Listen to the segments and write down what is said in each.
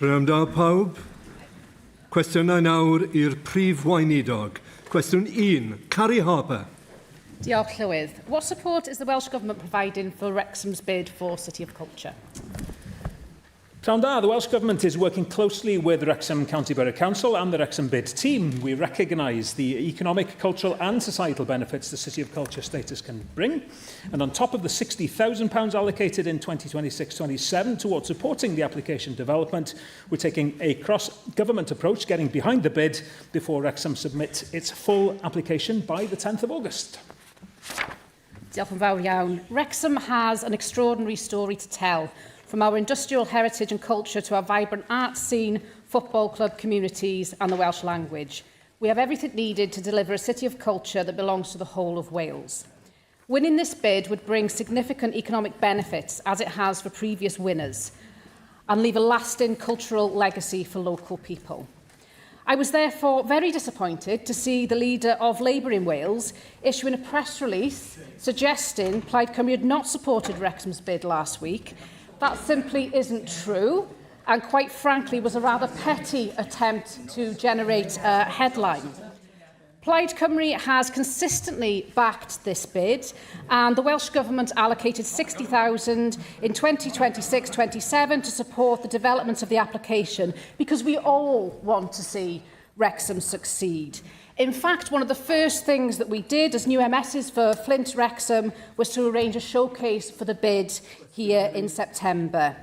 Rydym da pawb. Cwestiynau nawr i'r prif weinidog. Cwestiwn 1. Carrie Harper. Diolch, Llywydd. What support is the Welsh Government providing for Wrexham's bid for City of Culture? Llawn da, the Welsh Government is working closely with the Wrexham County Borough Council and the Wrexham bid team. We recognise the economic, cultural and societal benefits the City of Culture status can bring. And on top of the £60,000 allocated in 2026-27 towards supporting the application development, we're taking a cross-government approach, getting behind the bid before Wrexham submit its full application by the 10th of August. Diolch yn fawr iawn. Wrexham has an extraordinary story to tell, from our industrial heritage and culture to our vibrant art scene, football club communities and the Welsh language. We have everything needed to deliver a city of culture that belongs to the whole of Wales. Winning this bid would bring significant economic benefits, as it has for previous winners, and leave a lasting cultural legacy for local people. I was therefore very disappointed to see the leader of Labour in Wales issuing a press release suggesting Plaid Cymru had not supported Wrexham's bid last week. That simply isn't true, and quite frankly was a rather petty attempt to generate a headline. Plaid Cymru has consistently backed this bid, and the Welsh Government allocated £60,000 in 2026-27 to support the development of the application, because we all want to see Wrexham succeed. In fact, one of the first things that we did as new MSs for Flint Wrexham was to arrange a showcase for the bid here in September.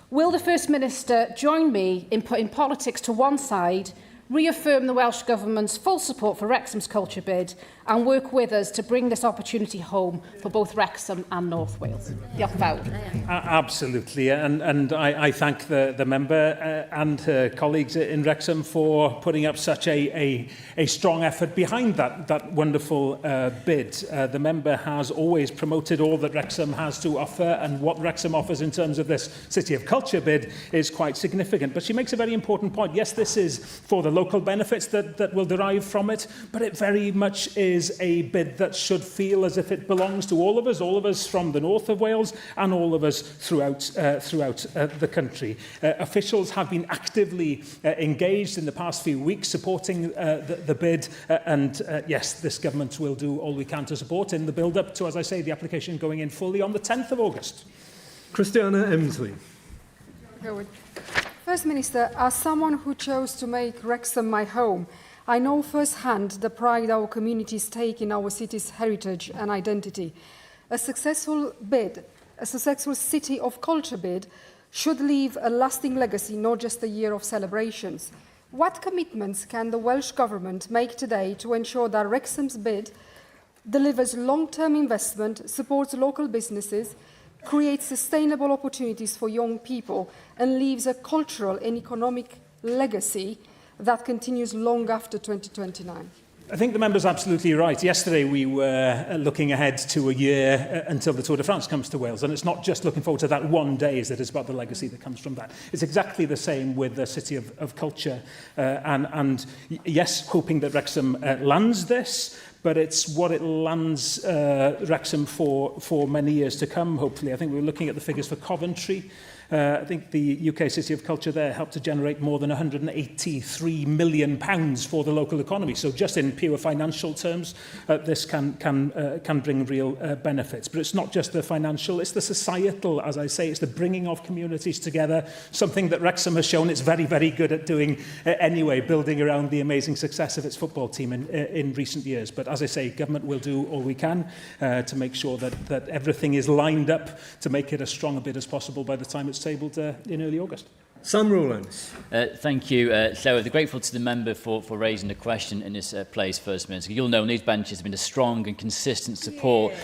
Will the First Minister join me in putting politics to one side, reaffirm the Welsh Government's full support for Wrexham's culture bid and work with us to bring this opportunity home for both Wrexham and North Wales? Diolch yn fawr. Absolutely, and I thank the member and her colleagues in Wrexham for putting up such a strong effort behind that wonderful bid. The member has always promoted all that Wrexham has to offer, and what Wrexham offers in terms of this City of Culture bid is quite significant. But she makes a very important point. Yes, this is for the local benefits that will derive from it, but it very much is a bid that should feel as if it belongs to all of us from the north of Wales and all of us throughout the country. Officials have been actively engaged in the past few weeks supporting the bid, and yes, this government will do all we can to support in the build-up to, as I say, the application going in fully on the 10th of August. Christiana Emsley. First Minister, as someone who chose to make Wrexham my home, I know firsthand the pride our communities take in our city's heritage and identity. A successful City of Culture bid should leave a lasting legacy, not just a year of celebrations. What commitments can the Welsh Government make today to ensure that Wrexham's bid delivers long-term investment, supports local businesses, creates sustainable opportunities for young people and leaves a cultural and economic legacy that continues long after 2029? I think the member's absolutely right. Yesterday we were looking ahead to a year until the Tour de France comes to Wales, and it's not just looking forward to that one day, is that it's about the legacy that comes from that. It's exactly the same with the City of Culture, and yes, hoping that Wrexham lands this, but it's what it lands Wrexham for many years to come, hopefully. I think we were looking at the figures for Coventry. I think the UK City of Culture there helped to generate more than £183 million for the local economy. So just in pure financial terms, this can bring real benefits. But it's not just the financial, it's the societal, as I say, it's the bringing of communities together, something that Wrexham has shown it's very, very good at doing anyway, building around the amazing success of its football team in recent years. But as I say, government will do all we can to make sure that everything is lined up to make it as strong a bid as possible by the time it's tabled in early August. Sam Rowlands. Thank you, Llywydd. Grateful to the member for raising the question in this place, First Minister. You'll know on these benches have been a strong and consistent support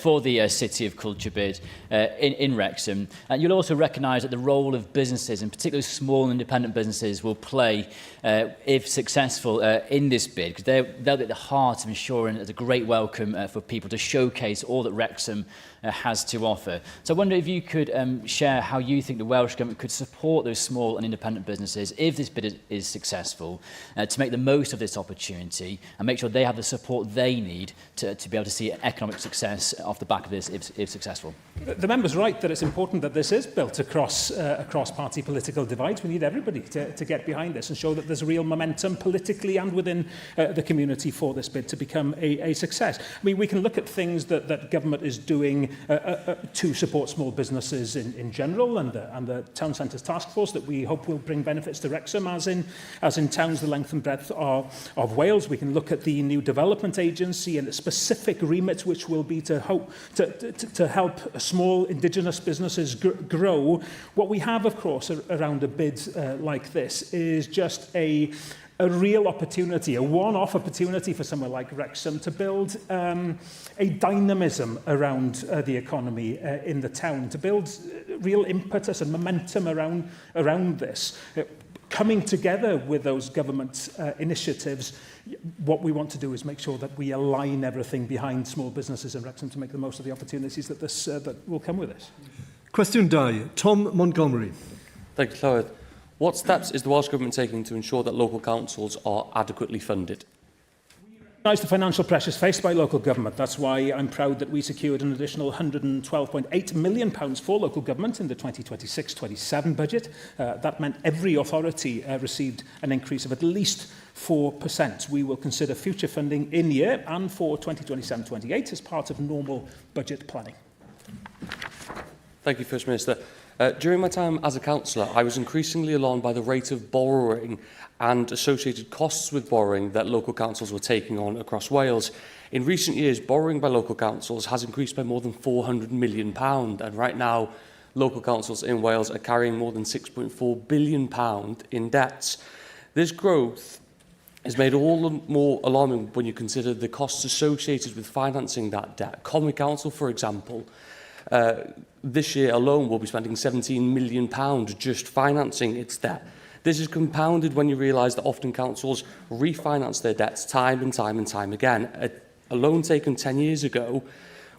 for the City of Culture bid in Wrexham. And you'll also recognise that the role of businesses, and particularly small and independent businesses, will play, if successful, in this bid, because they'll be at the heart of ensuring there's a great welcome for people to showcase all that Wrexham has to offer. So I wonder if you could share how you think the Welsh Government could support those small and independent businesses if this bid is successful, to make the most of this opportunity and make sure they have the support they need to be able to see economic success off the back of this if successful. The member's right that it's important that this is built across party political divides. We need everybody to get behind this and show that there's real momentum politically and within the community for this bid to become a success. I mean, we can look at things that government is doing to support small businesses in general, and the Town Centres Task Force that we hope will bring benefits to Wrexham as in towns the length and breadth of Wales. We can look at the new development agency and its specific remit, which will be to help small indigenous businesses grow. What we have, of course, around a bid like this is just a real opportunity, a one-off opportunity for somewhere like Wrexham to build a dynamism around the economy in the town, to build real impetus and momentum around this. Coming together with those government initiatives, what we want to do is make sure that we align everything behind small businesses in Wrexham to make the most of the opportunities that that will come with this. Cwestiwn 2, Tom Montgomery. Thank you, Llawn. What steps is the Welsh Government taking to ensure that local councils are adequately funded? We recognise the financial pressures faced by local government. That's why I'm proud that we secured an additional £112.8 million for local government in the 2026-27 budget. That meant every authority received an increase of at least 4%. We will consider future funding in year and for 2027-28 as part of normal budget planning. Thank you, First Minister. During my time as a councillor, I was increasingly alarmed by the rate of borrowing and associated costs with borrowing that local councils were taking on across Wales. In recent years, borrowing by local councils has increased by more than £400 million, and right now, local councils in Wales are carrying more than £6.4 billion in debts. This growth is made all the more alarming when you consider the costs associated with financing that debt. Conwy Council, for example, this year alone will be spending £17 million just financing its debt. This is compounded when you realise that often councils refinance their debts time and time again. A loan taken 10 years ago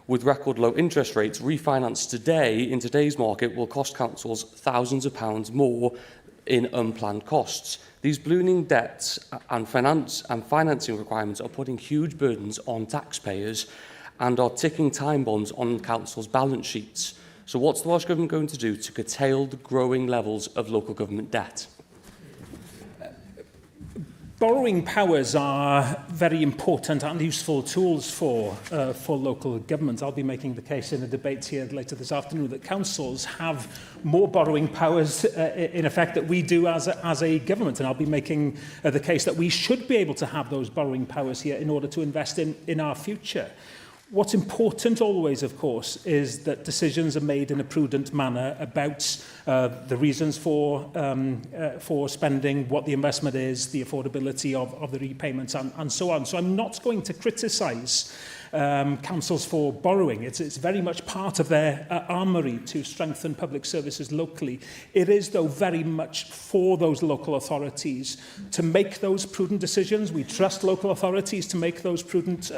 with record low interest rates refinanced today in today's market will cost councils thousands of pounds more in unplanned costs. These ballooning debts and financing requirements are putting huge burdens on taxpayers and are ticking time bombs on councils' balance sheets. So what's the Welsh Government going to do to curtail the growing levels of local government debt? Borrowing powers are very important and useful tools for local government. I'll be making the case in a debate here later this afternoon that councils have more borrowing powers in effect that we do as a government, and I'll be making the case that we should be able to have those borrowing powers here in order to invest in our future. What's important always, of course, is that decisions are made in a prudent manner about the reasons for spending, what the investment is, the affordability of the repayments, and so on. So I'm not going to criticise councils for borrowing. It's very much part of their armoury to strengthen public services locally. It is, though, very much for those local authorities to make those prudent decisions. We trust local authorities to make those prudent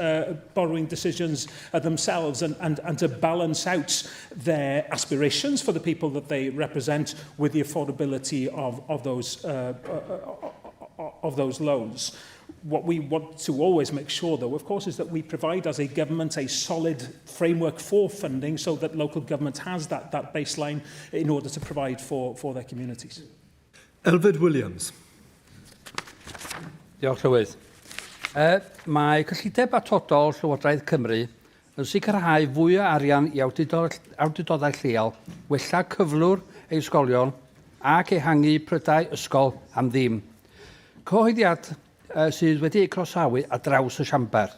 borrowing decisions themselves and to balance out their aspirations for the people that they represent with the affordability of those loans. What we want to always make sure, though, of course, is that we provide as a government a solid framework for funding so that local government has that baseline in order to provide for their communities. Elfed Williams. Diolch, Llywydd. Mae cyllideb atodol Llywodraeth Cymru yn sicrhau fwy o arian I awdurdodau lleol, wella cyflwr ei ysgolion ac ehangu prydau ysgol am ddim. Cyhoeddiad sydd wedi ei crosawu ar draws y siamper.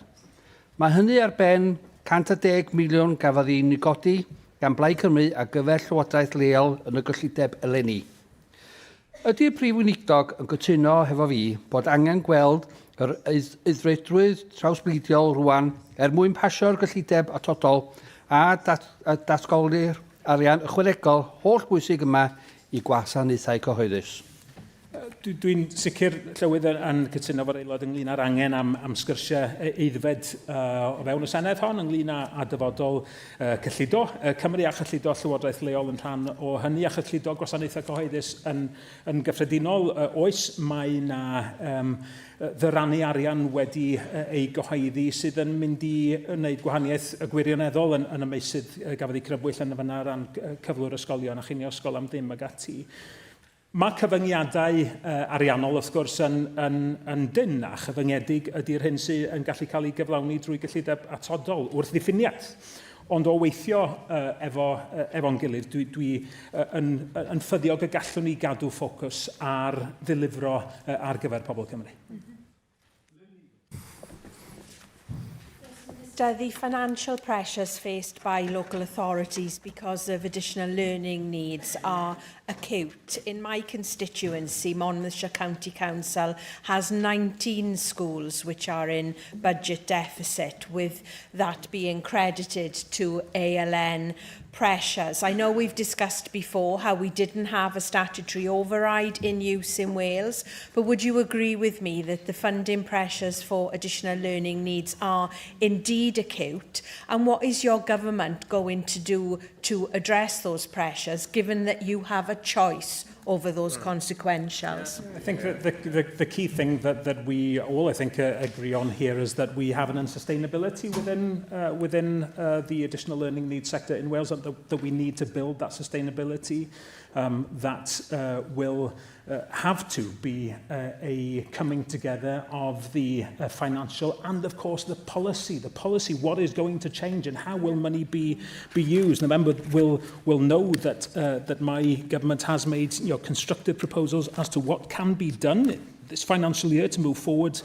Mae hynny ar ben 110 miliwn gafodd ei godi gan Blaid Cymru a gyfer Llywodraeth leol yn y gyllideb eleni. Ydy'r Prif Weinidog yn cytuno hefo fi bod angen gweld yr aeddfedrwydd trawsbleidiol rwan mwyn pasio'r gyllideb atodol a datgoli'r arian ychwanegol holl bwysig yma I gwasanaethau cyhoeddus. Dwi'n sicr Llywydd yn cytuno fo'r aelod ynglyn â'r angen am sgyrsiau eiddfed o fewn y Senedd hon ynglyn â dyfodol cyllido Cymru a cyllido Llywodraeth leol yn rhan o hynny a cyllido gwasanaethau cyhoeddus yn gyffredinol. Oes mae yna ddyrannu arian wedi ei gyhoeddi sydd yn mynd i wneud gwahaniaeth gwirioneddol yn y meysydd gafodd ei crybwyll yn y fyna ran cyflwyr ysgolion a chynio ysgol am ddim ag ati. Mae cyfyngiadau ariannol, wrth gwrs, yn dyn a chyfyngedig ydy'r hyn sydd yn gallu cael ei gyflawni drwy gyllideb atodol wrth ddiffiniad. Ond o weithio efo'n gilydd, dwi yn ffyddiog y gallwn ni gadw ffocws ar ddilifro ar gyfer pobl Cymru. The financial pressures faced by local authorities because of additional learning needs are acute. In my constituency, Monmouthshire County Council has 19 schools which are in budget deficit, with that being credited to ALN pressures. I know we've discussed before how we didn't have a statutory override in use in Wales, but would you agree with me that the funding pressures for additional learning needs are indeed acute? And what is your government going to do to address those pressures, given that you have a choice over those consequentials? I think that the key thing that we all, I think, agree on here is that we have an unsustainability within the additional learning needs sector in Wales, that we need to build that sustainability. That will have to be a coming together of the financial and, of course, the policy. The policy, what is going to change and how will money be used. And the member will know that my government has made constructive proposals as to what can be done this financial year to move forward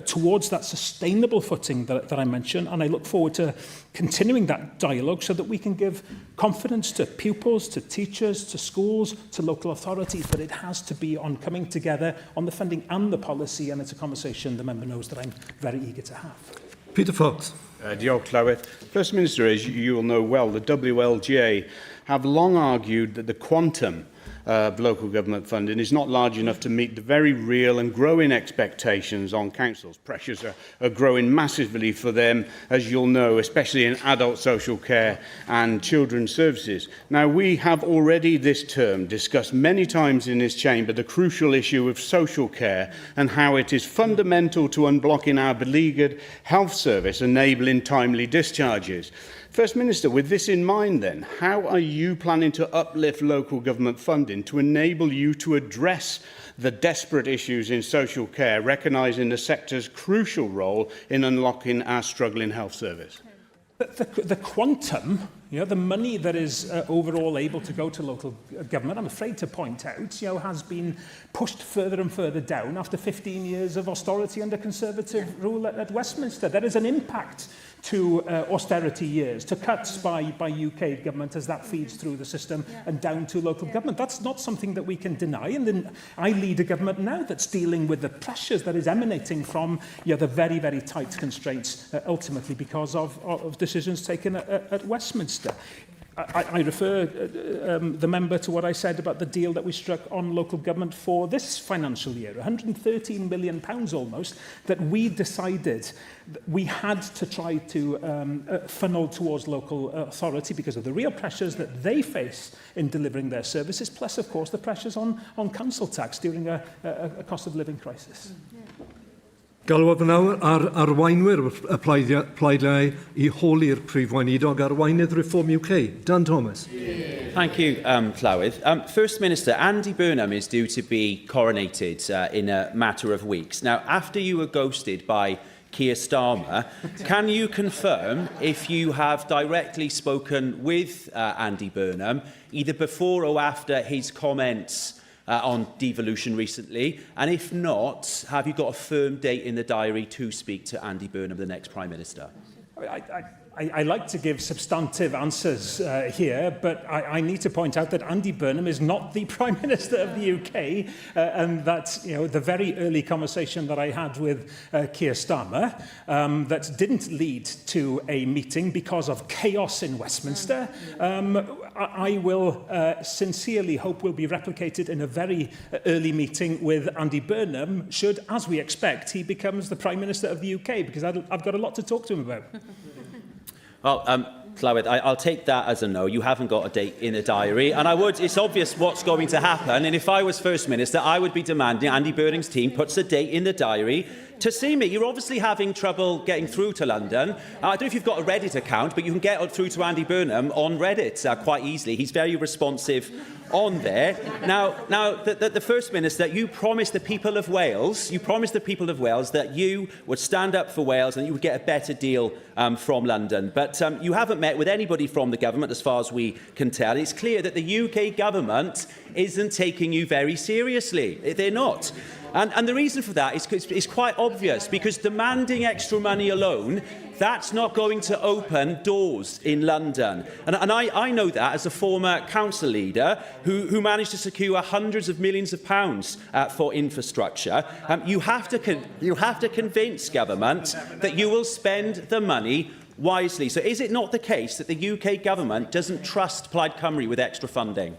towards that sustainable footing that I mentioned. And I look forward to continuing that dialogue so that we can give confidence to pupils, to teachers, to schools, to local authorities, but it has to be on coming together on the funding and the policy, and it's a conversation the member knows that I'm very eager to have. Peter Fox. Diolch, Llywydd. First Minister, as you will know well, the WLGA have long argued that the quantum of local government funding is not large enough to meet the very real and growing expectations on councils. Pressures are growing massively for them, as you'll know, especially in adult social care and children's services. Now, we have already this term discussed many times in this chamber the crucial issue of social care and how it is fundamental to unblocking our beleaguered health service, enabling timely discharges. First Minister, with this in mind then, how are you planning to uplift local government funding to enable you to address the desperate issues in social care, recognising the sector's crucial role in unlocking our struggling health service? The quantum, the money that is overall able to go to local government, I'm afraid to point out, has been pushed further and further down after 15 years of austerity under Conservative rule at Westminster. There is an impact to austerity years, to cuts by UK government as that feeds through the system and down to local government. That's not something that we can deny. And then I lead a government now that's dealing with the pressures that is emanating from the very, very tight constraints ultimately because of decisions taken at Westminster. I refer the member to what I said about the deal that we struck on local government for this financial year, £113 million almost, that we decided we had to try to funnel towards local authority because of the real pressures that they face in delivering their services, plus, of course, the pressures on council tax during a cost of living crisis. Galwodd nawr ar arweinwyr y pleidlai I holi'r prif weinidog arweinydd Reform UK. Dan Thomas. Thank you, Llywydd. First Minister, Andy Burnham is due to be coronated in a matter of weeks. Now, after you were ghosted by Keir Starmer, can you confirm if you have directly spoken with Andy Burnham, either before or after his comments on devolution recently? And if not, have you got a firm date in the diary to speak to Andy Burnham, the next Prime Minister? I like to give substantive answers here, but I need to point out that Andy Burnham is not the Prime Minister of the UK, and that the very early conversation that I had with Keir Starmer that didn't lead to a meeting because of chaos in Westminster, I will sincerely hope will be replicated in a very early meeting with Andy Burnham, should, as we expect, he becomes the Prime Minister of the UK, because I've got a lot to talk to him about. Well, Llywyd, I'll take that as a no. You haven't got a date in a diary. And it's obvious what's going to happen. And if I was First Minister, I would be demanding Andy Burnham's team puts a date in the diary to see me. You're obviously having trouble getting through to London. I don't know if you've got a Reddit account, but you can get through to Andy Burnham on Reddit quite easily. He's very responsive on there. Now, the First Minister, you promised the people of Wales, that you would stand up for Wales and you would get a better deal from London. But you haven't met with anybody from the government, as far as we can tell. It's clear that the UK government isn't taking you very seriously. They're not. And the reason for that is quite obvious, because demanding extra money alone, that's not going to open doors in London. And I know that as a former council leader who managed to secure hundreds of millions of pounds for infrastructure. You have to convince government that you will spend the money wisely. So is it not the case that the UK government doesn't trust Plaid Cymru with extra funding?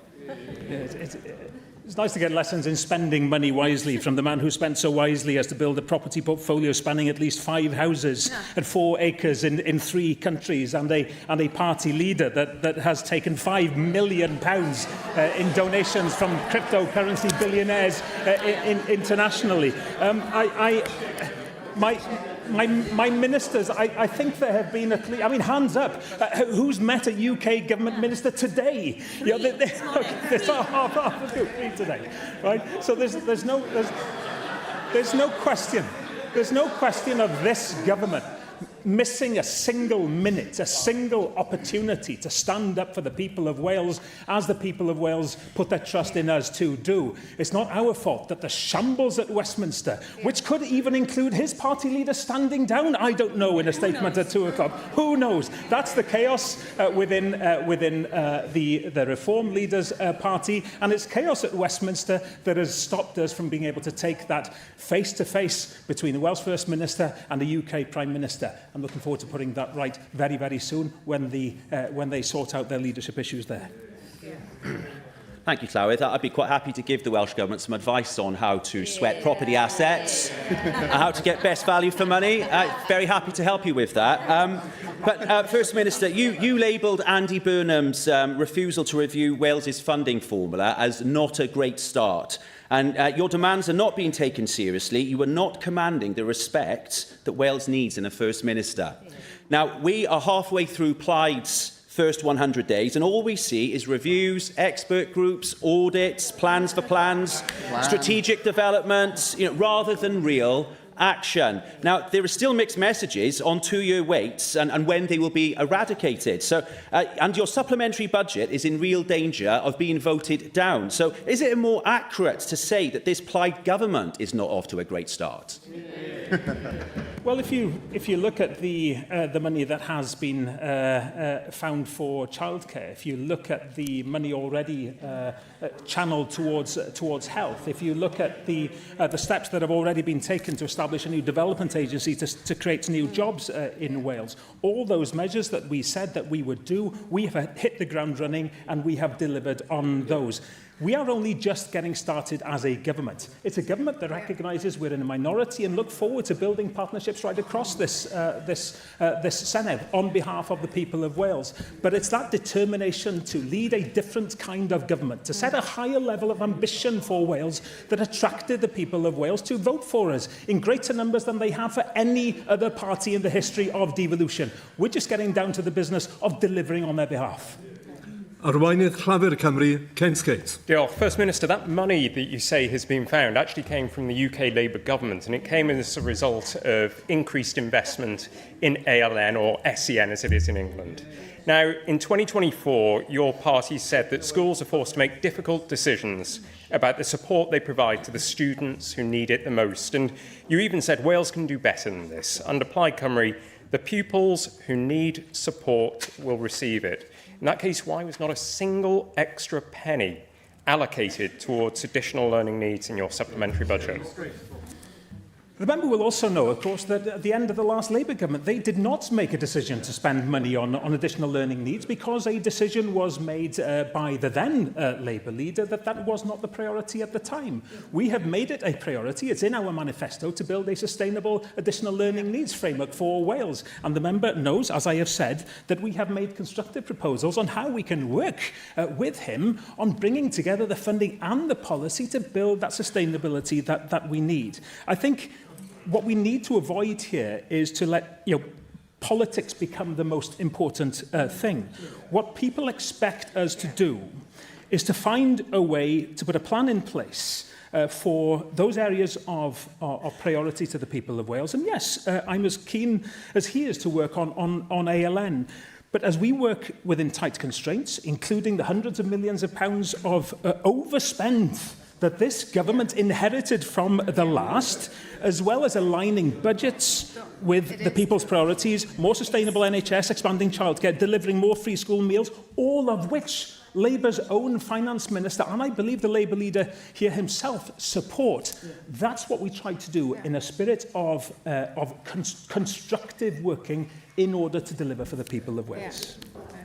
It's nice to get lessons in spending money wisely from the man who spent so wisely as to build a property portfolio spanning at least 5 houses and 4 acres in 3 countries, and a party leader that has taken £5 million in donations from cryptocurrency billionaires internationally. My ministers, I think there have been hands up. Who's met a UK government minister today? There's half a group today, right? So there's no question. There's no question of this government missing a single minute, a single opportunity to stand up for the people of Wales, as the people of Wales put their trust in us to do. It's not our fault that the shambles at Westminster, which could even include his party leader standing down, I don't know, in a statement at 2 o'clock. Who knows? That's the chaos within the Reform Leaders' Party, and it's chaos at Westminster that has stopped us from being able to take that face-to-face between the Welsh First Minister and the UK Prime Minister. I'm looking forward to putting that right very, very soon when they sort out their leadership issues there. Thank you, Llywyd. I'd be quite happy to give the Welsh Government some advice on how to sweat property assets and how to get best value for money. Very happy to help you with that. But First Minister, you labelled Andy Burnham's refusal to review Wales's funding formula as not a great start. And your demands are not being taken seriously. You are not commanding the respect that Wales needs in a First Minister. Now, we are halfway through Plaid's first 100 days, and all we see is reviews, expert groups, audits, plans for plans, strategic developments, rather than real action. Now, there are still mixed messages on 2-year waits and when they will be eradicated. So, and your supplementary budget is in real danger of being voted down. So, is it more accurate to say that this Plaid government is not off to a great start? Well, if you look at the money that has been found for childcare, if you look at the money already channelled towards health, if you look at the steps that have already been taken to establish a new development agency to create new jobs in Wales, all those measures that we said that we would do, we have hit the ground running and we have delivered on those. We are only just getting started as a government. It's a government that recognises we're in a minority and look forward to building partnerships right across this Senedd on behalf of the people of Wales. But it's that determination to lead a different kind of government, to set a higher level of ambition for Wales that attracted the people of Wales to vote for us in greater numbers than they have for any other party in the history of devolution. We're just getting down to the business of delivering on their behalf. Arweinydd Llafur Cymru, Ken Skates. Diolch. First Minister, that money that you say has been found actually came from the UK Labour government, and it came as a result of increased investment in ALN, or SEN as it is in England. Now, in 2024, your party said that schools are forced to make difficult decisions about the support they provide to the students who need it the most. And you even said Wales can do better than this. Under Plaid Cymru, The pupils who need support will receive it. In that case, why was not a single extra penny allocated towards additional learning needs in your supplementary budget? The member will also know, of course, that at the end of the last Labour government, they did not make a decision to spend money on additional learning needs because a decision was made by the then Labour leader that was not the priority at the time. We have made it a priority. It's in our manifesto to build a sustainable additional learning needs framework for Wales. And the member knows, as I have said, that we have made constructive proposals on how we can work with him on bringing together the funding and the policy to build that sustainability that we need. I think what we need to avoid here is to let politics become the most important thing. What people expect us to do is to find a way to put a plan in place for those areas of priority to the people of Wales. And yes, I'm as keen as he is to work on ALN. But as we work within tight constraints, including the hundreds of millions of pounds of overspend that this government inherited from the last, as well as aligning budgets with the people's priorities, more sustainable NHS, expanding childcare, delivering more free school meals, all of which Labour's own finance minister, and I believe the Labour leader here himself, support. That's what we tried to do in a spirit of constructive working in order to deliver for the people of Wales.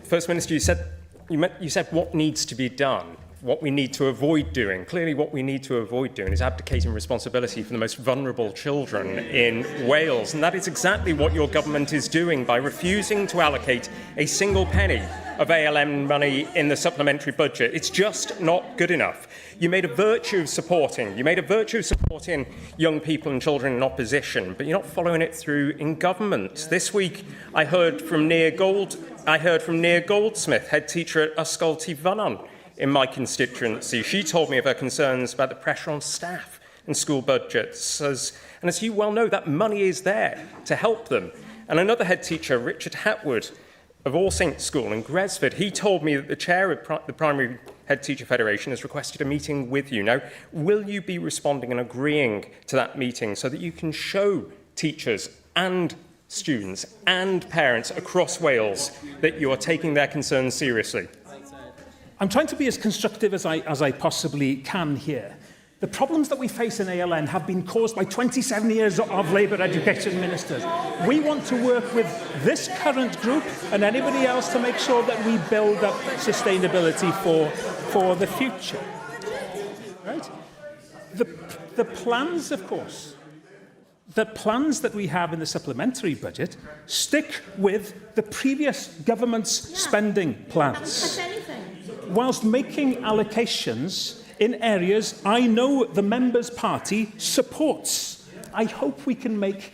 First Minister, you said what needs to be done. What we need to avoid doing. Clearly what we need to avoid doing is abdicating responsibility for the most vulnerable children in Wales. And that is exactly what your government is doing by refusing to allocate a single penny of ALM money in the supplementary budget. It's just not good enough. You made a virtue of supporting young people and children in opposition, but you're not following it through in government. This week I heard from Near Goldsmith, head teacher at Ysgol Ty Fynon, in my constituency. She told me of her concerns about the pressure on staff and school budgets. And as you well know, that money is there to help them. And another head teacher, Richard Hatwood, of All Saints School in Gresford, he told me that the chair of the Primary Head Teacher Federation has requested a meeting with you. Now, will you be responding and agreeing to that meeting so that you can show teachers and students and parents across Wales that you are taking their concerns seriously? I'm trying to be as constructive as I possibly can here. The problems that we face in ALN have been caused by 27 years of Labour education ministers. We want to work with this current group and anybody else to make sure that we build up sustainability for the future. Right? The plans, of course, the plans that we have in the supplementary budget stick with the previous government's spending plans. Whilst making allocations in areas I know the member's party supports. I hope we can make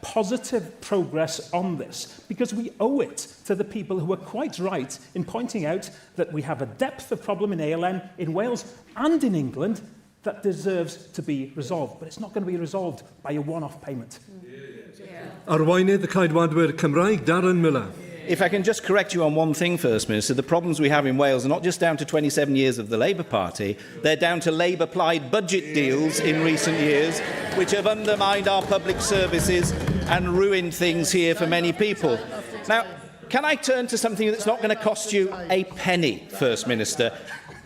positive progress on this, because we owe it to the people who are quite right in pointing out that we have a depth of problem in ALN in Wales and in England that deserves to be resolved. But it's not going to be resolved by a one-off payment. Arweinydd y Caedwadwyr Cymraeg, Darren Miller. If I can just correct you on one thing, First Minister, the problems we have in Wales are not just down to 27 years of the Labour Party, they're down to Labour-plied budget deals in recent years, which have undermined our public services and ruined things here for many people. Now, can I turn to something that's not going to cost you a penny, First Minister?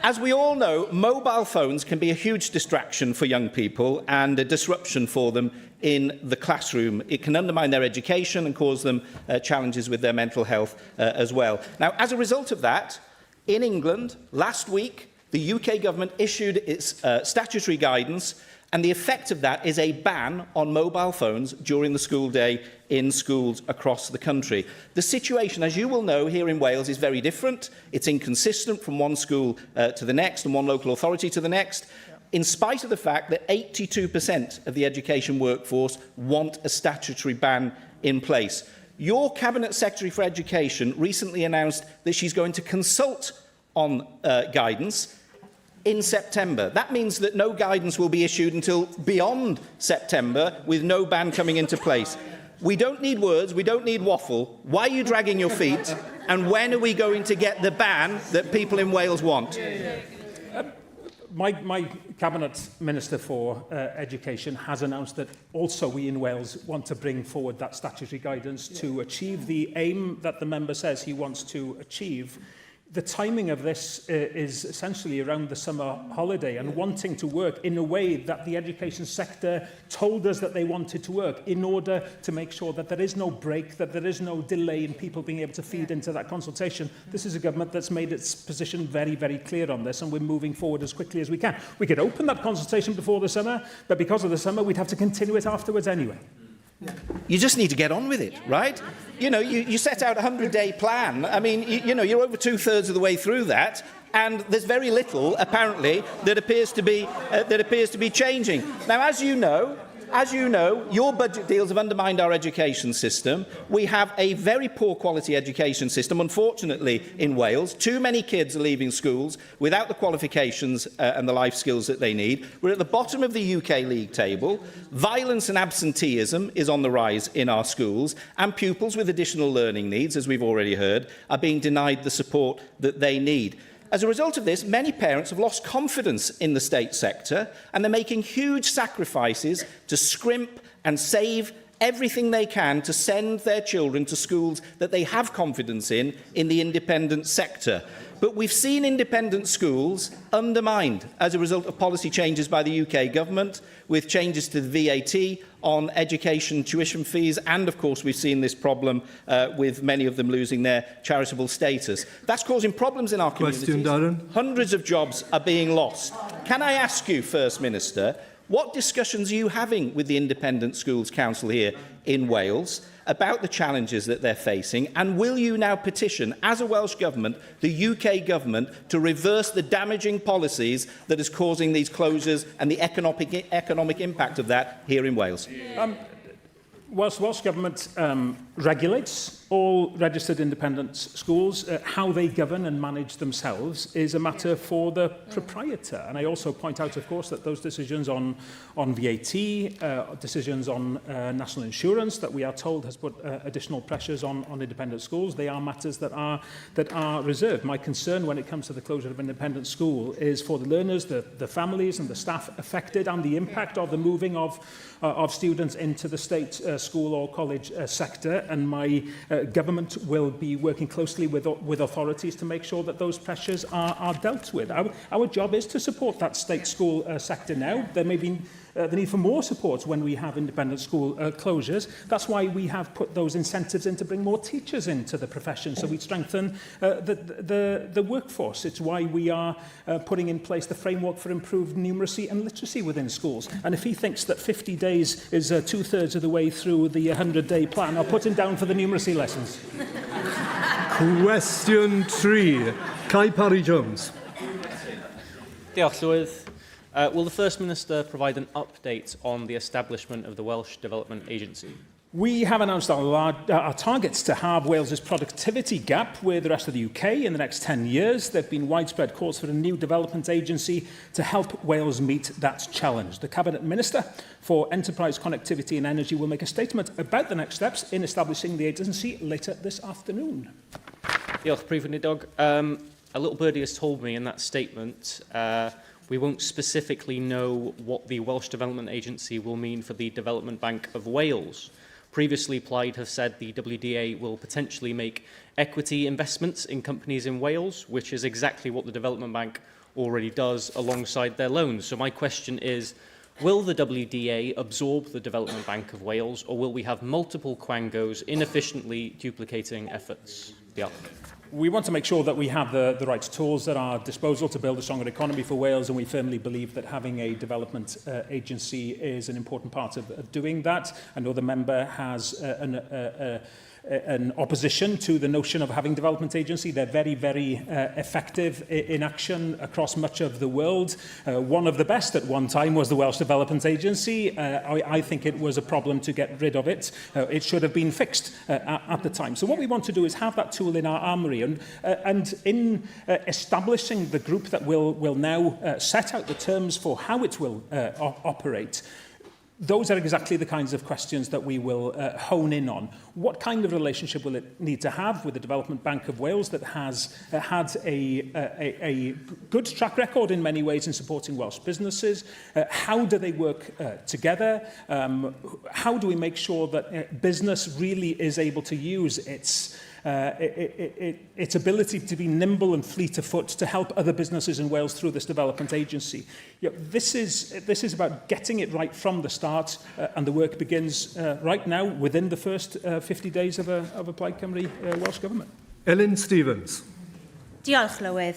As we all know, mobile phones can be a huge distraction for young people and a disruption for them in the classroom. It can undermine their education and cause them challenges with their mental health as well. Now, as a result of that, in England, last week, the UK government issued its statutory guidance, and the effect of that is a ban on mobile phones during the school day in schools across the country. The situation, as you will know, here in Wales is very different. It's inconsistent from one school to the next and one local authority to the next, in spite of the fact that 82% of the education workforce want a statutory ban in place. Your Cabinet Secretary for Education recently announced that she's going to consult on guidance in September. That means that no guidance will be issued until beyond September, with no ban coming into place. We don't need words, we don't need waffle. Why are you dragging your feet? And when are we going to get the ban that people in Wales want? my Cabinet Minister for Education has announced that also we in Wales want to bring forward that statutory guidance to achieve the aim that the member says he wants to achieve. The timing of this is essentially around the summer holiday and wanting to work in a way that the education sector told us that they wanted to work in order to make sure that there is no break, that there is no delay in people being able to feed into that consultation. This is a government that's made its position very, very clear on this, and we're moving forward as quickly as we can. We could open that consultation before the summer, but because of the summer, we'd have to continue it afterwards anyway. You just need to get on with it, right? You know, you set out a 100-day plan. I mean, you know, you're over 2/3 of the way through that, and there's very little, apparently, that appears to be changing. Now, as you know, your budget deals have undermined our education system. We have a very poor quality education system, unfortunately, in Wales. Too many kids are leaving schools without the qualifications and the life skills that they need. We're at the bottom of the UK league table. Violence and absenteeism is on the rise in our schools, and pupils with additional learning needs, as we've already heard, are being denied the support that they need. As a result of this, many parents have lost confidence in the state sector, and they're making huge sacrifices to scrimp and save everything they can to send their children to schools that they have confidence in the independent sector. But we've seen independent schools undermined as a result of policy changes by the UK government, with changes to the VAT on education tuition fees, and of course we've seen this problem with many of them losing their charitable status. That's causing problems in our communities. Question, Darren. Hundreds of jobs are being lost. Can I ask you, First Minister, what discussions are you having with the Independent Schools Council here in Wales about the challenges that they're facing, and will you now petition, as a Welsh Government, the UK Government to reverse the damaging policies that is causing these closures and the economic impact of that here in Wales? Welsh Government regulates all registered independent schools. How they govern and manage themselves is a matter for the proprietor. And I also point out, of course, that those decisions on VAT, decisions on national insurance that we are told has put additional pressures on independent schools, they are matters that are reserved. My concern when it comes to the closure of independent school is for the learners, the families and the staff affected, and the impact of the moving of students into the state school or college sector. And my government will be working closely with authorities to make sure that those pressures are dealt with. Our job is to support that state school sector now. There may be the need for more support when we have independent school closures. That's why we have put those incentives in to bring more teachers into the profession, so we strengthen the workforce. It's why we are putting in place the framework for improved numeracy and literacy within schools. And if he thinks that 50 days is 2/3 of the way through the 100-day plan, I'll put him down for the numeracy lessons. Question 3. Kai Parry-Jones. Diolch, Llywydd. Will the First Minister provide an update on the establishment of the Welsh Development Agency? We have announced our targets to halve Wales's productivity gap with the rest of the UK in the next 10 years. There have been widespread calls for a new development agency to help Wales meet that challenge. The Cabinet Minister for Enterprise, Connectivity and Energy will make a statement about the next steps in establishing the agency later this afternoon. Diolch, Prif Weinidog. A little birdie has told me in that statement we won't specifically know what the Welsh Development Agency will mean for the Development Bank of Wales. Previously, Plaid have said the WDA will potentially make equity investments in companies in Wales, which is exactly what the Development Bank already does alongside their loans. So my question is, will the WDA absorb the Development Bank of Wales, or will we have multiple quangos inefficiently duplicating efforts? Yeah. We want to make sure that we have the right tools at our disposal to build a stronger economy for Wales, and we firmly believe that having a development agency is an important part of doing that. I know the member has an opposition to the notion of having development agency. They're very, very effective in action across much of the world. One of the best at one time was the Welsh Development Agency. I think it was a problem to get rid of it. It should have been fixed at the time. So what we want to do is have that tool in our armoury, and in establishing the group that will now set out the terms for how it will operate. those are exactly the kinds of questions that we will hone in on. What kind of relationship will it need to have with the Development Bank of Wales that has had a good track record in many ways in supporting Welsh businesses? How do they work together? How do we make sure that business really is able to use its ability to be nimble and fleet of foot to help other businesses in Wales through this development agency? This is about getting it right from the start, and the work begins right now within the first 50 days of a Plaid Cymru Welsh Government. Elin Stevens. Diolch, Llywydd.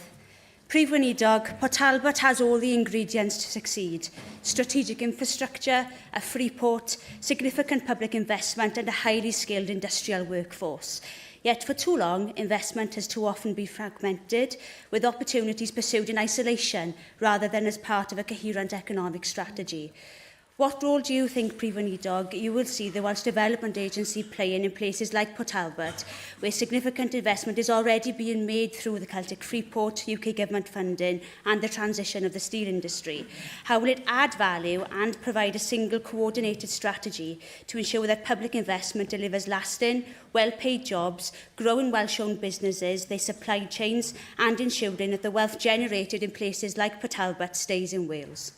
Prif Weinidog, Port Talbot has all the ingredients to succeed. Strategic infrastructure, a free port, significant public investment and a highly skilled industrial workforce. Yet for too long, investment has too often been fragmented, with opportunities pursued in isolation rather than as part of a coherent economic strategy. What role do you think, Prif Weinidog, you will see the Welsh Development Agency playing in places like Port Talbot, where significant investment is already being made through the Celtic Freeport, UK Government funding and the transition of the steel industry? How will it add value and provide a single coordinated strategy to ensure that public investment delivers lasting, well-paid jobs, growing Welsh-owned businesses, their supply chains and ensuring that the wealth generated in places like Port Talbot stays in Wales?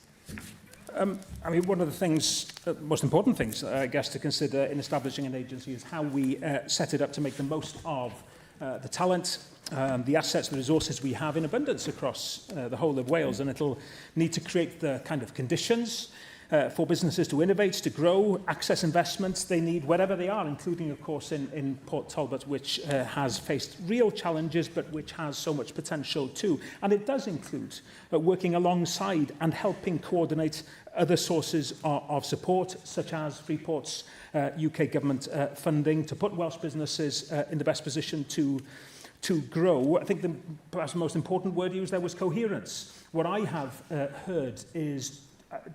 I mean, one of the things, most important things, I guess, to consider in establishing an agency is how we set it up to make the most of the talent, the assets, the resources we have in abundance across the whole of Wales. And it'll need to create the kind of conditions for businesses to innovate, to grow, access investments they need wherever they are, including, of course, in Port Talbot, which has faced real challenges, but which has so much potential too. And it does include working alongside and helping coordinate other sources of support, such as Freeport's UK Government funding, to put Welsh businesses in the best position to grow. I think perhaps the most important word used there was coherence. What I have heard is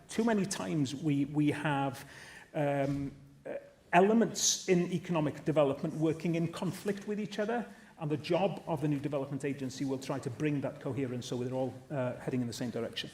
too many times we have elements in economic development working in conflict with each other, and the job of the new development agency will try to bring that coherence so we're all heading in the same direction.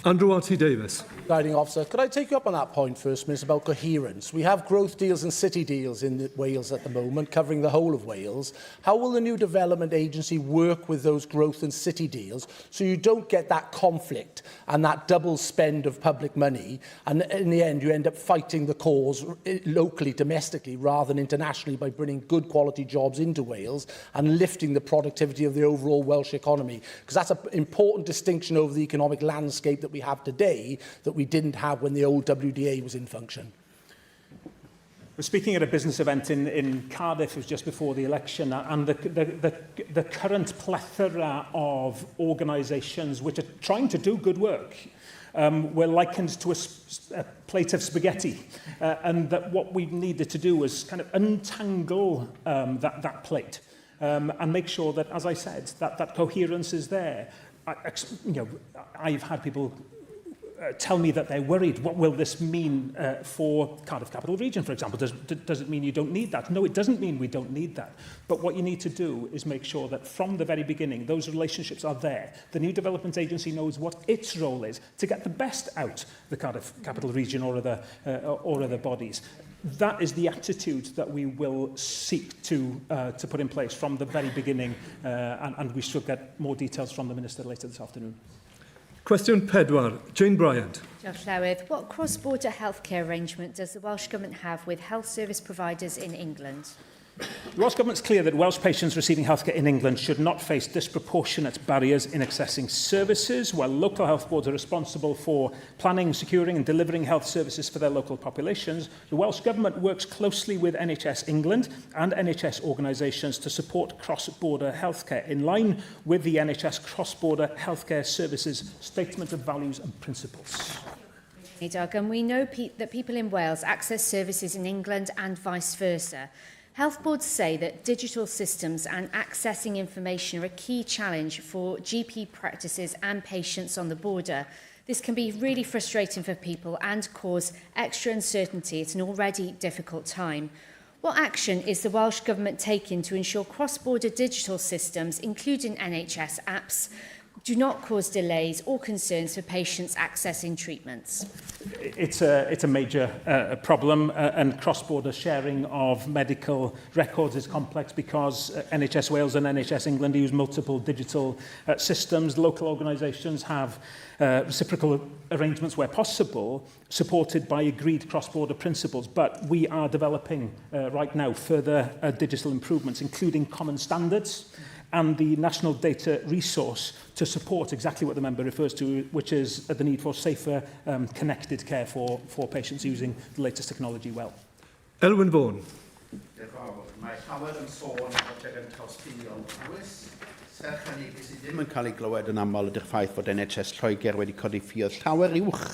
Andrew R.T. Davis. Guiding Officer, could I take you up on that point, First Minister, about coherence? We have growth deals and city deals in Wales at the moment, covering the whole of Wales. How will the new development agency work with those growth and city deals so you don't get that conflict and that double spend of public money, and in the end you end up fighting the cause locally, domestically, rather than internationally, by bringing good quality jobs into Wales and lifting the productivity of the overall Welsh economy? Because that's an important distinction over the economic landscape that we have today that we didn't have when the old WDA was in function. We're speaking at a business event in Cardiff. It was just before the election, and the current plethora of organisations which are trying to do good work were likened to a plate of spaghetti, and that what we needed to do was kind of untangle that plate and make sure that, as I said, that coherence is there. I've had people tell me that they're worried. What will this mean for Cardiff Capital Region, for example? Does it mean you don't need that? No, it doesn't mean we don't need that. But what you need to do is make sure that from the very beginning, those relationships are there. The new development agency knows what its role is to get the best out the Cardiff Capital Region or other bodies. That is the attitude that we will seek to put in place from the very beginning, and we should get more details from the Minister later this afternoon. Question 4, Jane Bryant. Diolch, Llywydd. What cross-border healthcare arrangement does the Welsh Government have with health service providers in England? The Welsh Government is clear that Welsh patients receiving healthcare in England should not face disproportionate barriers in accessing services, while local health boards are responsible for planning, securing and delivering health services for their local populations. The Welsh Government works closely with NHS England and NHS organisations to support cross-border healthcare, in line with the NHS Cross-Border Healthcare Services Statement of Values and Principles. And we know that people in Wales access services in England and vice versa. Health boards say that digital systems and accessing information are a key challenge for GP practices and patients on the border. This can be really frustrating for people and cause extra uncertainty at an already difficult time. What action is the Welsh Government taking to ensure cross-border digital systems, including NHS apps, do not cause delays or concerns for patients accessing treatments? It's a major problem, and cross-border sharing of medical records is complex because NHS Wales and NHS England use multiple digital systems. Local organisations have reciprocal arrangements where possible, supported by agreed cross-border principles. But we are developing right now further digital improvements, including common standards and the national data resource to support exactly what the member refers to, which is the need for safer, connected care for patients using the latest technology well. Elwyn Vaughan. Mae llawer yn sôn bod yn tostiliol Powys. Serch hynny, beth sydd ddim yn cael ei glywed yn aml ydy'r ffaith bod NHS Lloegr wedi codi ffïoedd llawer uwch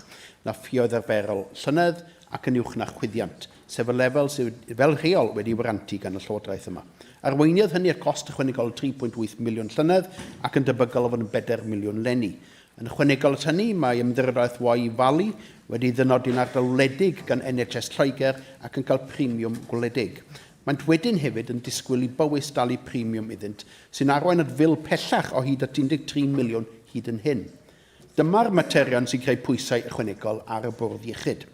na ffïoedd arferol llynedd ac yn uwch na chwyddiant, sef y lefel sydd fel rheol wedi warantu gan y Llywodraeth yma. Arweiniodd hynny'r cost ychwanegol 3.8 miliwn llynedd ac yn debygol o fod yn 4 miliwn lenni. Yn ychwanegol at hynny, mae ymddiriadaeth Wye Valley wedi ddynodi'n ardal wledig gan NHS Lloegr ac yn cael premiwm gwledig. Maent wedyn hefyd yn disgwyl i Bowys dalu premiwm iddynt, sy'n arwain at fil pellach o hyd at 13 miliwn hyd yn hyn. Dyma'r materion sy'n creu pwysau ychwanegol ar y bwrdd iechyd.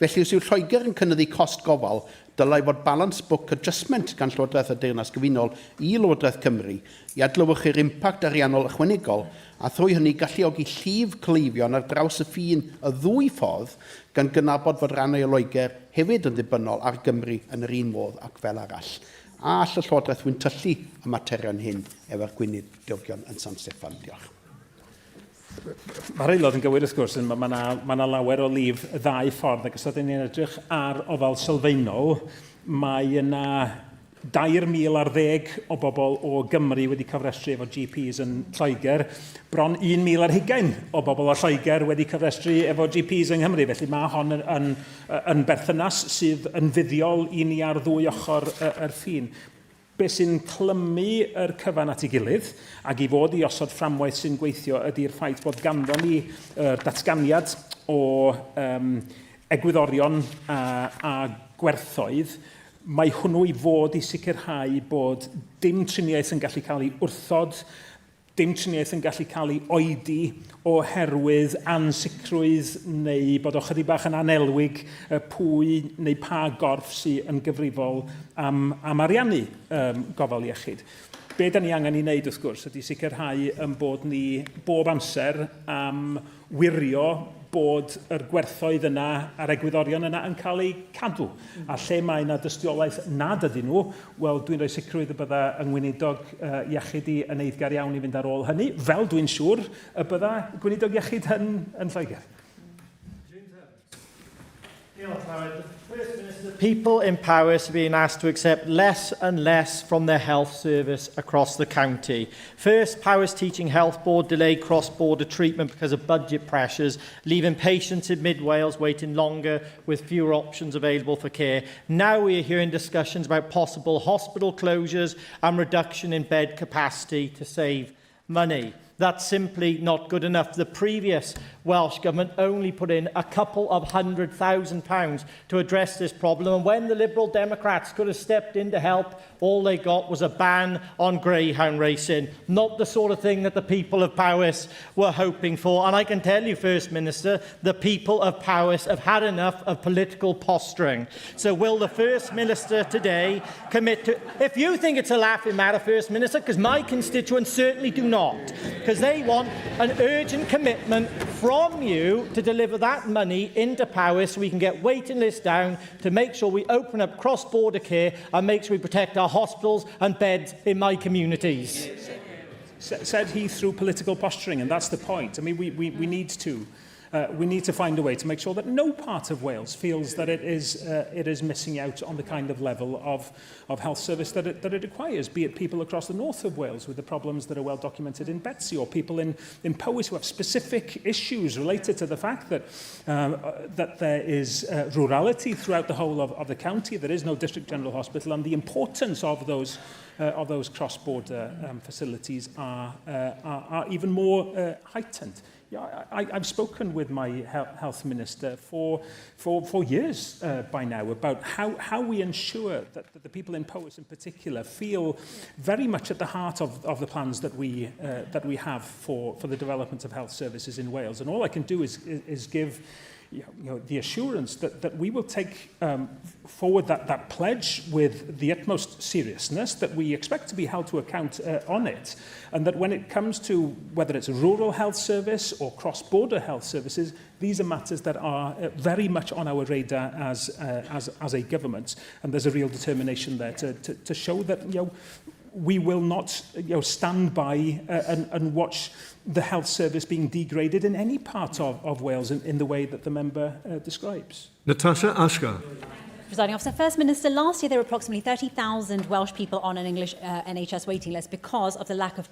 Felly, os yw Lloegr yn cynyddu cost gofal, dylai fod balance book adjustment gan Llywodraeth y Deyrnas Gyfunol i Llywodraeth Cymru i adlewyrchu'r impact ariannol ychwanegol a thrwy hynny galluogi llif cleifion ar draws y ffin y ddwy ffordd gan gynabod fod rannau o Loegr hefyd yn ddibynnol ar Gymru yn yr un modd ac fel arall. A all y Llywodraeth wyntyllu y materion hyn efo'r gweinidiogion yn San Steffan. Diolch. Mae'r aelod yn gywir wrth gwrs, mae yna lawer o lif ddau ffordd, ac os ydym ni'n edrych ar ofal sylfaenol, mae yna 2,010 o bobl o Gymru wedi cofrestru efo GPs yn Lloegr, bron 1,020 o bobl o Lloegr wedi cofrestru efo GPs yng Nghymru. Felly mae hon yn berthynas sydd yn fuddiol i ni ar ddwy ochr yr ffin. Be sy'n clymu yr cyfan at ei gilydd ac i fod i osod fframwaith sy'n gweithio ydy'r ffaith bod ganddo ni datganiad o egwyddorion a gwerthoedd. Mae hwnnw i fod i sicrhau bod dim triniaeth yn gallu cael ei wrthod, dim triniaeth yn gallu cael ei oedi oherwydd ansicrwydd neu bod o chydig bach yn anelwig pwy neu pa gorff sy'n yn gyfrifol am ariannu gofal iechyd. Be da ni angen i wneud wrth gwrs ydy sicrhau yn bod ni bob amser am wirio bod yr gwerthoedd yna a'r egwyddorion yna yn cael ei cadw. A lle mae yna dystiolaeth nad ydyn nhw, wel dwi'n rhoi sicrwydd y bydda yngweinidog iechyd i yn eiddgar iawn i fynd ar ôl hynny, fel dwi'n siŵr y bydda gweinidog iechyd yn Lloegr. People in Powys are being asked to accept less and less from their health service across the county. First, Powys Teaching Health Board delayed cross-border treatment because of budget pressures, leaving patients in mid-Wales waiting longer with fewer options available for care. Now we are hearing discussions about possible hospital closures and reduction in bed capacity to save money. That's simply not good enough. The previous Welsh Government only put in a couple of £100,000 to address this problem. And when the Liberal Democrats could have stepped in to help, all they got was a ban on greyhound racing. Not the sort of thing that the people of Powys were hoping for. And I can tell you, First Minister, the people of Powys have had enough of political posturing. So will the First Minister today commit to... If you think it's a laughing matter, First Minister, because my constituents certainly do not, because they want an urgent commitment from you to deliver that money into Powys so we can get waiting lists down to make sure we open up cross-border care and make sure we protect our hospitals and beds in my communities. Said he through political posturing, and that's the point. I mean, we need to find a way to make sure that no part of Wales feels that it is missing out on the kind of level of health service that it requires, be it people across the north of Wales with the problems that are well documented in Betsy, or people in Powys who have specific issues related to the fact that there is rurality throughout the whole of the county, there is no district general hospital, and the importance of those of those cross-border facilities are even more heightened. Yeah, I've spoken with my health minister for years by now about how we ensure that the people in Powys in particular feel very much at the heart of the plans that we have for the development of health services in Wales. And all I can do is give the assurance that we will take forward that pledge with the utmost seriousness, that we expect to be held to account on it, and that when it comes to whether it's a rural health service or cross-border health services, these are matters that are very much on our radar as a government, and there's a real determination there to show that we will not stand by and watch the health service being degraded in any part of Wales in the way that the member describes. Natasha Ashgar. Presiding Officer, First Minister, last year there were approximately 30,000 Welsh people on an English NHS waiting list because of the lack of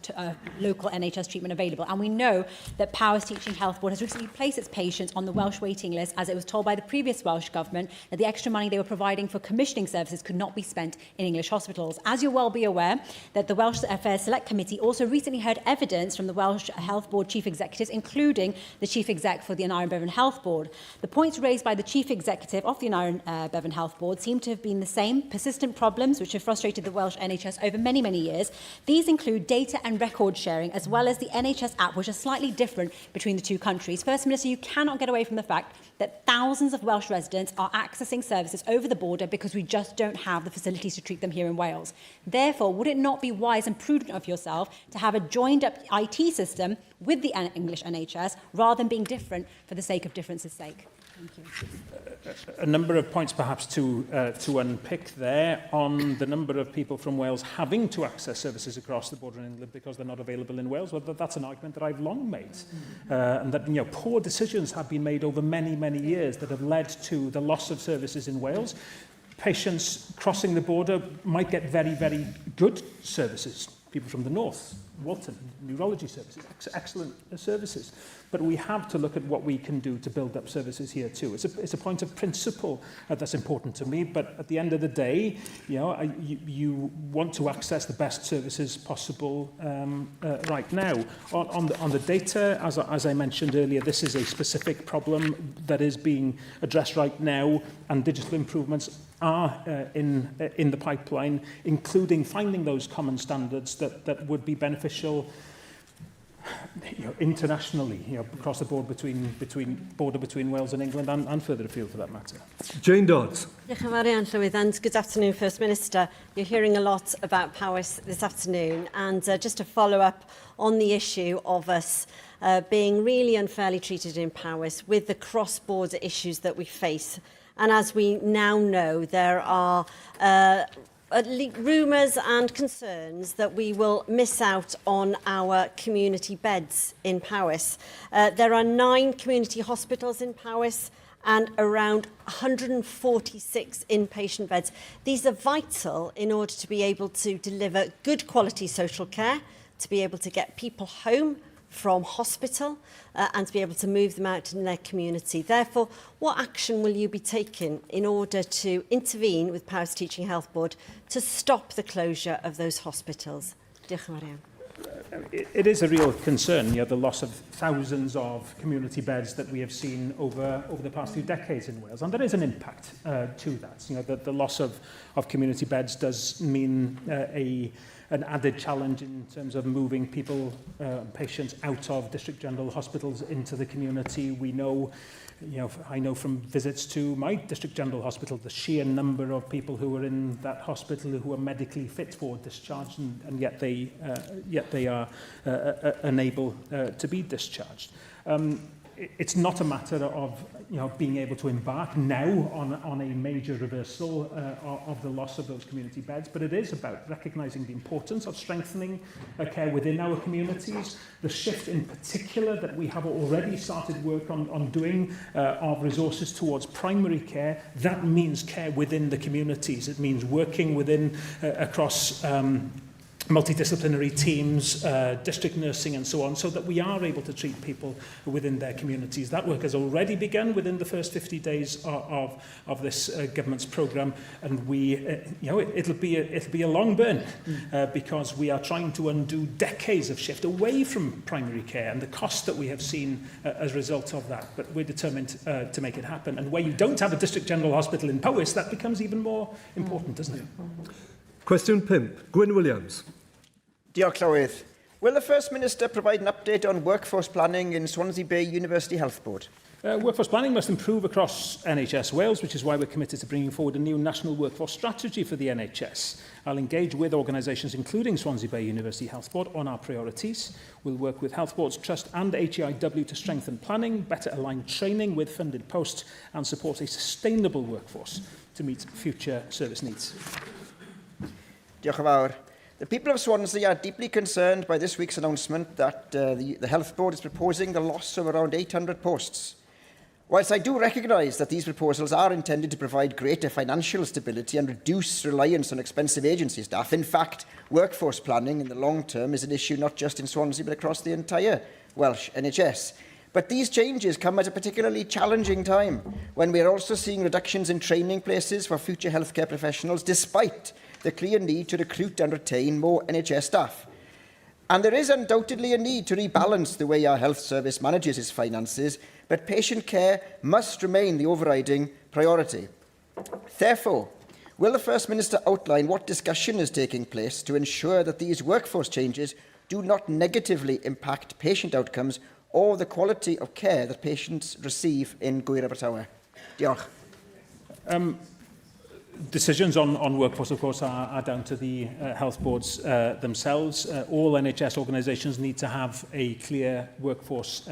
local NHS treatment available. And we know that Powys Teaching Health Board has recently placed its patients on the Welsh waiting list, as it was told by the previous Welsh Government that the extra money they were providing for commissioning services could not be spent in English hospitals. As you'll well be aware, that the Welsh Affairs Select Committee also recently heard evidence from the Welsh Health Board Chief Executives, including the Chief Exec for the Aneurin Bevan Health Board. The points raised by the Chief Executive of the Aneurin Bevan Health Board seem to have been the same persistent problems which have frustrated the Welsh NHS over many, many years. These include data and record sharing, as well as the NHS app, which is slightly different between the two countries. First Minister, you cannot get away from the fact that thousands of Welsh residents are accessing services over the border because we just don't have the facilities to treat them here in Wales. Therefore, would it not be wise and prudent of yourself to have a joined-up IT system with the English NHS rather than being different for the sake of difference's sake? Thank you. A number of points perhaps to unpick there on the number of people from Wales having to access services across the border in England because they're not available in Wales. Well, that's an argument that I've long made. And that poor decisions have been made over many, many years that have led to the loss of services in Wales. Patients crossing the border might get very, very good services. People from the north, Walton, neurology services, excellent services. But we have to look at what we can do to build up services here too. It's a point of principle that's important to me, but at the end of the day, you want to access the best services possible right now. On the data, as I mentioned earlier, this is a specific problem that is being addressed right now, and digital improvements are in the pipeline, including finding those common standards that would be beneficial internationally, across the board between Wales and England and further afield for that matter. Jane Dodds. Good afternoon, First Minister. You're hearing a lot about Powys this afternoon, and just to follow up on the issue of us being really unfairly treated in Powys with the cross-border issues that we face. And as we now know, there are rumours and concerns that we will miss out on our community beds in Powys. There are 9 community hospitals in Powys and around 146 inpatient beds. These are vital in order to be able to deliver good quality social care, to be able to get people home from hospital and to be able to move them out in their community. Therefore, what action will you be taking in order to intervene with Powys Teaching Health Board to stop the closure of those hospitals? It is a real concern, the loss of thousands of community beds that we have seen over the past few decades in Wales, and there is an impact to that. The loss of community beds does mean an added challenge in terms of moving people, patients out of district general hospitals into the community. We know, I know from visits to my district general hospital, the sheer number of people who are in that hospital who are medically fit for discharge, and yet they are unable to be discharged. It's not a matter of being able to embark now on a major reversal of the loss of those community beds, but it is about recognising the importance of strengthening care within our communities, the shift in particular that we have already started work on doing of resources towards primary care. That means care within the communities. It means working within across multidisciplinary teams, district nursing and so on, so that we are able to treat people within their communities. That work has already begun within the first 50 days of this government's programme, and it'll be a long burn because we are trying to undo decades of shift away from primary care and the cost that we have seen as a result of that. But we're determined to make it happen. And where you don't have a District General Hospital in Powys, that becomes even more important, doesn't it? Question 5. Gwyn Williams. Diolch, Llywydd. Will the First Minister provide an update on workforce planning in Swansea Bay University Health Board? Workforce planning must improve across NHS Wales, which is why we're committed to bringing forward a new national workforce strategy for the NHS. I'll engage with organisations, including Swansea Bay University Health Board, on our priorities. We'll work with Health Boards Trust and HEIW to strengthen planning, better align training with funded posts, and support a sustainable workforce to meet future service needs. Diolch yn fawr. The people of Swansea are deeply concerned by this week's announcement that the Health Board is proposing the loss of around 800 posts. Whilst I do recognise that these proposals are intended to provide greater financial stability and reduce reliance on expensive agency staff, in fact, workforce planning in the long term is an issue not just in Swansea but across the entire Welsh NHS. But these changes come at a particularly challenging time when we are also seeing reductions in training places for future healthcare professionals, despite the clear need to recruit and retain more NHS staff. And there is undoubtedly a need to rebalance the way our health service manages its finances, but patient care must remain the overriding priority. Therefore, will the First Minister outline what discussion is taking place to ensure that these workforce changes do not negatively impact patient outcomes or the quality of care that patients receive in Gwir Abertawe? Diolch. Decisions on workforce, of course, are down to the health boards themselves. All NHS organisations need to have a clear workforce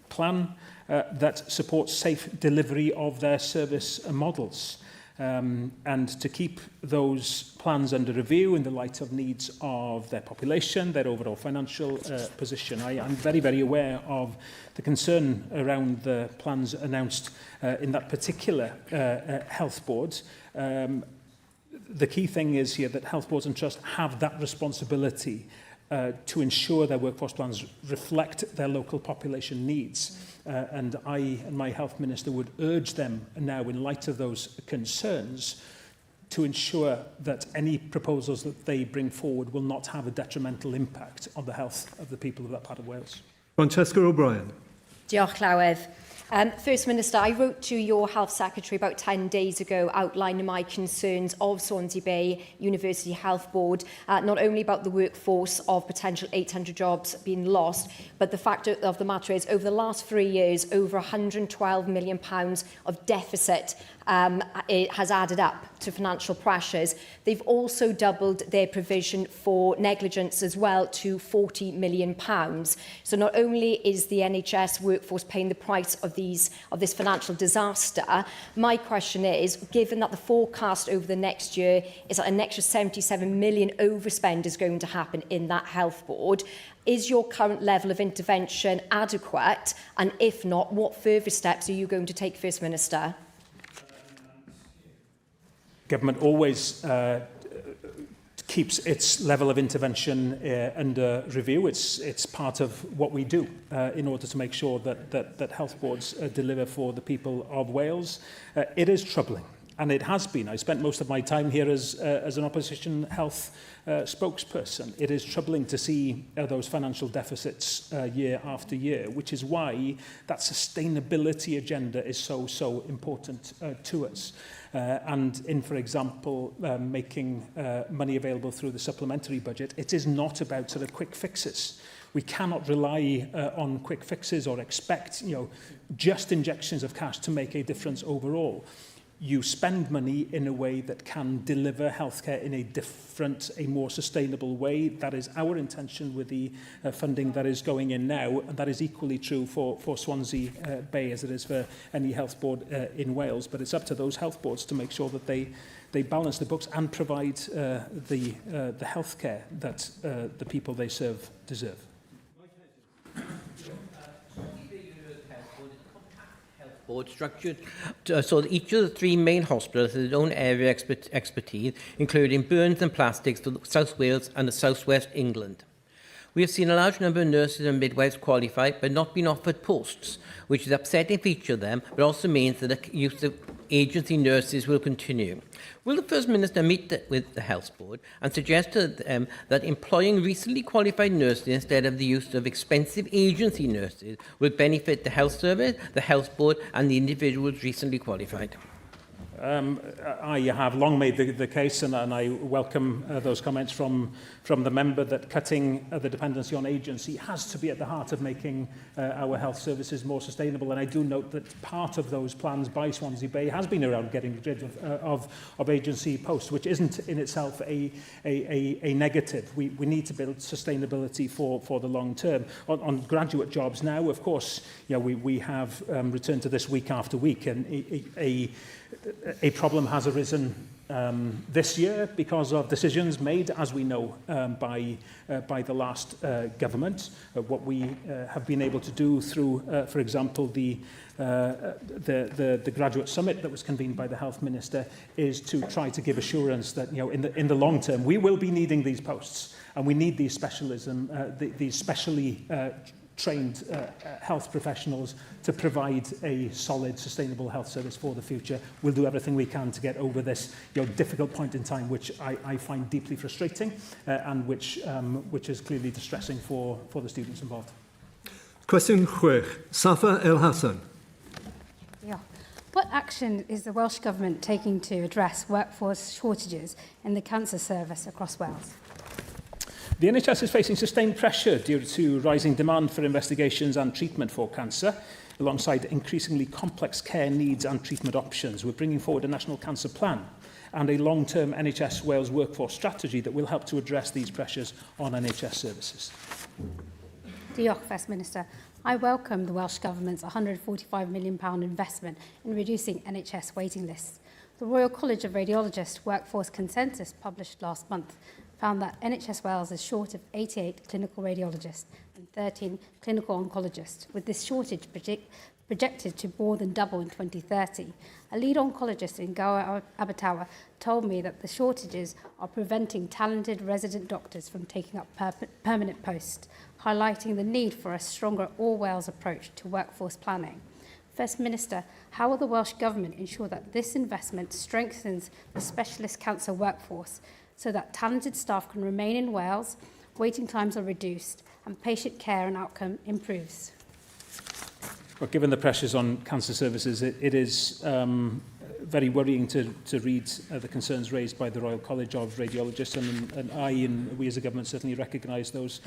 plan that supports safe delivery of their service models. And to keep those plans under review in the light of needs of their population, their overall financial position. I am very, very aware of the concern around the plans announced in that particular health board. The key thing is here that health boards and trusts have that responsibility to ensure their workforce plans reflect their local population needs. And I and my health minister would urge them now, in light of those concerns, to ensure that any proposals that they bring forward will not have a detrimental impact on the health of the people of that part of Wales. Francesca O'Brien. Diolch, Llywydd. First Minister, I wrote to your Health Secretary about 10 days ago outlining my concerns of Swansea Bay University Health Board, not only about the workforce of potential 800 jobs being lost, but the fact of the matter is, over the last 3 years, over £112 million of deficit it has added up to financial pressures. They've also doubled their provision for negligence as well to £40 million. So not only is the NHS workforce paying the price of this financial disaster, my question is, given that the forecast over the next year is that an extra 77 million overspend is going to happen in that health board, is your current level of intervention adequate? And if not, what further steps are you going to take, First Minister? Government always keeps its level of intervention under review. It's part of what we do in order to make sure that health boards deliver for the people of Wales. It is troubling, and it has been. I spent most of my time here as an opposition health spokesperson. It is troubling to see those financial deficits year after year, which is why that sustainability agenda is so important to us. And in, for example, making money available through the supplementary budget, it is not about sort of quick fixes. We cannot rely on quick fixes or expect, just injections of cash to make a difference overall. You spend money in a way that can deliver healthcare in a different, a more sustainable way. That is our intention with the funding that is going in now, and that is equally true for Swansea Bay as it is for any health board in Wales. But it's up to those health boards to make sure that they balance the books and provide the healthcare that the people they serve deserve. Board structured so that each of the 3 main hospitals has its own area expertise, including burns and plastics to South Wales and the South West England. We have seen a large number of nurses and midwives qualified but not been offered posts, which is upsetting for each of them, but also means that the use of agency nurses will continue. Will the First Minister meet with the Health Board and suggest to them that employing recently qualified nurses instead of the use of expensive agency nurses will benefit the Health Service, the Health Board and the individuals recently qualified? I have long made the case, and I welcome those comments from the member, that cutting the dependency on agency has to be at the heart of making our health services more sustainable. And I do note that part of those plans by Swansea Bay has been around getting rid of agency posts, which isn't in itself a negative. We need to build sustainability for the long term. On graduate jobs now, of course, we have returned to this week after week, and a problem has arisen this year because of decisions made, as we know, by the last government. What we have been able to do through, for example, the graduate summit that was convened by the Health Minister is to try to give assurance that, in the long term, we will be needing these posts, and we need these these specially trained health professionals to provide a solid, sustainable health service for the future. We'll do everything we can to get over this difficult point in time, which I find deeply frustrating and which is clearly distressing for the students involved. Cwestiwn 6. Safa El Hassan. Yeah. What action is the Welsh Government taking to address workforce shortages in the cancer service across Wales? The NHS is facing sustained pressure due to rising demand for investigations and treatment for cancer, alongside increasingly complex care needs and treatment options. We're bringing forward a national cancer plan and a long-term NHS Wales workforce strategy that will help to address these pressures on NHS services. Diolch, First Minister. I welcome the Welsh Government's £145 million investment in reducing NHS waiting lists. The Royal College of Radiologists Workforce Consensus, published last month, found that NHS Wales is short of 88 clinical radiologists and 13 clinical oncologists, with this shortage projected to more than double in 2030. A lead oncologist in Gower Abertawe told me that the shortages are preventing talented resident doctors from taking up permanent posts, highlighting the need for a stronger all-Wales approach to workforce planning. First Minister, how will the Welsh Government ensure that this investment strengthens the specialist cancer workforce so that talented staff can remain in Wales, waiting times are reduced, and patient care and outcome improves? Well, given the pressures on cancer services, it is very worrying to read the concerns raised by the Royal College of Radiologists, and we as a government certainly recognise those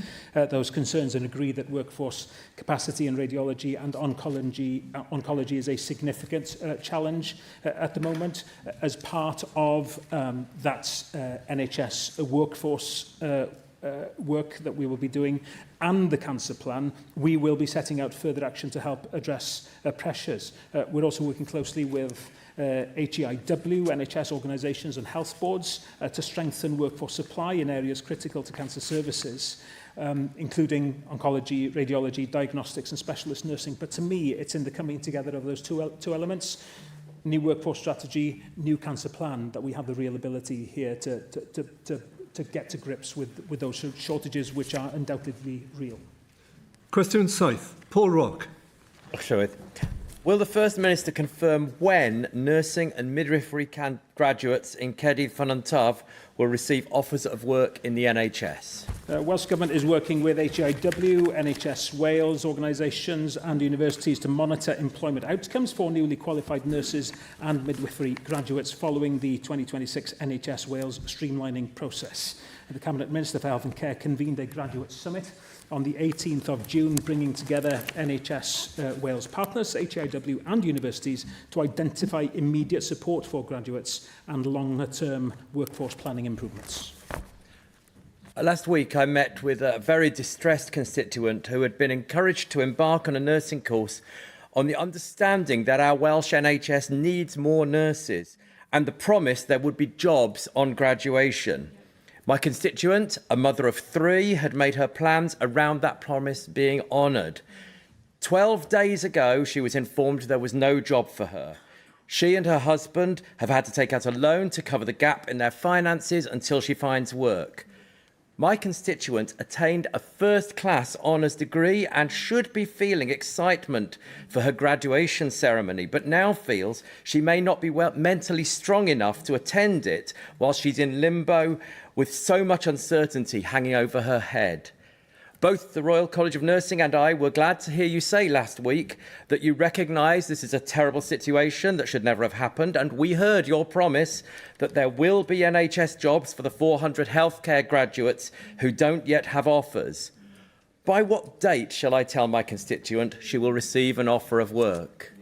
concerns and agree that workforce capacity in radiology and oncology is a significant challenge at the moment. As part of that NHS workforce work that we will be doing and the cancer plan, we will be setting out further action to help address pressures. We're also working closely with HEIW, NHS organisations and health boards to strengthen workforce supply in areas critical to cancer services, including oncology, radiology, diagnostics and specialist nursing. But to me, it's in the coming together of those two elements, new workforce strategy, new cancer plan, that we have the real ability here to get to grips with those shortages, which are undoubtedly real. Cwestiwn 7. Paul Rock. Will the First Minister confirm when nursing and midwifery graduates in Caerdydd Fynantaf will receive offers of work in the NHS? Welsh Government is working with HEIW, NHS Wales organisations and universities to monitor employment outcomes for newly qualified nurses and midwifery graduates following the 2026 NHS Wales streamlining process. The Cabinet Minister for Health and Care convened a graduate summit on the 18th of June, bringing together NHS Wales partners, HIW and universities to identify immediate support for graduates and longer-term workforce planning improvements. Last week, I met with a very distressed constituent who had been encouraged to embark on a nursing course on the understanding that our Welsh NHS needs more nurses and the promise there would be jobs on graduation. My constituent, a mother of 3, had made her plans around that promise being honoured. 12 days ago, she was informed there was no job for her. She and her husband have had to take out a loan to cover the gap in their finances until she finds work. My constituent attained a first-class honours degree and should be feeling excitement for her graduation ceremony, but now feels she may not be mentally strong enough to attend it while she's in limbo with so much uncertainty hanging over her head. Both the Royal College of Nursing and I were glad to hear you say last week that you recognise this is a terrible situation that should never have happened, and we heard your promise that there will be NHS jobs for the 400 healthcare graduates who don't yet have offers. By what date shall I tell my constituent she will receive an offer of work?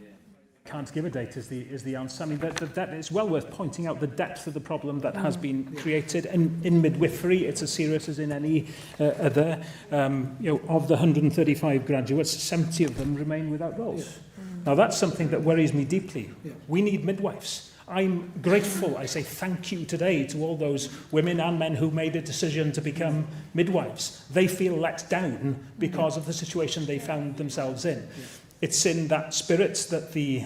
Can't give a date is the answer. I mean, it's well worth pointing out the depth of the problem that has been created. In midwifery, it's as serious as in any other. Of the 135 graduates, 70 of them remain without roles. Now, that's something that worries me deeply. We need midwives. I'm grateful, I say thank you today to all those women and men who made a decision to become midwives. They feel let down because of the situation they found themselves in. It's in that spirit that the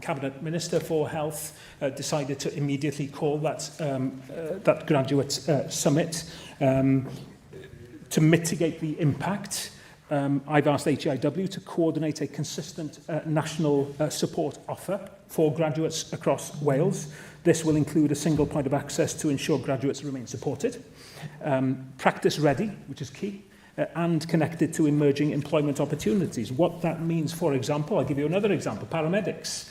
Cabinet Minister for Health decided to immediately call that graduate summit to mitigate the impact. I've asked HIW to coordinate a consistent national support offer for graduates across Wales. This will include a single point of access to ensure graduates remain supported, practice ready, which is key, and connected to emerging employment opportunities. What that means, for example, I'll give you another example, paramedics.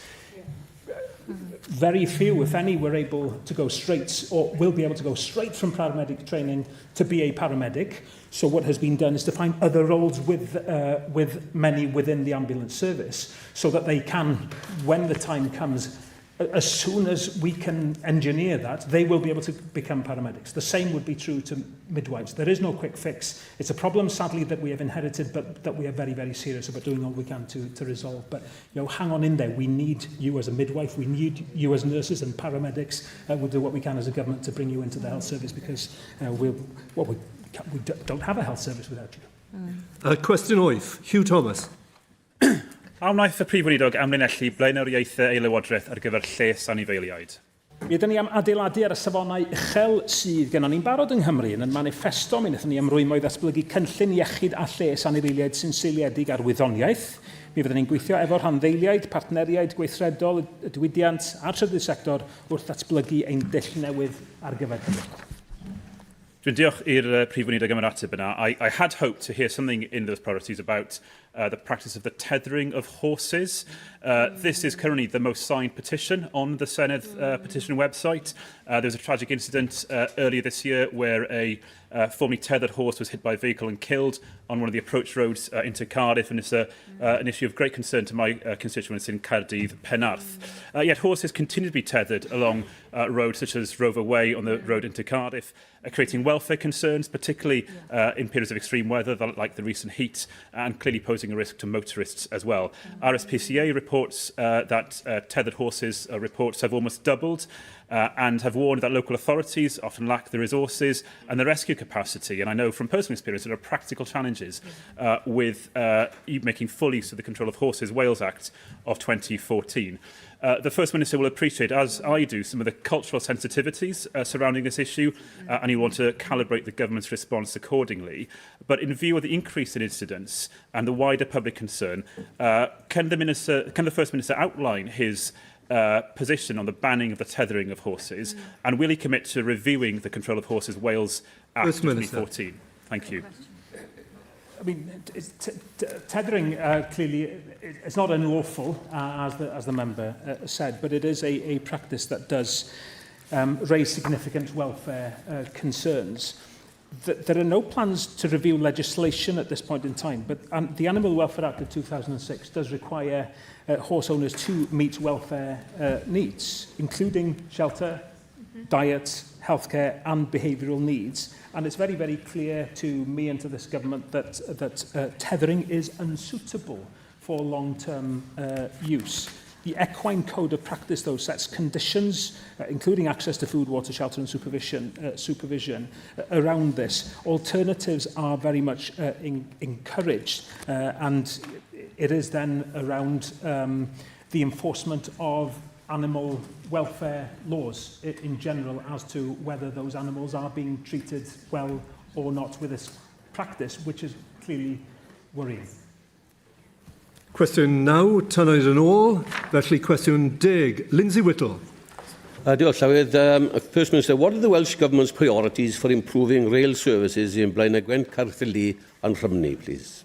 Very few, if any, were able to go straight or will be able to go straight from paramedic training to be a paramedic. So what has been done is to find other roles with many within the ambulance service so that they can, when the time comes, as soon as we can engineer that, they will be able to become paramedics. The same would be true to midwives. There is no quick fix. It's a problem, sadly, that we have inherited, but that we are very, very serious about doing all we can to resolve. But hang on in there. We need you as a midwife. We need you as nurses and paramedics. We'll do what we can as a government to bring you into the health service because we don't have a health service without you. Cwestiwn 8, Hugh Thomas. A wnaeth y Prif Weinidog amlinellu blaenoriaethau ei Lywodraeth ar gyfer lles anifeiliaid? Mi ydyn ni am adeiladu ar y safonau uchel sydd gennym ni'n barod yng Nghymru. Yn manifesto, mi wnaethon ni ymrwymo i ddatblygu cynllun iechyd a lles anifeiliaid sy'n seiliedig ar wyddoniaeth. Mi fyddwn ni'n gweithio efo rhanddeiliaid, partneriaid, gweithredol, y diwydiant a'r trydydd sector wrth ddatblygu ein dull newydd ar gyfer Cymru. Dwi'n diolch i'r Prif Weinidog am yr ateb yna. I had hoped to hear something in those priorities about the practice of the tethering of horses. This is currently the most signed petition on the Senedd petition website. There was a tragic incident earlier this year where a formerly tethered horse was hit by a vehicle and killed on one of the approach roads into Cardiff, and it's an issue of great concern to my constituents in Caerdydd, Penarth. Yet horses continue to be tethered along roads such as Rover Way on the road into Cardiff, creating welfare concerns, particularly in periods of extreme weather like the recent heat, and clearly posing a risk to motorists as well. RSPCA reports that tethered horses reports have almost doubled, and have warned that local authorities often lack the resources and the rescue capacity. And I know from personal experience there are practical challenges with making full use of the Control of Horses Wales Act of 2014. The First Minister will appreciate, as I do, some of the cultural sensitivities surrounding this issue, and he will want to calibrate the government's response accordingly. But in view of the increase in incidents and the wider public concern, can the First Minister outline his position on the banning of the tethering of horses, and will he commit to reviewing the Control of Horses Wales Act of 2014? Thank you. I mean, tethering clearly it's not unlawful, as the member said, but it is a practice that does raise significant welfare concerns. There are no plans to review legislation at this point in time, but the Animal Welfare Act of 2006 does require horse owners to meet welfare needs, including shelter, diet, healthcare and behavioural needs. And it's very, very clear to me and to this government that tethering is unsuitable for long-term use. The equine code of practice, though, sets conditions, including access to food, water, shelter and supervision around this. Alternatives are very much encouraged, and it is then around the enforcement of animal welfare laws in general as to whether those animals are being treated well or not with this practice, which is clearly worrying. Cwestiwn 9, tynnwyd yn ôl, felly cwestiwn 10. Lindsay Whittle. Diolch, Llywydd. First Minister, what are the Welsh Government's priorities for improving rail services in Blaenau Gwent, Caerphilly and Rhymney, please?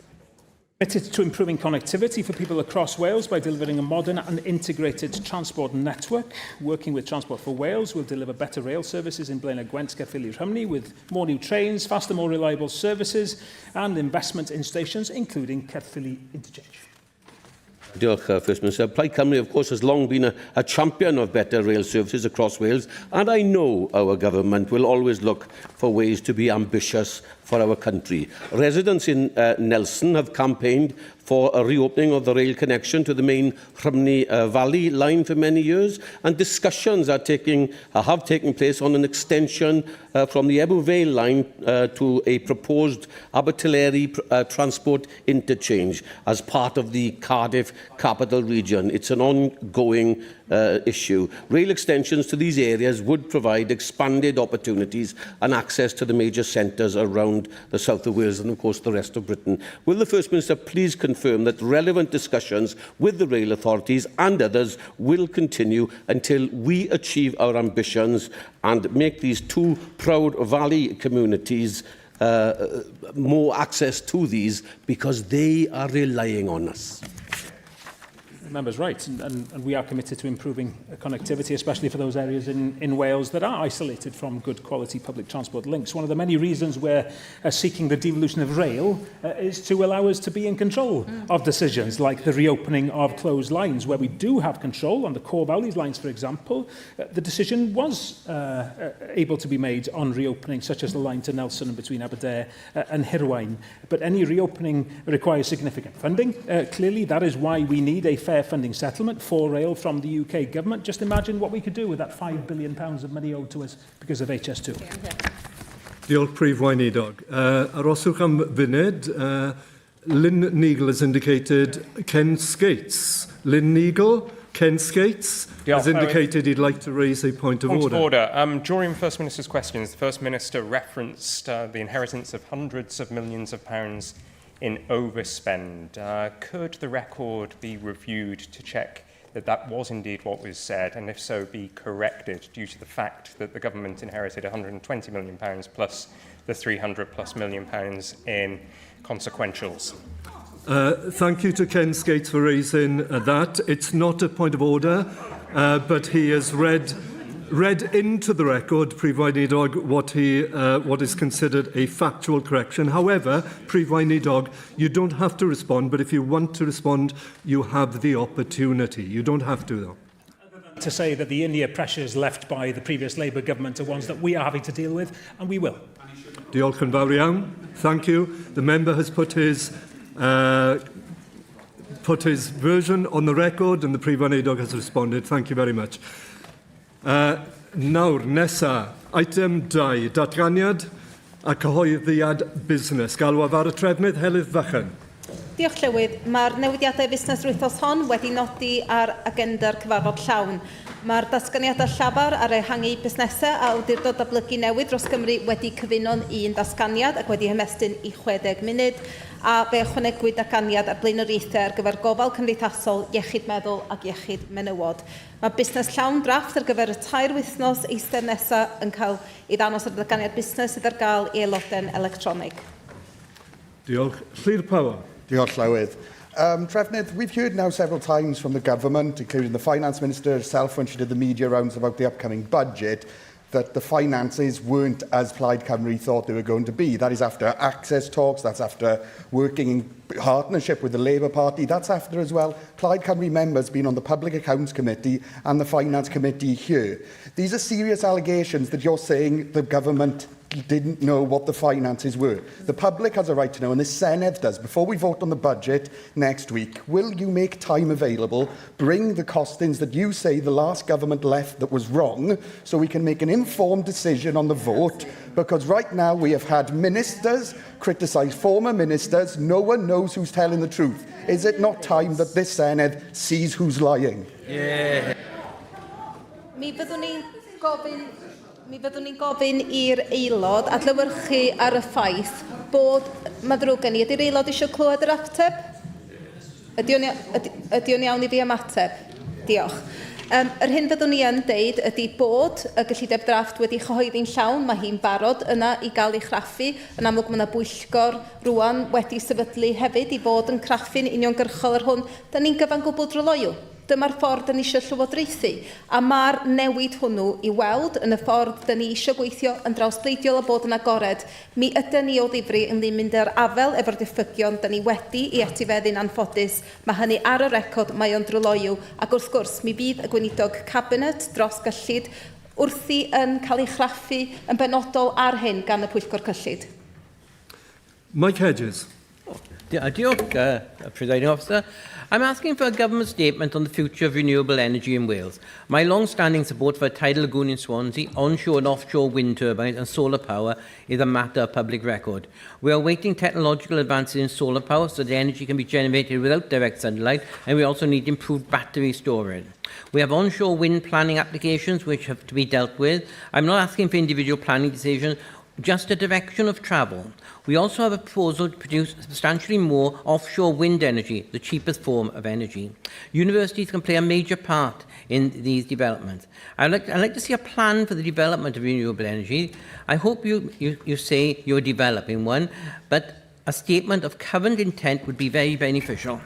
Committed to improving connectivity for people across Wales by delivering a modern and integrated transport network. Working with Transport for Wales, will deliver better rail services in Blaenau Gwent, Caerphilly, Rhymney, with more new trains, faster, more reliable services, and investment in stations, including Caerphilly Interchange. Diolch, First Minister. Plaid Cymru, of course, has long been a champion of better rail services across Wales, and I know our government will always look for ways to be ambitious for our country. Residents in Nelson have campaigned for a reopening of the rail connection to the main Rhymney Valley line for many years, and discussions have taken place on an extension from the Ebbw Vale line to a proposed Abertillery transport interchange as part of the Cardiff capital region. It's an ongoing issue. Rail extensions to these areas would provide expanded opportunities and access to the major centres around the south of Wales and, of course, the rest of Britain. Will the First Minister please confirm that relevant discussions with the rail authorities and others will continue until we achieve our ambitions and make these two proud valley communities more access to these, because they are relying on us? The member's right, and we are committed to improving connectivity, especially for those areas in Wales that are isolated from good quality public transport links. One of the many reasons we're seeking the devolution of rail is to allow us to be in control of decisions like the reopening of closed lines, where we do have control on the core valleys lines, for example. The decision was able to be made on reopening, such as the line to Nelson and between Aberdare and Hirwaun. But any reopening requires significant funding. Clearly, that is why we need a fair funding settlement for rail from the UK government. Just imagine what we could do with that £5 billion of money owed to us because of HS2. Diolch, Prif Weinidog. Aroswch am funud. Lynn Neagle has indicated Ken Skates. Lynn Neagle, Ken Skates has indicated he'd like to raise a point of order. During First Minister's questions, the First Minister referenced the inheritance of hundreds of millions of pounds in overspend. Could the record be reviewed to check that that was indeed what was said, and if so, be corrected due to the fact that the government inherited £120 million plus the £300+ million in consequentials? Thank you to Ken Skates for raising that. It's not a point of order, but he has read into the record, Prif Weinidog, what is considered a factual correction. However, Prif Weinidog, you don't have to respond, but if you want to respond, you have the opportunity. You don't have to, though. To say that the in-year pressures left by the previous Labour government are ones that we are having to deal with, and we will. Diolch yn fawr iawn. Thank you. The member has put his version on the record, and the Prif Weinidog has responded. Thank you very much. Nawr, nesa, item 2, datganiad a cyhoeddiad busnes. Galwaf ar y trefnydd Helydd Fychan. Diolch Llywydd. Mae'r newidiadau busnes wythnos hon wedi nodi ar agenda'r cyfarfod llawn. Mae'r datganiadau llafar ar ehangu busnesau a awdurdod datblygu newydd dros Gymru wedi cyfuno'n un datganiad ac wedi hymestyn i 60 munud, a fe ychwanegwyd datganiad ar blaenoriaethau ar gyfer gofal cymdeithasol, iechyd meddwl ac iechyd menywod. Mae busnes llawn drafft ar gyfer y 2 wythnos eistedd nesaf yn cael ei ddangos ar datganiad busnes sydd ar gael i aelodau'n electronig. Diolch. Llyr Power. Diolch, Llywydd. Trefnydd, we've heard now several times from the government, including the Finance Minister herself when she did the media rounds about the upcoming budget, that the finances weren't as Plaid Cymru thought they were going to be. That is after access talks, that's after working partnership with the Labour Party. That's after as well Plaid Cymru members being on the Public Accounts Committee and the Finance Committee here. These are serious allegations that you're saying the government didn't know what the finances were. The public has a right to know, and the Senedd does. Before we vote on the budget next week, will you make time available, bring the costings that you say the last government left that was wrong, so we can make an informed decision on the vote? Because right now we have had ministers criticise former ministers. No one knows who's telling the truth. Is it not time that this Senedd sees who's lying? Mi fyddwn ni'n gofyn i'r aelod adlewyrchu ar y ffaith bod, mae ddrwg gen i, ydy'r aelod eisiau clywed yr ateb? Ydy o'n iawn I fi ymateb? Diolch. Yr hyn fyddwn ni yn deud ydy bod y gyllideb drafft wedi chyhoeddi'n llawn, mae hi'n barod yna I gael ei chraffu. Yn amlwg mae yna bwyllgor rwan wedi sefydlu hefyd I fod yn craffu'n uniongyrchol ar hwn. Da ni'n gyfan gwbl dryloiw. Dyma'r ffordd da ni eisiau llywodraethu. A mae'r newid hwnnw I weld yn y ffordd da ni eisiau gweithio yn drawsbleidiol a bod yn agored. Mi ydyn ni o ddifri yn ddim mynd ar afel efo'r diffygion da ni wedi I etifeddu'n anffodus. Mae hynny ar y record, mae o'n dryloiw. Ac wrth gwrs, mi bydd y gweinidog cabinet dros gyllid wrthi yn cael ei chraffu yn benodol ar hyn gan y pwyllgor cyllid. Mike Hedges. Diolch, Presiding Officer. I'm asking for a government statement on the future of renewable energy in Wales. My long-standing support for a tidal lagoon in Swansea, onshore and offshore wind turbines and solar power is a matter of public record. We are awaiting technological advances in solar power so the energy can be generated without direct sunlight, and we also need improved battery storage. We have onshore wind planning applications which have to be dealt with. I'm not asking for individual planning decisions, just a direction of travel. We also have a proposal to produce substantially more offshore wind energy, the cheapest form of energy. Universities can play a major part in these developments. I'd like to see a plan for the development of renewable energy. I hope you say you're developing one, but a statement of current intent would be very beneficial.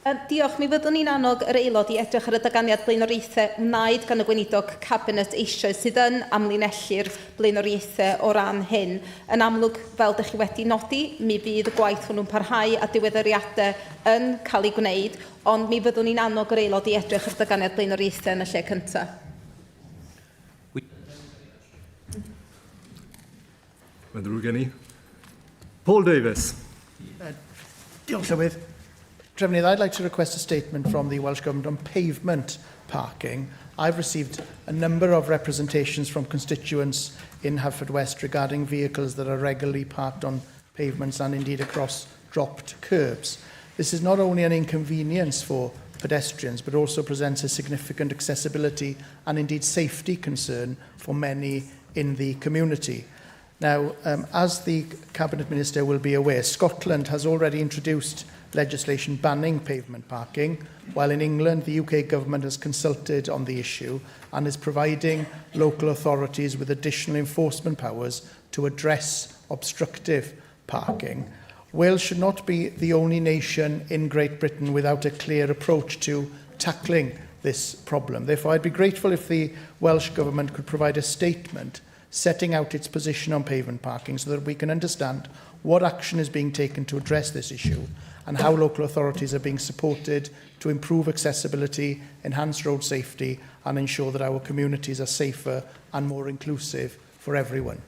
Diolch, mi fyddwn ni'n annog yr aelod I edrych ar y daganiad blaenoriaethau wnaed gan y gweinidog cabinet eisoes sydd yn amlinellu'r blaenoriaethau o ran hyn. Yn amlwg, fel ydych chi wedi nodi, mi fydd y gwaith hwnnw'n parhau a diweddariadau yn cael ei gwneud, ond mi fyddwn ni'n annog yr aelod I edrych ar y daganiad blaenoriaethau yn y lle cyntaf. Mae'n ddrwg gen I. Paul Davies. Diolch, Llywydd. Trefnydd, I'd like to request a statement from the Welsh Government on pavement parking. I've received a number of representations from constituents in Haverfordwest regarding vehicles that are regularly parked on pavements and indeed across dropped curbs. This is not only an inconvenience for pedestrians, but also presents a significant accessibility and indeed safety concern for many in the community. Now, as the Cabinet Minister will be aware, Scotland has already introduced legislation banning pavement parking, while in England the UK Government has consulted on the issue and is providing local authorities with additional enforcement powers to address obstructive parking. Wales should not be the only nation in Great Britain without a clear approach to tackling this problem. Therefore, I'd be grateful if the Welsh Government could provide a statement setting out its position on pavement parking so that we can understand what action is being taken to address this issue and how local authorities are being supported to improve accessibility, enhance road safety and ensure that our communities are safer and more inclusive for everyone.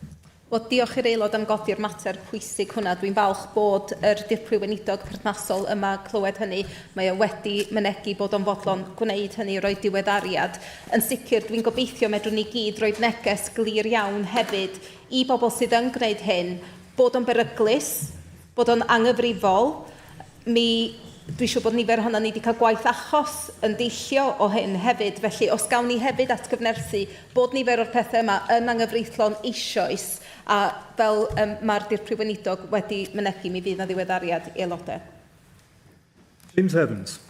Wel, diolch i'r aelod am godi'r mater pwysig hwnna. Dwi'n falch bod yr dirprwy weinidog perthnasol yma clywed hynny. Mae wedi mynegu bod o'n fodlon gwneud hynny roi diweddariad. Yn sicr, dwi'n gobeithio medrwn ni gyd roed neges glir iawn hefyd I bobl sydd yn gwneud hyn, bod o'n beryglus, bod o'n anghyfrifol. Dwi'n siŵr bod nifer hwnna ni wedi cael gwaith achos yn deillio o hyn hefyd. Felly, os gawn ni hefyd atgyfnerthu bod nifer o'r pethau yma yn anghyfreithlon eisoes, a fel mae'r dirprwy weinidog wedi mynegu, mi fydd na ddiweddariad I aelodau. James Evans.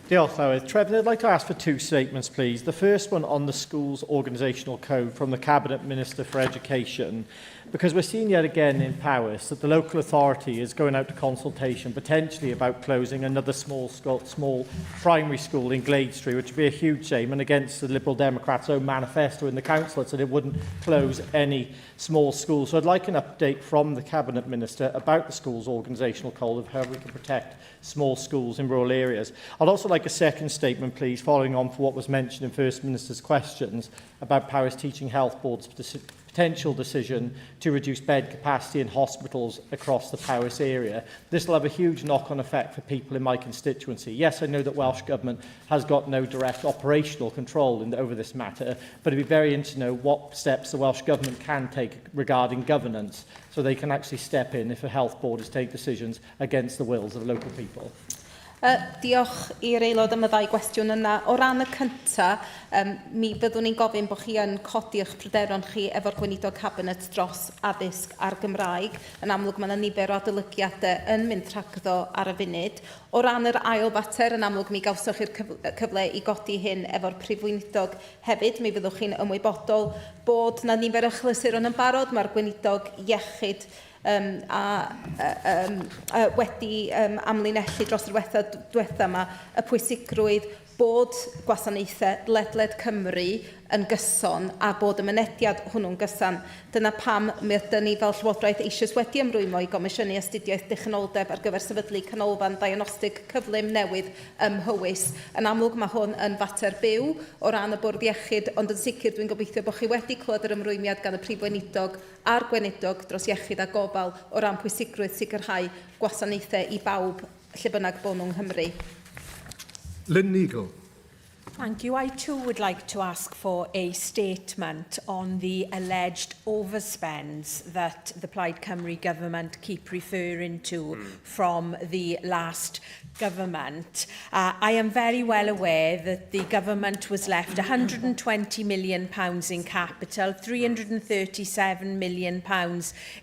Diolch, Llywydd. Trefn, I'd like to ask for two statements, please. The first one on the school's organisational code from the Cabinet Minister for Education, because we're seeing yet again in Powys that the local authority is going out to consultation potentially about closing another small primary school in Glade Street, which would be a huge shame and against the Liberal Democrats' own manifesto in the council. It said it wouldn't close any small schools. So I'd like an update from the Cabinet Minister about the school's organisational code of how we can protect small schools in rural areas. I'd also like a second statement, please, following on from what was mentioned in First Minister's questions about Powys Teaching Health Board's potential decision to reduce bed capacity in hospitals across the Powys area. This will have a huge knock-on effect for people in my constituency. Yes, I know that Welsh Government has got no direct operational control over this matter, but it'd be very interesting to know what steps the Welsh Government can take regarding governance so they can actually step in if a health board is to take decisions against the wills of local people. Diolch i'r aelod am y ddau gwestiwn yna. O ran y cyntaf, mi fyddwn ni'n gofyn bod chi yn codi eich pryderon chi efo'r gweinidog cabinet dros addysg a'r Gymraeg. Yn amlwg mae yna nifer o adolygiadau yn mynd tragddo ar y funud. O ran yr ail fater, yn amlwg mi gawsoch chi'r cyfle i godi hyn efo'r prif weinidog hefyd. Mi fyddwch chi'n ymwybodol bod na nifer o chlysuron yn barod. Mae'r gweinidog iechyd wedi amlinellu dros yr diwethaf yma y pwysigrwydd bod gwasanaethau ledled Cymru yn gyson a bod y mynediad hwnnw'n gyson. Dyna pam mi ydyn ni fel Llywodraeth eisoes wedi ymrwymo i gomisiynu astudiaeth dychnoldeb ar gyfer sefydlu canolfan diagnostig cyflym newydd ym Mhywys. Yn amlwg mae hwn yn fater byw o ran y bwrdd iechyd, ond yn sicr dwi'n gobeithio bod chi wedi clywed yr ymrwymiad gan y prif weinidog a'r gweinidog dros iechyd a gofal o ran pwysigrwydd sicrhau gwasanaethau i bawb lle bynnag bod nhw'n Nghymru. Lynn Eagle. Thank you. I too would like to ask for a statement on the alleged overspends that the Plaid Cymru government keep referring to from the last government. I am very well aware that the government was left £120 million in capital, £337 million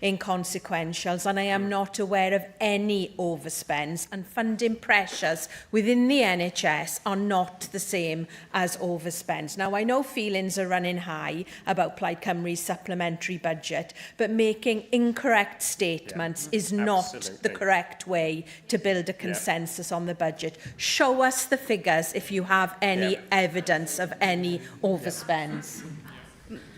in consequentials, and I am not aware of any overspends, and funding pressures within the NHS are not the same as overspends. Now, I know feelings are running high about Plaid Cymru's supplementary budget, but making incorrect statements is not the correct way to build a consensus on the budget. Show us the figures if you have any evidence of any overspends.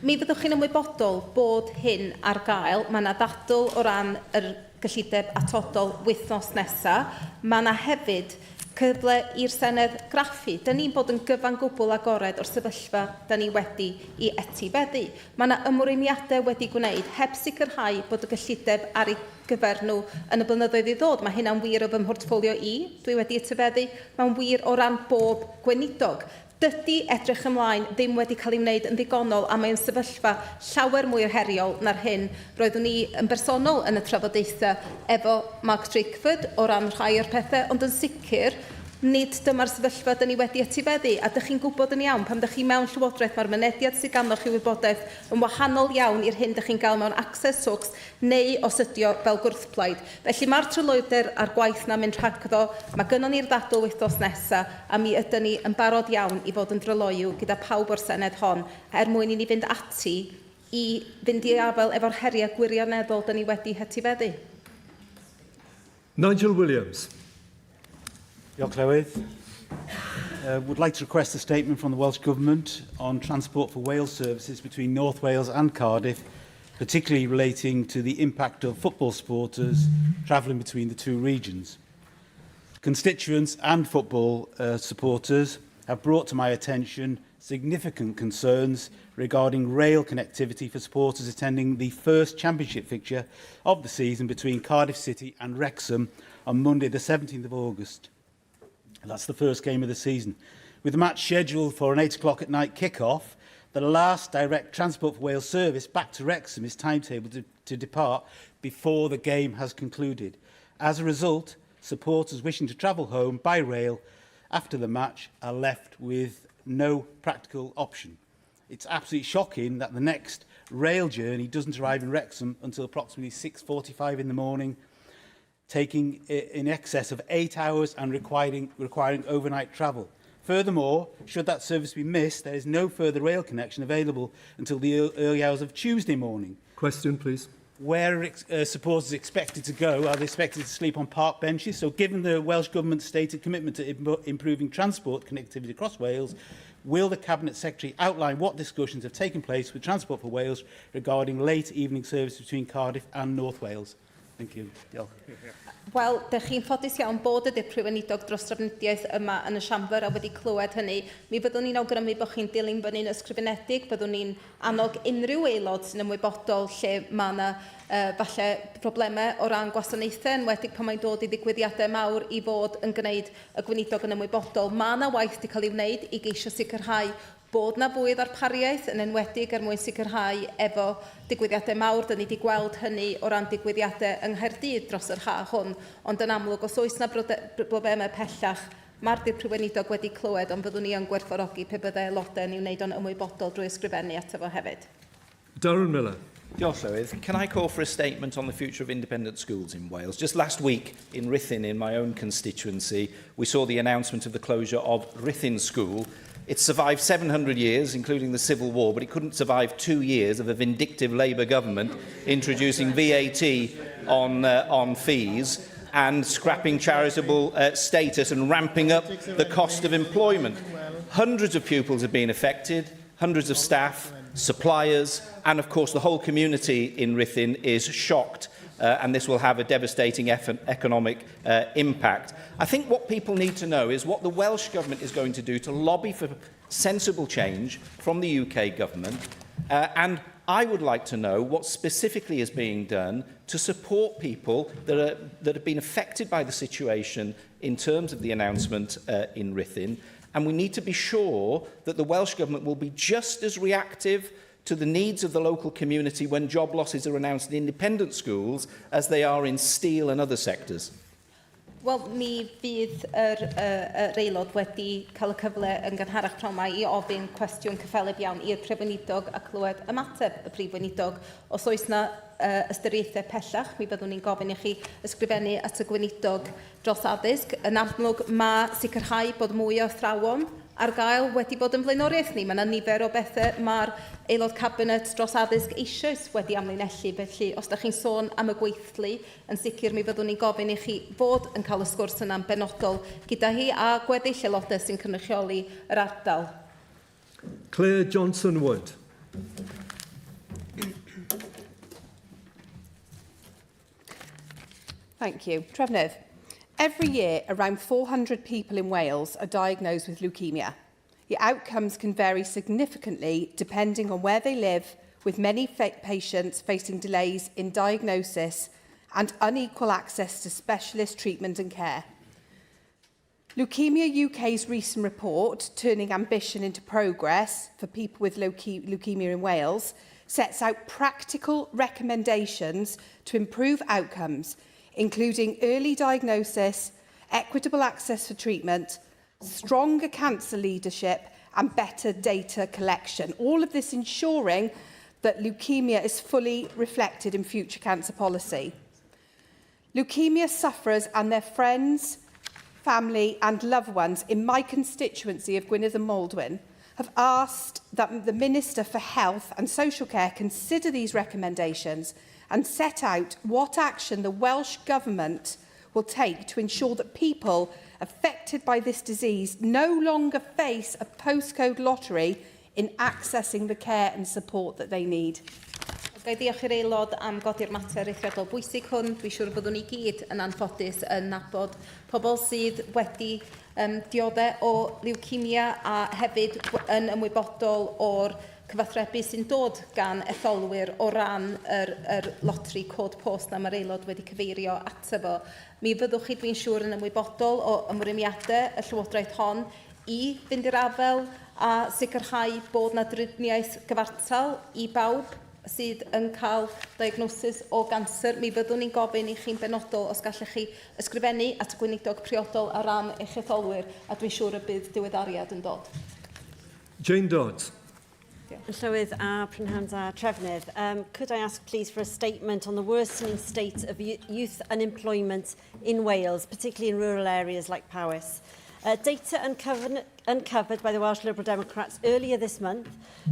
Mi fyddwch chi'n ymwybodol bod hyn ar gael. Mae yna ddadl o ran yr gyllideb atodol wythnos nesaf. Mae yna hefyd cyfle i'r Senedd graffu. Dyn ni'n bod yn gyfan gwbl agored o'r sefyllfa dyn ni wedi i etifeddu. Mae yna ymrwymiadau wedi gwneud heb sicrhau bod y gyllideb ar ei gyfer nhw yn y blynyddoedd i ddod. Mae hynna'n wir o fy mhortffolio dwi wedi etifeddu. Mae'n wir o ran bob gweinidog. Dydy edrych ymlaen ddim wedi cael ei wneud yn ddigonol a mae'n sefyllfa llawer mwy o heriol na'r hyn roeddwn ni yn bersonol yn y trafodaethau efo Mark Drakeford o ran rhai o'r pethau, ond yn sicr nid dyma'r sefyllfa dyn ni wedi etifeddu, a dych chi'n gwybod yn iawn pan dych chi mewn Llywodraeth mae'r mynediad sydd ganddoch chi wybodaeth yn wahanol iawn i'r hyn dych chi'n cael mewn access talks neu os ydio fel gwrthplaid. Felly mae'r trylwyder a'r gwaith na'n mynd rhagddo, mae gynnon ni'r ddadl wythnos nesaf a mi ydyn ni yn barod iawn i fod yn dryloyw gyda pawb o'r Senedd hon mwyn i ni fynd ati i fynd i afel efo'r heriau gwirioneddol dyn ni wedi etifeddu. Nigel Williams. Diolch, Llywydd. Would like to request a statement from the Welsh Government on Transport for Wales services between North Wales and Cardiff, particularly relating to the impact of football supporters travelling between the two regions. Constituents and football supporters have brought to my attention significant concerns regarding rail connectivity for supporters attending the first championship fixture of the season between Cardiff City and Wrexham on Monday the 17th of August. That's the first game of the season. With the match scheduled for an 8 o'clock at night kick-off, the last direct Transport for Wales service back to Wrexham is timetabled to depart before the game has concluded. As a result, supporters wishing to travel home by rail after the match are left with no practical option. It's absolutely shocking that the next rail journey doesn't arrive in Wrexham until approximately 6:45 in the morning. taking in excess of 8 hours and requiring overnight travel. Furthermore, should that service be missed, there is no further rail connection available until the early hours of Tuesday morning. Question, please. Where are supporters expected to go? Are they expected to sleep on park benches? So given the Welsh Government's stated commitment to improving transport connectivity across Wales, will the Cabinet Secretary outline what discussions have taken place with Transport for Wales regarding late evening service between Cardiff and North Wales? Thank you. Diolch. Wel, dych chi'n ffodus iawn bod ydy'r prifynidog dros drafnidiaeth yma yn y siambr a wedi clywed hynny. Mi byddwn ni'n awgrymu bod chi'n dilyn fyny'n ysgrifenedig, byddwn ni'n annog unrhyw aelod sy'n ymwybodol lle mae yna falle problemau o ran gwasanaethau, enwedig pan mae'n dod i ddigwyddiadau mawr i fod yn gwneud y gweinidog yn ymwybodol. Mae yna waith wedi cael ei wneud i geisio sicrhau bod na fwy o ddarpariaeth yn enwedig mwyn sicrhau efo digwyddiadau mawr. Dyn ni wedi gweld hynny o ran digwyddiadau yng Nghaerdydd dros yr ha hwn, ond yn amlwg os oes na broblemau pellach, mae'r prifynidog wedi clywed, ond byddwn ni yn gwerthfawrogi pe byddai aelodau ni'n wneud o'n ymwybodol drwy ysgrifennu ato fo hefyd. Darren Miller. Diolch, Llywydd. Can I call for a statement on the future of independent schools in Wales? Just last week in Ruthin, in my own constituency, we saw the announcement of the closure of Ruthin School. It survived 700 years, including the Civil War, but it couldn't survive 2 years of a vindictive Labour government introducing VAT on fees and scrapping charitable status and ramping up the cost of employment. Hundreds of pupils have been affected, hundreds of staff, suppliers, and of course the whole community in Ruthin is shocked, and this will have a devastating economic impact. I think what people need to know is what the Welsh Government is going to do to lobby for sensible change from the UK Government, and I would like to know what specifically is being done to support people that have been affected by the situation in terms of the announcement in Ruthin. And we need to be sure that the Welsh Government will be just as reactive to the needs of the local community when job losses are announced in independent schools as they are in steel and other sectors. Wel, mi fydd yr aelod wedi cael y cyfle yn gynharach pnawn 'ma i ofyn cwestiwn cyffaeleb iawn i'r prifynidog a clywed ymateb y prifynidog. Os oes yna ystyriaethau pellach, mi byddwn ni'n gofyn i chi ysgrifennu at y gweinidog dros addysg. Yn amlwg, mae sicrhau bod mwy o athrawon ar gael wedi bod yn flaenoriaeth ni. Mae yna nifer o bethau mae'r aelod cabinet dros addysg eisoes wedi amlinellu. Felly, os ydych chi'n sôn am y gweithlu, yn sicr mi fyddwn ni'n gofyn i chi fod yn cael y sgwrs yna'n benodol gyda hi a gweddill aelodau sy'n cynrychioli yr ardal. Claire Johnson-Wood. Thank you. Trefnydd. Every year, around 400 people in Wales are diagnosed with leukemia. The outcomes can vary significantly depending on where they live, with many patients facing delays in diagnosis and unequal access to specialist treatment and care. Leukemia UK's recent report, Turning Ambition into Progress for People with Leukemia in Wales, sets out practical recommendations to improve outcomes, including early diagnosis, equitable access for treatment, stronger cancer leadership and better data collection. All of this ensuring that leukemia is fully reflected in future cancer policy. Leukemia sufferers and their friends, family and loved ones in my constituency of Gwynedd and Maldwyn have asked that the Minister for Health and Social Care consider these recommendations and set out what action the Welsh Government will take to ensure that people affected by this disease no longer face a postcode lottery in accessing the care and support that they need. Gai diolch i'r aelod am godi'r mater eithriadol bwysig hwn. Dwi'n siŵr byddwn ni gyd yn anffodus yn nabod pobl sydd wedi dioddau o leukemia a hefyd yn ymwybodol o'r cyfathrebu sy'n dod gan etholwyr o ran yr lotri cod post na mae'r aelod wedi cyfeirio ato fo. Mi fyddwch chi, dwi'n siŵr, yn ymwybodol o ymrwymiadau y Llywodraeth hon i fynd i'r afel a sicrhau bod na driniaeth gyfartal i bawb sydd yn cael diagnosis o ganser. Mi fyddwn ni'n gofyn i chi'n benodol os gallech chi ysgrifennu at y gweinidog priodol ar ran eich etholwyr, a dwi'n siŵr y bydd diweddariad yn dod. Jane Dodds. Llywydd a Prynhans a Trefnydd, could I ask please for a statement on the worsening state of youth unemployment in Wales, particularly in rural areas like Powys? Data uncovered by the Welsh Liberal Democrats earlier this month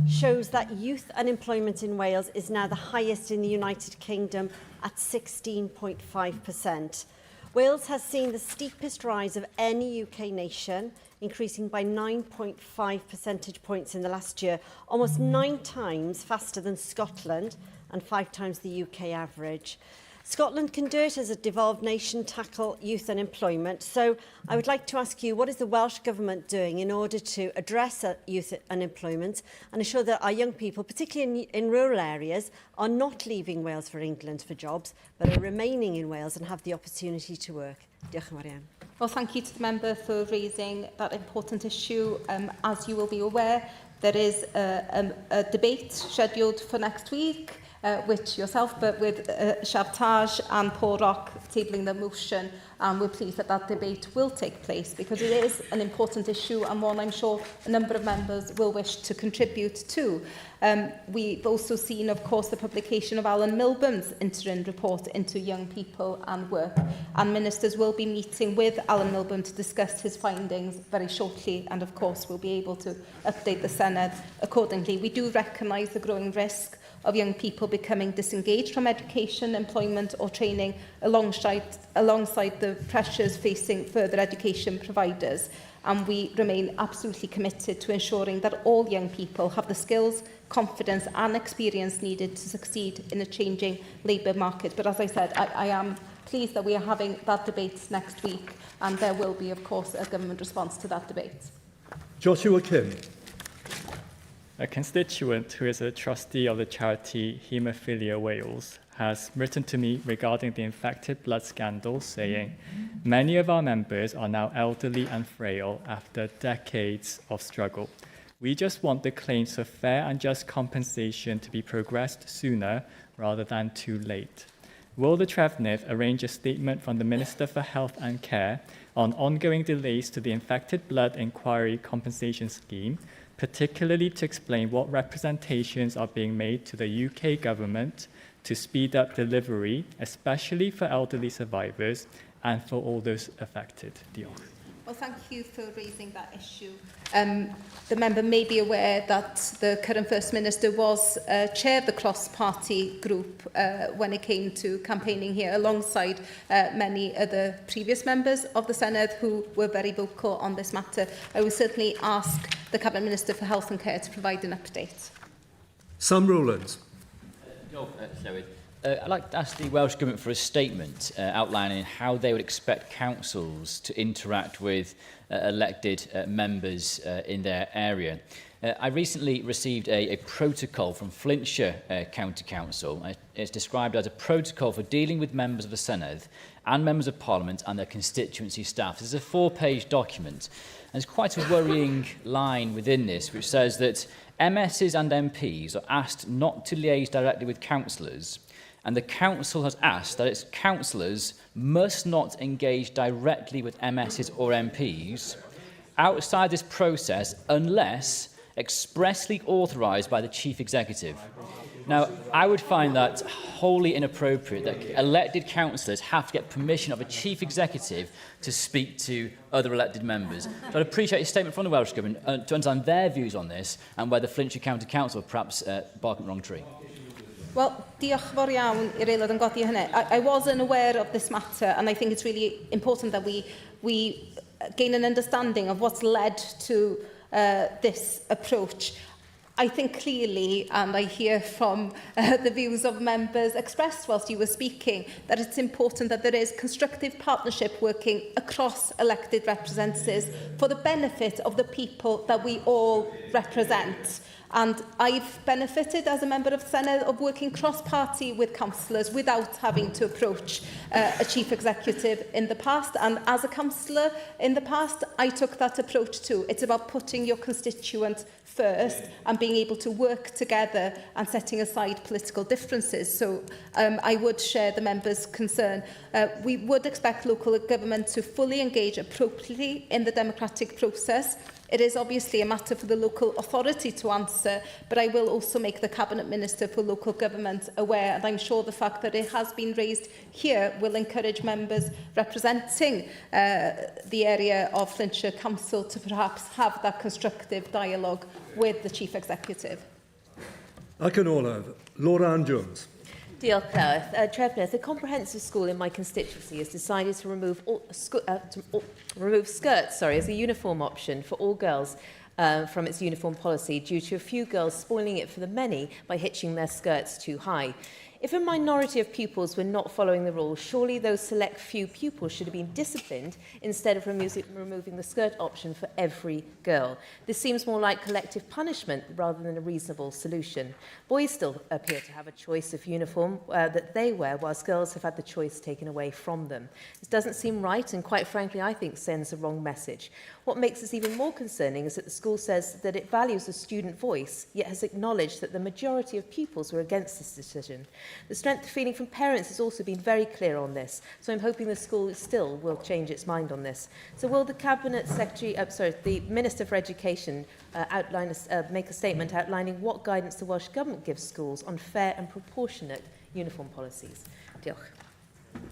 shows that youth unemployment in Wales is now the highest in the United Kingdom at 16.5%. Wales has seen the steepest rise of any UK nation, increasing by 9.5 percentage points in the last year, almost 9 times faster than Scotland and 5 times the UK average. Scotland can do it as a devolved nation tackle youth unemployment. So I would like to ask you, what is the Welsh Government doing in order to address youth unemployment and ensure that our young people, particularly in rural areas, are not leaving Wales for England for jobs, but are remaining in Wales and have the opportunity to work? Diolch yn fawr iawn. Well, thank you to the member for raising that important issue. As you will be aware, there is a debate scheduled for next week, which yourself, but with Shartaj and Paul Rock tabling the motion, and we're pleased that that debate will take place because it is an important issue and one I'm sure a number of members will wish to contribute to. We've also seen, of course, the publication of Alan Milburn's interim report into young people and work, and ministers will be meeting with Alan Milburn to discuss his findings very shortly, and of course we'll be able to update the Senedd accordingly. We do recognise the growing risk of young people becoming disengaged from education, employment or training alongside the pressures facing further education providers. And we remain absolutely committed to ensuring that all young people have the skills, confidence and experience needed to succeed in a changing labour market. But as I said, I am pleased that we are having that debate next week, and there will be, of course, a government response to that debate. Joshua Kim. A constituent who is a trustee of the charity Haemophilia Wales has written to me regarding the infected blood scandal, saying, "Many of our members are now elderly and frail after decades of struggle. We just want the claims for fair and just compensation to be progressed sooner rather than too late. Will the Trefnydd arrange a statement from the Minister for Health and Care on ongoing delays to the infected blood inquiry compensation scheme, particularly to explain what representations are being made to the UK government to speed up delivery, especially for elderly survivors and for all those affected?" Diolch. Well, thank you for raising that issue. The member may be aware that the current First Minister was chair of the cross-party group when it came to campaigning here, alongside many other previous members of the Senedd who were very vocal on this matter. I will certainly ask the Cabinet Minister for Health and Care to provide an update. Sam Rowlands. I'd like to ask the Welsh Government for a statement outlining how they would expect councils to interact with elected members in their area. I recently received a protocol from Flintshire County Council. It's described as a protocol for dealing with members of the Senedd and members of Parliament and their constituency staff. This is a 4-page document. And there's quite a worrying line within this, which says that MSs and MPs are asked not to liaise directly with councillors, and the council has asked that its councillors must not engage directly with MSs or MPs outside this process unless expressly authorised by the Chief Executive. Now, I would find that wholly inappropriate that elected councillors have to get permission of a Chief Executive to speak to other elected members. So I'd appreciate a statement from the Welsh Government to understand their views on this and whether Flintshire County Council perhaps barking the wrong tree. Well, diolch fawr iawn i'r aelod yn godi hynny. I wasn't aware of this matter, and I think it's really important that we gain an understanding of what's led to this approach. I think clearly, and I hear from the views of members expressed whilst you were speaking, that it's important that there is constructive partnership working across elected representatives for the benefit of the people that we all represent. And I've benefited as a member of the Senedd of working cross-party with councillors without having to approach a chief executive in the past. And as a councillor in the past, I took that approach too. It's about putting your constituent first and being able to work together and setting aside political differences. So I would share the member's concern. We would expect local government to fully engage appropriately in the democratic process It is obviously a matter for the local authority to answer, but I will also make the Cabinet Minister for Local Government aware, and I'm sure the fact that it has been raised here will encourage members representing the area of Flintshire Council to perhaps have that constructive dialogue with the Chief Executive. Ac yn olaf, Laura Ann Jones. Diolch, Trefnydd. The comprehensive school in my constituency has decided to remove skirts as a uniform option for all girls from its uniform policy due to a few girls spoiling it for the many by hitching their skirts too high. If a minority of pupils were not following the rules, surely those select few pupils should have been disciplined instead of removing the skirt option for every girl. This seems more like collective punishment rather than a reasonable solution. Boys still appear to have a choice of uniform that they wear, whilst girls have had the choice taken away from them. This doesn't seem right, and quite frankly, I think sends the wrong message. What makes this even more concerning is that the school says that it values the student voice, yet has acknowledged that the majority of pupils were against this decision. The strength of feeling from parents has also been very clear on this, so I'm hoping the school still will change its mind on this. So will the Cabinet Secretary, the Minister for Education make a statement outlining what guidance the Welsh Government gives schools on fair and proportionate uniform policies? Diolch.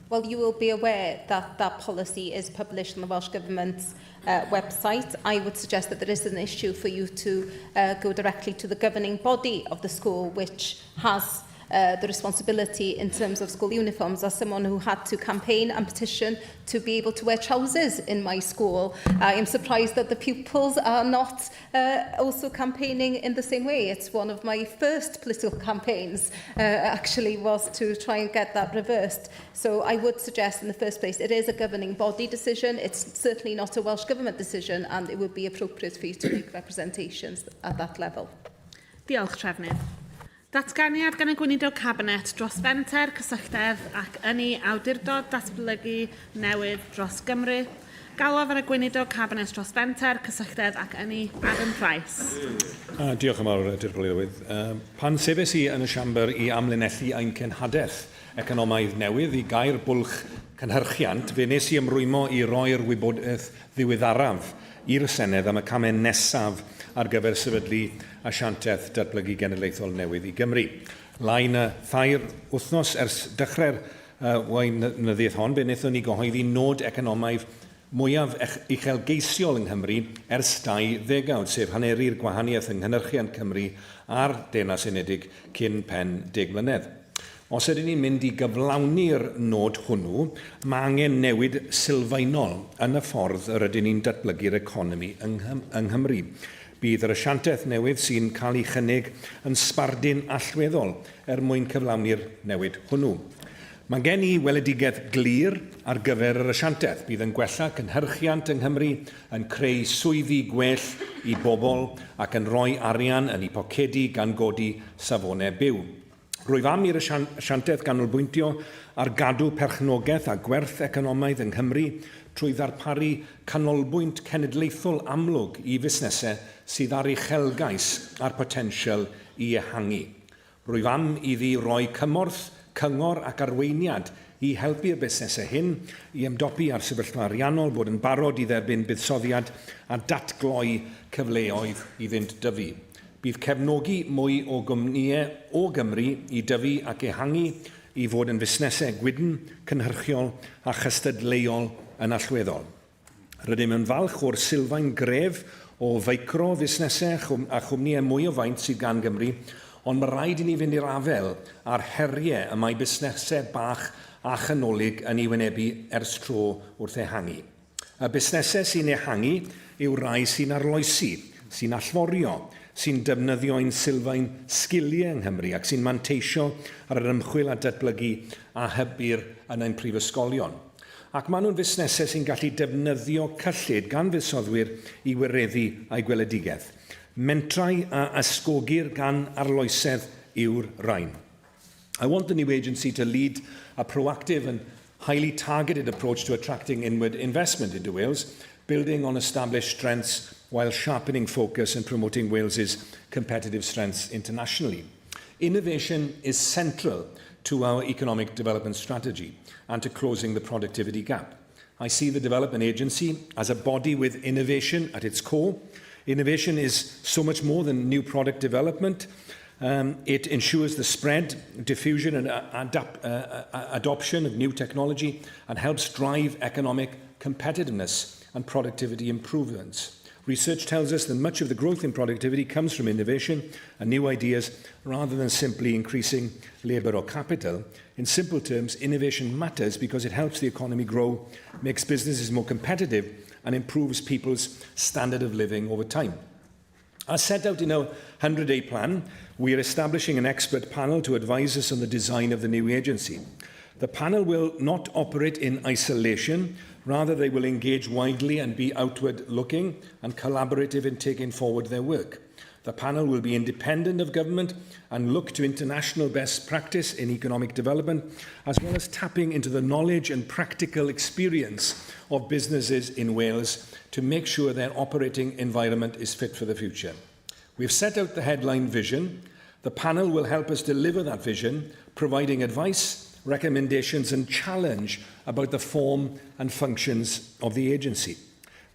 Well, you will be aware that that policy is published on the Welsh Government's website. I would suggest that there is an issue for you to go directly to the governing body of the school, which has the responsibility in terms of school uniforms. As someone who had to campaign and petition to be able to wear trousers in my school, I am surprised that the pupils are not also campaigning in the same way. It's one of my first political campaigns actually was to try and get that reversed. So I would suggest in the first place it is a governing body decision. It's certainly not a Welsh Government decision, and it would be appropriate for you to make representations at that level. Diolch, Trefnydd. Datganiad gan y Gweinidog Cabinet dros fenter, cysylltedd ac ynni awdurdod datblygu newydd dros Gymru. Galwaf ar y Gweinidog Cabinet dros fenter, cysylltedd ac ynni Adam Price. Diolch yn fawr, Dirprwylwydd. Pan sefais i yn y siambr i amlinellu ein cenhadaeth economaidd newydd i gair bwlch cynhyrchiant, fe nes i ymrwymo i roi'r wybodaeth ddiweddaraf i'r Senedd am y camau nesaf ar gyfer sefydlu asiantaeth datblygu genedlaethol newydd i Gymru. Lain y thair wythnos ers dechrau'r weinyddiaeth hon, fe wnaethon ni gyhoeddi nod economaidd mwyaf uchelgeisiol yng Nghymru ers 20 sef haneri'r gwahaniaeth yng Nghynhyrchiant Cymru a'r Deyrnas Unedig cyn pen 10 mlynedd. Os ydym ni'n mynd i gyflawni'r nod hwnnw, mae angen newid sylfaenol yn y ffordd yr ydym ni'n datblygu'r economi yng Nghymru. Bydd yr asiantaeth newydd sy'n cael ei chynnig yn sbardun allweddol mwyn cyflawni'r newid hwnnw. Mae gen i weledigaeth glir ar gyfer yr asiantaeth. Bydd yn gwella cynhyrchiant yng Nghymru, yn creu swyddi gwell i bobl ac yn rhoi arian yn eu pocedi gan godi safonau byw. Rwyf am i'r asiantaeth ganolbwyntio ar gadw perchnogaeth a gwerth economaidd yng Nghymru trwy ddarparu canolbwynt cenedlaethol amlwg i fusnesau sydd ar uchelgais a'r potensial i ehangu. Rwyf am iddi roi cymorth, cyngor ac arweiniad i helpu'r busnesau hyn i ymdopi ar sefyllfa ariannol, bod yn barod i dderbyn buddsoddiad a datgloi cyfleoedd i fynd dyfu. Bydd cefnogi mwy o gwmnïau o Gymru i dyfu ac ehangu i fod yn fusnesau gwydn, cynhyrchiol a chystadleuol yn allweddol. Rydym yn falch o'r sylfaen gref o feicro fusnesau a chwmnïau mwy o faint sydd gan Gymru, ond mae rhaid i ni fynd i'r afel a'r heriau y mae busnesau bach a chanolig yn ei wynebu ers tro wrth ehangu. Y busnesau sy'n ehangu yw rai sy'n arloesi, sy'n allforio, sy'n defnyddio ein sylfaen sgiliau yng Nghymru ac sy'n manteisio ar yr ymchwil a datblygu a hybu'r yn ein prifysgolion. Ac maen nhw'n fusnesau sy'n gallu defnyddio cyllid gan fusoddwyr i wireddu a'i gweledigaeth. Mentrau a ysgogir gan arloesedd yw'r rhain. I want the new agency to lead a proactive and highly targeted approach to attracting inward investment into Wales, building on established strengths while sharpening focus and promoting Wales's competitive strengths internationally. Innovation is central to our economic development strategy and to closing the productivity gap. I see the Development Agency as a body with innovation at its core. Innovation is so much more than new product development. It ensures the spread, diffusion and adoption of new technology and helps drive economic competitiveness and productivity improvements. Research tells us that much of the growth in productivity comes from innovation and new ideas rather than simply increasing labour or capital. In simple terms, innovation matters because it helps the economy grow, makes businesses more competitive and improves people's standard of living over time. As set out in our 100-day plan, we are establishing an expert panel to advise us on the design of the new agency. The panel will not operate in isolation. Rather, they will engage widely and be outward-looking and collaborative in taking forward their work. The panel will be independent of government and look to international best practice in economic development, as well as tapping into the knowledge and practical experience of businesses in Wales to make sure their operating environment is fit for the future. We've set out the headline vision. The panel will help us deliver that vision, providing advice, recommendations and challenge about the form and functions of the agency.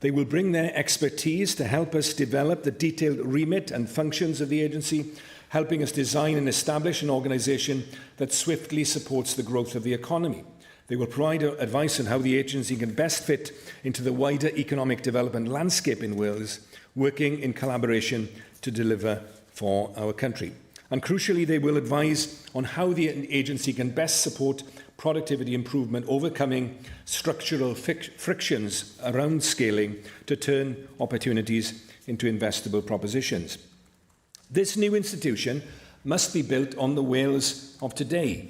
They will bring their expertise to help us develop the detailed remit and functions of the agency, helping us design and establish an organisation that swiftly supports the growth of the economy. They will provide advice on how the agency can best fit into the wider economic development landscape in Wales, working in collaboration to deliver for our country. And crucially, they will advise on how the agency can best support productivity improvement, overcoming structural frictions around scaling to turn opportunities into investable propositions. This new institution must be built on the Wales of today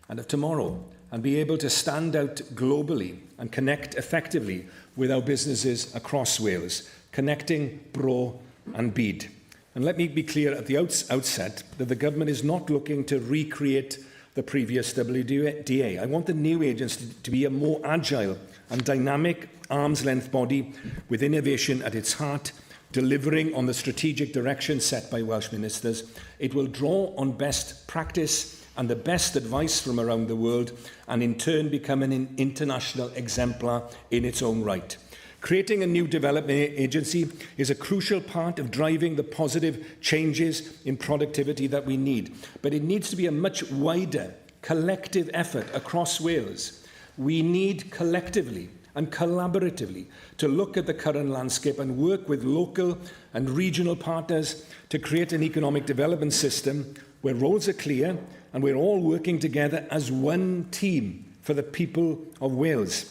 and of tomorrow and be able to stand out globally and connect effectively with our businesses across Wales, connecting Bro and Byd. And let me be clear at the outset that the government is not looking to recreate the previous WDA. I want the new agency to be a more agile and dynamic arm's-length body with innovation at its heart, delivering on the strategic direction set by Welsh ministers. It will draw on best practice and the best advice from around the world and in turn become an international exemplar in its own right. Creating a new development agency is a crucial part of driving the positive changes in productivity that we need. But it needs to be a much wider, collective effort across Wales. We need collectively and collaboratively to look at the current landscape and work with local and regional partners to create an economic development system where roles are clear and we're all working together as one team for the people of Wales.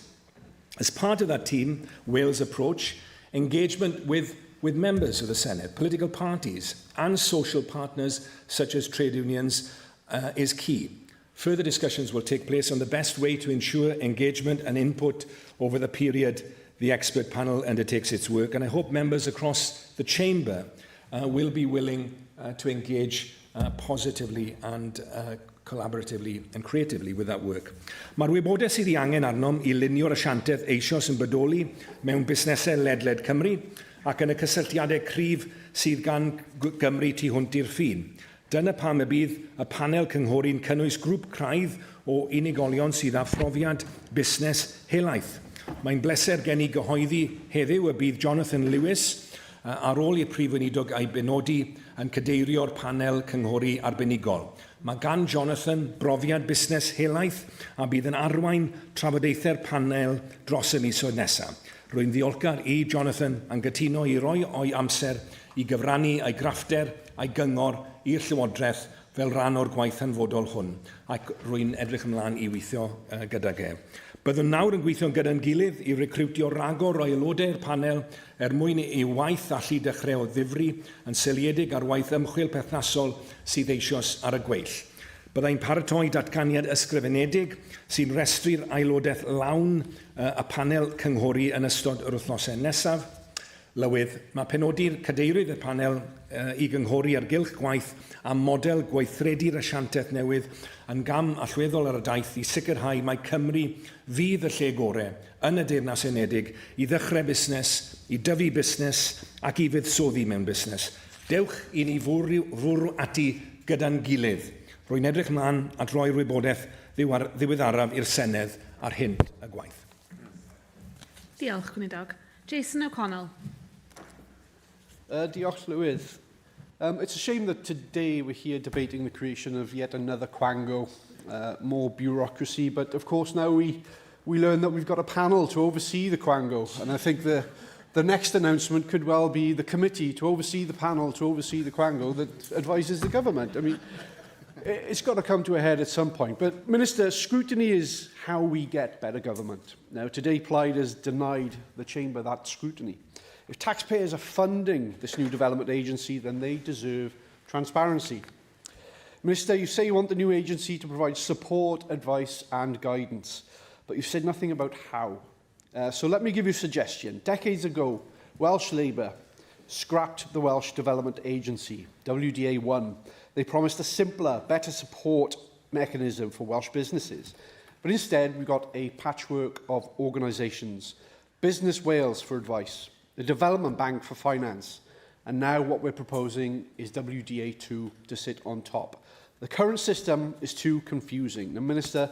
As part of that team, Wales approach, engagement with members of the Senedd, political parties and social partners such as trade unions is key. Further discussions will take place on the best way to ensure engagement and input over the period the expert panel undertakes its work, and I hope members across the chamber will be willing to engage positively and collaboratively and creatively with that work. Mae'r wybodaeth sydd I angen arnom I lunio'r asiantaeth eisoes yn bodoli mewn busnesau ledled Cymru ac yn y cysylltiadau cryf sydd gan Gymru tu hwnt i'r ffin. Dyna pam y bydd y panel cynghori'n cynnwys grŵp craidd o unigolion sydd â phrofiad busnes helaeth. Mae'n bleser gen I gyhoeddi heddiw y bydd Jonathan Lewis ar ôl i'r prif weinidog a'i benodi yn cadeirio'r panel cynghori arbenigol. Mae gan Jonathan brofiad busnes helaeth a bydd yn arwain trafodaethau'r panel dros y misoedd nesaf. Rwy'n ddiolchgar I Jonathan yn gytuno I roi o'i amser I gyfrannu a'i graffter a'i gyngor i'r Llywodraeth fel rhan o'r gwaith hanfodol hwn, ac rwy'n edrych ymlaen I weithio gydag e. Byddwn nawr yn gweithio gyda'n gilydd I recriwtio ragor o aelodau'r panel mwyn I waith allu dechrau o ddifri yn seiliedig ar waith ymchwil perthnasol sydd eisoes ar y gweill. Byddai'n paratoi datganiad ysgrifenedig sy'n restru'r aelodaeth lawn y panel cynghori yn ystod yr wythnosau nesaf. Lywydd, mae penodi'r cadeirydd y panel I gynghori ar gylch gwaith a model gweithredu'r asiantaeth newydd yn gam allweddol ar y daith I sicrhau mae Cymru fydd y lle gorau yn y Deyrnas Unedig I ddechrau busnes, I dyfu busnes ac I fuddsoddi mewn busnes. Dewch I ni fwrw ati gyda'n gilydd. Rwy'n edrych ymlaen at roi'r wybodaeth ddiweddaraf i'r Senedd ar hyn y gwaith. Diolch, Gweinidog. Jason O'Connell. Diolch, Llywydd. It's a shame that today we're here debating the creation of yet another quango, more bureaucracy, but of course now we learn that we've got a panel to oversee the quango, and I think the next announcement could well be the committee to oversee the panel to oversee the quango that advises the government. I mean, it's got to come to a head at some point. But, Minister, scrutiny is how we get better government. Now, today, Plaid has denied the Chamber that scrutiny. If taxpayers are funding this new development agency, then they deserve transparency. Minister, you say you want the new agency to provide support, advice and guidance, but you've said nothing about how. So let me give you a suggestion. Decades ago, Welsh Labour scrapped the Welsh Development Agency, WDA1. They promised a simpler, better support mechanism for Welsh businesses. But instead, we got a patchwork of organisations. Business Wales for advice, the Development Bank for finance, and now what we're proposing is WDA2 to sit on top. The current system is too confusing. Now, Minister,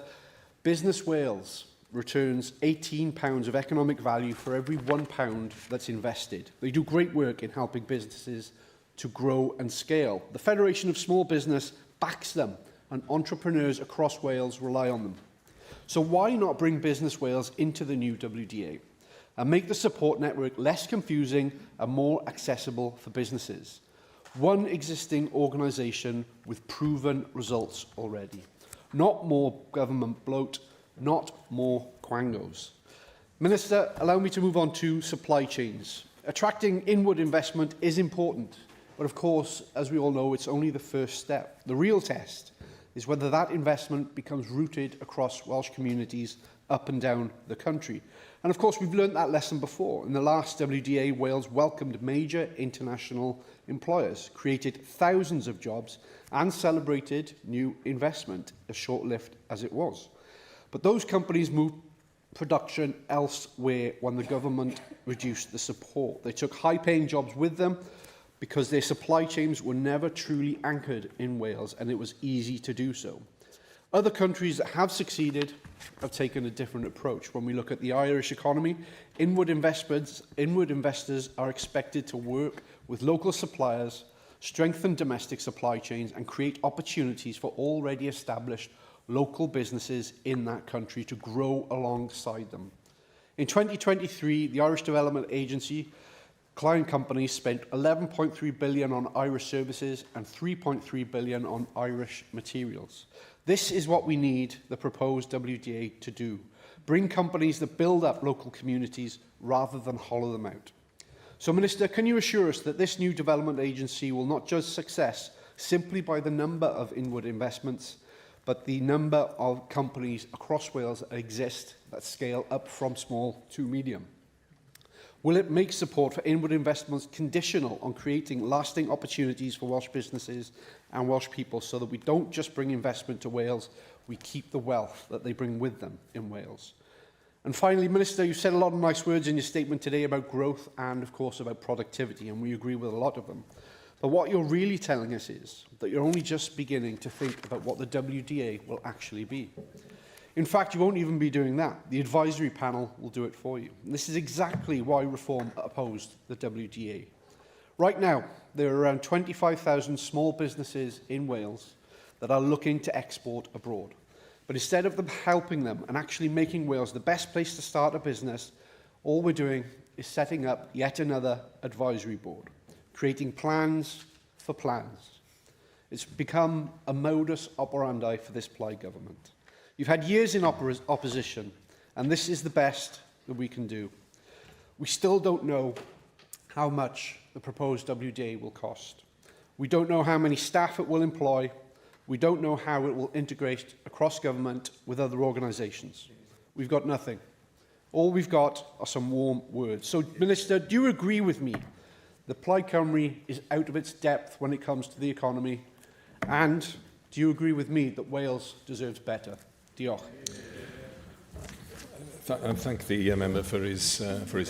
Business Wales returns £18 of economic value for every £1 that's invested. They do great work in helping businesses to grow and scale. The Federation of Small Business backs them, and entrepreneurs across Wales rely on them. So why not bring Business Wales into the new WDA and make the support network less confusing and more accessible for businesses? One existing organisation with proven results already. Not more government bloat, not more quangos. Minister, allow me to move on to supply chains. Attracting inward investment is important, but of course, as we all know, it's only the first step. The real test is whether that investment becomes rooted across Welsh communities up and down the country. And of course, we've learned that lesson before. In the last WDA, Wales welcomed major international employers, created thousands of jobs, and celebrated new investment, as short-lived as it was. But those companies moved production elsewhere when the government reduced the support. They took high-paying jobs with them because their supply chains were never truly anchored in Wales, and it was easy to do so. Other countries that have succeeded have taken a different approach. When we look at the Irish economy, inward investors are expected to work with local suppliers, strengthen domestic supply chains, and create opportunities for already established local businesses in that country to grow alongside them. In 2023, the Irish Development Agency client companies spent £11.3 billion on Irish services and £3.3 billion on Irish materials. This is what we need the proposed WDA to do. Bring companies that build up local communities rather than hollow them out. So, Minister, can you assure us that this new development agency will not judge success simply by the number of inward investments, but the number of companies across Wales that exist that scale up from small to medium? Will it make support for inward investments conditional on creating lasting opportunities for Welsh businesses and Welsh people so that we don't just bring investment to Wales, we keep the wealth that they bring with them in Wales? And finally, Minister, you said a lot of nice words in your statement today about growth and, of course, about productivity, and we agree with a lot of them. But what you're really telling us is that you're only just beginning to think about what the WDA will actually be. In fact, you won't even be doing that. The advisory panel will do it for you. And this is exactly why Reform opposed the WDA. Right now, there are around 25,000 small businesses in Wales that are looking to export abroad. But instead of them helping them and actually making Wales the best place to start a business, all we're doing is setting up yet another advisory board, creating plans for plans. It's become a modus operandi for this Plaid government. You've had years in opposition, and this is the best that we can do. We still don't know how much the proposed WDA will cost. We don't know how many staff it will employ. We don't know how it will integrate across government with other organisations. We've got nothing. All we've got are some warm words. So, Minister, do you agree with me that Plaid Cymru is out of its depth when it comes to the economy? And do you agree with me that Wales deserves better? Diolch. I thank the member for his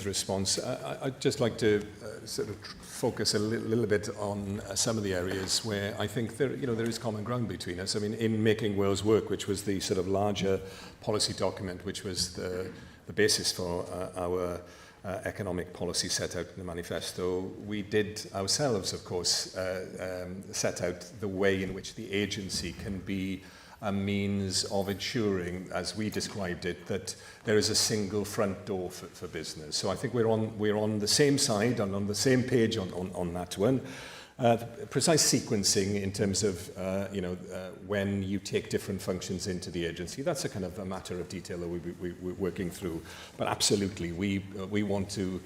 response. I'd just like to sort of focus a little bit on some of the areas where I think there is common ground between us. I mean, in Making Wales Work, which was the sort of larger policy document, which was the basis for our economic policy set out in the manifesto, we did ourselves, of course, set out the way in which the agency can be a means of ensuring, as we described it, that there is a single front door for business. So I think we're on the same side and on the same page on that one. Precise sequencing in terms of when you take different functions into the agency, that's a kind of a matter of detail that we're working through. But absolutely, we want to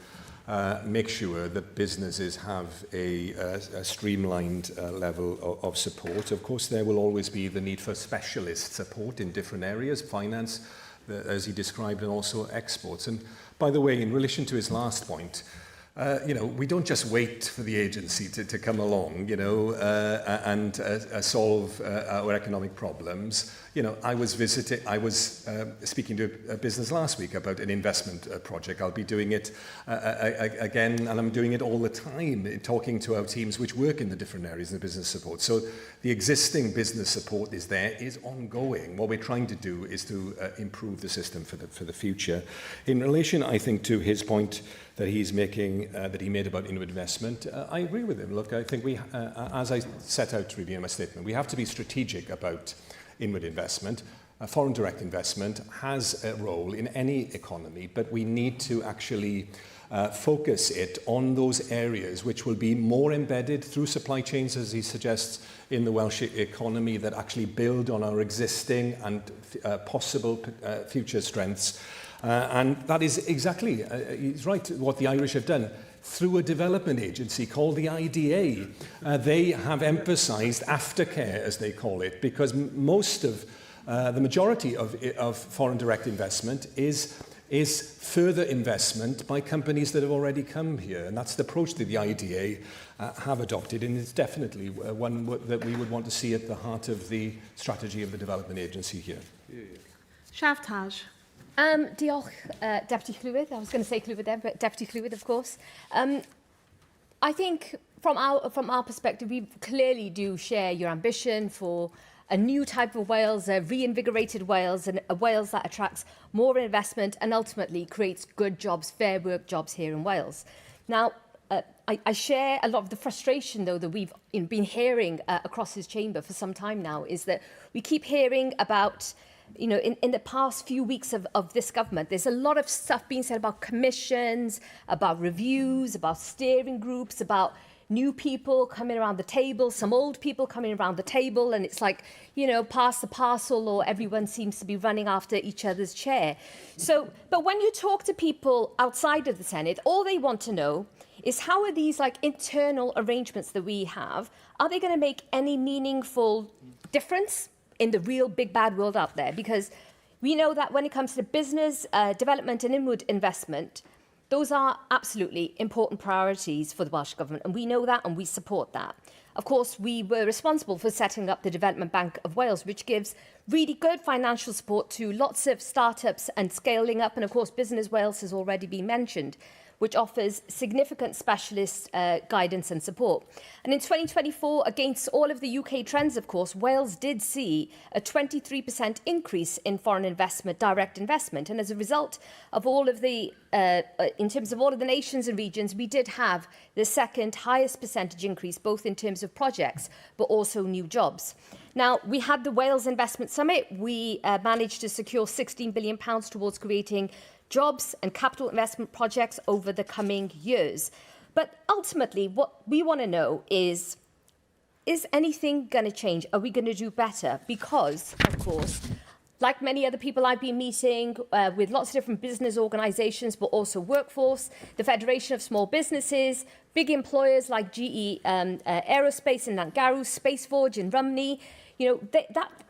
make sure that businesses have a streamlined level of support. Of course, there will always be the need for specialist support in different areas, finance, as he described, and also exports. And by the way, in relation to his last point, we don't just wait for the agency to come along, and solve our economic problems. I was speaking to a business last week about an investment project. I'll be doing it again, and I'm doing it all the time, talking to our teams which work in the different areas of business support. So the existing business support is ongoing. What we're trying to do is to improve the system for the future. In relation, I think, to his point that he's making, that he made about inward investment, I agree with him. Look, I think we, as I set out really in my statement, we have to be strategic about inward investment. Foreign direct investment has a role in any economy, but we need to actually focus it on those areas which will be more embedded through supply chains, as he suggests, in the Welsh economy, that actually build on our existing and possible future strengths. And that is exactly, he's right, what the Irish have done. Through a development agency called the IDA, they have emphasised aftercare, as they call it, because the majority of foreign direct investment is further investment by companies that have already come here. And that's the approach that the IDA have adopted, and it's definitely one that we would want to see at the heart of the strategy of the development agency here. Shaf Taj. Diolch, Deputy Llywyd. I was going to say Llywyd then, but Deputy Llywyd, of course. I think from our perspective, we clearly do share your ambition for a new type of Wales, a reinvigorated Wales, and a Wales that attracts more investment and ultimately creates good jobs, fair work jobs here in Wales. Now, I share a lot of the frustration, though, that we've been hearing across his chamber for some time now, is that we keep hearing about, in the past few weeks of this government, there's a lot of stuff being said about commissions, about reviews, about steering groups, about new people coming around the table, some old people coming around the table, and it's like, pass the parcel, or everyone seems to be running after each other's chair. So, but when you talk to people outside of the Senedd, all they want to know is how are these internal arrangements that we have, are they going to make any meaningful difference in the real big bad world out there? Because we know that when it comes to business development and inward investment, those are absolutely important priorities for the Welsh Government, and we know that and we support that. Of course, we were responsible for setting up the Development Bank of Wales, which gives really good financial support to lots of startups and scaling up, and of course Business Wales has already been mentioned, which offers significant specialist guidance and support. And in 2024, against all of the UK trends, of course, Wales did see a 23% increase in foreign investment, direct investment. And as a result of all of the, in terms of all of the nations and regions, we did have the second highest percentage increase, both in terms of projects, but also new jobs. Now, we had the Wales Investment Summit. We managed to secure £16 billion towards creating jobs and capital investment projects over the coming years. But ultimately, what we want to know is anything going to change? Are we going to do better? Because, of course, like many other people I've been meeting with lots of different business organisations, but also workforce, the Federation of Small Businesses, big employers like GE Aerospace in Nantgarw, Spaceforge in Rumney,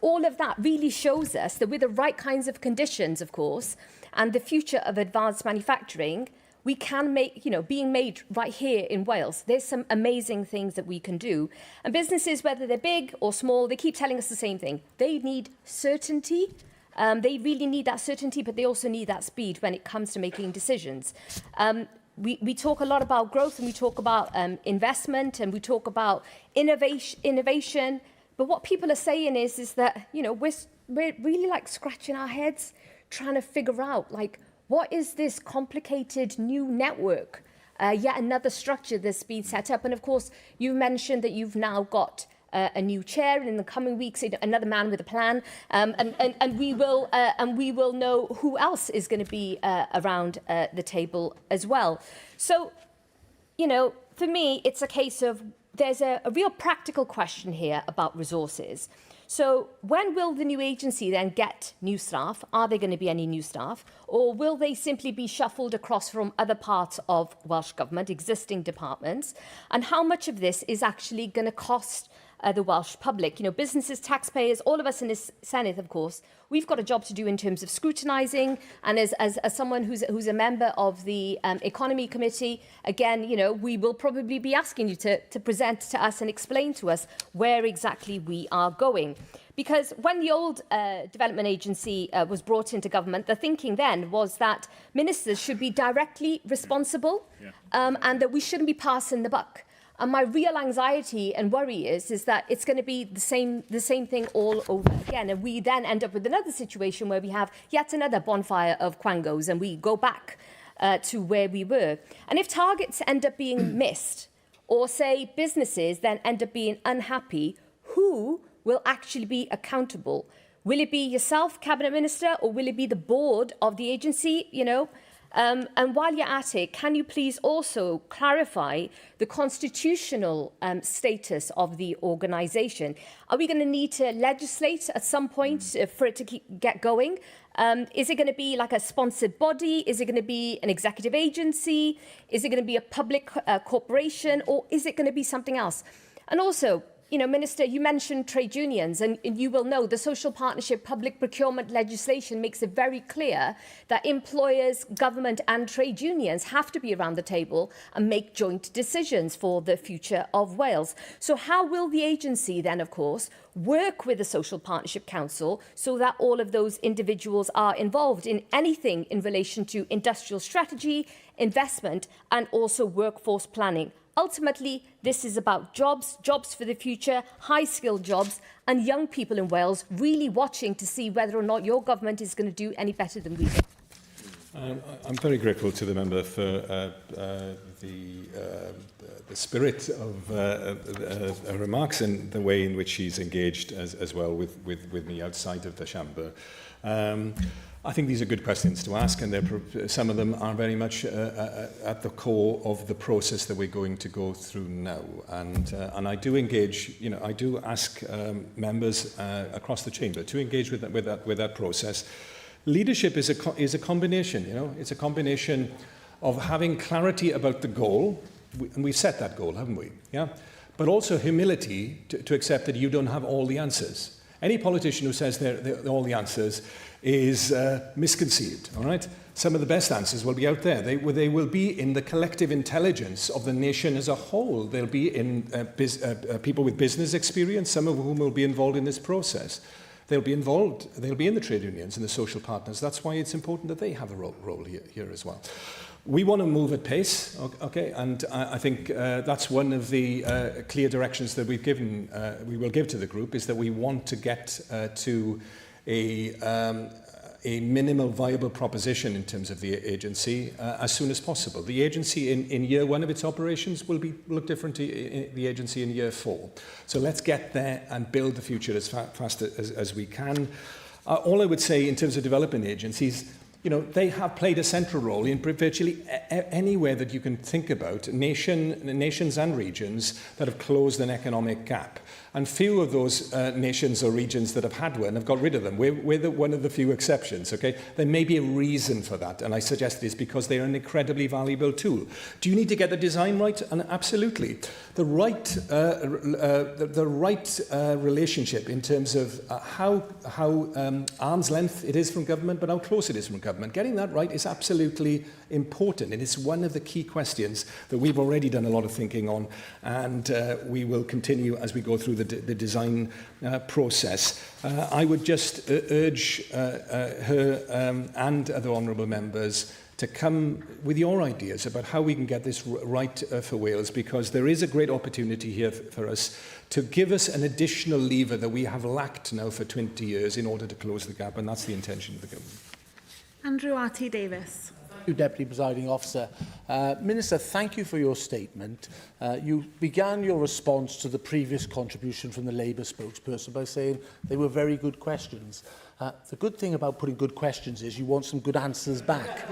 all of that really shows us that with the right kinds of conditions, of course, and the future of advanced manufacturing, we can make, being made right here in Wales. There's some amazing things that we can do. And businesses, whether they're big or small, they keep telling us the same thing. They need certainty. They really need that certainty, but they also need that speed when it comes to making decisions. We talk a lot about growth, and we talk about investment, and we talk about innovation. But what people are saying is that, we're really scratching our heads, trying to figure out, What is this complicated new network? Yet another structure that's been set up. And of course, you mentioned that you've now got a new chair, and in the coming weeks, another man with a plan. And we will know who else is going to be around the table as well. So, you know, for me, it's a case of there's a real practical question here about resources. So when will the new agency then get new staff? Are there going to be any new staff? Or will they simply be shuffled across from other parts of Welsh Government, existing departments? And how much of this is actually going to cost the Welsh public? You know, businesses, taxpayers, all of us in this Senedd, of course, we've got a job to do in terms of scrutinising. And as someone who's a member of the Economy Committee, again, you know, we will probably be asking you to present to us and explain to us where exactly we are going. Because when the old Development Agency was brought into government, the thinking then was that ministers should be directly responsible and that we shouldn't be passing the buck. And my real anxiety and worry is that it's going to be the same thing all over again. And we then end up with another situation where we have yet another bonfire of quangos and we go back to where we were. And if targets end up being missed, or say businesses then end up being unhappy, who will actually be accountable? Will it be yourself, Cabinet Minister, or will it be the board of the agency, you know? And while you're at it, can you please also clarify the constitutional status of the organisation? Are we going to need to legislate at some point for it to get going? Is it going to be like a sponsored body? Is it going to be an executive agency? Is it going to be a public corporation? Or is it going to be something else? And also, you know, Minister, you mentioned trade unions, and you will know the social partnership public procurement legislation makes it very clear that employers, government and trade unions have to be around the table and make joint decisions for the future of Wales. So how will the agency then, of course, work with the Social Partnership Council so that all of those individuals are involved in anything in relation to industrial strategy, investment and also workforce planning? Ultimately, this is about jobs, jobs for the future, high-skilled jobs, and young people in Wales really watching to see whether or not your government is going to do any better than we do. I'm very grateful to the member for the spirit of her remarks and the way in which she's engaged as well with me outside of the chamber. I think these are good questions to ask, and some of them are very much at the core of the process that we're going to go through now. And I do engage, you know, I do ask members across the chamber to engage with that process. Leadership is a combination, you know, it's a combination of having clarity about the goal, and we've set that goal, haven't we? Yeah, but also humility to accept that you don't have all the answers. Any politician who says they're all the answers is misconceived, all right? Some of the best answers will be out there. They will be in the collective intelligence of the nation as a whole. They'll be in people with business experience, some of whom will be involved in this process. They'll be involved, they'll be in the trade unions and the social partners. That's why it's important that they have a role here as well. We want to move at pace, okay, and I think that's one of the clear directions that we will give to the group, is that we want to get to a minimal viable proposition in terms of the agency as soon as possible. The agency in year one of its operations will look different to the agency in year 4. So let's get there and build the future as fast as we can. All I would say in terms of development agencies, you know, they have played a central role in virtually anywhere that you can think about, nations and regions that have closed an economic gap. And few of those nations or regions that have had one have got rid of them. We're one of the few exceptions, okay? There may be a reason for that, and I suggest it is because they are an incredibly valuable tool. Do you need to get the design right? And absolutely. The right relationship in terms of how arm's length it is from government, but how close it is from government. Getting that right is absolutely important, and it's one of the key questions that we've already done a lot of thinking on, and we will continue as we go through the design process. I would just urge her and other honourable members to come with your ideas about how we can get this right for Wales, because there is a great opportunity here for us to give us an additional lever that we have lacked now for 20 years in order to close the gap, and that's the intention of the government. Andrew R.T. Davis. Thank you, Deputy Presiding Officer. Minister, thank you for your statement. You began your response to the previous contribution from the Labour spokesperson by saying they were very good questions. The good thing about putting good questions is you want some good answers back.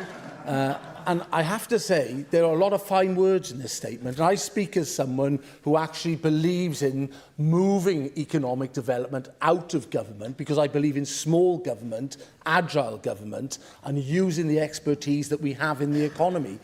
And I have to say, there are a lot of fine words in this statement. And I speak as someone who actually believes in moving economic development out of government, because I believe in small government, agile government, and using the expertise that we have in the economy.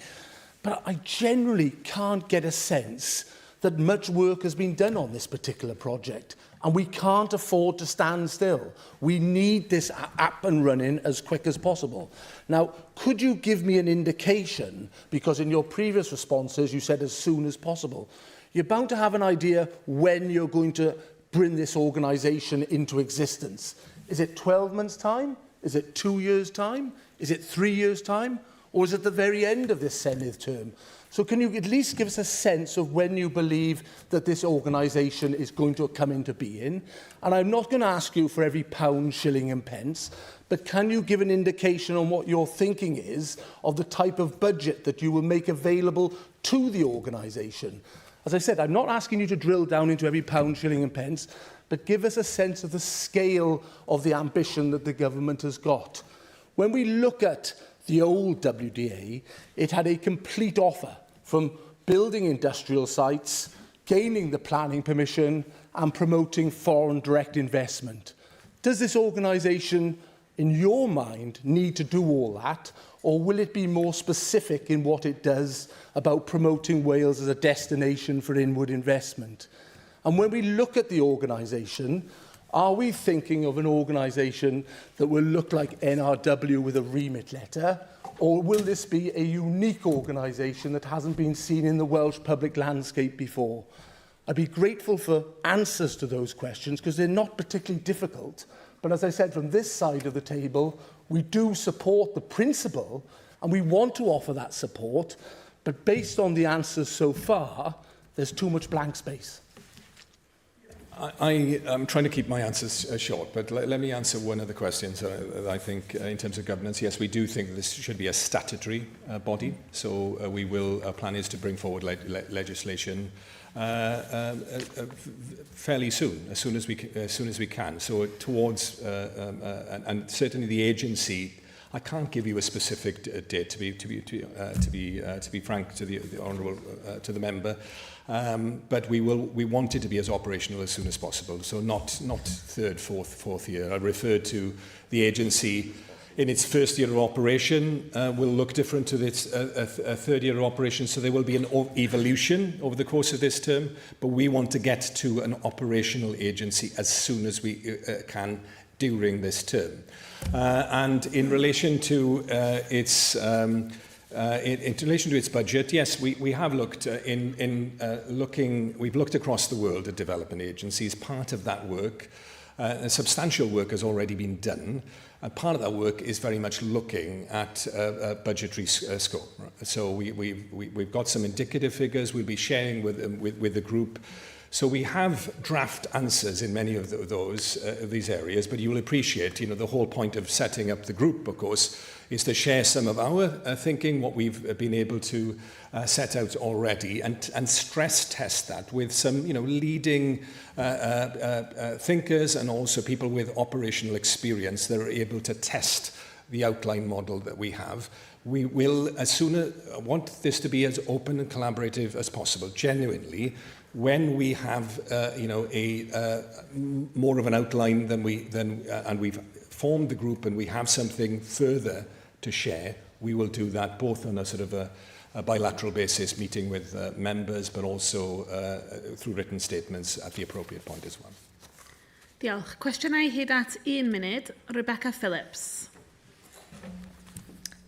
But I generally can't get a sense that much work has been done on this particular project. And we can't afford to stand still. We need this up and running as quick as possible. Now, could you give me an indication, because in your previous responses you said as soon as possible. You're bound to have an idea when you're going to bring this organisation into existence. Is it 12 months' time? Is it 2 years' time? Is it 3 years' time? Or is it the very end of this Senedd term? So can you at least give us a sense of when you believe that this organisation is going to come into being? And I'm not going to ask you for every pound, shilling and pence, but can you give an indication on what your thinking is of the type of budget that you will make available to the organisation? As I said, I'm not asking you to drill down into every pound, shilling and pence, but give us a sense of the scale of the ambition that the government has got. When we look at the old WDA, it had a complete offer from building industrial sites, gaining the planning permission and promoting foreign direct investment. Does this organisation, in your mind, need to do all that, or will it be more specific in what it does about promoting Wales as a destination for inward investment? And when we look at the organisation, are we thinking of an organisation that will look like NRW with a remit letter, or will this be a unique organisation that hasn't been seen in the Welsh public landscape before? I'd be grateful for answers to those questions because they're not particularly difficult. But as I said, from this side of the table, we do support the principle and we want to offer that support. But based on the answers so far, there's too much blank space. I am trying to keep my answers short, but let me answer one of the questions. I think in terms of governance, yes, we do think this should be a statutory body. So we will, our plan is to bring forward legislation fairly soon, as soon as we can. So towards, and certainly the agency, I can't give you a specific date to be frank to the honourable to the member. But we want it to be as operational as soon as possible. So not third, fourth year. I referred to the agency in its first year of operation will look different to its third year of operation. So there will be an evolution over the course of this term. But we want to get to an operational agency as soon as we can during this term. And in relation to its budget, yes, we have looked we've looked across the world at development agencies. Part of that work, substantial work has already been done. Part of that work is very much looking at budgetary scope. So we've got some indicative figures we'll be sharing with the group. So we have draft answers in many of these areas, but you will appreciate, the whole point of setting up the group, of course, is to share some of our thinking, what we've been able to set out already, and stress test that with some, leading thinkers and also people with operational experience that are able to test the outline model that we have. We will, want this to be as open and collaborative as possible, genuinely. When we have, more of an outline and we've formed the group and we have something further to share, we will do that both on a sort of a bilateral basis, meeting with members, but also through written statements at the appropriate point as well. Diolch. Cwestiynau hyd at 1 munud. Rebecca Phillips.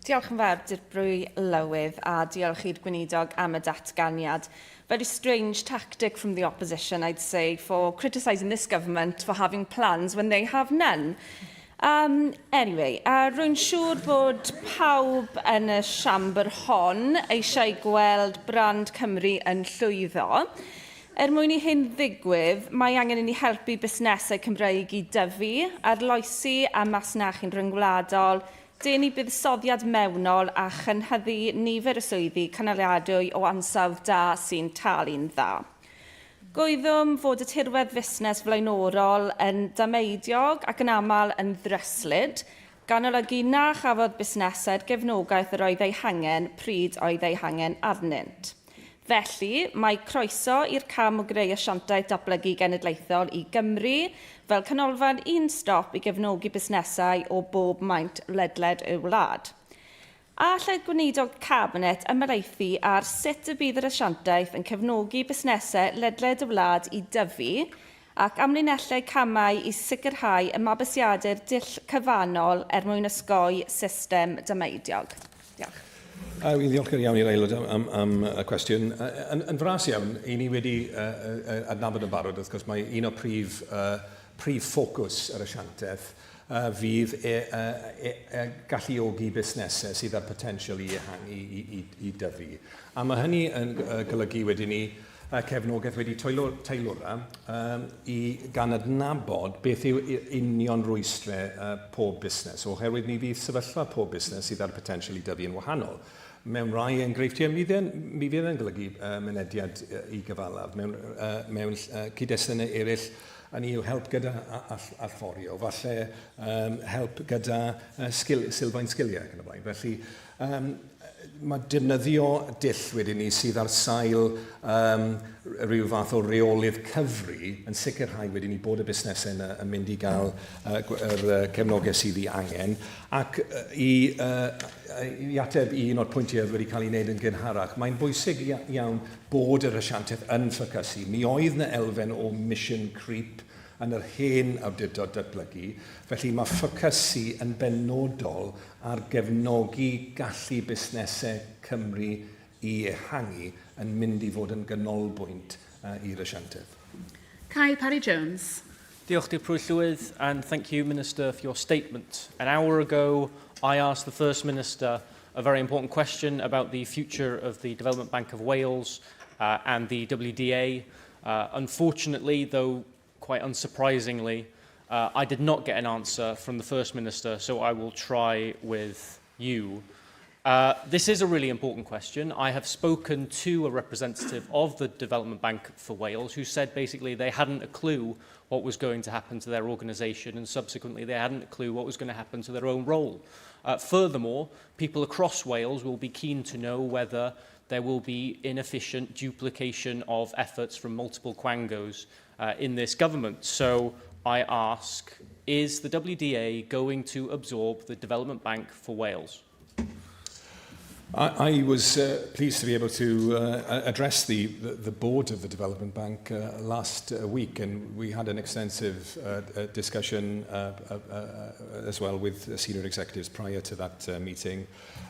Diolch yn fawr, Dirprwy Lywydd, a diolch i'r gweinidog am y datganiad. Very strange tactic from the opposition, I'd say, for criticising this government for having plans when they have none. Anyway, rwy'n siŵr bod pawb yn y siambr hon eisiau gweld brand Cymru yn llwyddo. Mwyn i hyn ddigwydd, mae angen i ni helpu busnesau Cymreig i dyfu, arloesi a masnachu'n rhyngwladol, Dyn ni buddsoddiad mewnol a chynhyddu nifer y swyddi canaliadwy o ansawdd da sy'n talu'n dda. Gwyddwm fod y tirwedd fusnes flaenorol yn dameidiog ac yn aml yn ddryslyd, gan olygu na chafodd busnesau'r gefnogaeth yr oedd ei hangen pryd oedd ei hangen arnynt. Felly, mae croeso i'r cam o greu asiantaeth datblygu genedlaethol i Gymru fel canolfan un stop i gefnogi busnesau o bob maint ledled y wlad. A lle gweinidog cabinet ymelaethu ar sut y bydd yr asiantaeth yn cefnogi busnesau ledled y wlad i dyfu ac amlinellau camau i sicrhau y mabwysiadau'r dull cyfanol mwyn ysgoi system dameidiog. Diolch. Ddiolchgar iawn i'r aelod am y cwestiwn. Yn fras iawn, i ni wedi adnabod yn barod, wrth gwrs, mae un o prif ffocws yr asiantaeth fydd galluogi busnesau sydd â'r potensial i ehangu i dyfu. A mae hynny yn golygu wedyn ni cefnogaeth wedi teilwra i gan adnabod beth yw union rwystrau pob busnes, oherwydd ni fydd sefyllfa pob busnes sydd â'r potensial i dyfu yn wahanol. Mewn rai enghreifftiau, mi fydd yn golygu mynediad i gyfalaf. Mewn cyd-destynau eraill, a ni yw help gyda allforio, falle help gyda sylfaen sgiliau ac yn y blaen. Felly, mae defnyddio dull wedyn ni sydd ar sail rhyw fath o reolydd cyfri yn sicrhau wedyn ni bod y busnesau yn mynd i gael yr cefnogaeth sydd i angen ac i ateb i un o'r pwyntiau wedi cael ei wneud yn gynharach, mae'n bwysig iawn bod yr asiantaeth yn ffocysu. Mi oedd yna elfen o mission creep yn yr hen awdurdod datblygu, felly mae ffocysu yn benodol ar gefnogi gallu busnesau Cymru i ehangu yn mynd i fod yn ganolbwynt i'r asiantaeth. Cael Parry-Jones. Diolch Dir Prwy Llywydd, and thank you, Minister, for your statement. An hour ago, I asked the First Minister a very important question about the future of the Development Bank of Wales and the WDA. Unfortunately, though quite unsurprisingly, I did not get an answer from the First Minister, so I will try with you. This is a really important question. I have spoken to a representative of the Development Bank for Wales who said basically they hadn't a clue what was going to happen to their organisation and subsequently they hadn't a clue what was going to happen to their own role. Furthermore, people across Wales will be keen to know whether there will be inefficient duplication of efforts from multiple quangos in this government. So I ask, is the WDA going to absorb the Development Bank for Wales? I was pleased to be able to address the board of the Development Bank last week, and we had an extensive discussion as well with senior executives prior to that meeting.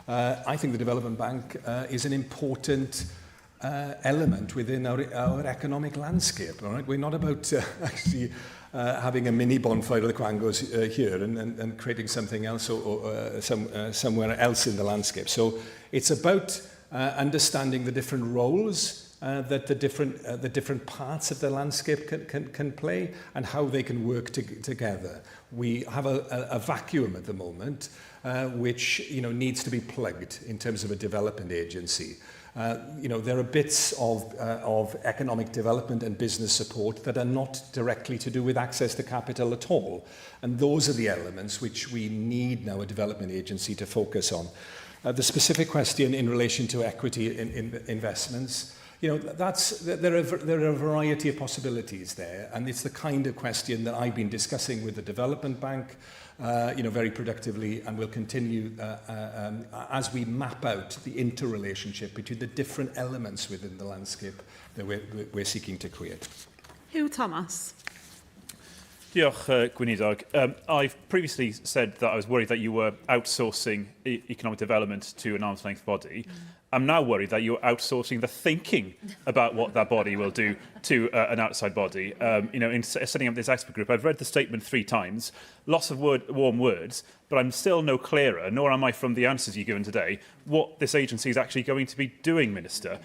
I think the Development Bank is an important element within our economic landscape. All right? We're not about actually having a mini bonfire of the quangos here and creating something else or somewhere else in the landscape. So it's about understanding the different roles that the different parts of the landscape can play and how they can work together. We have a vacuum at the moment which needs to be plugged in terms of a development agency. There are bits of economic development and business support that are not directly to do with access to capital at all. And those are the elements which we need now a development agency to focus on. The specific question in relation to equity in investments, there are a variety of possibilities there, and it's the kind of question that I've been discussing with the Development Bank, very productively, and will continue as we map out the interrelationship between the different elements within the landscape that we're seeking to create. Hugh Thomas. Diolch, Gweinidog. I've previously said that I was worried that you were outsourcing economic development to an arm's length body. I'm now worried that you're outsourcing the thinking about what that body will do to an outside body. In setting up this expert group, I've read the statement 3 times, lots of warm words, but I'm still no clearer, nor am I from the answers you've given today, what this agency is actually going to be doing, Minister.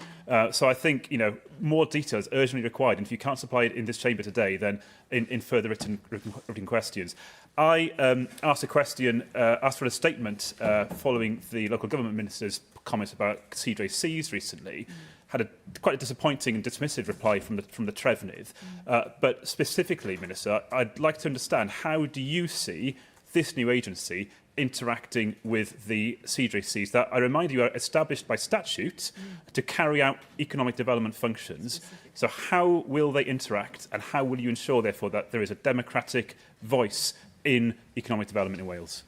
So I think, more detail is urgently required, and if you can't supply it in this chamber today, then in further written questions. I asked a question, asked for a statement following the local government minister's comments about drethi recently. Had quite a disappointing and dismissive reply from the Trefnydd. But specifically, Minister, I'd like to understand, how do you see this new agency interacting with the drethi that, I remind you, are established by statute to carry out economic development functions? So how will they interact, and how will you ensure, therefore, that there is a democratic voice in economic development in Wales?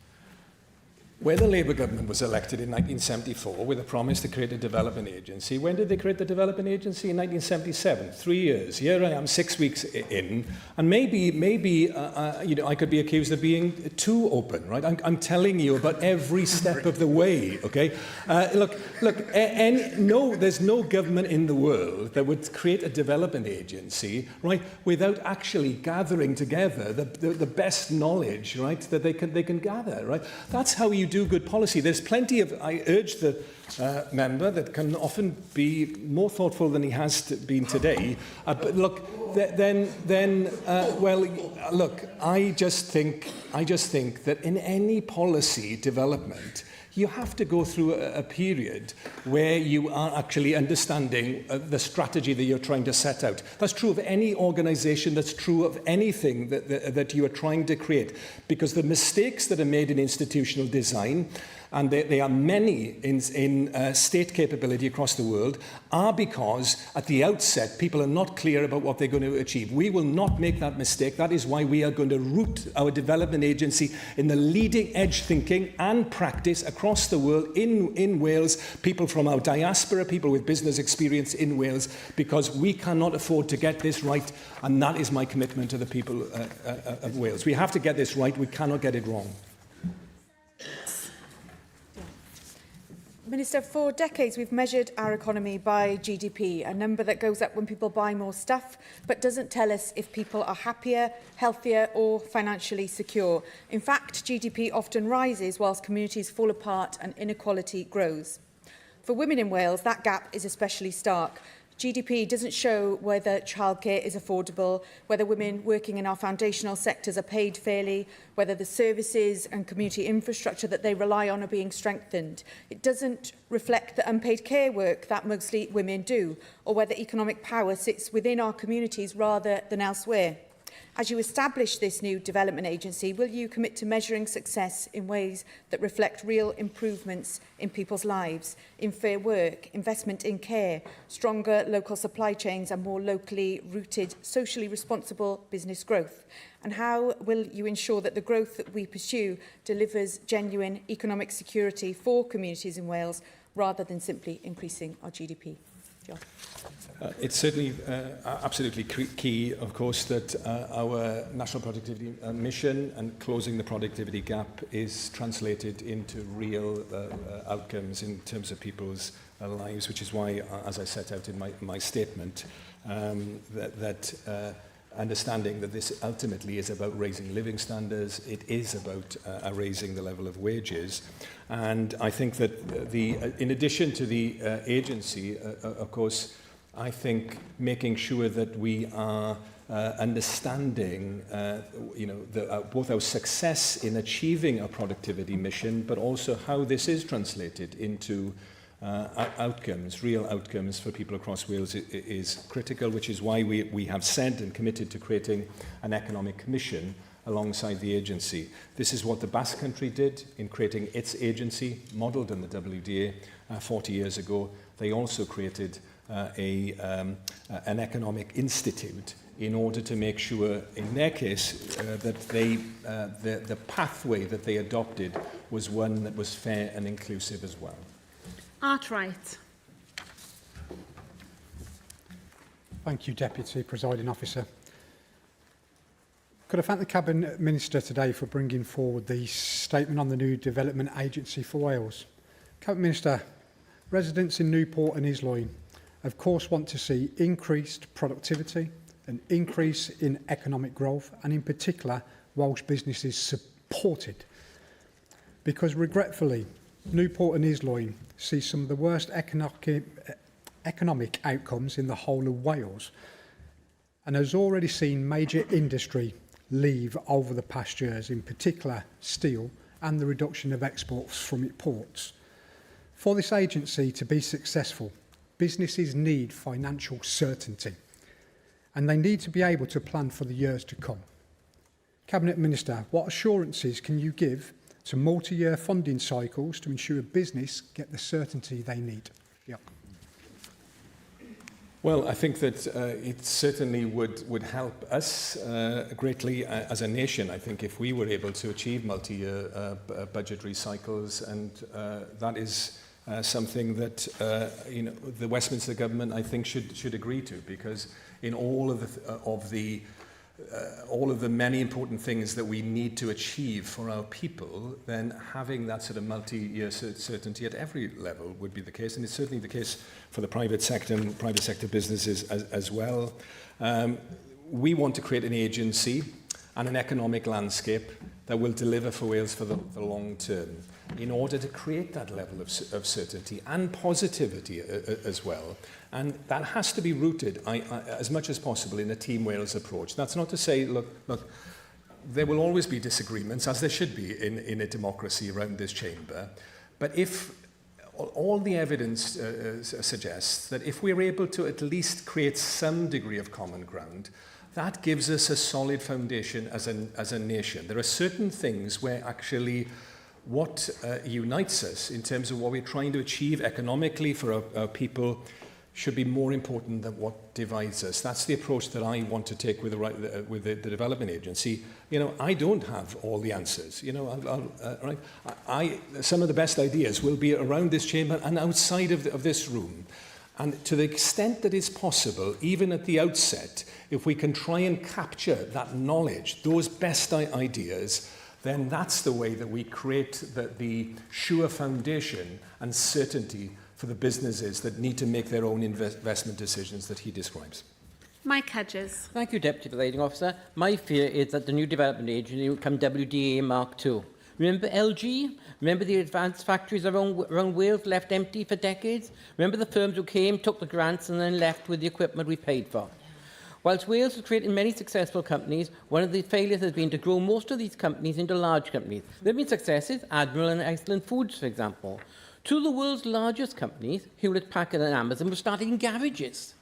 Where the Labour government was elected in 1974 with a promise to create a development agency, when did they create the development agency? In 1977, 3 years. Here I am, 6 weeks in, and maybe you know, I could be accused of being too open, right? I'm telling you about every step of the way, okay? Look, no, there's no government in the world that would create a development agency, right, without actually gathering together the best knowledge, right, that they can gather, right? That's how you do good policy. There's plenty of, I urge the member that can often be more thoughtful than he has been today. But look, well, look, I just think that in any policy development, you have to go through a period where you are actually understanding the strategy that you're trying to set out. That's true of any organisation, that's true of anything that you are trying to create. Because the mistakes that are made in institutional design, and there are many in state capability across the world, are because at the outset people are not clear about what they're going to achieve. We will not make that mistake. That is why we are going to root our development agency in the leading edge thinking and practice across the world in Wales, people from our diaspora, people with business experience in Wales, because we cannot afford to get this right, and that is my commitment to the people of Wales. We have to get this right. We cannot get it wrong. Minister, for decades we've measured our economy by GDP, a number that goes up when people buy more stuff, but doesn't tell us if people are happier, healthier or financially secure. In fact, GDP often rises whilst communities fall apart and inequality grows. For women in Wales, that gap is especially stark. GDP doesn't show whether childcare is affordable, whether women working in our foundational sectors are paid fairly, whether the services and community infrastructure that they rely on are being strengthened. It doesn't reflect the unpaid care work that mostly women do, or whether economic power sits within our communities rather than elsewhere. As you establish this new development agency, will you commit to measuring success in ways that reflect real improvements in people's lives, in fair work, investment in care, stronger local supply chains and more locally rooted, socially responsible business growth? And how will you ensure that the growth that we pursue delivers genuine economic security for communities in Wales rather than simply increasing our GDP? John. It's certainly absolutely key, of course, that our national productivity mission and closing the productivity gap is translated into real outcomes in terms of people's lives, which is why, as I set out in my statement, understanding that this ultimately is about raising living standards, it is about raising the level of wages. And I think that in addition to the agency, of course, I think making sure that we are understanding both our success in achieving our productivity mission, but also how this is translated into outcomes, real outcomes for people across Wales is critical, which is why we have said and committed to creating an economic commission alongside the agency. This is what the Basque Country did in creating its agency, modelled on the WDA 40 years ago. They also created an economic institute in order to make sure, in their case, that the pathway that they adopted was one that was fair and inclusive as well. Artwright. Thank you, Deputy Presiding Officer. Could I thank the Cabinet Minister today for bringing forward the statement on the new development agency for Wales. Cabinet Minister, residents in Newport and Islwyn of course want to see increased productivity, an increase in economic growth and in particular Welsh businesses supported. Because regretfully, Newport and Islwyn see some of the worst economic outcomes in the whole of Wales and has already seen major industry leave over the past years, in particular steel, and the reduction of exports from its ports. For this agency to be successful, businesses need financial certainty, and they need to be able to plan for the years to come. Cabinet Minister, what assurances can you give to multi-year funding cycles to ensure business get the certainty they need? Yep. Well, I think that it certainly would help us greatly as a nation, I think, if we were able to achieve multi-year budgetary cycles, and that is something that the Westminster Government, I think, should agree to, because in all of the many important things that we need to achieve for our people, then having that sort of multi-year certainty at every level would be the case, and it's certainly the case for the private sector and private sector businesses as well. We want to create an agency and an economic landscape that will deliver for Wales for the long term, in order to create that level of certainty and positivity as well. And that has to be rooted, as much as possible, in a Team Wales approach. That's not to say, look, there will always be disagreements, as there should be in a democracy around this chamber. But if all the evidence suggests that if we're able to at least create some degree of common ground, that gives us a solid foundation as a nation. There are certain things where actually what unites us in terms of what we're trying to achieve economically for our people should be more important than what divides us. That's the approach that I want to take with the Development Agency. I don't have all the answers. Some of the best ideas will be around this chamber and outside of this room. And to the extent that it's possible, even at the outset, if we can try and capture that knowledge, those best ideas, then that's the way that we create the sure foundation and certainty for the businesses that need to make their own investment decisions that he describes. Mike Hedges. Thank you, Deputy Presiding Officer. My fear is that the new development agency will become WDA Mark II. Remember LG? Remember the advanced factories around Wales left empty for decades? Remember the firms who came, took the grants and then left with the equipment we paid for? Whilst Wales has created many successful companies, one of the failures has been to grow most of these companies into large companies. There have been successes, Admiral and Iceland Foods, for example. Two of the world's largest companies, Hewlett Packard and Amazon, were started in garages.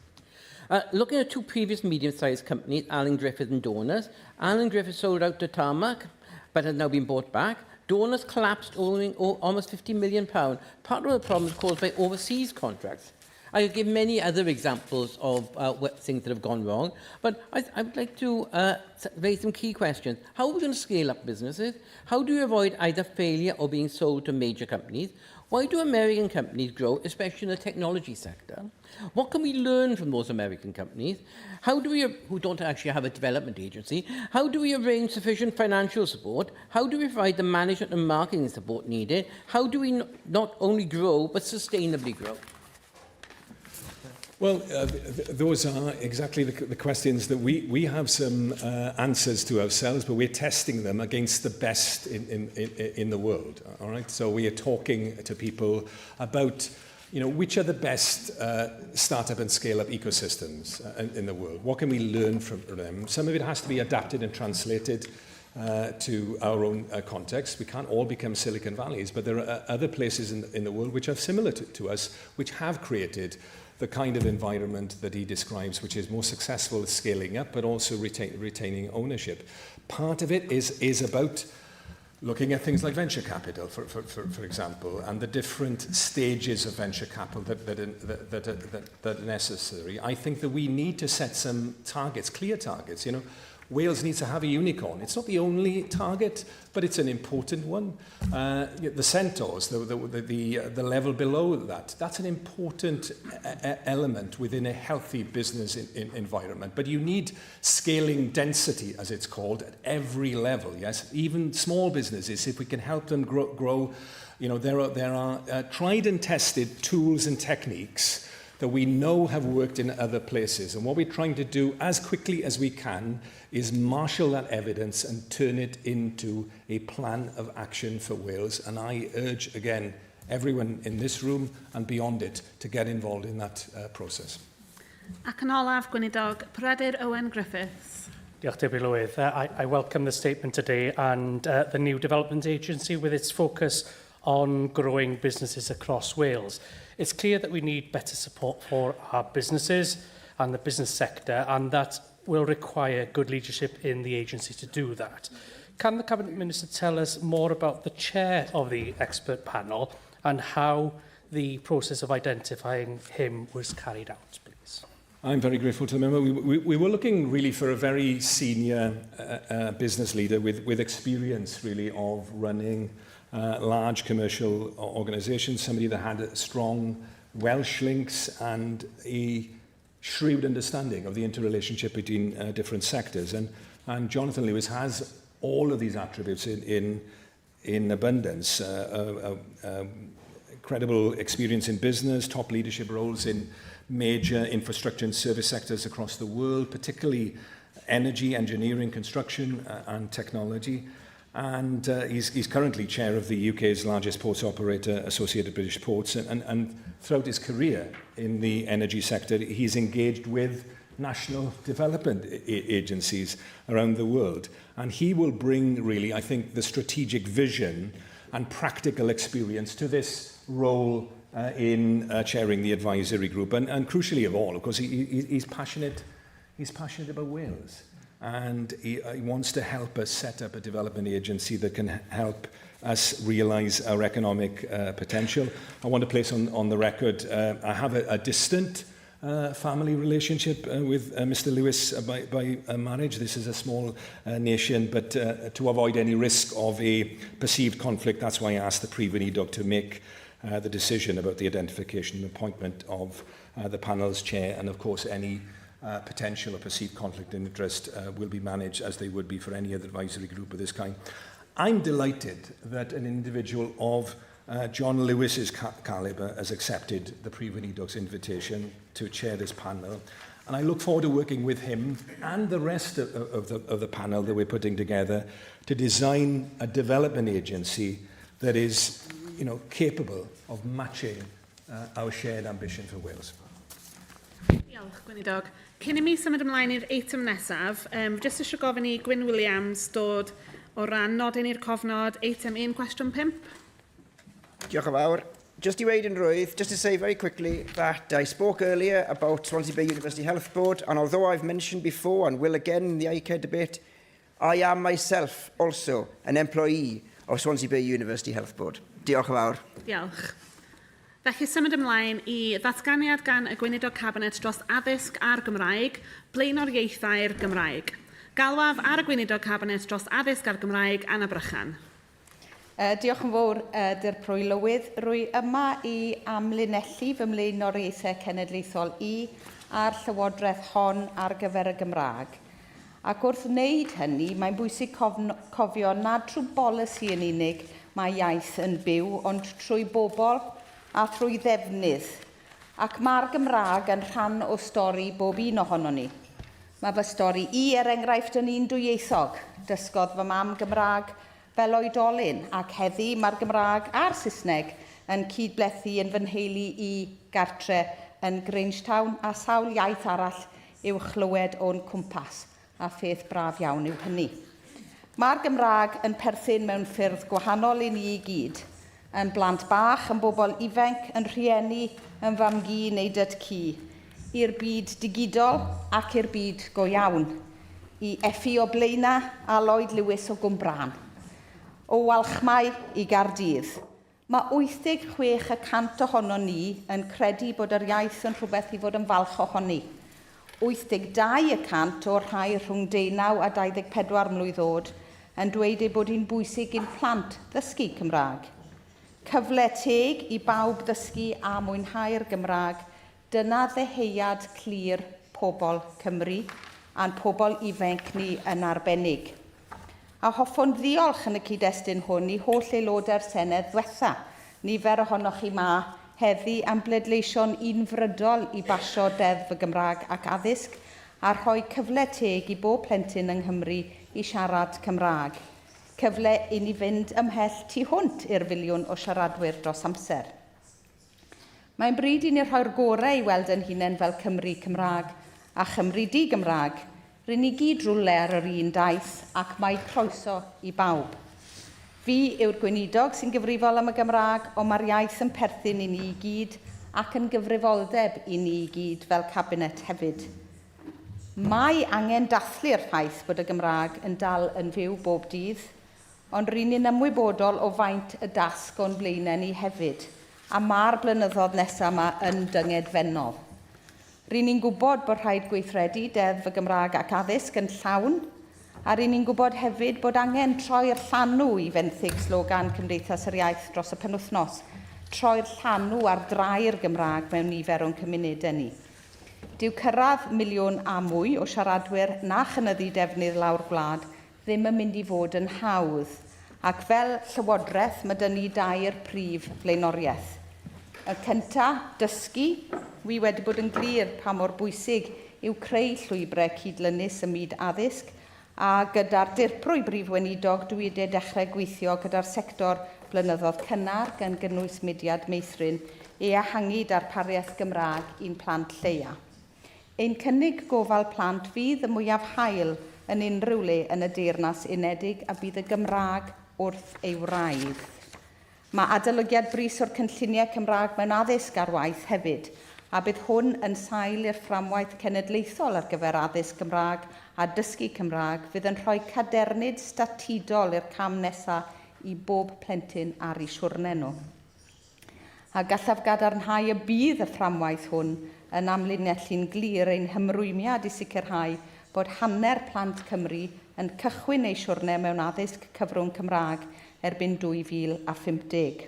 Looking at two previous medium-sized companies, Allen Griffith and Donors, Allen Griffith sold out to Tarmac, but has now been bought back. Donors collapsed, owing almost £50 million. Part of the problem is caused by overseas contracts. I could give many other examples of things that have gone wrong, but I would like to raise some key questions. How are we going to scale up businesses? How do we avoid either failure or being sold to major companies? Why do American companies grow, especially in the technology sector? What can we learn from those American companies? How do we, who don't actually have a development agency, how do we arrange sufficient financial support? How do we provide the management and marketing support needed? How do we not only grow, but sustainably grow? Well, those are exactly the questions that we have some answers to ourselves, but we're testing them against the best in the world. All right, so we are talking to people about, which are the best startup and scale-up ecosystems in the world. What can we learn from them? Some of it has to be adapted and translated to our own context. We can't all become Silicon Valleys, but there are other places in the world which are similar to us, which have created the kind of environment that he describes, which is more successful at scaling up, but also retaining ownership. Part of it is about looking at things like venture capital, for example, and the different stages of venture capital that are necessary. I think that we need to set some targets, clear targets. Wales needs to have a unicorn. It's not the only target, but it's an important one. The centaurs, the level below that, that's an important element within a healthy business environment. But you need scaling density, as it's called, at every level, yes? Even small businesses, if we can help them grow, there are tried and tested tools and techniques that we know have worked in other places. And what we're trying to do as quickly as we can is marshal that evidence and turn it into a plan of action for Wales. And I urge, again, everyone in this room and beyond it to get involved in that process. Ac yn olaf, Gweinidog, Prydydd Owen Griffiths. Diolch, Deputy Llywydd. I welcome the statement today and the new development agency with its focus on growing businesses across Wales. It's clear that we need better support for our businesses and the business sector, and that will require good leadership in the agency to do that. Can the Cabinet Minister tell us more about the chair of the expert panel and how the process of identifying him was carried out, please? I'm very grateful to the member. We were looking really for a very senior business leader with experience really of running large commercial organisations, somebody that had strong Welsh links and a shrewd understanding of the interrelationship between different sectors. And Jonathan Lewis has all of these attributes in abundance. Credible experience in business, top leadership roles in major infrastructure and service sectors across the world, particularly energy, engineering, construction and technology. And he's currently chair of the UK's largest ports operator, Associated British Ports, and throughout his career in the energy sector, he's engaged with national development agencies around the world. And he will bring, really, I think, the strategic vision and practical experience to this role in chairing the advisory group. And crucially of all, of course, he's passionate about Wales. And he wants to help us set up a development agency that can help us realise our economic potential. I want to place on the record, I have a distant family relationship with Mr Lewis by marriage. This is a small nation, but to avoid any risk of a perceived conflict, that's why I asked the Prif to make the decision about the identification and appointment of the panel's chair, and of course any potential or perceived conflict of interest will be managed as they would be for any other advisory group of this kind. I'm delighted that an individual of John Lewis's calibre has accepted the Prif invitation to chair this panel, and I look forward to working with him and the rest of the panel that we're putting together to design a development agency that is, capable of matching our shared ambition for Wales. Diolch, Gweinidog. Cyn I mi symud ymlaen i'r eitem nesaf, jyst eisiau gofyn I Gwyn Williams dod o ran nodyn i'r cofnod eitem 1 cwestiwn 5. Diolch yn fawr. Just I weigh in rwydd, just to say very quickly that I spoke earlier about Swansea Bay University Health Board, and although I've mentioned before and will again in the ICARE debate, I am myself also an employee of Swansea Bay University Health Board. Diolch yn fawr. Diolch. Felly symud ymlaen I ddatganiad gan y Gweinidog Cabinet dros addysg a'r Gymraeg, blaenoriaethau'r Gymraeg. Galwaf ar y Gweinidog Cabinet dros addysg a'r Gymraeg, Anna Brychan. Diolch yn fawr, Dy'r Prylywydd. Rwy yma I amlinellu fy mlaenoriaethau cenedlaethol I a'r Llywodraeth hon ar gyfer y Gymraeg. Ac wrth wneud hynny, mae'n bwysig cofio nad trwy bolisi yn unig mae iaith yn byw, ond trwy bobl a thrwy ddefnydd. Ac mae'r Gymraeg yn rhan o stori bob un ohono ni. Mae fy stori I, enghraifft, yn un dwyieithog. Dysgodd fy mam Gymraeg fel oedolyn, ac heddi mae'r Gymraeg a'r Saesneg yn cydblethu yn fy nheulu I gartre yn Grangetown, a sawl iaith arall i'w chlywed o'n cwmpas, a pheth braf iawn yw hynny. Mae'r Gymraeg yn perthyn mewn ffyrdd gwahanol I ni I gyd, yn blant bach, yn bobl ifanc, yn rhieni, yn famgu neu dydcu, i'r byd digidol ac i'r byd go iawn, I effi o Blaena a Lloyd Lewis o Gwmbran, o Walchmai I Gaerdydd. Mae 86% ohono ni yn credu bod yr iaith yn rhywbeth I fod yn falch ohoni. 82% o'r rhai rhwng 19 a 24 mlwydd oed yn dweud ei bod hi'n bwysig i'n plant ddysgu Cymraeg. Cyfle teg I bawb ddysgu a mwynhau'r Gymraeg, dyna ddeheuad clir pobl Cymru a'n pobl ifanc ni yn arbennig. A hoffwn ddiolch yn y cyd-destun hwn I holl aelodau'r Senedd ddiwetha. Nifer ohonoch chi ma heddi am bleidleisio'n unfrydol I basio deddfu Gymraeg ac addysg a rhoi cyfle teg I bob plentyn yng Nghymru I siarad Cymraeg. Cyfle I ni fynd ymhell tu hwnt i'r filiwn o siaradwyr dros amser. Mae'n bryd I ni rhoi'r gorau I weld yn hunain fel Cymru Cymraeg a Chymru di-Gymraeg Rydyn ni gyd rwle ar yr un daith ac mae croeso i bawb. Fi yw'r gweinidog sy'n gyfrifol am y Gymraeg, ond mae'r iaith yn perthyn i ni i gyd ac yn gyfrifoldeb i ni i gyd fel cabinet hefyd. Mae angen dathlu'r ffaith bod y Gymraeg yn dal yn fyw bob dydd, ond rydyn ni'n ymwybodol o faint y dasg o'n blaenau ni hefyd, a mae'r blynyddoedd nesaf yma yn dyngedfennol. Rydyn ni'n gwybod bod rhaid gweithredu deddf y Gymraeg ac addysg yn llawn, a rydyn ni'n gwybod hefyd bod angen troi'r llanw i fenthyg slogan Cymdeithas yr Iaith dros y penwythnos, troi'r llanw ar drau'r Gymraeg mewn nifer o'n cymunedau ni. Dyw cyrraedd miliwn a mwy o siaradwyr na chynyddu defnydd lawr gwlad ddim yn mynd i fod yn hawdd, ac fel Llywodraeth mae dyn ni dair prif flaenoriaeth. Y cyntaf, dysgu. Wi wedi bod yn glir pa mor bwysig yw creu llwybrau cydlynus ym myd addysg, a gyda'r dirprwy brif weinidog dwi wedi dechrau gweithio gyda'r sector blynyddoedd cynnar gan gynnwys mudiad meithrin i ehangu darpariaeth Gymraeg i'n plant lleia. Ein cynnig gofal plant fydd y mwyaf hael yn unrhyw le yn y Deyrnas Unedig a bydd y Gymraeg wrth ei wraidd. Mae adolygiad brys o'r cynlluniau Cymraeg mewn addysg ar waith hefyd, a bydd hwn yn sail i'r fframwaith cenedlaethol ar gyfer addysg Gymraeg a dysgu Cymraeg fydd yn rhoi cadernid statudol i'r cam nesaf i bob plentyn ar eu siwrne nhw. A gallaf gadarnhau y bydd y fframwaith hwn yn amluniau llun glir ein hymrwymiad i sicrhau bod hanner plant Cymru yn cychwyn eu siwrne mewn addysg cyfrwng Cymraeg erbyn 2050.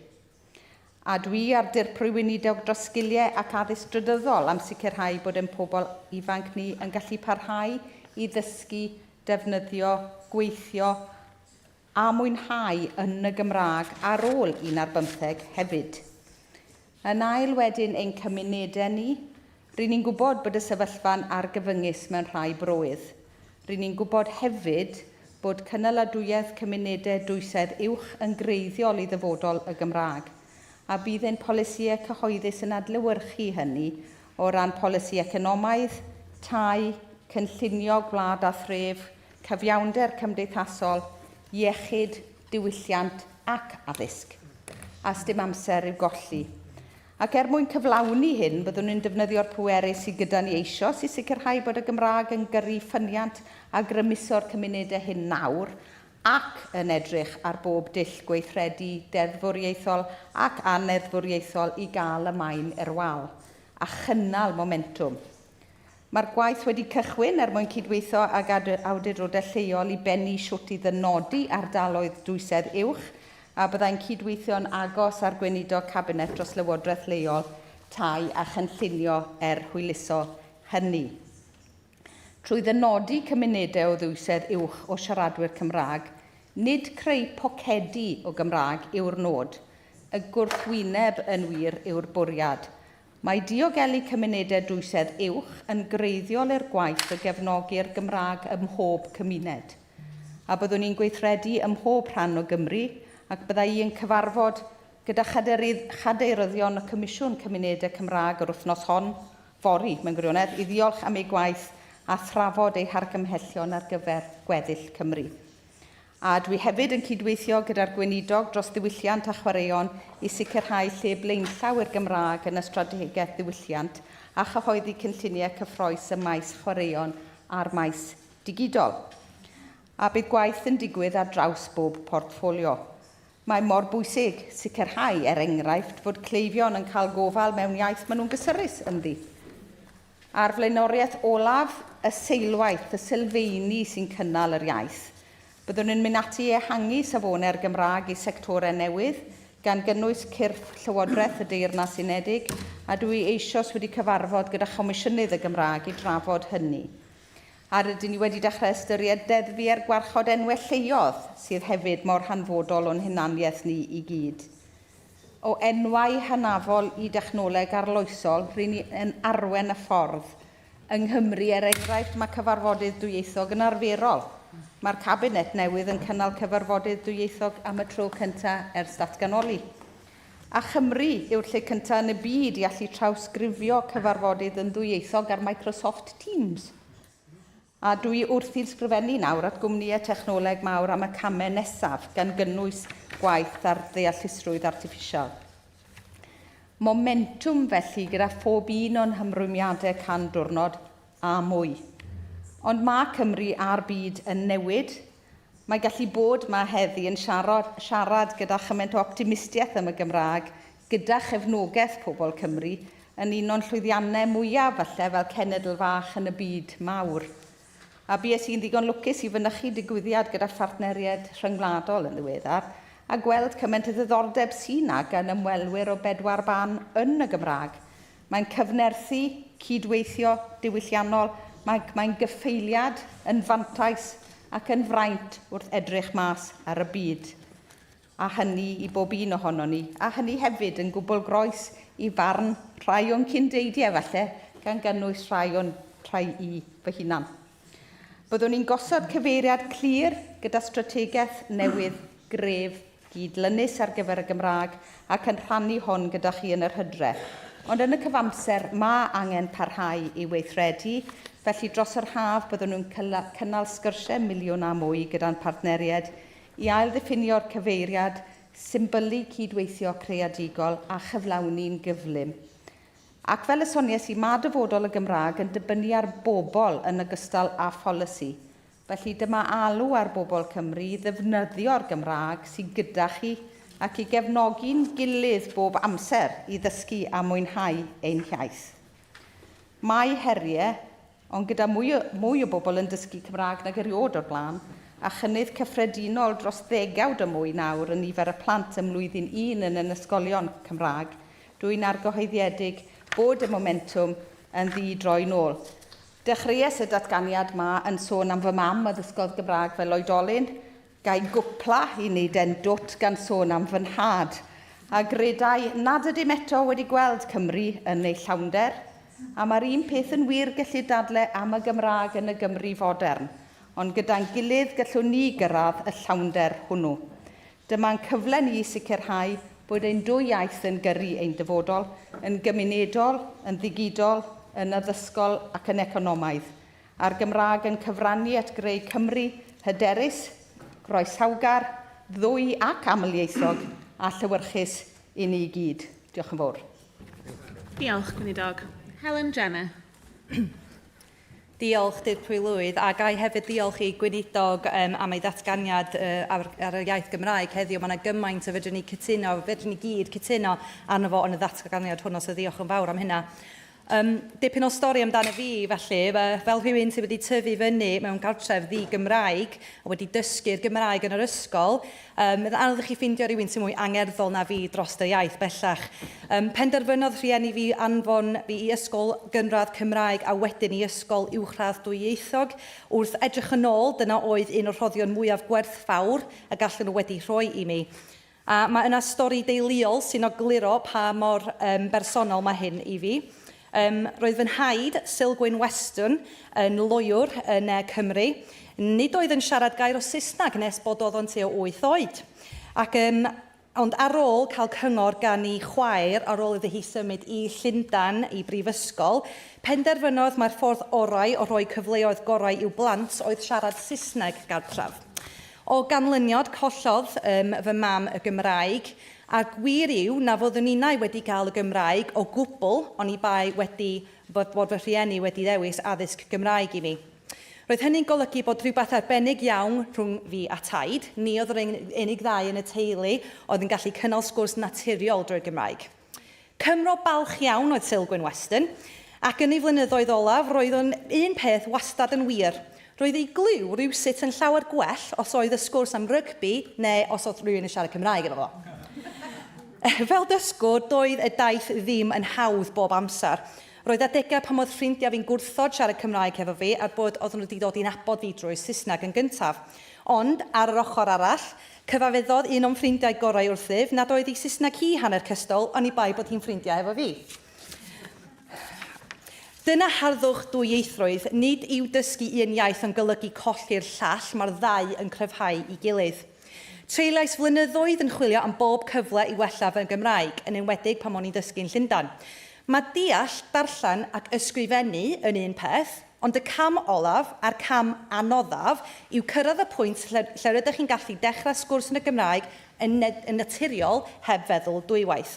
A dwi ar dirprwy weinidog dros sgiliau ac addysg drydyddol am sicrhau bod ein pobl ifanc ni yn gallu parhau i ddysgu, defnyddio, gweithio a mwynhau yn y Gymraeg ar ôl 15 hefyd. Yn ail wedyn ein cymunedau ni, rydyn ni'n gwybod bod y sefyllfa'n argyfyngus mewn rhai broedd. Rydyn ni'n gwybod hefyd bod cynnaladwyedd cymunedau dwysedd uwch yn greiddiol i ddyfodol y Gymraeg, a bydd ein polisïau cyhoeddus yn adlewyrchu hynny o ran polisi economaidd, tai, cynllunio gwlad a thref, cyfiawnder cymdeithasol, iechyd, diwylliant ac addysg. A sdim amser i'w golli. Ac mwyn cyflawni hyn, byddwn nhw'n defnyddio'r pwerau sydd gyda ni eisoes i sicrhau bod y Gymraeg yn gyrru ffyniant a grymuso'r cymunedau hyn nawr ac yn edrych ar bob dull gweithredu deddfwriaethol ac aneddfwriaethol i gael y maen i'r wal a chynnal momentum. Mae'r gwaith wedi cychwyn mwyn cydweithio ag awdurdodau lleol i bennu siwt i ddynodi ardaloedd dwysedd uwch, a byddai'n cydweithio'n agos ar gweinidog cabinet dros Lywodraeth leol, tai a chynllunio hwyluso hynny. Trwy ddynodi cymunedau o ddwysedd uwch o siaradwyr Cymraeg, nid creu pocedi o Gymraeg yw'r nod, y gwrthwyneb yn wir yw'r bwriad. Mae diogelu cymunedau dwysedd uwch yn greiddiol i'r gwaith o gefnogi'r Gymraeg ym mhob cymuned. A byddwn ni'n gweithredu ym mhob rhan o Gymru, ac byddai i'n cyfarfod gyda chadeiryddion y Comisiwn Cymunedau Cymraeg yr wythnos hon, fori mewn gwirionedd, i ddiolch am ei gwaith a thrafod ei hargymhellion ar gyfer gweddill Cymru. A dwi hefyd yn cydweithio gyda'r gweinidog dros ddiwylliant a chwaraeon i sicrhau lle blaenllaw i'r Gymraeg yn y strategaeth ddiwylliant a chyhoeddi cynlluniau cyffroes y maes chwaraeon a'r maes digidol. A bydd gwaith yn digwydd ar draws bob portffolio. Mae mor bwysig sicrhau enghraifft fod cleifion yn cael gofal mewn iaith maen nhw'n gysurus ynddi. A'r flaenoriaeth olaf, y seilwaith, y sylfeini sy'n cynnal yr iaith. Byddwn yn mynd ati ehangu safonau'r Gymraeg i sectorau newydd, gan gynnwys cyrff Llywodraeth y Deyrnas Unedig, a dwi eisoes wedi cyfarfod gyda Chomisiynydd y Gymraeg i drafod hynny. A rydyn ni wedi dechrau ystyried deddfu ar gwarchod enwau lleoedd sydd hefyd mor hanfodol o'n hunaniaeth ni i gyd. O enwau hynafol i dechnoleg arloesol, rydyn ni yn arwen y ffordd. Yng Nghymru, enghraifft, mae cyfarfodydd dwyieithog yn arferol. Mae'r cabinet newydd yn cynnal cyfarfodydd dwyieithog am y tro cyntaf ers datganoli. A Chymru yw'r lle cyntaf yn y byd i allu trawsgrifio cyfarfodydd yn ddwyieithog ar Microsoft Teams. A dwi wrth i'r sgrifennu nawr at gwmnïau technoleg mawr am y camau nesaf gan gynnwys gwaith ar ddeallusrwydd artiffisial. Momentum felly gyda phob un o'n hymrwymiadau can diwrnod a mwy. Ond mae Cymru a'r byd yn newid. Mae gallu bod mae heddi yn siarad gyda chymaint o optimistiaeth am y Gymraeg, gyda chefnogaeth pobl Cymru, yn un o'n llwyddiannau mwyaf falle fel cenedl fach yn y byd mawr. A bues i'n ddigon lwcus i fynychu digwyddiad gyda phartneriaid rhyngwladol yn ddiweddar, a gweld cymaint o ddiddordeb sy'n gan ymwelwyr o bedwar ban yn y Gymraeg. Mae'n cyfnerthu, cydweithio, diwylliannol, mae'n gyffeiliad yn fantais ac yn fraint wrth edrych mas ar y byd. A hynny i bob un ohono ni, a hynny hefyd yn gwbl groes i farn rhai o'n cyndeidiau falle, gan gynnwys rhai i fy hunan. Byddwn ni'n gosod cyfeiriad clir gyda strategaeth newydd gref gydlynus ar gyfer y Gymraeg ac yn rhannu hon gyda chi yn yr hydref. Ond yn y cyfamser mae angen parhau i weithredu, felly dros yr haf byddwn nhw'n cynnal sgyrsiau miliwn a mwy gyda'n partneriaid i ail-ddiffinio'r cyfeiriad, symbylu cydweithio creadigol a chyflawni'n gyflym. Ac fel y soniais i, mae dyfodol y Gymraeg yn dibynnu ar bobl yn ogystal â pholisi. Felly dyma alw ar bobl Cymru i ddefnyddio'r Gymraeg sydd gyda chi ac i gefnogi'n gilydd bob amser i ddysgu a mwynhau ein hiaith. Mae heriau, ond gyda mwy o bobl yn dysgu Cymraeg nag eriod o'r blaen, a chynnydd cyffredinol dros 10 o mwy nawr yn nifer y plant ym mlwyddyn 1 yn ysgolion Cymraeg, dwi'n argyhoeddiedig bod y momentum yn ddidroi nôl. Dechreuais y datganiad yma yn sôn am fy mam a ddysgodd Gymraeg fel oedolyn, gai gwpla i wneud dwt gan sôn am fy nhad, a gredai nad ydym eto wedi gweld Cymru yn ei llawnder, a mae'r un peth yn wir gallu dadle am y Gymraeg yn y Gymru fodern, ond gyda'n gilydd gallwn ni gyrraedd y llawnder hwnnw. Dyma'n cyfle ni sicrhau bod ein dwy iaith yn gyrru ein dyfodol, yn gymunedol, yn ddigidol, yn addysgol ac yn economaidd. A'r Gymraeg yn cyfrannu at greu Cymru hyderus, groeshawgar, ddwy ac amlieithog a llywyrchus i ni gyd. Diolch yn fawr. Diolch, Gweinidog. Helen Jenner. Diolch, Dydd Pwylwydd, a gai hefyd diolch i Gweinidog am ei ddatganiad ar y iaith Gymraeg heddiw. Mae yna gymaint o fedrwn ni gyd cytuno arno fo yn y ddatganiad hwnnw, so diolch yn fawr am hynna. Dipyn o stori amdano fi, felly, fel rhywun sydd wedi tyfu fyny mewn gartref ddi-Gymraeg a wedi dysgu'r Gymraeg yn yr ysgol, mae'n anodd i chi ffeindio rhywun sy'n mwy angerddol na fi dros y iaith bellach. Penderfynodd rhieni fi anfon fi i ysgol gynradd Cymraeg a wedyn i ysgol uwchradd dwyieithog. Wrth edrych yn ôl, dyna oedd un o'r rhoddion mwyaf gwerthfawr a gallwn nhw wedi rhoi i mi. A mae yna stori deuluol sy'n ogluro pa mor bersonol mae hyn i fi. Roedd fy nhaid, Sylgwyn Weston, yn loiwr yn Cymru. Nid oedd yn siarad gair o Saesneg nes bod oedd o'n tua 8 oed. Ond ar ôl cael cyngor gan ei chwaer, ar ôl iddi hi symud i Llundain i brifysgol, penderfynodd mae'r ffordd orau o roi cyfleoedd gorau i'w blant oedd siarad Saesneg gartref. O ganlyniad collodd fy mam y Gymraeg, a gwir yw na fodd yn unau wedi cael y Gymraeg o gwbl, ond i bai bod fy rhieni wedi ddewis addysg Gymraeg i mi. Roedd hynny'n golygu bod rhywbeth arbennig iawn rhwng fi a taid. Ni oedd yr unig ddau yn y teulu oedd yn gallu cynnal sgwrs naturiol drwy'r Gymraeg. Cymro balch iawn oedd Sylgwyn Weston, ac yn ei flynyddoedd olaf roedd o'n un peth wastad yn wir. Roedd ei glyw rhywsut yn llawer gwell os oedd y sgwrs am rygbi neu os oedd rhywun yn siarad Cymraeg efo fo. Fel dysgwr, doedd y daith ddim yn hawdd bob amser. Roedd adegau pan oedd ffrindiau fi'n gwrthod siarad Cymraeg efo fi a bod oedden nhw wedi dod i'n abod fi drwy Saesneg yn gyntaf. Ond, ar yr ochr arall, cyfafeddodd un o'n ffrindiau gorau wrthyf nad oedd ei Saesneg hi hanner cystol, ond i bai bod hi'n ffrindiau efo fi. Dyna harddwch dwyieithrwydd, nid yw dysgu un iaith yn golygu colli'r llall, mae'r ddau yn cryfhau i gilydd. Treulais flynyddoedd yn chwilio am bob cyfle i wella fy Gymraeg, yn enwedig pan o'n i'n dysgu'n Llundain. Mae deall, darllen ac ysgrifennu yn un peth, Ond y cam olaf a'r cam anoddaf yw cyrraedd y pwynt lle rydych chi'n gallu dechrau sgwrs yn y Gymraeg yn naturiol heb feddwl dwywaith.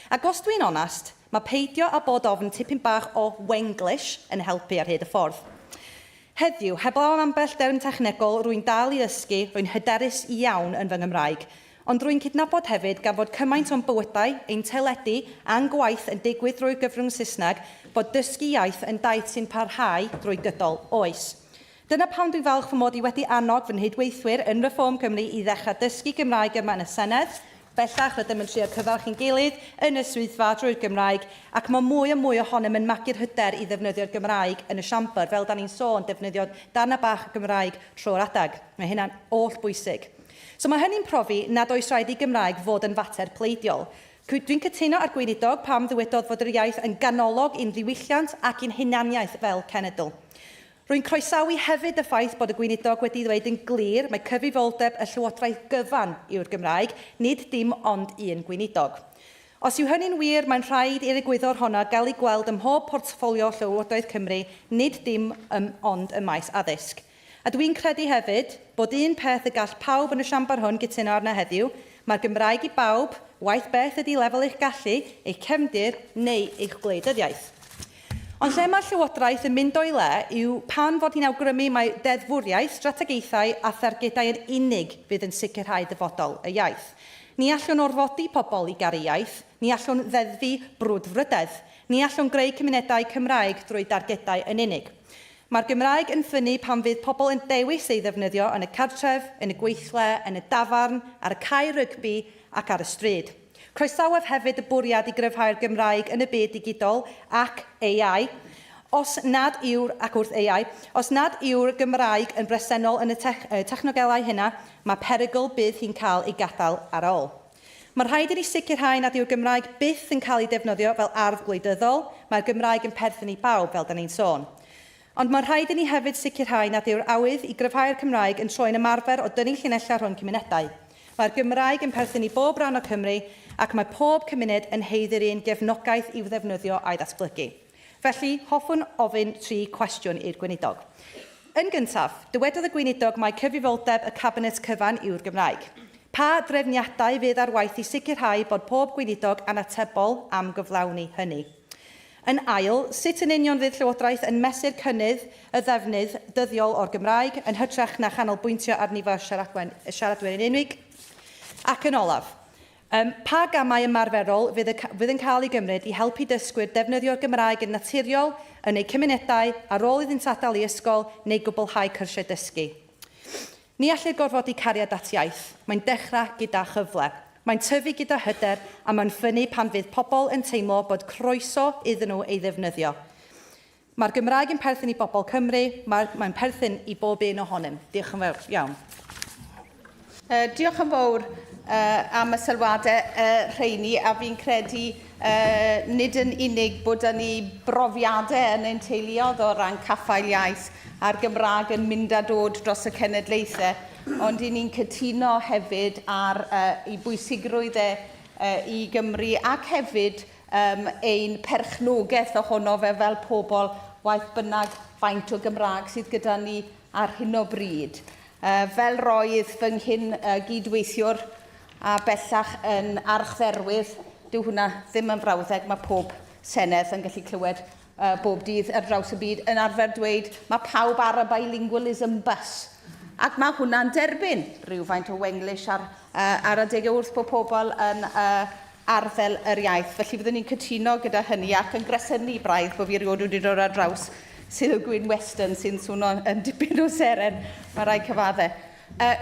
Ac os dwi'n onast, mae peidio a bod ofn tipyn bach o Wenglish yn helpu ar hyd y ffordd. Heddiw, heblaw am ambell derm technegol, rwy'n dal i ddysgu, rwy'n hyderus iawn yn fy Nghymraeg. Ond rwy'n cydnabod hefyd gan fod cymaint o'n bywydau, ein teledu a'n gwaith yn digwydd drwy gyfrwng Saesneg bod dysgu iaith yn daith sy'n parhau drwy gydol oes. Dyna pam dwi'n falch fy mod i wedi annog fy nhydweithwyr yn Reform Cymru i ddechrau dysgu Gymraeg yma yn y Senedd, bellach rydym yn trio cyfarch ein gilydd yn y swyddfa drwy'r Gymraeg, ac mae mwy a mwy ohonom yn magu'r hyder i ddefnyddio'r Gymraeg yn y siambr, fel da ni'n sôn, defnyddio darna bach y Gymraeg trwy'r adag. Mae hynna'n oll bwysig. So mae hynny'n profi nad oes rhaid i Gymraeg fod yn fater pleidiol. Dwi'n cytuno ar gweinidog pam ddywedodd fod yr iaith yn ganolog i'n ddiwylliant ac i'n hunaniaeth fel cenedl. Rwy'n croesawu hefyd y ffaith bod y gweinidog wedi ddweud yn glir mae cyfrifoldeb y Llywodraeth gyfan yw'r Gymraeg, nid dim ond un gweinidog. Os yw hynny'n wir, mae'n rhaid i'r egwyddor honna gael ei gweld ym mhob portffolio Llywodraeth Cymru, nid dim ond y maes addysg. A dwi'n credu hefyd bod un peth y gall pawb yn y siambar hwn gytuno arna heddiw, mae'r Gymraeg i bawb, waith beth ydy lefel eich gallu, eich cefndir neu eich gwleidyddiaeth. Ond lle mae'r Llywodraeth yn mynd o'i le yw pan fod hi'n awgrymu mae deddfwriaeth, strategaethau a thergedau yn unig fydd yn sicrhau dyfodol y iaith. Ni allwn orfodi pobl i garu iaith, ni allwn ddeddfu brwdfrydedd, ni allwn greu cymunedau Cymraeg drwy dargedau yn unig. Mae'r Gymraeg yn ffynnu pan fydd pobl yn dewis ei ddefnyddio yn y cartref, yn y gweithle, yn y dafarn, ar y cae rygbi ac ar y stryd. Croesawaf hefyd y bwriad i gryfhau'r Gymraeg yn y byd digidol ac AI, os nad yw'r Gymraeg yn bresennol yn y technogelau hynna, mae perygl bydd hi'n cael ei gadael ar ôl. Mae'n rhaid i ni sicrhau nad yw'r Gymraeg byth yn cael ei defnyddio fel arf gwleidyddol, mae'r Gymraeg yn perthyn i bawb fel da ni'n sôn. Ond mae'n rhaid i ni hefyd sicrhau nad yw'r awydd i gryfhau'r Cymraeg yn troi'n ymarfer o dynnu llinellau rhwng cymunedau. Mae'r Gymraeg yn perthyn i bob rhan o Cymru ac mae pob cymuned yn heiddi'r un gefnogaeth i'w ddefnyddio a'i ddatblygu. Felly, hoffwn ofyn 3 cwestiwn i'r gweinidog. Yn gyntaf, dywedodd y gweinidog mae cyfrifoldeb y Cabinet cyfan yw'r Gymraeg. Pa drefniadau fydd ar waith i sicrhau bod pob gweinidog yn atebol am gyflawni hynny? Yn ail, sut yn union fydd Llywodraeth yn mesur cynnydd y ddefnydd dyddiol o'r Gymraeg yn hytrach na chanolbwyntio ar nifer siaradwyr yn unig? Ac yn olaf, pa gamau ymarferol fydd yn cael ei gymryd i helpu dysgwyr defnyddio'r Gymraeg yn naturiol, yn eu cymunedau, ar ôl iddynt adael i ysgol neu gwblhau cyrsiau dysgu? Ni allir gorfod i cariad at iaith. Mae'n dechrau gyda chyfle. Mae'n tyfu gyda hyder a mae'n ffynnu pan fydd pobl yn teimlo bod croeso iddyn nhw ei ddefnyddio. Mae'r Gymraeg yn perthyn i bobl Cymru, mae'n perthyn i bob un ohonom. Diolch yn fawr iawn. Diolch yn fawr am y sylwadau rheini, a fi'n credu nid yn unig bod ni brofiadau yn ein teuluodd o ran caffael iaith a'r Gymraeg yn mynd a dod dros y cenedlaethau, ond ni'n cytuno hefyd ar ei bwysigrwydd i Gymru ac hefyd ein perchnogaeth ohono fe fel pobl waith bynnag faint o Gymraeg sydd gyda ni ar hyn o bryd. Fel roedd fy nghyn gydweithiwr a bellach yn archdderwydd, dyw hwnna ddim yn frawddeg, mae pob Senedd yn gallu clywed bob dydd ar draws y byd yn arfer dweud mae pawb ar y bilingualism bus. Ac mae hwnna'n derbyn rhywfaint o Wenglish ar adeg wrth bod pobl yn arddel yr iaith. Felly fyddwn ni'n cytuno gyda hynny ac yn gresynu braidd bod fi erioed wedi dod ar draws sydd o Gwyn Western sy'n swno yn dipyn o seren, mae rai cyfaddau.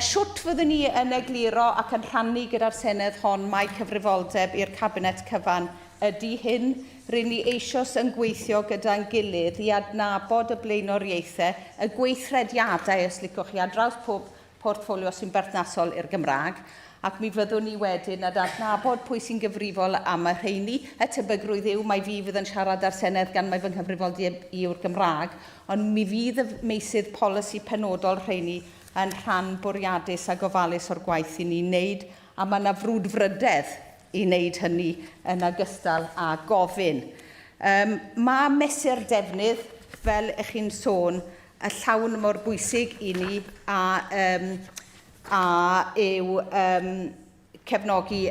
Siwt fyddwn ni yn egluro ac yn rhannu gyda'r Senedd hon mae cyfrifoldeb i'r Cabinet cyfan ydy hyn. Rydyn ni eisoes yn gweithio gyda'n gilydd i adnabod y blaenoriaethau, y gweithrediadau, os licwch chi, ar draws pob portffolio sy'n berthnasol i'r Gymraeg, ac mi fyddwn ni wedyn yn adnabod pwy sy'n gyfrifol am y rheini. Y tebygrwydd yw mae fi fydd yn siarad ar Senedd gan mae fy nghyfrifoldeb yw'r Gymraeg, ond mi fydd y meysydd polisi penodol rheini yn rhan bwriadus a gofalus o'r gwaith i ni'n wneud, a mae yna frwdfrydedd i wneud hynny yn ogystal â gofyn. Mae mesur defnydd fel ych chi'n sôn, y llawn mor bwysig i ni a yw cefnogi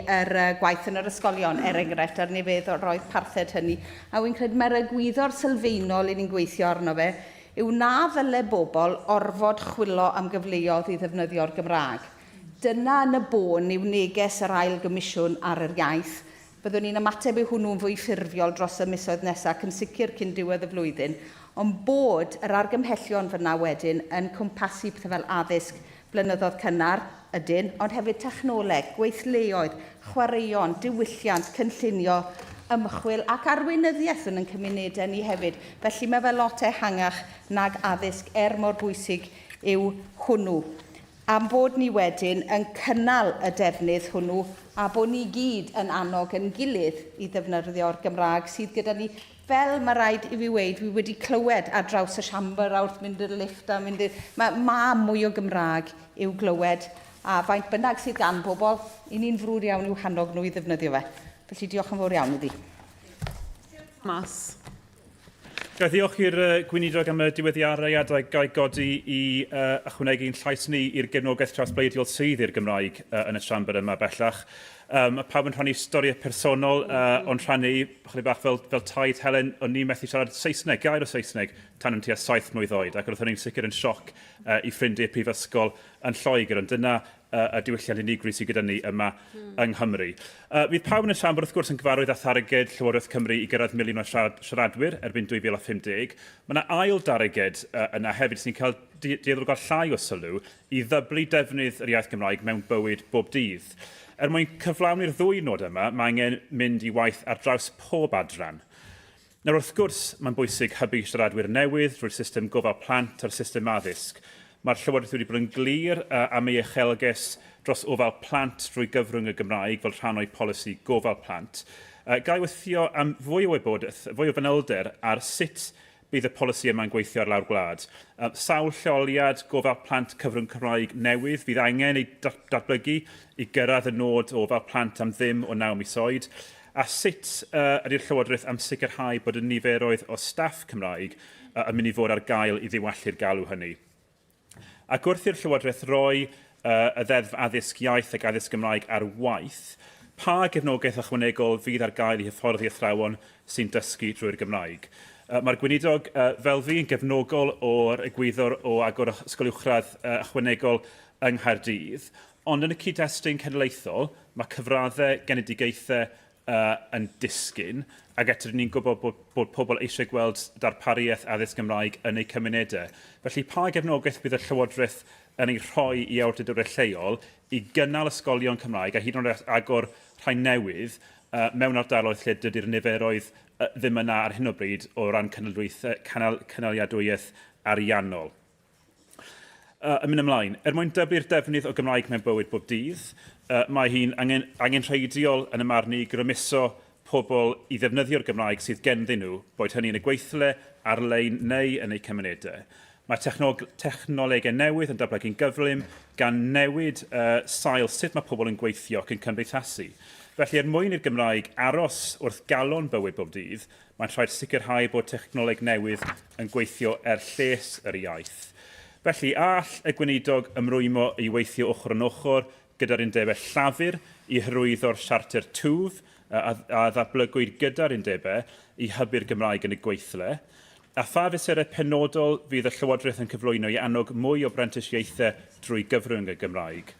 gwaith yn yr ysgolion, enghraifft, ar nifer o roedd parthed hynny. A wy'n credu mae'r egwyddor sylfaenol i ni'n gweithio arno fe yw na ddyle bobl orfod chwilo am gyfleoedd i ddefnyddio'r Gymraeg. Dyna yn y bôn yw neges yr ail gomisiwn ar yr iaith. Byddwn ni'n ymateb i hwnnw'n fwy ffurfiol dros y misoedd nesaf, yn sicr cyn diwedd y flwyddyn, ond bod yr argymhellion fyna wedyn yn cwmpasu pethau fel addysg, blynyddoedd cynnar ydyn, ond hefyd technoleg, gweithleoedd, chwaraeon, diwylliant, cynllunio, ymchwil ac arweinyddiaeth yn cymunedau ni hefyd. Felly mae fe lot ehangach nag addysg mor bwysig yw hwnnw. Am bod ni wedyn yn cynnal y defnydd hwnnw a bod ni gyd yn annog yn gilydd i ddefnyddio'r Gymraeg sydd gyda ni, fel mae rhaid i fi weid, fi wedi clywed ar draws y siambr a wrth mynd i'r lifft a mynd i'r... Mae mwy o Gymraeg i'w glywed a faint bynnag sydd gan bobl, i ni'n frwd iawn i'w hannog nhw i ddefnyddio fe. Felly diolch yn fawr iawn iddi. Mas. Diolch i'r gweinidog am y diweddiariad a gael godi i ychwanegu'n llais ni i'r gefnogaeth trawsbleidiol sydd i'r Gymraeg yn y siambr yma bellach. Mae pawb yn rhannu storiau personol, ond rhannu chydig bach fel taid Helen, o'n ni'n methu siarad Saesneg, gair o Saesneg, tan yn tua 7 mlwydd oed, ac roedd hynny'n sicr yn sioc i ffrindiau prifysgol yn Lloegr, ond dyna y diwylliant unigryw sydd gyda ni yma yng Nghymru. Fydd pawb yn y siambr wrth gwrs yn gyfarwydd â tharged Llywodraeth Cymru i gyrraedd miliwn o siaradwyr erbyn 2050. Mae yna ail darged yna hefyd sy'n cael dieddol gael llai o sylw i ddyblu defnydd yr iaith Gymraeg mewn bywyd bob dydd. Mwyn cyflawni'r ddwy nod yma, mae angen mynd i waith ar draws pob adran. Nawr wrth gwrs, mae'n bwysig hybu siaradwyr newydd drwy'r system gofal plant a'r system addysg. Mae'r Llywodraeth wedi bod yn glir am ei uchelgais dros ofal plant drwy gyfrwng y Gymraeg fel rhan o'i polisi gofal plant. Gai weithio am fwy o wybodaeth, fwy o fanylder ar sut bydd y polisi yma'n gweithio ar lawr gwlad. Sawl lleoliad gofal plant cyfrwng Cymraeg newydd fydd angen ei datblygu i gyrraedd y nod o ofal plant am ddim o 9 mis oed. A sut ydy'r Llywodraeth am sicrhau bod y niferoedd o staff Cymraeg yn mynd i fod ar gael i ddiwallu'r galw hynny. Ac wrth i'r Llywodraeth roi y ddeddf addysg iaith ac addysg Gymraeg ar waith, pa gefnogaeth ychwanegol fydd ar gael i hyfforddi athrawon sy'n dysgu drwy'r Gymraeg? Mae'r gweinidog fel fi yn gefnogol o'r egwyddor o agor ysgol uwchradd ychwanegol yng Nghaerdydd, ond yn y cyd-destun cenedlaethol, mae cyfraddau genedigaethau yn disgyn, ac eto ni'n gwybod bod pobl eisiau gweld darpariaeth addysg Gymraeg yn eu cymunedau. Felly, pa gefnogaeth bydd y Llywodraeth yn ei rhoi i awdurdodau lleol i gynnal ysgolion Cymraeg a hyd yn oed agor rhai newydd mewn ardaloedd lle dydy'r niferoedd ddim yna ar hyn o bryd o ran cynaliadwyeth ariannol. Yn mynd ymlaen, mwyn dyblu'r defnydd o Gymraeg mewn bywyd bob dydd, mae hi'n angenrheidiol yn y marn i grymuso pobl i ddefnyddio'r Gymraeg sydd genddyn nhw, boed hynny yn y gweithle, ar-lein neu yn eu cymunedau. Mae technolegau newydd yn datblygu'n gyflym gan newid sail sut mae pobl yn gweithio ac yn cymdeithasu. Felly, mwyn i'r Gymraeg aros wrth galon bywyd bob dydd, mae'n rhaid sicrhau bod technoleg newydd yn gweithio lles yr iaith. Felly, all y gweinidog ymrwymo i weithio ochr yn ochr gyda'r undebau llafur i hyrwyddo'r siarter twf a ddatblygwyd gyda'r undebau i hybu'r Gymraeg yn y gweithle. A pha fesurau penodol fydd y Llywodraeth yn cyflwyno i annog mwy o brentisiaethau drwy gyfrwng y Gymraeg.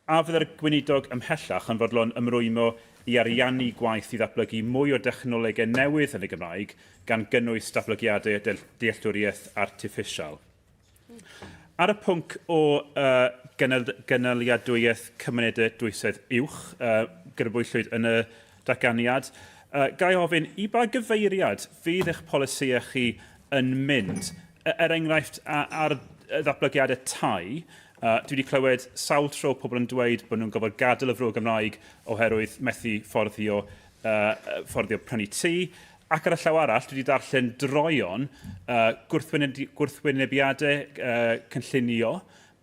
A fydd y gweinidog ymhellach yn fodlon ymrwymo i ariannu gwaith i ddatblygu mwy o dechnolegau newydd yn y Gymraeg gan gynnwys datblygiadau dealltwriaeth artiffisial. Ar y pwnc o gynaliadwyeth cymunedau dwysedd uwch, gyrrybwyllwyd yn y datganiad, gai ofyn, i ba gyfeiriad fydd eich polisïau chi yn mynd? Enghraifft ar ddatblygiadau tai, dwi wedi clywed sawl tro pobl yn dweud bod nhw'n gofod gadael y Fro Gymraeg oherwydd methu fforddio prynu tŷ, ac ar y llaw arall, dwi wedi darllen droion gwrthwynebiadau cynllunio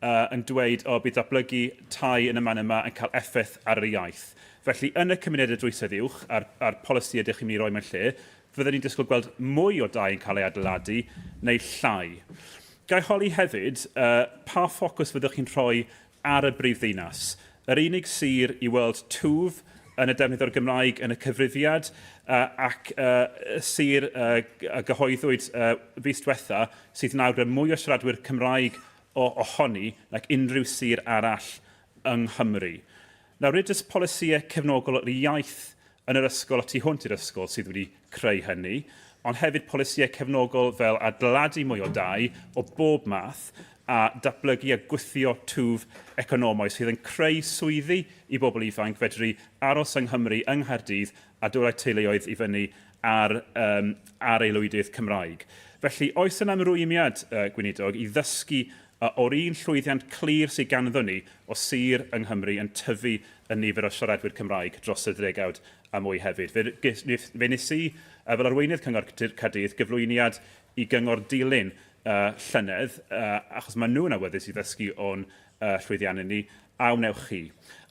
yn dweud o bydd datblygu tai yn y man yma yn cael effaith ar y iaith. Felly, yn y cymunedau dwysedd uwch, a'r polisi ydych chi'n mynd i roi mewn lle, fyddwn ni'n disgwyl gweld mwy o dau yn cael ei adeiladu neu llai. Gai holi hefyd, pa ffocws fyddwch chi'n rhoi ar y brifddinas? Yr unig sir i weld twf yn y defnydd o'r Gymraeg yn y cyfrifiad ac sir gyhoeddwyd fis diwetha sydd nawr gyda mwy o siaradwyr Cymraeg ohoni ac unrhyw sir arall yng Nghymru. Nawr, nid ys polisïau cefnogol yr iaith yn yr ysgol a tu hwnt i'r ysgol sydd wedi creu hynny, ond hefyd polisïau cefnogol fel adeiladu mwy o dau o bob math a datblygu a gwythio twf economaidd sydd yn creu swyddi i bobl ifanc fedru aros yng Nghymru yng Nghaerdydd a dod â'u teuluoedd i fyny ar aelwydydd Cymraeg. Felly, oes yna ymrwymiad gweinidog i ddysgu o'r un llwyddiant clir sydd ganddon ni o sir yng Nghymru yn tyfu y nifer o siaradwyr Cymraeg dros y ddegawd a mwy hefyd. Fe nes i, fel arweinydd Cyngor Caerdydd, gyflwyniad i gyngor dilyn llynedd, achos mae nhw'n awyddus i ddysgu o'n llwyddiannau ni, a wnewch chi.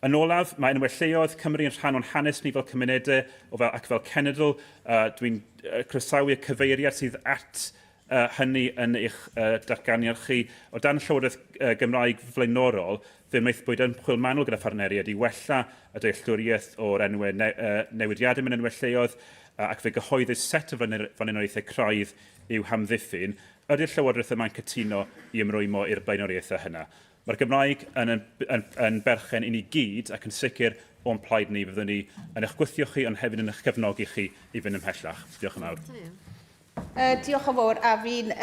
Yn olaf, mae enwau lleoedd Cymru yn rhan o'n hanes ni fel cymunedau ac fel cenedl. Dwi'n croesawu y cyfeiriad sydd at hynny yn eich datganiad chi. O dan Llywodraeth Gymraeg flaenorol, fe wnaethpwyd ymchwil manwl gyda phartneriaid i wella y dealltwriaeth o'r enwau newidiadau mewn enwau lleoedd ac fe gyhoeddi set o flaenoriaethau craidd i'w hamddiffyn. Ydy'r Llywodraeth yma'n cytuno i ymrwymo i'r blaenoriaethau hynna. Mae'r Gymraeg yn berchen i ni gyd ac yn sicr o'n plaid ni fyddwn ni yn eich gwythio chi ond hefyd yn eich cefnogi chi i fynd ymhellach. Diolch yn fawr. Diolch yn fawr, a fi'n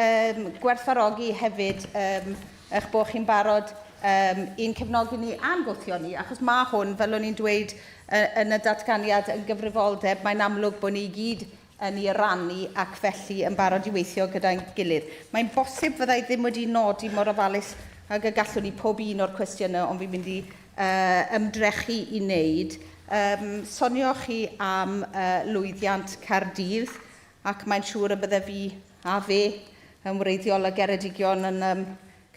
gwerthfawrogi hefyd eich bod chi'n barod i'n cefnogi ni a'n gwthio ni, achos mae hwn, fel o'n i'n dweud yn y datganiad yn gyfrifoldeb, mae'n amlwg bod ni gyd yn ei rannu ac felly yn barod i weithio gyda'n gilydd. Mae'n bosib fyddai ddim wedi nodi mor ofalus ac y gallwn ni pob un o'r cwestiynau, ond fi'n mynd i ymdrechu i wneud. Sonio chi am lwyddiant Caerdydd, ac mae'n siŵr y bydde fi a fe yn wreiddiol y Geredigion yn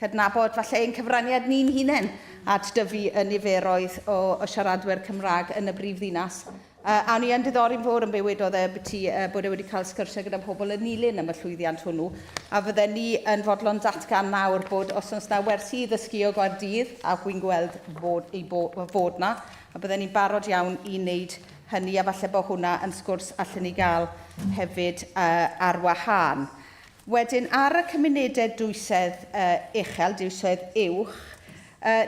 cydnabod falle ein cyfraniad ni'n hunain at dyfu y niferoedd o siaradwyr Cymraeg yn y brifddinas. A ni yn diddori'n fawr yn bewedodd bod e wedi cael sgyrsiau gyda pobl yn nilyn am y llwyddiant hwnnw. A fydde ni yn fodlon datgan nawr bod os oes na wersi i ddysgu o Gaerdydd, a wy'n gweld fod na, a bydde ni'n barod iawn i wneud hynny, a falle bod hwnna yn sgwrs allan ni gael hefyd ar wahân. Wedyn, ar y cymunedau dwysedd uchel, dwysedd uwch,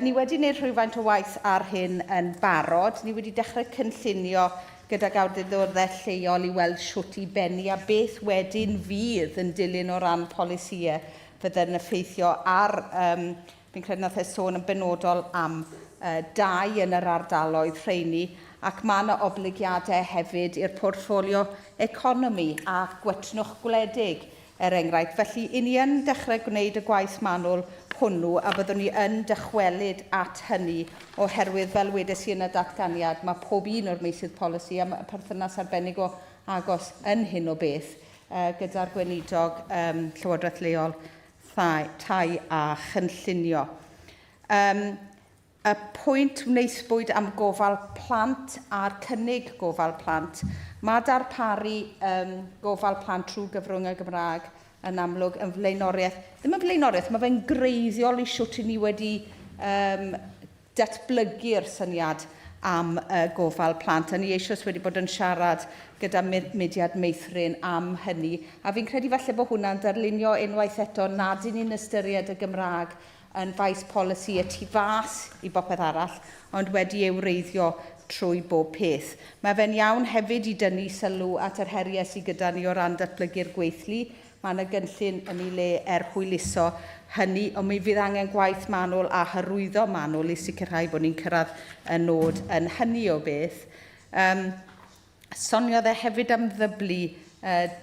ni wedi gwneud rhywfaint o waith ar hyn yn barod. Ni wedi dechrau cynllunio gydag awdurdodau lleol i weld siwt i benni a beth wedyn fydd yn dilyn o ran polisïau fydde'n effeithio ar, fi'n credu nath e sôn yn benodol am dau yn yr ardaloedd rheini, ac mae yna obligiadau hefyd i'r portffolio economi a gwetnwch gwledig enghraifft. Felly, i ni yn dechrau gwneud y gwaith manwl hwnnw a byddwn ni yn dychwelyd at hynny oherwydd fel wedes i yn y datganiad, mae pob un o'r meysydd polisi a mae perthynas arbennig o agos yn hyn o beth gyda'r gweinidog Llywodraeth Leol tai a chynllunio. Y pwynt wneithbwyd am gofal plant a'r cynnig gofal plant. Mae darparu gofal plant trwy gyfrwng y Gymraeg yn amlwg yn flaenoriaeth. Ddim yn flaenoriaeth, mae fe'n greiddiol i siwt i ni wedi datblygu'r syniad am gofal plant. A ni eisoes wedi bod yn siarad gyda mudiad meithrin am hynny. A fi'n credu falle bod hwnna'n darlunio unwaith eto nad y'n ni'n ystyried y Gymraeg yn faes polisi y tu fas i bopeth arall, ond wedi ei wreiddio trwy bob peth. Mae fe'n iawn hefyd i dynnu sylw at yr heriau sydd gyda ni o ran datblygu'r gweithlu. Mae yna gynllun yn ei le hwyluso hynny, ond mi fydd angen gwaith manwl a hyrwyddo manwl i sicrhau bod ni'n cyrraedd y nod yn hynny o beth. Soniodd e hefyd am ddyblu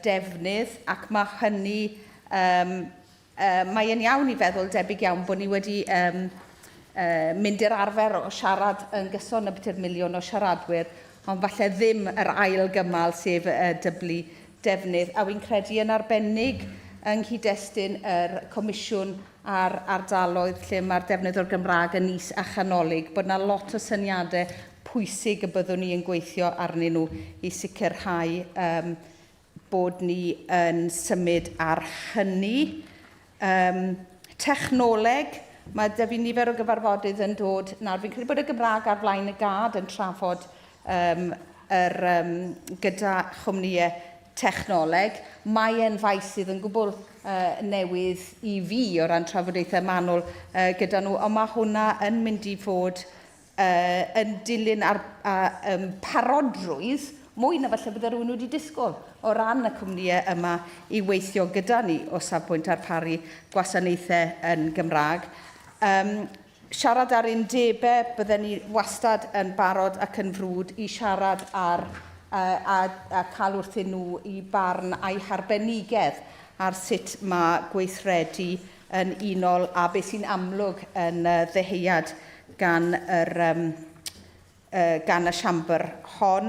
defnydd, ac mae hynny, mae'n iawn i feddwl debyg iawn bod ni wedi mynd i'r arfer o siarad yn gyson y byty'r miliwn o siaradwyr, ond falle ddim yr ail gymal sef dyblu defnydd, a wy'n credu yn arbennig yng nghyd-destun yr Comisiwn a'r ardaloedd lle mae'r defnydd o'r Gymraeg yn is a chanolig, bod yna lot o syniadau pwysig y byddwn ni yn gweithio arnyn nhw i sicrhau bod ni yn symud ar hynny. Technoleg, mae dy fi nifer o gyfarfodydd yn dod nawr. Fi'n credu bod y Gymraeg ar flaen y gad yn trafod gyda chwmnïau technoleg. Mae e'n faes sydd yn gwbl newydd i fi o ran trafodaethau manwl gyda nhw, ond mae hwnna yn mynd i fod yn dilyn ar parodrwydd mwy na falle byddai rhywun wedi disgwyl o ran y cwmnïau yma i weithio gyda ni o safbwynt arparu gwasanaethau yn Gymraeg. Siarad ar undebau, bydden ni wastad yn barod ac yn frwd i siarad ar a cael wrthyn nhw i barn a'i harbenigedd ar sut mae gweithredu yn unol a beth sy'n amlwg yn ddeheuad gan y siambr hon.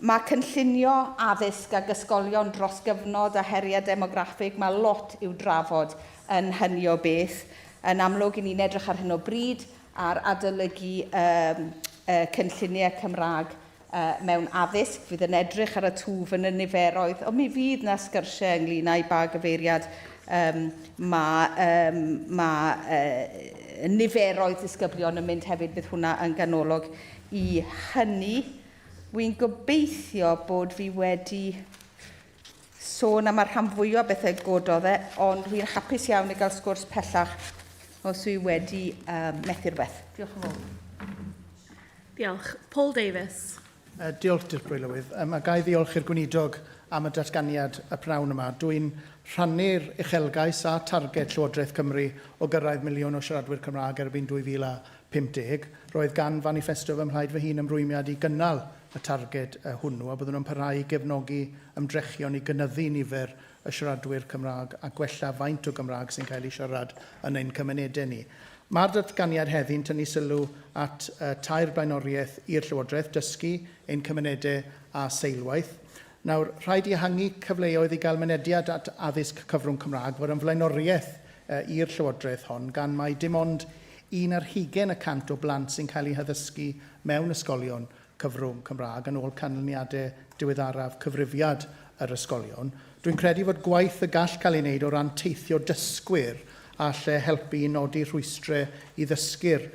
Mae cynllunio addysg ag ysgolion dros gyfnod a heriau demograffig, mae lot i'w drafod yn hynny o beth. Yn amlwg, i ni'n edrych ar hyn o bryd ar adolygu cynlluniau Cymraeg mewn addysg. Fydd yn edrych ar y twf yn y niferoedd, ond mi fydd na sgyrsiau ynglyn â'i ba gyfeiriad mae niferoedd ddisgyblion yn mynd hefyd, bydd hwnna yn ganolog i hynny. Wy'n gobeithio bod fi wedi sôn am y rhan fwyaf o bethau gododd ond dwi'n hapus iawn i gael sgwrs pellach os dwi wedi methu rhywbeth. Diolch yn fawr. Diolch. Paul Davies. Diolch, Dirprwy Lywydd. A gai ddiolch i'r gweinidog am y datganiad y prawn yma. Dwi'n rhannu'r uchelgais a targed Llywodraeth Cymru o gyrraedd miliwn o siaradwyr Cymraeg erbyn 2050. Roedd gan fanifesto fy mhlaid fy hun ymrwymiad i gynnal y targed hwnnw, a byddwn nhw'n parhau i gefnogi ymdrechion i gynyddu nifer y siaradwyr Cymraeg a gwella faint o Gymraeg sy'n cael ei siarad yn ein cymunedau ni. Mae'r datganiad heddiw'n tynnu sylw at tair blaenoriaeth i'r Llywodraeth, dysgu, ein cymunedau a seilwaith. Nawr, rhaid i ehangu cyfleoedd i gael mynediad at addysg cyfrwng Cymraeg fod yn flaenoriaeth i'r Llywodraeth hon, gan mai dim ond 1% o blant sy'n cael ei haddysgu mewn ysgolion cyfrwng Cymraeg yn ôl canlyniadau diweddaraf cyfrifiad yr ysgolion. Dwi'n credu fod gwaith y gall cael ei wneud o ran teithio dysgwyr a lle helpu i nodi rhwystrau i ddysgu'r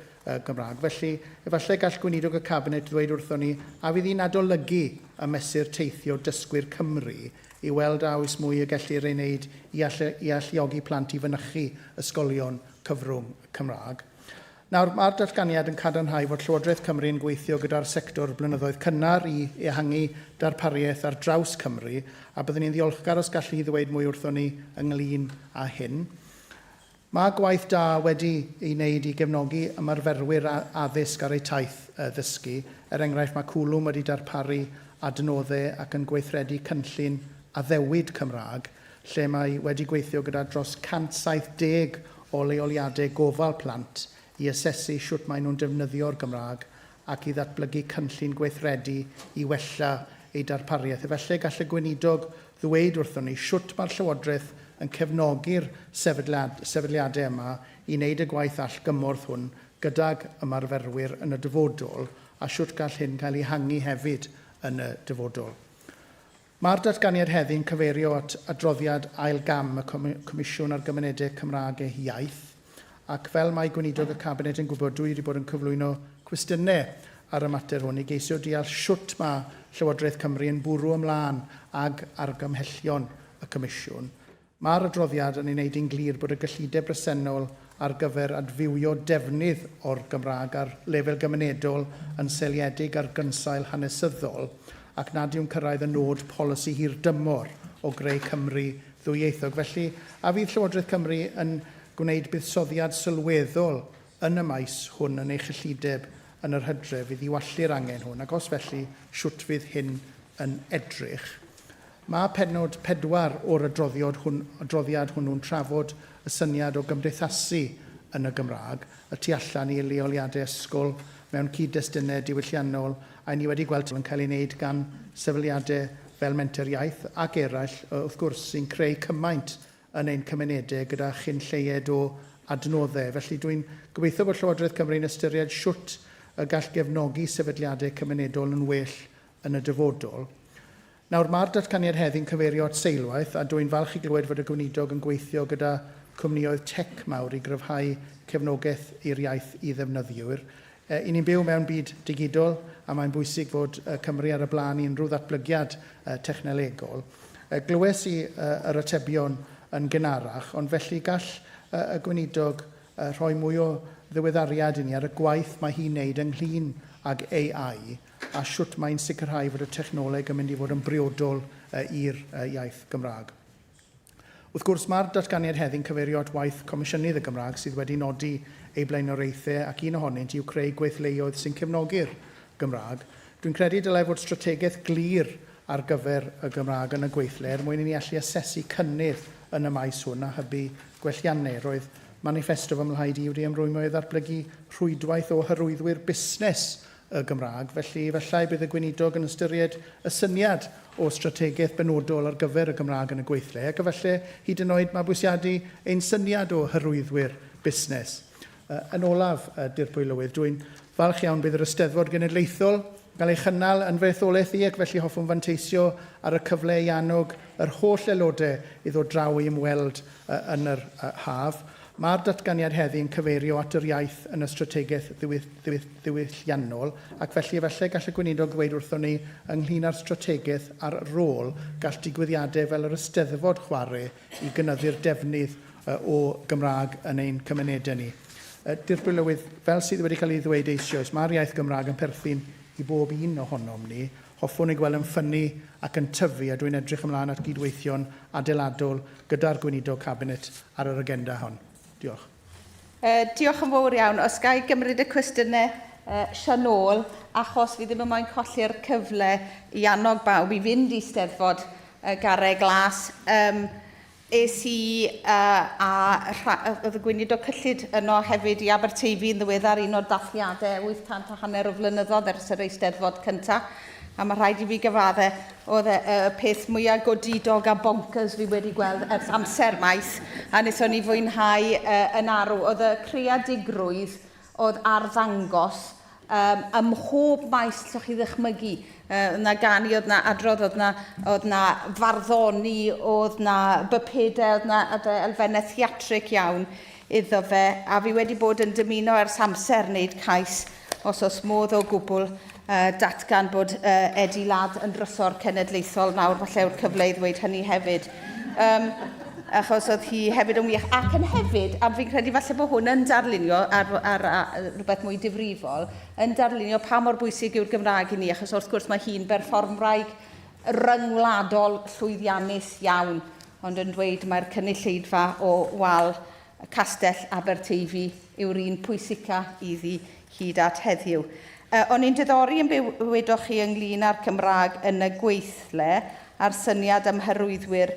Gymraeg. Felly, efallai gall gweinidog y Cabinet ddweud wrthon ni a fydd hi'n adolygu y mesur teithio dysgwyr Cymru i weld a oes mwy y gellir ei wneud i alluogi plant i fynychu ysgolion cyfrwng Cymraeg. Nawr, mae'r datganiad yn cadarnhau fod Llywodraeth Cymru yn gweithio gyda'r sector blynyddoedd cynnar i ehangu darpariaeth ar draws Cymru, a byddwn ni'n ddiolchgar os gallu hi ddweud mwy wrthon ni ynglyn â hyn. Mae gwaith da wedi ei wneud i gefnogi ymarferwyr addysg ar eu taith ddysgu. Enghraifft, mae Cwlwm wedi darparu adnoddau ac yn gweithredu cynllun addewid Cymraeg, lle mae wedi gweithio gyda dros 170 o leoliadau gofal plant i asesu siwt maen nhw'n defnyddio'r Gymraeg ac i ddatblygu cynllun gweithredu i wella ei darpariaeth. Efallai gall y gweinidog ddweud wrthon ni siwt mae'r Llywodraeth yn cefnogi'r sefydliadau yma i wneud y gwaith allgymorth hwn gydag ymarferwyr yn y dyfodol a siwt gall hyn cael ei hangu hefyd yn y dyfodol. Mae'r datganiad heddiw'n cyfeirio at adroddiad ail gam y Comisiwn ar Gymunedau Cymraeg eu Iaith, ac fel mae gweinidog y Cabinet yn gwybod, dwi wedi bod yn cyflwyno cwestiynau ar y mater hwn i geisio deall siwt mae Llywodraeth Cymru yn bwrw ymlaen ag argymhellion y Comisiwn. Mae'r adroddiad yn ei wneud yn glir bod y gyllideb bresennol ar gyfer adfywio defnydd o'r Gymraeg ar lefel gymunedol yn seiliedig ar gynsail hanesyddol ac nad yw'n cyrraedd y nod polisi hirdymor o greu Cymru ddwyieithog. Felly, a fydd Llywodraeth Cymru yn gwneud buddsoddiad sylweddol yn y maes hwn yn ei chyllideb yn yr Hydref i ddiwallu'r angen hwn, ac os felly siwt fydd hyn yn edrych. Mae penod 4 o'r adroddiad hwnnw'n trafod y syniad o gymdeithasu yn y Gymraeg, y tu allan i leoliadau ysgol mewn cyd-destynau diwylliannol, a ni wedi gweld yn cael ei wneud gan sefydliadau fel Menter Iaith ac eraill, wrth gwrs, sy'n creu cymaint yn ein cymunedau gyda chyn lleied o adnoddau. Felly dwi'n gobeithio bod Llywodraeth Cymru'n ystyried siwt y gall gefnogi sefydliadau cymunedol yn well yn y dyfodol. Nawr, mae'r datganiad heddiw'n cyfeirio at seilwaith, a dwi'n falch i glywed fod y gweinidog yn gweithio gyda cwmnioedd tech mawr i gryfhau cefnogaeth i'r iaith I ddefnyddiwyr. I ni'n byw mewn byd digidol, a mae'n bwysig fod Cymru ar y blaen I unrhyw ddatblygiad technolegol. Glywes I yr atebion yn gynharach, ond felly gall y gweinidog rhoi mwy o ddiweddariad I ni ar y gwaith mae hi'n neud ynglyn ag AI, a siwt mae'n sicrhau fod y technoleg yn mynd I fod yn briodol i'r iaith Gymraeg. Wrth gwrs, mae'r datganiad heddiw'n cyfeirio at waith Comisiynydd y Gymraeg sydd wedi nodi ei blaenoriaethau ac un ohonynt yw creu gweithleoedd sy'n cefnogi'r Gymraeg. Dwi'n credu dylai fod strategaeth glir ar gyfer y Gymraeg yn y gweithle mwyn I ni allu asesu cynnydd yn y maes hwn a hybu gwelliannau. Roedd manifesto fy mlhaid I wedi ymrwymo I ddatblygu rhwydwaith o hyrwyddwyr busnes y Gymraeg, felly efallai bydd y gweinidog yn ystyried y syniad o strategaeth benodol ar gyfer y Gymraeg yn y gweithle, ac efallai hyd yn oed mabwysiadu ein syniad o hyrwyddwyr busnes. Yn olaf, Dirprwy Lywydd, dwi'n falch iawn bydd yr Eisteddfod Genedlaethol gael ei chynnal yn fetholaeth I ac felly hoffwn fanteisio ar y cyfle I annog yr holl aelodau I ddod draw I ymweld yn yr haf. Mae'r datganiad heddiw'n cyfeirio at yr iaith yn y strategaeth ddiwylliannol, ac felly efallai gall y gweinidog ddweud wrthon ni ynglyn â'r strategaeth a'r rôl gall digwyddiadau fel yr Eisteddfod chwarae I gynyddu'r defnydd o Gymraeg yn ein cymunedau ni. Dirprwy Lywydd, fel sydd wedi cael ei ddweud eisoes, mae'r iaith Gymraeg yn perthyn I bob un ohonom ni. Hoffwn I gweld yn ffynnu ac yn tyfu, a dwi'n edrych ymlaen at gydweithio'n adeiladol gyda'r gweinidog cabinet ar yr agenda hon. Diolch. Diolch yn fawr iawn. Os gai gymryd y cwestiynau Sianol, achos fi ddim yn moyn colli'r cyfle I annog bawb I fynd I Steddfod Garreg Glas. Es I oedd y gweinidog cyllid yno hefyd I Aberteifi yn ddiweddar un o'r dathliadau 800 o flynyddoedd ers yr Eisteddfod cyntaf. A mae rhaid I fi gyfadde oedd y peth mwyaf godidog a bonkers fi wedi gweld ers amser maith, a wnaethon ni fwynhau yn arw. Oedd y creadigrwydd oedd ar ddangos ym mhob maes llwch chi ddychmygu. Na gani, oedd na adrodd, oedd na farddoni, oedd na bypedau, oedd na elfennau theatric iawn iddo fe, a fi wedi bod yn dymuno ers amser wneud cais os modd o gwbl datgan bod Edi Ladd yn drysor cenedlaethol nawr, falle yw'r cyfle I ddweud hynny hefyd. Achos oedd hi hefyd yn wych. Ac yn hefyd, a fi'n credu falle bod hwn yn darlunio ar rhywbeth mwy difrifol, yn darlunio pa mor bwysig yw'r Gymraeg I ni, achos wrth gwrs mae hi'n berfformwraig ryngwladol llwyddiannus iawn, ond yn dweud mae'r cynulleidfa o wal Castell Aberteifi yw'r un pwysica iddi hyd at heddiw. O'n i'n diddori yn wedoch chi ynglyn â'r Cymraeg yn y gweithle a'r syniad am hyrwyddwyr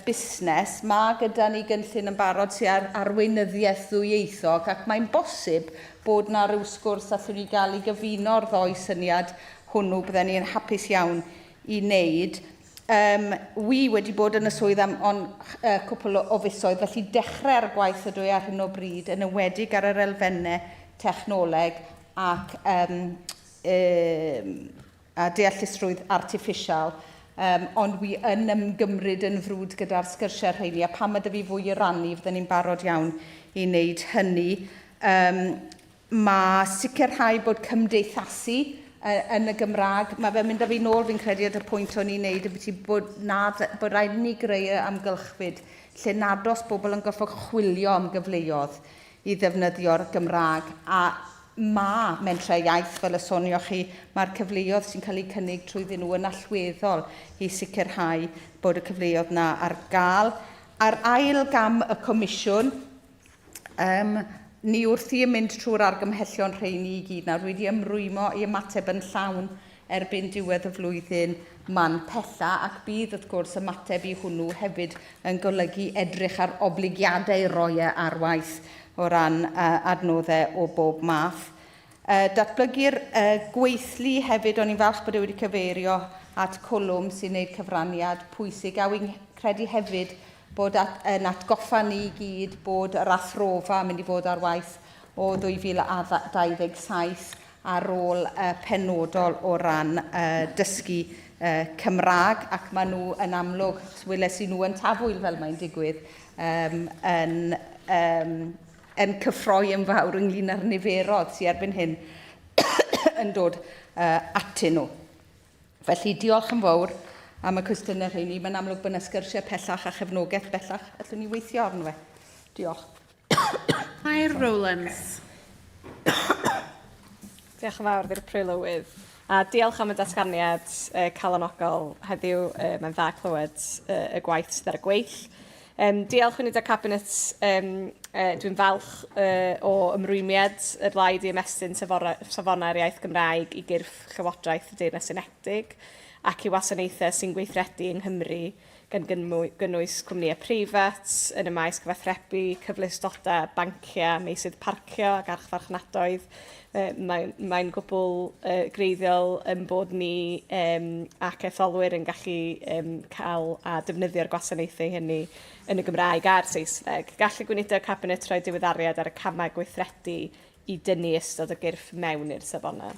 busnes. Mae gyda ni gynllun yn barod sy'n arweinyddiaeth ddwyieithog, ac mae'n bosib bod na ryw sgwrs allwn ni gael I gyfuno'r ddoi syniad hwnnw bydden ni'n hapus iawn I wneud. Wi wedi bod yn y swydd am cwpl o fisoedd, felly dechrau'r gwaith ydw I ar hyn o bryd yn ywedig ar yr elfennau technoleg ac deallusrwydd artiffisial, ond wi yn ymgymryd yn frwd gyda'r sgyrsiau rheini, a pam ydy fi fwy I rannu, fydden ni'n barod iawn I wneud hynny. Mae sicrhau bod cymdeithasu yn y Gymraeg, mae fe'n mynd â fi nôl fi'n credu at y pwynt o'n i'n neud, bod rhaid ni greu amgylchfyd lle nad oes bobl yn gorfod chwilio am gyfleoedd I ddefnyddio'r Gymraeg, a mae mentrau iaith fel y sonio chi, mae'r cyfleoedd sy'n cael eu cynnig trwyddyn nhw yn allweddol I sicrhau bod y cyfleoedd na ar gael. Ar ail gam y Comisiwn, ni wrthi yn mynd trwy'r argymhellion rheini I gyd. Nawr, wedi ymrwymo I ymateb yn llawn erbyn diwedd y flwyddyn man pella, ac bydd wrth gwrs ymateb I hwnnw hefyd yn golygu edrych ar obligiadau roiau ar waith o ran adnoddau o bob math. Datblygu'r gweithlu hefyd, o'n i'n falch bod wedi cyfeirio at cwlwm sy'n gwneud cyfraniad pwysig, a wy'n credu hefyd bod yn atgoffa ni gyd bod yr athrofa yn mynd I fod ar waith o 2027 ar ôl penodol o ran dysgu Cymraeg, ac maen nhw yn amlwg, weles i nhw yn tafwyl fel mae'n digwydd, yn cyffroi yn fawr ynglyn â'r niferoedd sy'n erbyn hyn yn dod atyn nhw. Felly diolch yn fawr am y cwestiynau rheini. Mae'n amlwg bod yna sgyrsiau pellach a chefnogaeth bellach. Allwn ni weithio arno fe. Diolch. Mae'r Rowlands. Diolch yn fawr i'r prylywydd. A diolch am y datganiad calonogol heddiw. Mae'n dda clywed y gwaith sydd ar y gweill. Diolch yn y Cabinet. Dwi'n falch o ymrwymiad y blaid i ymestyn safonau'r iaith Gymraeg i gyrff Llywodraeth y Deyrnas Unedig ac i wasanaethau sy'n gweithredu yng Nghymru gan gynnwys cwmnïau preifat yn y maes cyfathrebu, cyfleusterau, banciau, meysydd parcio ac archfarchnadoedd. Mae'n gwbl greiddiol yn bod ni ac etholwyr yn gallu cael a defnyddio'r gwasanaethau hynny yn y Gymraeg a'r Saesneg. Gall y Gweinidog Cabinet rhoi diweddariad ar y camau gweithredu i dynnu ystod y gyrff mewn i'r safonau.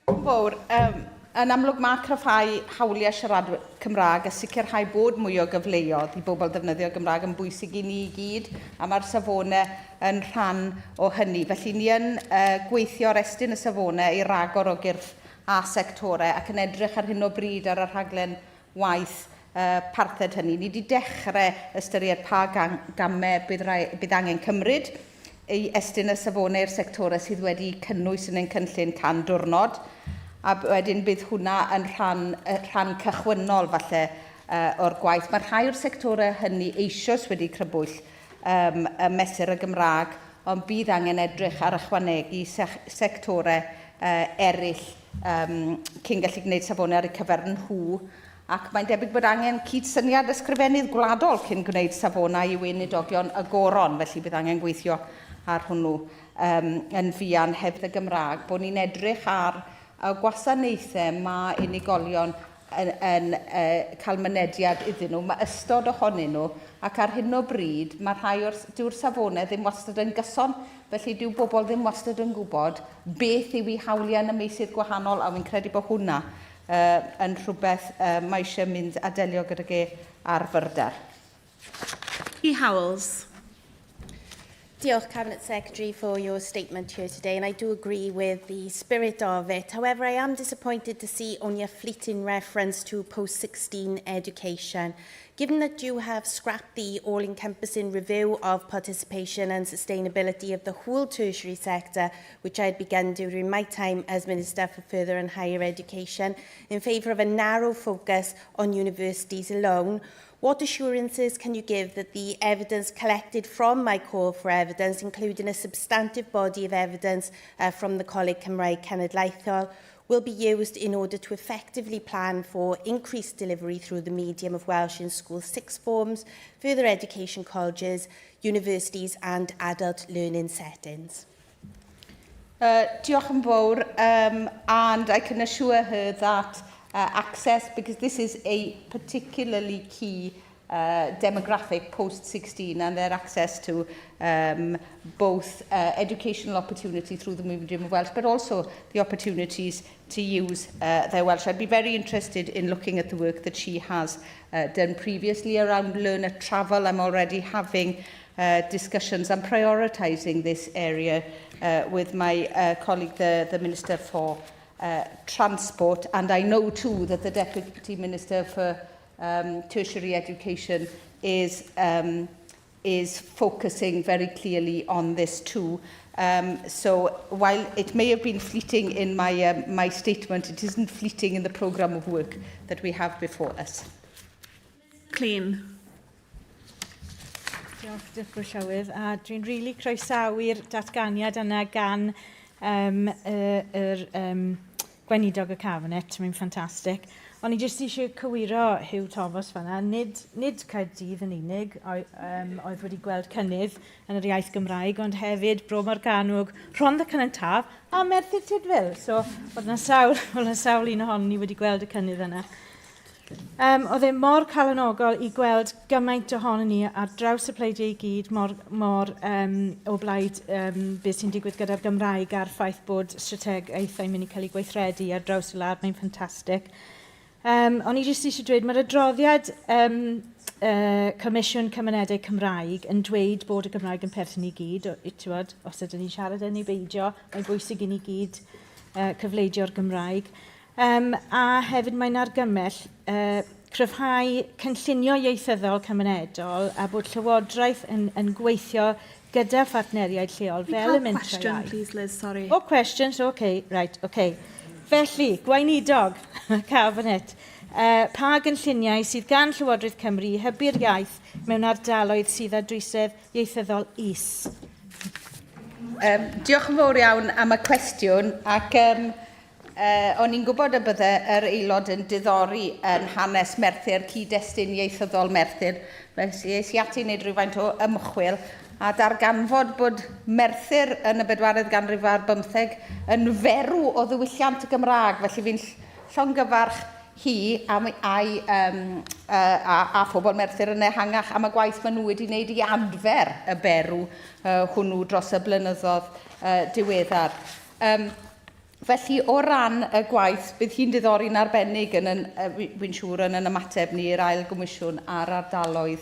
Fawr, yn amlwg mae cryfhau hawliau siarad Cymraeg a sicrhau bod mwy o gyfleoedd i bobl defnyddio Gymraeg yn bwysig i ni i gyd, a mae'r safonau yn rhan o hynny. Felly ni yn gweithio ar estyn y safonau i ragor o gyrff a sectorau ac yn edrych ar hyn o bryd ar y rhaglen waith parthed hynny. Ni wedi dechrau ystyried pa gamau bydd angen cymryd i estyn y safonau i'r sectorau sydd wedi cynnwys yn ein cynllun 100 diwrnod. A wedyn bydd hwnna yn rhan cychwynnol falle o'r gwaith. Mae rhai o'r sectorau hynny eisoes wedi crybwyll y mesur y Gymraeg, ond bydd angen edrych ar ychwanegu sectorau eraill cyn gallu gwneud safonau ar y cyfer nhw. Ac mae'n debyg bod angen cydsyniad ysgrifennydd gwladol cyn gwneud safonau i weinidogion y goron, felly bydd angen gweithio ar hwnnw yn fuan heb y Gymraeg, bod ni'n edrych ar y gwasanaethau mae unigolion yn cael mynediad iddyn nhw. Mae ystod ohonyn nhw ac ar hyn o bryd mae rhai dyw'r safonau ddim wastad yn gyson, felly dyw bobl ddim wastad yn gwybod beth yw eu hawliau yn y meysydd gwahanol, a fi'n credu bod hwnna yn rhywbeth mae eisiau mynd a delio gydag ar fyrder. E. Howells. Diolch, Cabinet Secretary, for your statement here today, and I do agree with the spirit of it. However, I am disappointed to see only a fleeting reference to post-16 education. Given that you have scrapped the all-encompassing review of participation and sustainability of the whole tertiary sector, which I had begun during my time as Minister for Further and Higher Education, in favour of a narrow focus on universities alone, what assurances can you give that the evidence collected from my call for evidence, including a substantive body of evidence from the Coleg Cymraeg Cenedlaethol, will be used in order to effectively plan for increased delivery through the medium of Welsh in school sixth forms, further education colleges, universities and adult learning settings? Diolch yn fawr, and I can assure her that access, because this is a particularly key demographic post-16, and their access to both educational opportunity through the medium of Welsh, but also the opportunities to use their Welsh. I'd be very interested in looking at the work that she has done previously around learner travel. I'm already having discussions and prioritising this area with my colleague, the Minister for Transport, and I know too that the Deputy Minister for Tertiary Education is focusing very clearly on this too. So while it may have been fleeting in my statement, it isn't fleeting in the programme of work that we have before us. Clean. Diolch Gwrsiowydd, a dwi'n rili croesawu'r datganiad yna gan Gweinidog y Cabinet, mae'n ffantastig. Ond i jyst eisiau cywiro Hugh Thomas fanna, nid Caerdydd yn unig oedd wedi gweld cynnydd yn yr iaith Gymraeg, ond hefyd Bro Morgannwg, Rhondda Cynon-Taf a Merthyr Tydfil. So, oedd yna sawl un ohonyn ni wedi gweld y cynnydd yna. Oedd e mor calonogol I gweld gymaint ohonyn ni ar draws y pleidiau I gyd mor o blaid beth sy'n digwydd gyda'r Gymraeg a'r ffaith bod strategaethau mynd I cael ei gweithredu ar draws y wlad, mae'n ffantastig. O'n I jyst eisiau dweud, mae'r adroddiad Comisiwn Cymunedau Cymraeg yn dweud bod y Gymraeg yn perthyn I gyd, os ydyn ni'n siarad yn ei beidio, mae'n bwysig I ni gyd cyfleidio'r Gymraeg. A hefyd mae'n argymell cryfhau cynllunio ieithyddol cymunedol a bod Llywodraeth yn gweithio gyda phartneriaid lleol fel y mentrau question, please, Liz, sorry. Oh, questions, okay, right, okay. Felly, gweinidog, Cabinet, pa gynlluniau sydd gan Llywodraeth Cymru hybu'r iaith mewn ardaloedd sydd â dwysedd ieithyddol is? Diolch yn fawr iawn am y cwestiwn ac o'n i'n gwybod y bydde yr aelod yn diddori yn hanes Merthyr, cyd-destun ieithyddol Merthyr. Felly es I ati wneud rhywfaint o ymchwil a darganfod bod Merthyr yn y 4edd ganrif ar 15 yn ferw o ddiwylliant y Gymraeg. Felly fi'n llongyfarch hi a phobl Merthyr yn ehangach am y gwaith maen nhw wedi wneud I adfer y berw hwnnw dros y blynyddoedd diweddar. Felly, o ran y gwaith, bydd hi'n diddori'n arbennig fi'n siŵr yn ymateb ni i'r ail gomisiwn ar ardaloedd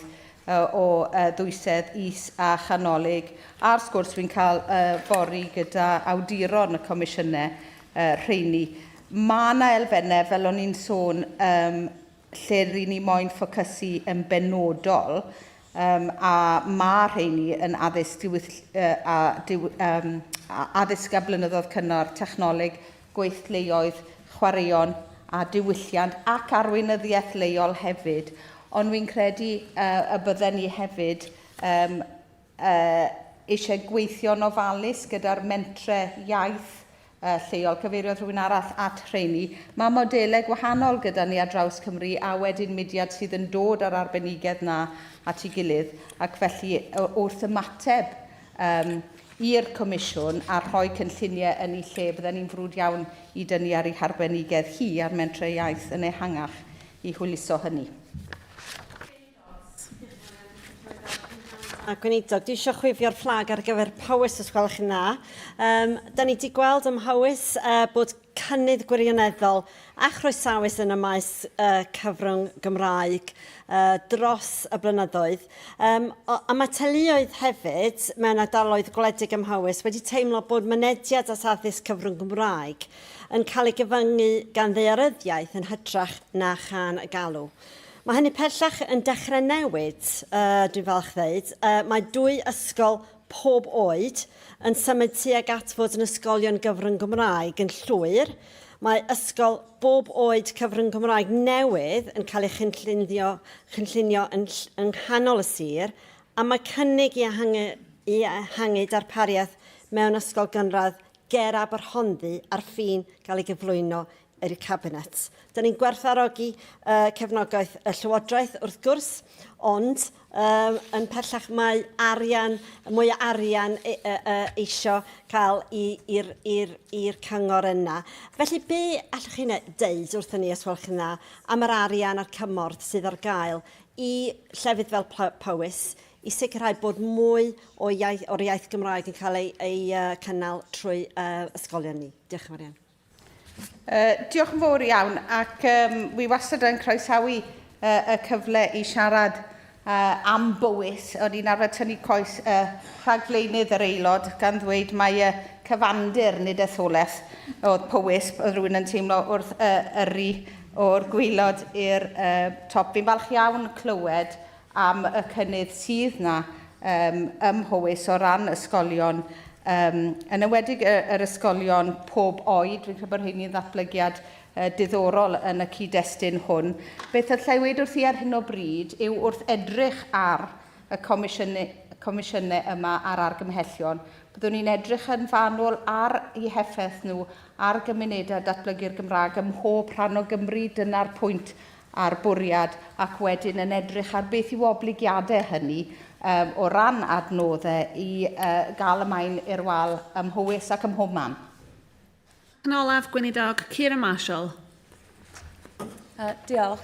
o ddwysedd is a chanolig. A'r sgwrs fi'n cael fori gyda awduron y comisiynau rheini. Mae yna elfennau, fel o'n i'n sôn, lle rydyn ni moyn ffocysu yn benodol, a mae rheini yn addysg addysg a blynyddoedd cynnar, technoleg, gweithleoedd, chwaraeon a diwylliant ac arweinyddiaeth leol hefyd. Ond fi'n credu y bydden ni hefyd eisiau gweithio'n ofalus gyda'r mentrau iaith lleol, cyfeiriodd rhywun arall at rheini. Mae modelau gwahanol gyda ni ar draws Cymru a wedyn mudiad sydd yn dod ar arbenigedd na at ei gilydd. Ac felly wrth ymateb i'r Comisiwn a rhoi cynlluniau yn ei lle, bydden ni'n frwd iawn I dynnu ar ei harbenigedd hi a'r mentrau iaith yn ehangach I hwyluso hynny. A gweinidog, dwi eisiau chwifio'r fflag ar gyfer Powys os gwelwch chi'n dda. Da ni wedi gweld ym Mhowys bod cynnydd gwirioneddol a chroesawus yn y maes cyfrwng Gymraeg dros y blynyddoedd. A mae teuluoedd hefyd mewn ardaloedd gwledig ym Mhowys wedi teimlo bod mynediad at addysg cyfrwng Gymraeg yn cael ei gyfyngu gan ddaearyddiaeth yn hytrach na chan y galw. Mae hynny pellach yn dechrau newid, dwi'n falch ddeud. Mae 2 ysgol pob oed yn symud tuag at fod yn ysgolion gyfrwng Gymraeg yn llwyr. Mae ysgol bob oed cyfrwng Gymraeg newydd yn cael ei chynllunio yn nghanol y sir, a mae cynnig I ehangu darpariaeth mewn ysgol gynradd ger Aberhonddu ar ffin cael ei gyflwyno i'r Cabinet. Da ni'n gwerthfawrogi cefnogaeth y Llywodraeth wrth gwrs, ond yn pellach mae mwy o arian eisiau cael i'r cyngor yna. Felly, be allwch chi'n deud wrthyn ni os gwelwch chi'n dda am yr arian a'r cymorth sydd ar gael I llefydd fel Powys I sicrhau bod mwy o'r iaith Gymraeg yn cael ei cynnal trwy ysgolion ni. Diolch yn fawr iawn. Diolch yn fawr iawn ac wi wastad yn croesawu y cyfle I siarad am Bowys. O'n i'n arfer tynnu coes rhagflaenydd yr aelod gan ddweud mae cyfandir nid etholaeth oedd Powys. Oedd rhywun yn teimlo wrth yrru o'r gwaelod i'r top. Fi'n falch iawn clywed am y cynnydd sydd na ym Mhowys o ran ysgolion yn ywedig yr ysgolion pob oed. Fi'n credu bod hynny'n ddatblygiad diddorol yn y cyd-destun hwn. Beth allai wedi wrthi ar hyn o bryd yw wrth edrych ar y comisiynnau yma ar argymhellion. Byddwn ni'n edrych yn fanwl ar eu heffaith nhw ar gymunedau datblygu'r Gymraeg ym mhob rhan o Gymru. Dyna'r pwynt a'r bwriad ac wedyn yn edrych ar beth yw obligiadau hynny o ran adnoddau I gael ymlaen i'r wal ym Mhowys ac ym mhob man. Yn olaf, gweinidog, Ciara Marshall. Diolch.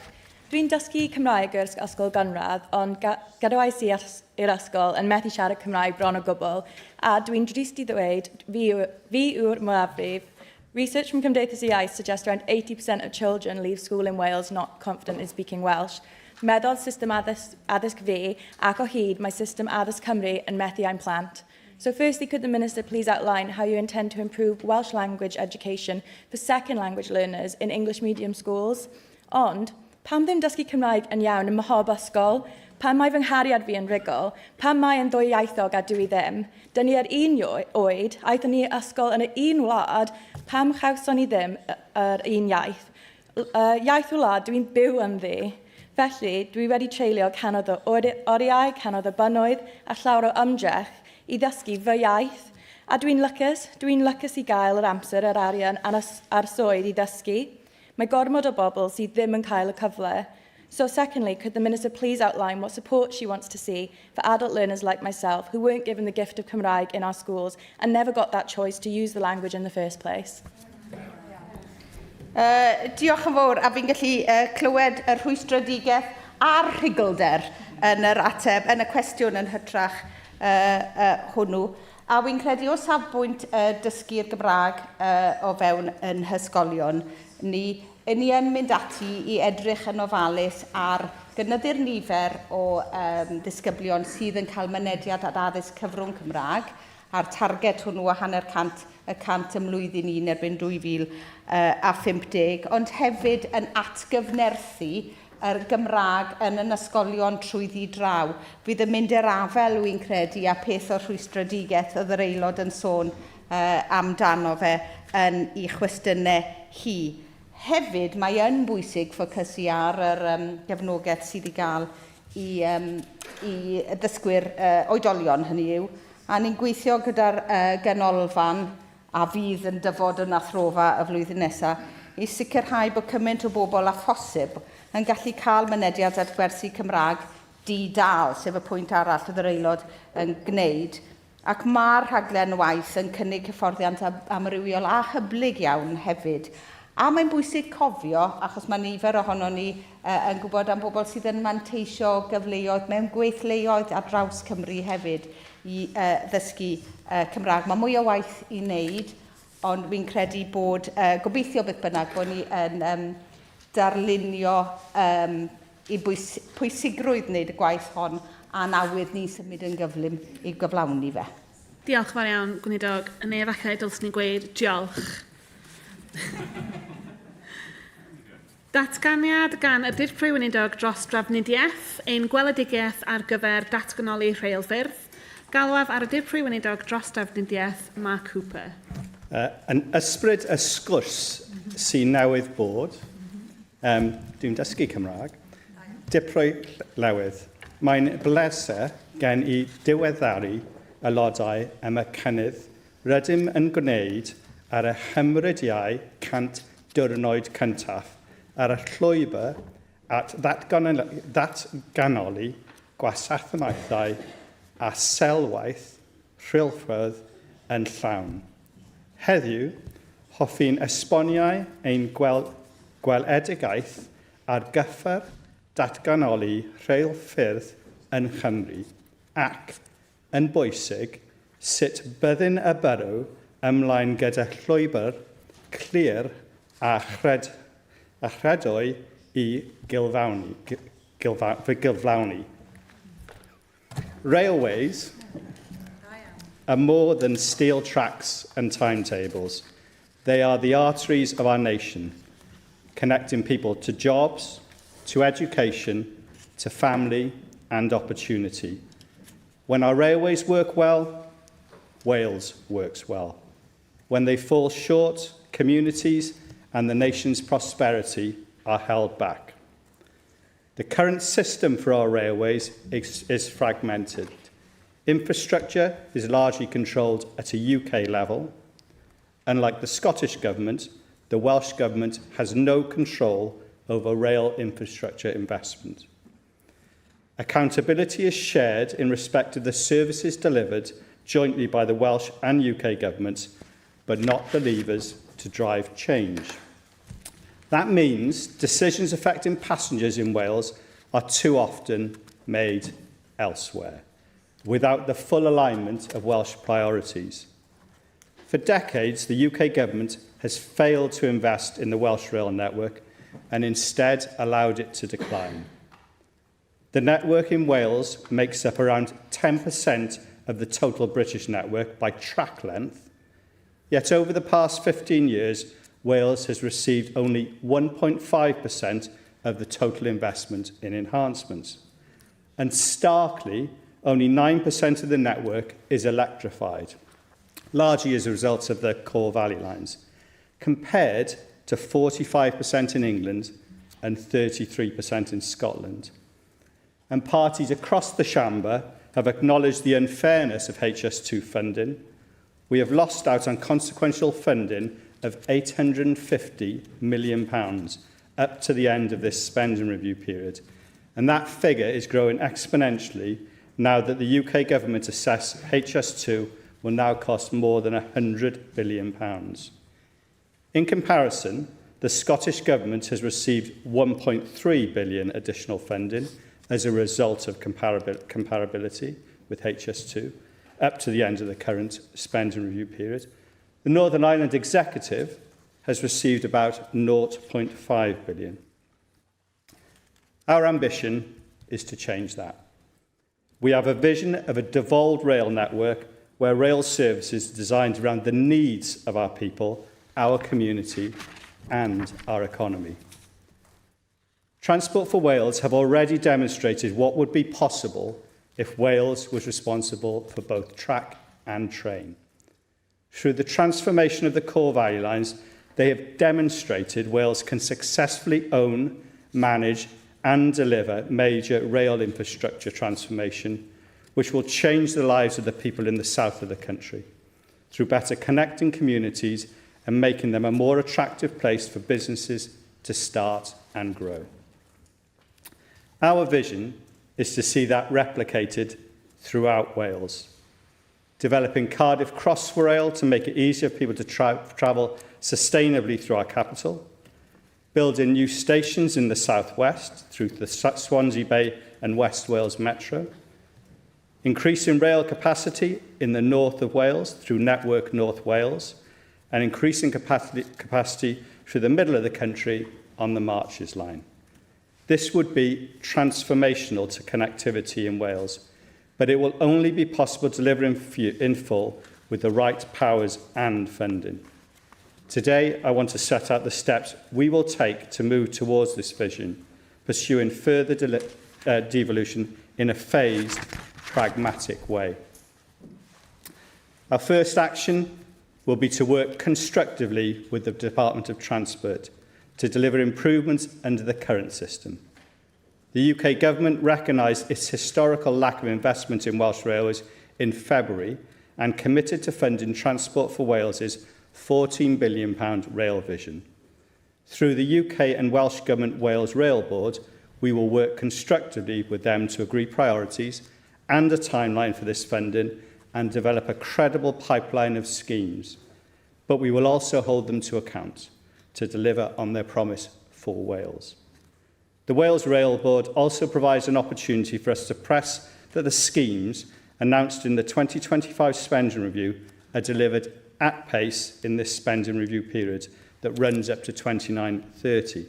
Dwi'n dysgu Cymraeg yr ysgol ganradd, ond gadwais i'r ysgol yn methu siarad Cymraeg bron o gwbl, a dwi'n drist i ddweud fi yw'r mwyafrif. Research from Cymdeithas Iaith suggests around 80% of children leave school in Wales not confident in speaking Welsh. Meddodd system addysg fi ac o hyd mae system addysg Cymru yn methu ein plant. So firstly, could the Minister please outline how you intend to improve Welsh language education for second language learners in English medium schools? Ond, pam ddim dysgu Cymraeg yn iawn ym mhob ysgol? Pam mae fy nghariad fi yn rigol? Pam mae yn ddwyieithog a dwi ddim? Dyn ni ar un oed, aethon ni ysgol yn y un wlad, pam chawson ni ddim yr un iaith? Iaith wlad dwi'n byw ynddi. Felly, dwi wedi treulio canodd o oriau, canodd o bynwydd a llawer o ymdrech i ddysgu fy iaith. A dwi'n lycus i gael yr amser, yr arian a'r swydd i ddysgu. Mae gormod o bobl sydd ddim yn cael y cyfle. So secondly, could the Minister please outline what support she wants to see for adult learners like myself who weren't given the gift of Cymraeg in our schools and never got that choice to use the language in the first place? Diolch yn fawr, a fi'n gallu clywed y rhwystredigaeth a'r rhugolder yn yr ateb, yn y cwestiwn yn hytrach hwnnw. A wy'n credu o safbwynt dysgu'r Gymraeg o fewn yn hysgolion, ni yn mynd ati i edrych yn ofalus ar gynyddu'r nifer o ddisgyblion sydd yn cael mynediad at addysg cyfrwng Cymraeg, a'r target hwnnw o 100% ym mlwyddyn 1 erbyn 2050, ond hefyd yn atgyfnerthu yr Gymraeg yn ysgolion trwyddi draw. Fydd yn mynd i'r afel, wy'n credu, a peth o'r rhwystredigaeth oedd yr aelod yn sôn amdano fe yn ei chwestiynau hi. Hefyd, mae yn bwysig ffocysu ar yr gefnogaeth sydd i gael i ddysgwyr oedolion, hynny yw, a ni'n gweithio gyda'r ganolfan a fydd yn dyfod yn athrofa y flwyddyn nesaf i sicrhau bod cymaint o bobl a phosib yn gallu cael mynediad at gwersi Cymraeg di-dal, sef y pwynt arall oedd yr aelod yn gwneud. Ac mae'r rhaglen waith yn cynnig hyfforddiant amrywiol a hyblyg iawn hefyd. A mae'n bwysig cofio, achos mae nifer ohono ni yn gwybod am bobl sydd yn manteisio gyfleoedd mewn gweithleoedd ar draws Cymru hefyd i ddysgu Cymraeg. Mae mwy o waith i wneud, ond fi'n credu bod, gobeithio beth bynnag, bod ni yn darlunio i pwysigrwydd wneud y gwaith hon a nawydd ni symud yn gyflym i gyflawni fe. Diolch fawr iawn, Gweinidog. Neu efallai dylsyn ni gweud diolch. Datganiad gan y Dirprwy Weinidog dros drafnidiaeth, ein gweledigaeth ar gyfer datganoli rheilffyrdd. Galwaf ar y Dirprwy Weinidog dros drafnidiaeth, Mark Cooper. Yn ysbryd y sgwrs sy'n newydd bod, dwi'n dysgu Cymraeg, Dirprwy Newydd, mae'n bleser gen i diweddaru aelodau am y cynnydd rydym yn gwneud ar y hymrydiau 100 diwrnod cyntaf ar y llwybr at ddatganoli gwasanaethau a selwaith rheilffyrdd yn llawn. Heddiw, hoffi'n esboniau ein gweledigaeth ar gyfer datganoli rheilffyrdd yn Nghymru ac, yn bwysig, sut byddin y byrw ymlaen gyda llwybr clir a chredwy i gyflawni. Railways are more than steel tracks and timetables. They are the arteries of our nation, connecting people to jobs, to education, to family and opportunity. When our railways work well, Wales works well. When they fall short, communities and the nation's prosperity are held back. The current system for our railways is fragmented. Infrastructure is largely controlled at a UK level. Unlike the Scottish Government, the Welsh Government has no control over rail infrastructure investment. Accountability is shared in respect of the services delivered jointly by the Welsh and UK governments, but not the levers to drive change. That means decisions affecting passengers in Wales are too often made elsewhere, without the full alignment of Welsh priorities. For decades, the UK Government has failed to invest in the Welsh rail network and instead allowed it to decline. The network in Wales makes up around 10% of the total British network by track length, yet over the past 15 years, Wales has received only 1.5% of the total investment in enhancements. And starkly, only 9% of the network is electrified, largely as a result of the core valley lines, compared to 45% in England and 33% in Scotland. And parties across the chamber have acknowledged the unfairness of HS2 funding. We have lost out on consequential funding of £850 million up to the end of this spending review period. And that figure is growing exponentially now that the UK Government assess HS2 will now cost more than £100 billion. In comparison, the Scottish Government has received £1.3 billion additional funding as a result of comparability with HS2 up to the end of the current spending review period. The Northern Ireland Executive has received about £0.5 billion. Our ambition is to change that. We have a vision of a devolved rail network where rail services are designed around the needs of our people, our community and our economy. Transport for Wales have already demonstrated what would be possible if Wales was responsible for both track and train. Through the transformation of the core value lines, they have demonstrated Wales can successfully own, manage and deliver major rail infrastructure transformation, which will change the lives of the people in the south of the country, through better connecting communities and making them a more attractive place for businesses to start and grow. Our vision is to see that replicated throughout Wales, developing Cardiff Crossrail to make it easier for people to travel sustainably through our capital, building new stations in the southwest through the Swansea Bay and West Wales Metro, increasing rail capacity in the north of Wales through Network North Wales, and increasing capacity through the middle of the country on the Marches line. This would be transformational to connectivity in Wales, but it will only be possible to deliver in full with the right powers and funding. Today, I want to set out the steps we will take to move towards this vision, pursuing further devolution in a phased, pragmatic way. Our first action will be to work constructively with the Department of Transport to deliver improvements under the current system. The UK Government recognised its historical lack of investment in Welsh Railways in February and committed to funding Transport for Wales's £14 billion rail vision. Through the UK and Welsh Government Wales Rail Board, we will work constructively with them to agree priorities and a timeline for this funding and develop a credible pipeline of schemes. But we will also hold them to account to deliver on their promise for Wales. The Wales Rail Board also provides an opportunity for us to press that the schemes announced in the 2025 spending review are delivered at pace in this spending review period that runs up to 29-30.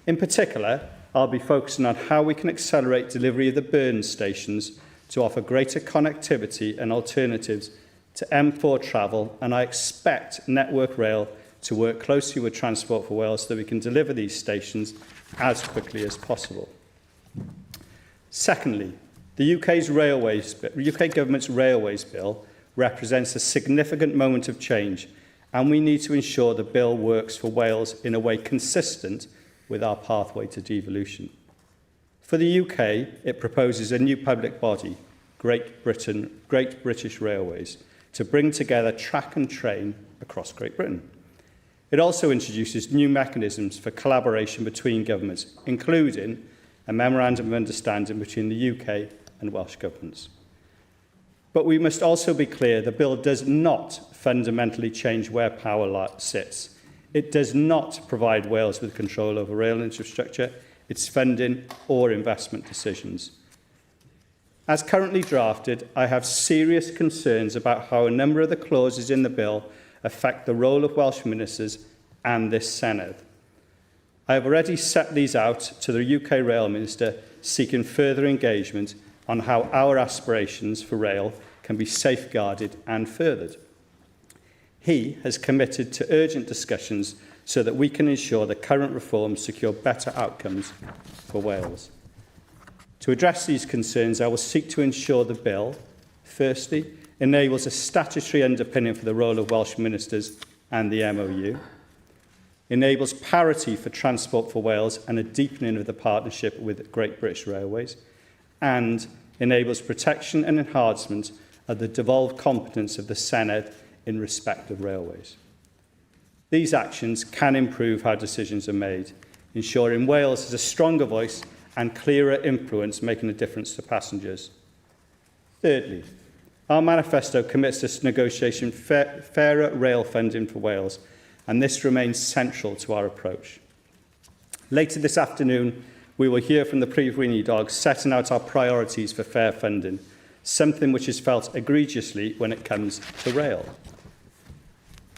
In particular, I'll be focusing on how we can accelerate delivery of the burn stations to offer greater connectivity and alternatives to M4 travel, and I expect Network Rail to work closely with Transport for Wales so that we can deliver these stations as quickly as possible. Secondly, the UK Government's Railways Bill represents a significant moment of change, and we need to ensure the bill works for Wales in a way consistent with our pathway to devolution. For the UK, it proposes a new public body, Great British Railways, to bring together track and train across Great Britain. It also introduces new mechanisms for collaboration between governments, including a memorandum of understanding between the UK and Welsh governments. But we must also be clear the bill does not fundamentally change where power sits. It does not provide Wales with control over rail infrastructure, its funding or investment decisions. As currently drafted, I have serious concerns about how a number of the clauses in the bill affect the role of Welsh ministers and this Senedd. I have already set these out to the UK Rail Minister, seeking further engagement on how our aspirations for rail can be safeguarded and furthered. He has committed to urgent discussions so that we can ensure the current reforms secure better outcomes for Wales. To address these concerns, I will seek to ensure the bill, firstly, enables a statutory underpinning for the role of Welsh ministers and the MOU, enables parity for Transport for Wales and a deepening of the partnership with Great British Railways, and enables protection and enhancement of the devolved competence of the Senedd in respect of railways. These actions can improve how decisions are made, ensuring Wales has a stronger voice and clearer influence, making a difference to passengers. Thirdly, our manifesto commits us to negotiating fairer rail funding for Wales, and this remains central to our approach. Later this afternoon, we will hear from the Prif Weinidog setting out our priorities for fair funding, something which is felt egregiously when it comes to rail.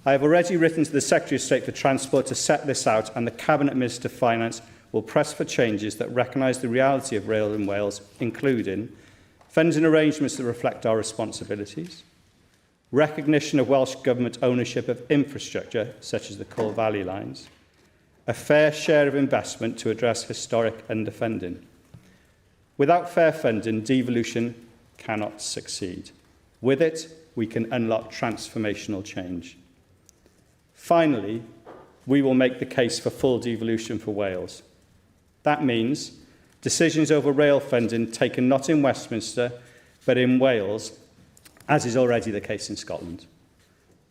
I have already written to the Secretary of State for Transport to set this out, and the Cabinet Minister for Finance will press for changes that recognise the reality of rail in Wales, including funding arrangements that reflect our responsibilities, recognition of Welsh Government ownership of infrastructure, such as the Core Valley lines, a fair share of investment to address historic underfunding. Without fair funding, devolution cannot succeed. With it, we can unlock transformational change. Finally, we will make the case for full devolution for Wales. That means decisions over rail funding taken not in Westminster, but in Wales, as is already the case in Scotland.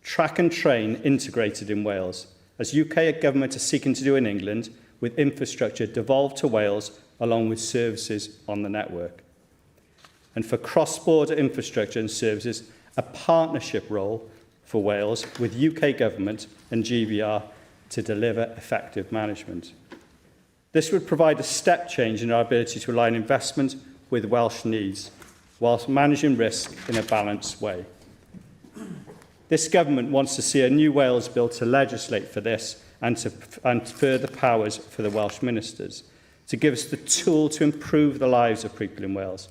Track and train integrated in Wales, as UK government are seeking to do in England, with infrastructure devolved to Wales along with services on the network. And for cross-border infrastructure and services, a partnership role for Wales with UK government and GBR to deliver effective management. This would provide a step change in our ability to align investment with Welsh needs, whilst managing risk in a balanced way. This government wants to see a new Wales bill to legislate for this and further powers for the Welsh ministers, to give us the tool to improve the lives of people in Wales.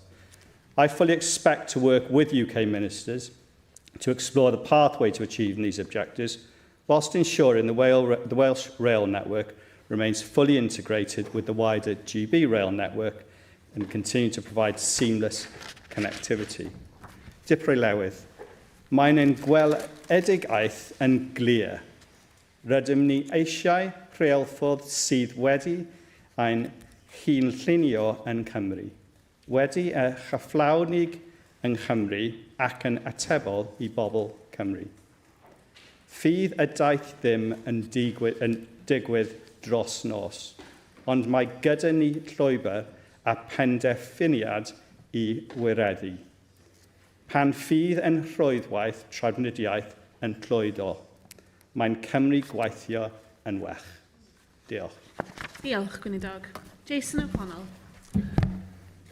I fully expect to work with UK ministers to explore the pathway to achieving these objectives, whilst ensuring the Welsh rail network remains fully integrated with the wider GB rail network and continue to provide seamless connectivity. Dipre lewydd, mae'n ein gweledigaeth yn glir. Rydym ni eisiau rheilffordd sydd wedi ein cynllunio yn Cymru, wedi a chyflawnig yng Nghymru ac yn atebol I bobl Cymru. Fydd y daith ddim yn digwydd dros nos, ond mae gyda ni llwybr a penderfyniad I wireddu. Pan fydd yn rhwyddwaith trafnidiaeth yn clwydo, mae'n Cymru gweithio yn well. Diolch. Diolch, Gweinidog. Jason O'Connell.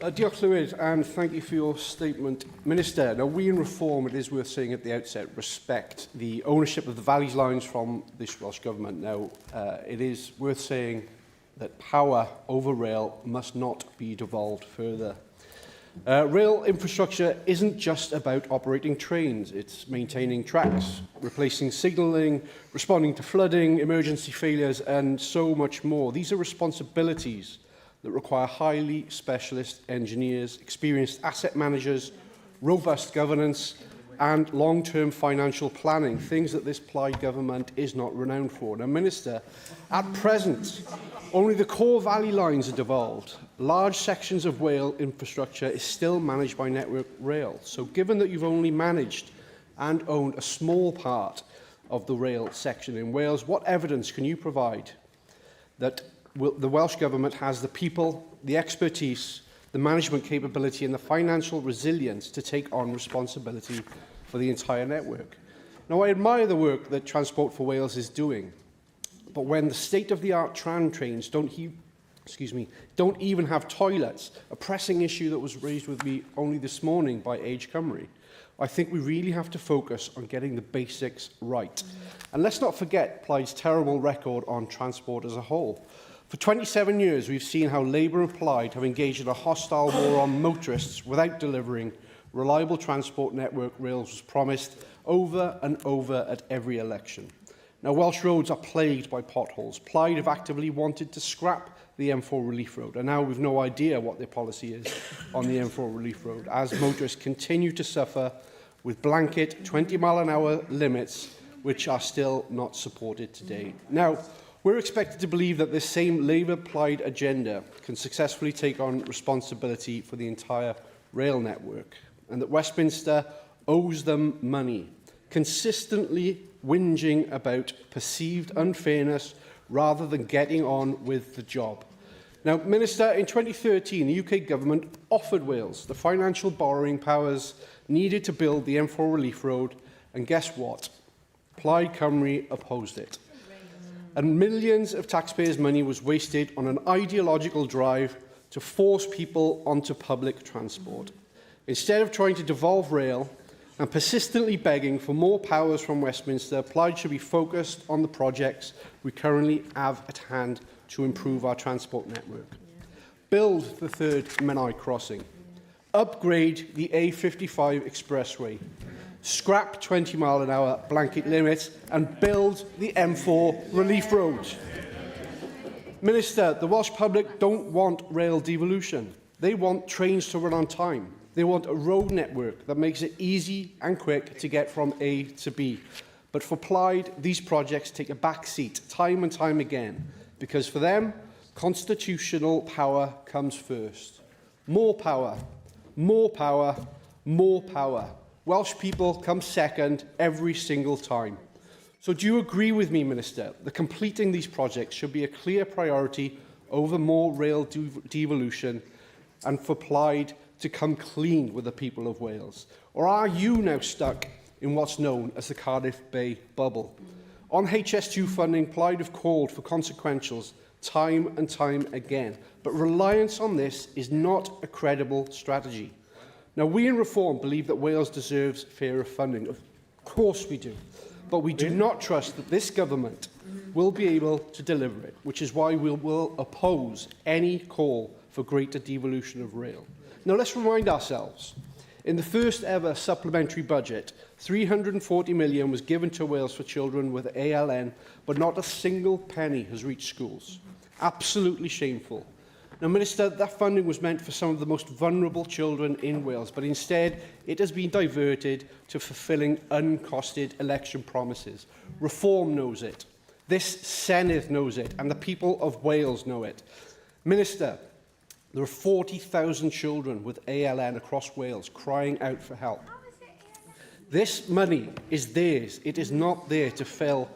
Diolch, Llywyd, and thank you for your statement. Minister, now we in Reform, it is worth saying at the outset, respect the ownership of the values lines from this Welsh Government. Now, it is worth saying that power over rail must not be devolved further. Rail infrastructure isn't just about operating trains, it's maintaining tracks, replacing signalling, responding to flooding, emergency failures, and so much more. These are responsibilities that require highly specialist engineers, experienced asset managers, robust governance, and long-term financial planning, things that this Plaid government is not renowned for. Now, Minister, at present, only the core valley lines are devolved. Large sections of rail infrastructure is still managed by Network Rail. So given that you've only managed and owned a small part of the rail section in Wales, what evidence can you provide that the Welsh Government has the people, the expertise, the management capability and the financial resilience to take on responsibility for the entire network? Now, I admire the work that Transport for Wales is doing, But when the state-of-the-art tram trains don't even have toilets, a pressing issue that was raised with me only this morning by Age Cymru, I think we really have to focus on getting the basics right. And let's not forget Plaid's terrible record on transport as a whole. For 27 years, we've seen how Labour and Plaid have engaged in a hostile war on motorists without delivering reliable transport network. Rails was promised over and over at every election. Now, Welsh roads are plagued by potholes. Plaid have actively wanted to scrap the M4 Relief Road, and now we've no idea what their policy is on the M4 Relief Road, as motorists continue to suffer with blanket 20-mile-an-hour limits, which are still not supported today. Now, we're expected to believe that this same Labour-Plaid agenda can successfully take on responsibility for the entire rail network, and that Westminster owes them money, consistently whinging about perceived unfairness rather than getting on with the job. Now, Minister, in 2013, the UK Government offered Wales the financial borrowing powers needed to build the M4 Relief Road, and guess what? Plaid Cymru opposed it. And millions of taxpayers' money was wasted on an ideological drive to force people onto public transport. Instead of trying to devolve rail and persistently begging for more powers from Westminster, Plaid should be focused on the projects we currently have at hand to improve our transport network. Build the third Menai crossing. Upgrade the A55 expressway. Scrap 20-mile-an-hour blanket limits and build the M4 Relief Road. Minister, the Welsh public don't want rail devolution. They want trains to run on time. They want a road network that makes it easy and quick to get from A to B. But for Plaid, these projects take a back seat time and time again, because for them, constitutional power comes first. More power, more power, more power. Welsh people come second every single time. So do you agree with me, Minister, that completing these projects should be a clear priority over more rail devolution and for Plaid to come clean with the people of Wales? Or are you now stuck in what's known as the Cardiff Bay bubble? On HS2 funding, Plaid have called for consequentials time and time again, but reliance on this is not a credible strategy. Now, we in Reform believe that Wales deserves fairer funding. Of course we do, but we do not trust that this government will be able to deliver it, which is why we will oppose any call for greater devolution of rail. Now, let's remind ourselves. In the first ever supplementary budget, 340 million was given to Wales for children with ALN, but not a single penny has reached schools. Absolutely shameful. Now, Minister, that funding was meant for some of the most vulnerable children in Wales, but instead it has been diverted to fulfilling uncosted election promises. Reform knows it. This Senedd knows it, and the people of Wales know it. Minister, there are 40,000 children with ALN across Wales crying out for help. This money is theirs. It is not there to fill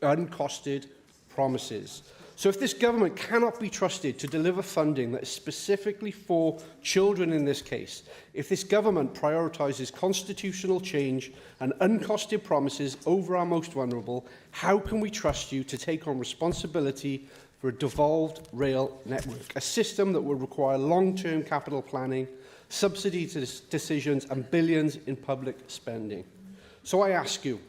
uncosted promises. So if this government cannot be trusted to deliver funding that is specifically for children in this case, if this government prioritises constitutional change and uncosted promises over our most vulnerable, how can we trust you to take on responsibility for a devolved rail network, a system that will require long-term capital planning, subsidy decisions and billions in public spending? So I ask you,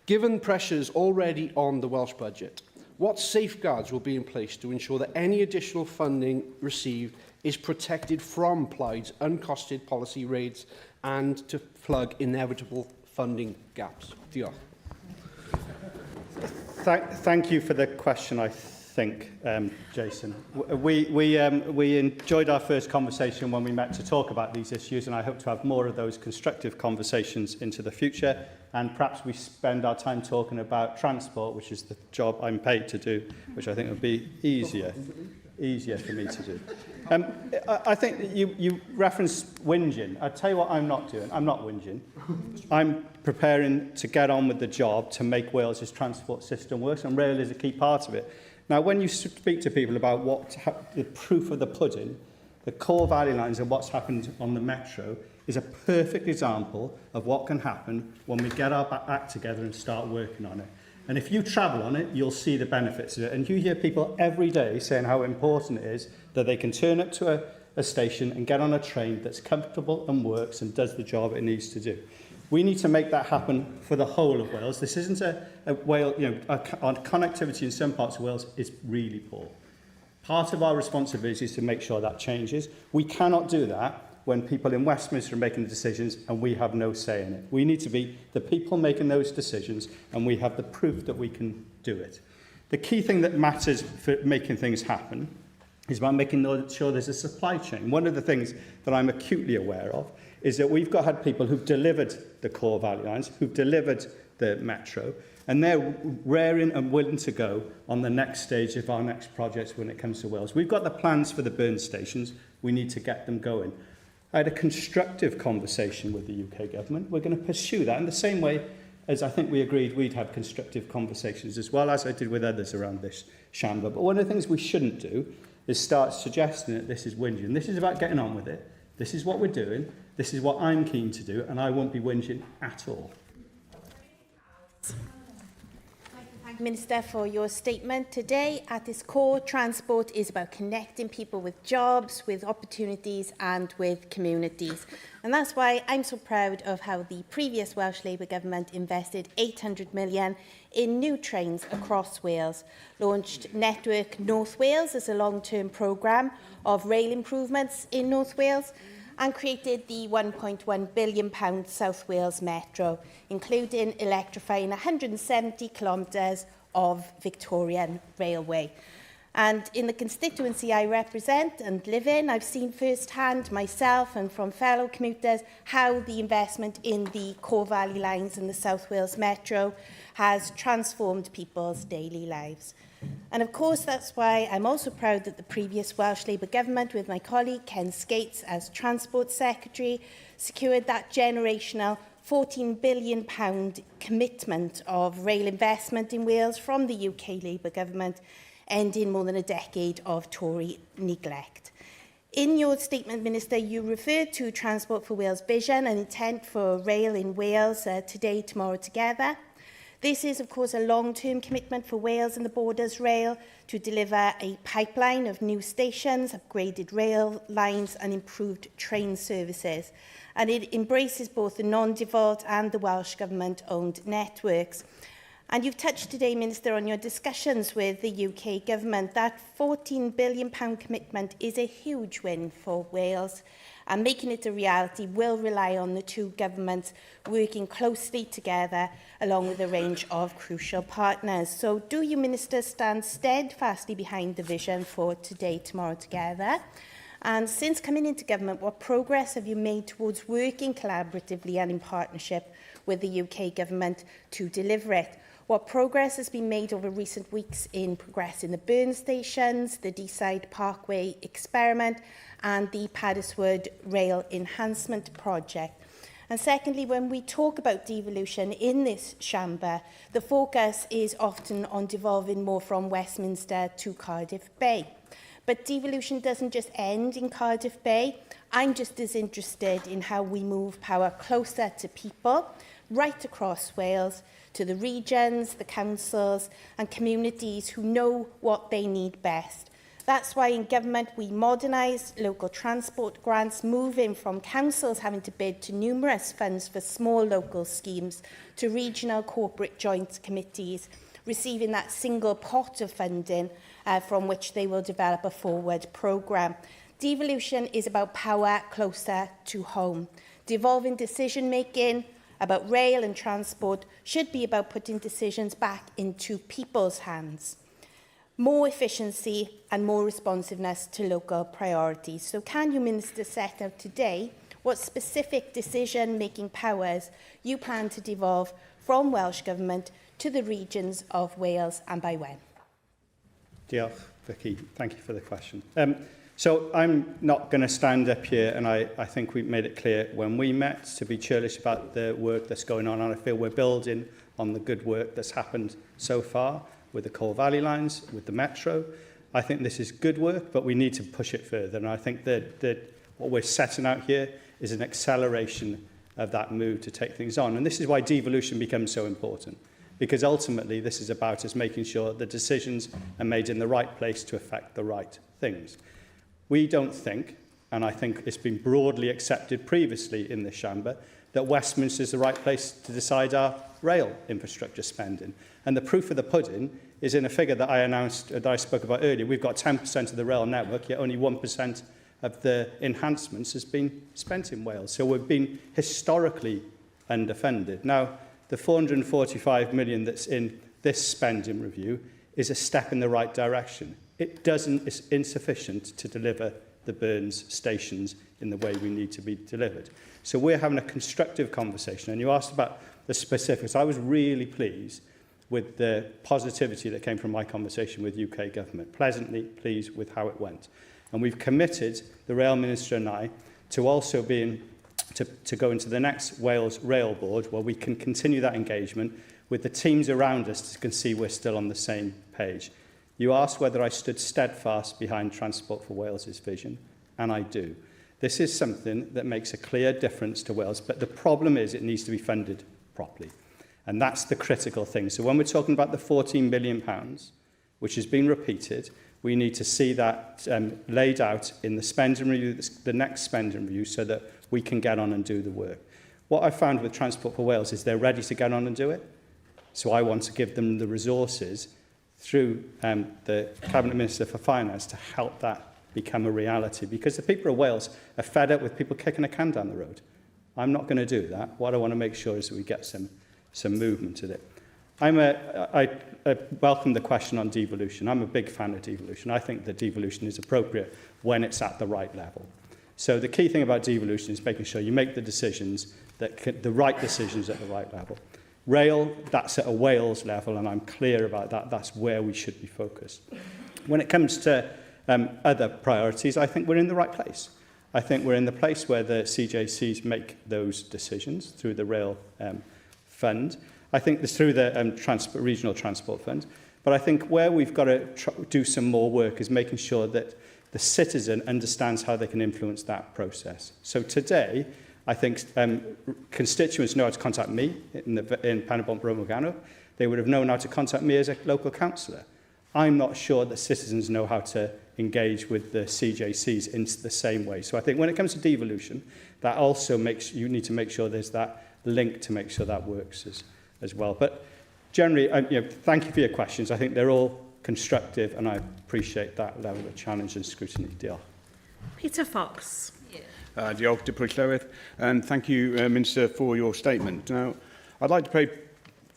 given pressures already on the Welsh budget, what safeguards will be in place to ensure that any additional funding received is protected from Plaid's uncosted policy raids and to plug inevitable funding gaps? Diolch. Thank you for the question, I think, Jason. We enjoyed our first conversation when we met to talk about these issues, and I hope to have more of those constructive conversations into the future. And perhaps we spend our time talking about transport, which is the job I'm paid to do, which I think would be easier for me to do. I think you referenced whinging. I'll tell you what I'm not doing. I'm not whinging. I'm preparing to get on with the job to make Wales's transport system work, and rail is a key part of it. Now, when you speak to people about the proof of the pudding, the core value lines of what's happened on the Metro is a perfect example of what can happen when we get our act together and start working on it. And if you travel on it, you'll see the benefits of it. And you hear people every day saying how important it is that they can turn up to a station and get on a train that's comfortable and works and does the job it needs to do. We need to make that happen for the whole of Wales. This isn't a Wales, our connectivity in some parts of Wales is really poor. Part of our responsibility is to make sure that changes. We cannot do that when people in Westminster are making the decisions and we have no say in it. We need to be the people making those decisions, and we have the proof that we can do it. The key thing that matters for making things happen is about making sure there's a supply chain. One of the things that I'm acutely aware of is that we've had people who've delivered the core value lines, who've delivered the metro, and they're raring and willing to go on the next stage of our next projects when it comes to Wales. We've got the plans for the burn stations. We need to get them going. I had a constructive conversation with the UK government. We're going to pursue that in the same way as I think we agreed we'd have constructive conversations as well, as I did with others around this chamber. But one of the things we shouldn't do is start suggesting that this is whinging. This is about getting on with it. This is what we're doing. This is what I'm keen to do, and I won't be whinging at all. Thank you, Minister, for your statement today. At its core, transport is about connecting people with jobs, with opportunities and with communities. And that's why I'm so proud of how the previous Welsh Labour Government invested £800 million in new trains across Wales, launched Network North Wales as a long-term programme of rail improvements in North Wales, and created the £1.1 billion South Wales Metro, including electrifying 170 kilometres of Victorian Railway. And in the constituency I represent and live in, I've seen firsthand myself and from fellow commuters how the investment in the core value lines in the South Wales Metro has transformed people's daily lives. And of course, that's why I'm also proud that the previous Welsh Labour Government, with my colleague Ken Skates as Transport Secretary, secured that generational £14 billion commitment of rail investment in Wales from the UK Labour Government, ending more than a decade of Tory neglect. In your statement, Minister, you referred to Transport for Wales vision and intent for rail in Wales today, tomorrow, together. This is, of course, a long-term commitment for Wales and the Borders Rail to deliver a pipeline of new stations, upgraded rail lines and improved train services. And it embraces both the non-devolved and the Welsh Government-owned networks. And you've touched today, Minister, on your discussions with the UK Government. That £14 billion commitment is a huge win for Wales, and making it a reality will rely on the two governments working closely together along with a range of crucial partners. So do you, Minister, stand steadfastly behind the vision for today, tomorrow, together? And since coming into government, what progress have you made towards working collaboratively and in partnership with the UK Government to deliver it? What progress has been made over recent weeks in progressing the burn stations, the Deeside Parkway experiment and the Paddiswood Rail Enhancement Project? And secondly, when we talk about devolution in this chamber, the focus is often on devolving more from Westminster to Cardiff Bay. But devolution doesn't just end in Cardiff Bay. I'm just as interested in how we move power closer to people, right across Wales, to the regions, the councils and communities who know what they need best. That's why in government we modernised local transport grants, moving from councils having to bid to numerous funds for small local schemes to regional corporate joint committees, receiving that single pot of funding from which they will develop a forward programme. Devolution is about power closer to home. Devolving decision-making about rail and transport should be about putting decisions back into people's hands. More efficiency and more responsiveness to local priorities. So can you, Minister, set out today what specific decision-making powers you plan to devolve from Welsh Government to the regions of Wales, and by when? Diolch, Vicky. Thank you for the question. So I'm not going to stand up here, and I think we made it clear when we met to be churlish about the work that's going on, and I feel we're building on the good work that's happened so far with the core value lines, with the metro. I think this is good work, but we need to push it further, and I think that what we're setting out here is an acceleration of that move to take things on. And this is why devolution becomes so important. because ultimately this is about us making sure the decisions are made in the right place to affect the right things. We don't think, and I think it's been broadly accepted previously in this chamber, that Westminster is the right place to decide our rail infrastructure spending. And the proof of the pudding is in a figure that I announced, that I spoke about earlier. We've got 10% of the rail network, yet only 1% of the enhancements has been spent in Wales. So we've been historically underfunded. Now, the 445 million that's in this spending review is a step in the right direction. It's insufficient to deliver the Burns stations in the way we need to be delivered. So we're having a constructive conversation. And you asked about the specifics. I was really pleased with the positivity that came from my conversation with UK Government. Pleasantly pleased with how it went. And we've committed, the Rail Minister and I, to also being to go into the next Wales Rail Board, where we can continue that engagement with the teams around us to see we're still on the same page. You asked whether I stood steadfast behind Transport for Wales's vision, and I do. This is something that makes a clear difference to Wales, but the problem is it needs to be funded properly. And that's the critical thing. So when we're talking about the £14 billion, which has been repeated, we need to see that laid out in the spending review, the next spending review, so that we can get on and do the work. What I found with Transport for Wales is they're ready to get on and do it. So I want to give them the resources through the Cabinet Minister for Finance to help that become a reality. Because the people of Wales are fed up with people kicking a can down the road. I'm not going to do that. What I want to make sure is that we get some movement to it. I welcome the question on devolution. I'm a big fan of devolution. I think that devolution is appropriate when it's at the right level. So the key thing about devolution is making sure you make the decisions, the right decisions at the right level. Rail, that's at a Wales level, and I'm clear about that. That's where we should be focused. When it comes to other priorities, I think we're in the right place. I think we're in the place where the CJCs make those decisions through the rail fund. I think it's through the regional transport fund. But I think where we've got to do some more work is making sure that the citizen understands how they can influence that process. So today, I think constituents know how to contact me in Penybont Bromogano. They would have known how to contact me as a local councillor. I'm not sure that citizens know how to engage with the CJCs in the same way. So I think when it comes to devolution, that also makes you need to make sure there's that link to make sure that works as well. But generally, thank you for your questions. I think they're all constructive, and I appreciate that level of challenge and scrutiny. Diolch. Peter Fox. Diolch, Deputy Llywydd, and thank you, Minister, for your statement. Now, I'd like to pay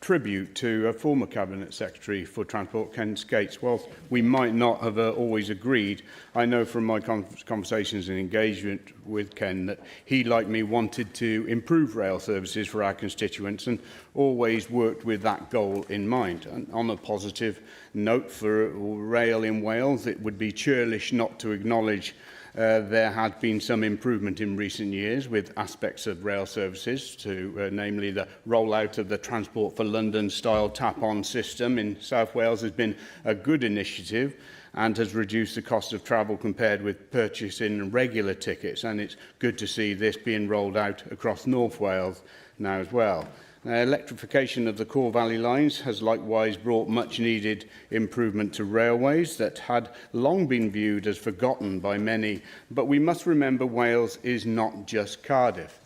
tribute to a former Cabinet Secretary for Transport, Ken Skates. Whilst we might not have always agreed, I know from my conversations and engagement with Ken that he, like me, wanted to improve rail services for our constituents and always worked with that goal in mind. And on a positive note for rail in Wales, it would be churlish not to acknowledge there had been some improvement in recent years with aspects of rail services, namely the rollout of the Transport for London style tap-on system in South Wales has been a good initiative and has reduced the cost of travel compared with purchasing regular tickets, and it's good to see this being rolled out across North Wales now as well. Electrification of the Core Valley lines has likewise brought much-needed improvement to railways that had long been viewed as forgotten by many. But we must remember Wales is not just Cardiff.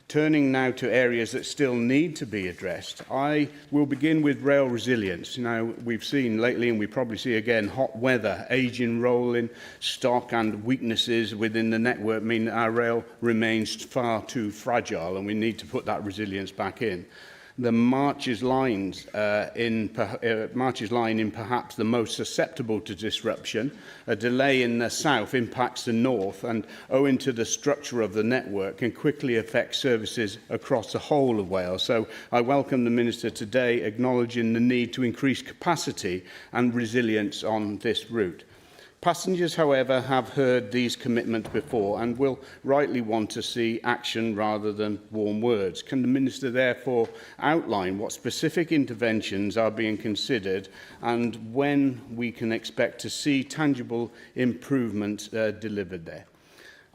Turning now to areas that still need to be addressed, I will begin with rail resilience. Now, we've seen lately, and we probably see again, hot weather, ageing rolling stock and weaknesses within the network mean that our rail remains far too fragile, and we need to put that resilience back in. The Marches line in perhaps the most susceptible to disruption. A delay in the south impacts the north, and owing to the structure of the network can quickly affect services across the whole of Wales. So I welcome the Minister today acknowledging the need to increase capacity and resilience on this route. Passengers, however, have heard these commitments before and will rightly want to see action rather than warm words. Can the Minister therefore outline what specific interventions are being considered and when we can expect to see tangible improvement delivered there?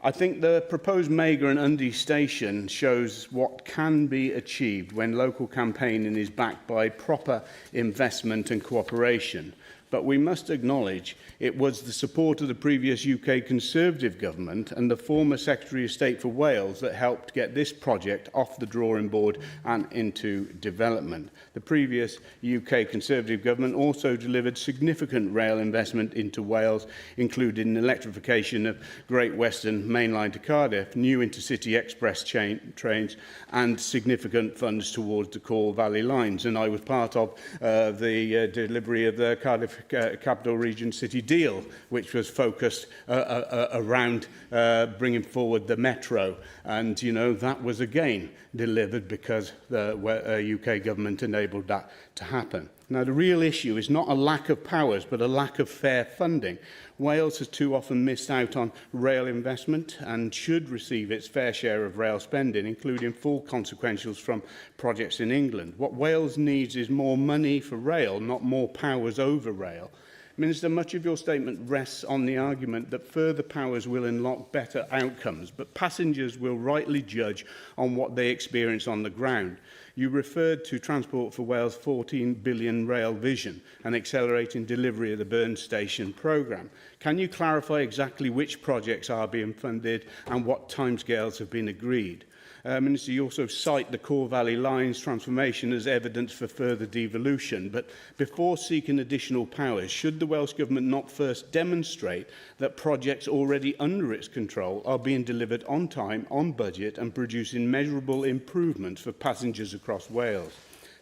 I think the proposed Mega and Undy station shows what can be achieved when local campaigning is backed by proper investment and cooperation. But we must acknowledge it was the support of the previous UK Conservative government and the former Secretary of State for Wales that helped get this project off the drawing board and into development. The previous UK Conservative government also delivered significant rail investment into Wales, including electrification of Great Western Main Line to Cardiff, new intercity express trains and significant funds towards the Corll Valley lines. And I was part of the delivery of the Cardiff Capital Region City deal, which was focused around bringing forward the metro. And, you know, that was again delivered because the UK government enabled that to happen. Now, the real issue is not a lack of powers, but a lack of fair funding. Wales has too often missed out on rail investment and should receive its fair share of rail spending, including full consequentials from projects in England. What Wales needs is more money for rail, not more powers over rail. Minister, much of your statement rests on the argument that further powers will unlock better outcomes, but passengers will rightly judge on what they experience on the ground. You referred to Transport for Wales' 14 billion rail vision and accelerating delivery of the Burn Station programme. Can you clarify exactly which projects are being funded and what timescales have been agreed? Minister, you also cite the Corll Valley Lines transformation as evidence for further devolution, but before seeking additional powers, should the Welsh Government not first demonstrate that projects already under its control are being delivered on time, on budget and producing measurable improvements for passengers across Wales?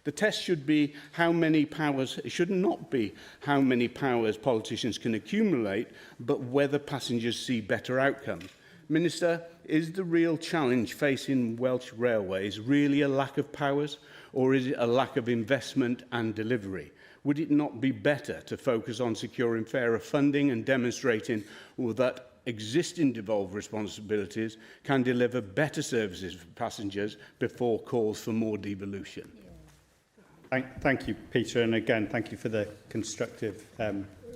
The test should be how many powers, it should not be how many powers politicians can accumulate, but whether passengers see better outcomes. Minister, is the real challenge facing Welsh Railways really a lack of powers, or is it a lack of investment and delivery? Would it not be better to focus on securing fairer funding and demonstrating that existing devolved responsibilities can deliver better services for passengers before calls for more devolution? Thank you, Peter, and again, thank you for the constructive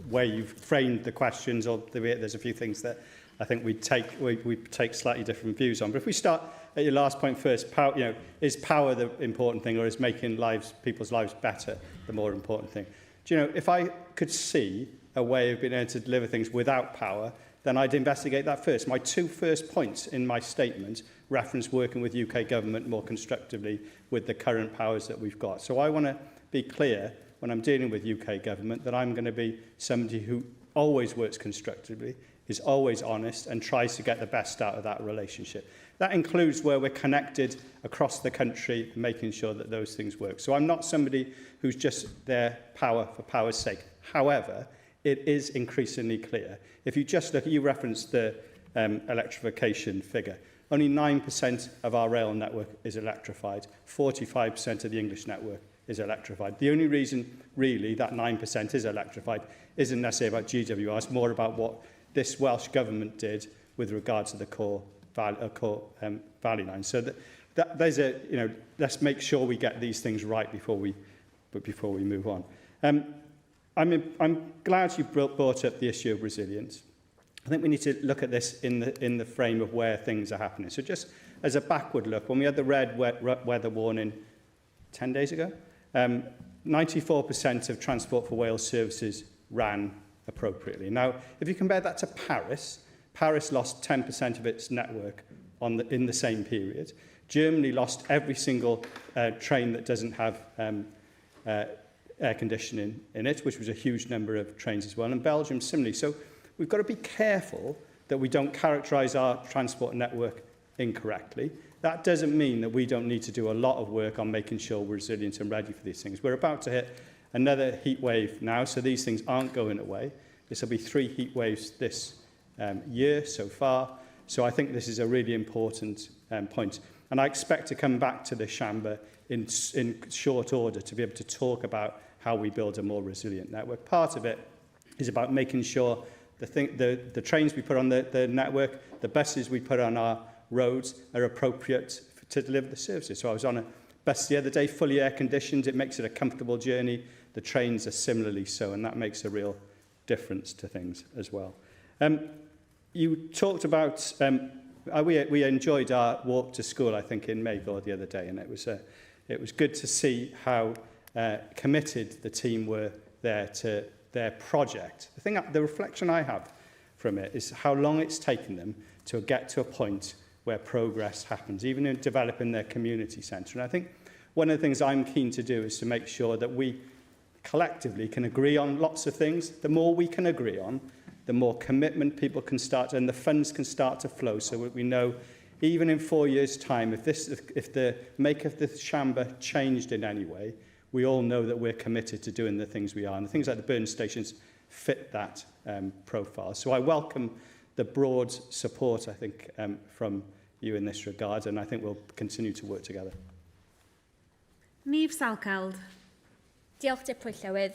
way you've framed the questions. There's a few things that I think we take slightly different views on. But if we start at your last point first, is power the important thing, or is making people's lives better the more important thing? Do you know, if I could see a way of being able to deliver things without power, then I'd investigate that first. My two first points in my statement reference working with UK government more constructively with the current powers that we've got. So I want to be clear when I'm dealing with UK government that I'm going to be somebody who always works constructively, is always honest and tries to get the best out of that relationship. That includes where we're connected across the country, making sure that those things work. So I'm not somebody who's just there power for power's sake. However, it is increasingly clear. If you just look, you referenced the electrification figure. Only 9% of our rail network is electrified. 45% of the English network is electrified. The only reason, really, that 9% is electrified isn't necessarily about GWR. It's more about what this Welsh Government did with regard to the Corll Valley line. So there's a, you know, let's make sure we get these things right before we move on. I'm glad you brought up the issue of resilience. I think we need to look at this in the frame of where things are happening. So just as a backward look, when we had the red weather warning 10 days ago, 94% of Transport for Wales services ran appropriately. Now, if you compare that to Paris, Paris lost 10% of its network in the same period. Germany lost every single train that doesn't have air conditioning in it, which was a huge number of trains as well, and Belgium similarly. So we've got to be careful that we don't characterise our transport network incorrectly. That doesn't mean that we don't need to do a lot of work on making sure we're resilient and ready for these things. We're about to hit another heat wave now, so these things aren't going away. This will be 3 heat waves this year so far. So I think this is a really important point. And I expect to come back to the chamber in short order to be able to talk about how we build a more resilient network. Part of it is about making sure the trains we put on the network, the buses we put on our roads are appropriate to deliver the services. So I was on a bus the other day, fully air conditioned. It makes it a comfortable journey. The trains are similarly so, and that makes a real difference to things as well. you talked about, we enjoyed our walk to school, I think, in Mayfield the other day, and it was good to see how committed the team were there to their project. The reflection I have from it is how long it's taken them to get to a point where progress happens, even in developing their community centre. And I think one of the things I'm keen to do is to make sure that we collectively can agree on lots of things. The more we can agree on, the more commitment people can start, and the funds can start to flow, so we know, even in 4 years' time, if the make of the chamber changed in any way, we all know that we're committed to doing the things we are, and the things like the burn stations fit that profile. So I welcome the broad support, I think, from you in this regard, and I think we'll continue to work together. Niamh Salkeld. Diolch Deputy Llywydd.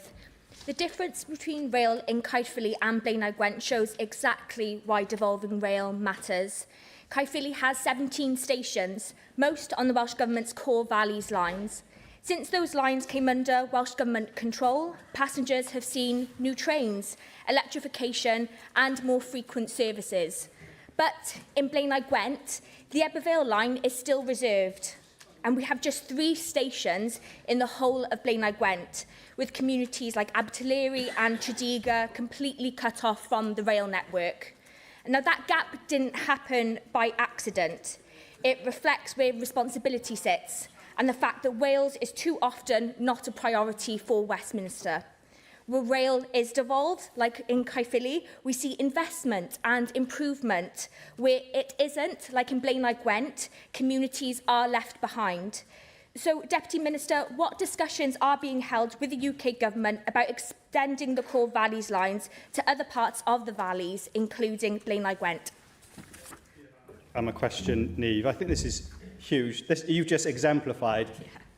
The difference between rail in Caerphilly and Blaenau Gwent shows exactly why devolving rail matters. Caerphilly has 17 stations, most on the Welsh Government's core valleys lines. Since those lines came under Welsh Government control, passengers have seen new trains, electrification and more frequent services. But in Blaenau Gwent, the Ebervale line is still reserved, and we have just 3 stations in the whole of Blaenau Gwent, with communities like Abertillery and Tredegar completely cut off from the rail network. Now, that gap didn't happen by accident. It reflects where responsibility sits and the fact that Wales is too often not a priority for Westminster. Where rail is devolved, like in Caerphilly, we see investment and improvement. Where it isn't, like in Blaenau Gwent, communities are left behind. So, Deputy Minister, what discussions are being held with the UK Government about extending the core valleys lines to other parts of the valleys, including Blaenau Gwent? A question, Niamh. I think this is huge. You've just exemplified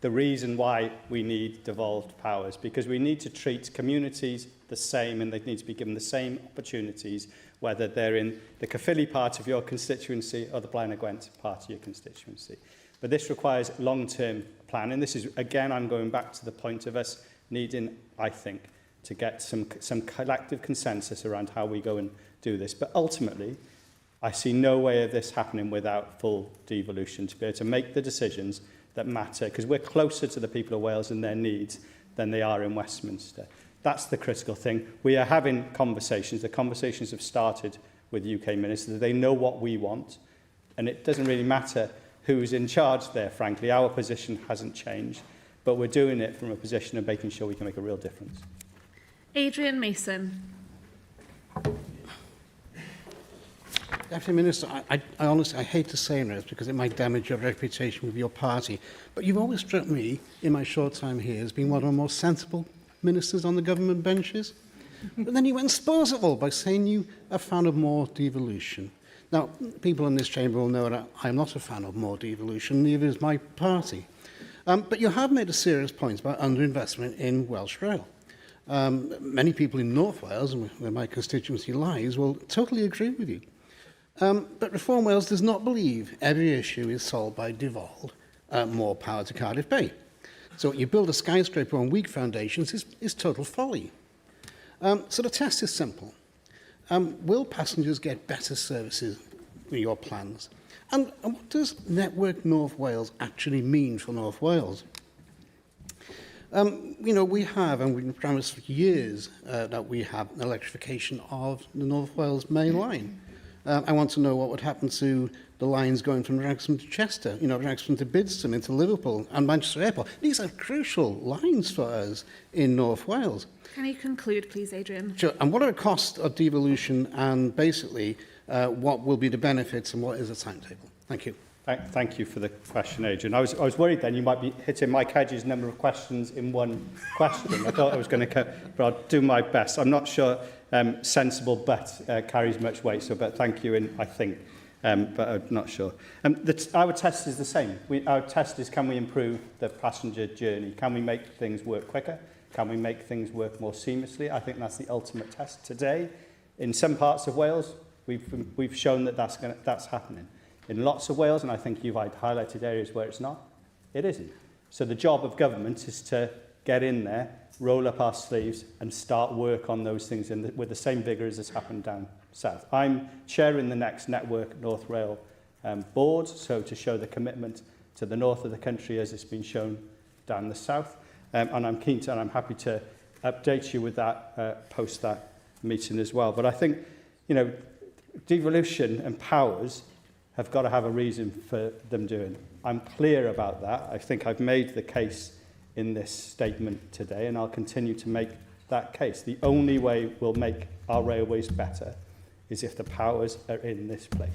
the reason why we need devolved powers, because we need to treat communities the same, and they need to be given the same opportunities, whether they're in the Caerphilly part of your constituency or the Blaenau Gwent part of your constituency. But this requires long-term planning. This is, again, I'm going back to the point of us needing, I think, to get some collective consensus around how we go and do this. But ultimately, I see no way of this happening without full devolution, to be able to make the decisions that matter, because we're closer to the people of Wales and their needs than they are in Westminster. That's the critical thing. We are having conversations. The conversations have started with UK ministers. They know what we want, and it doesn't really matter who's in charge there, frankly. Our position hasn't changed, but we're doing it from a position of making sure we can make a real difference. Adrian Mason. Deputy Minister, I honestly, I hate to say this because it might damage your reputation with your party, but you've always struck me, in my short time here, as being one of the most sensible ministers on the government benches. But then you went and spoils it all by saying you are a fan of more devolution. Now, people in this chamber will know that I'm not a fan of more devolution, neither is my party. But you have made a serious point about underinvestment in Welsh Rail. Many people in North Wales, where my constituency lies, will totally agree with you. But Reform Wales does not believe every issue is solved by devolved more power to Cardiff Bay. So you build a skyscraper on weak foundations is total folly. So the test is simple. Will passengers get better services with your plans? And what does Network North Wales actually mean for North Wales? We have, and we've promised for years, that we have an electrification of the North Wales main line. I want to know what would happen to the lines going from Wrexham to Chester, Wrexham to Bidston, into Liverpool and Manchester Airport. These are crucial lines for us in North Wales. Can you conclude, please, Adrian? Sure. And what are the costs of devolution, and basically what will be the benefits and what is the timetable? Thank you. Thank you for the question, Adrian. I was worried then you might be hitting Mike Hedges' number of questions in one question. I thought I was going to, but I'll do my best. I'm not sure sensible but carries much weight, but thank you, I think, but I'm not sure. Our test is the same. Our test is, can we improve the passenger journey? Can we make things work quicker? Can we make things work more seamlessly? I think that's the ultimate test. Today, in some parts of Wales, we've shown that that's happening. In lots of Wales, and I think you've highlighted areas where it's not, it isn't. So the job of government is to get in there, roll up our sleeves and start work on those things with the same vigour as has happened down south. I'm chairing the next Network North Rail board, so to show the commitment to the north of the country as it's been shown down the south. And I'm keen to, and I'm happy to update you with that post that meeting as well. But I think, you know, devolution and powers have got to have a reason for them doing. I'm clear about that. I think I've made the case in this statement today, and I'll continue to make that case. The only way we'll make our railways better is if the powers are in this place.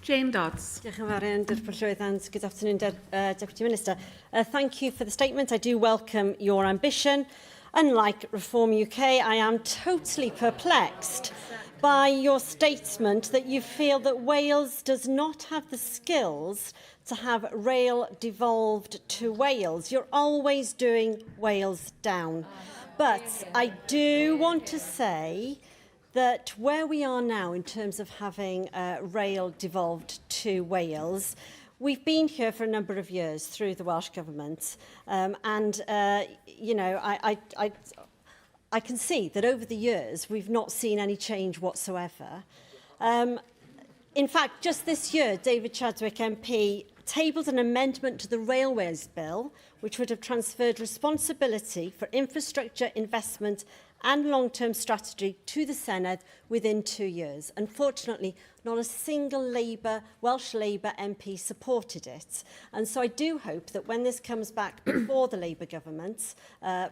Jane Dodds. Diolch yn fawr iawn, Dirprwy Llywydd, and good afternoon, Deputy Minister. Thank you for the statement. I do welcome your ambition. Unlike Reform UK, I am totally perplexed by your statement that you feel that Wales does not have the skills to have rail devolved to Wales. You're always doing Wales down. But I do want to say that where we are now in terms of having rail devolved to Wales, we've been here for a number of years through the Welsh Government, you know, I can see that over the years we've not seen any change whatsoever. In fact, just this year, David Chadwick MP tabled an amendment to the Railways Bill, which would have transferred responsibility for infrastructure investment and long-term strategy to the Senedd within 2 years. Unfortunately, not a single Welsh Labour MP supported it. And so I do hope that when this comes back before the Labour government,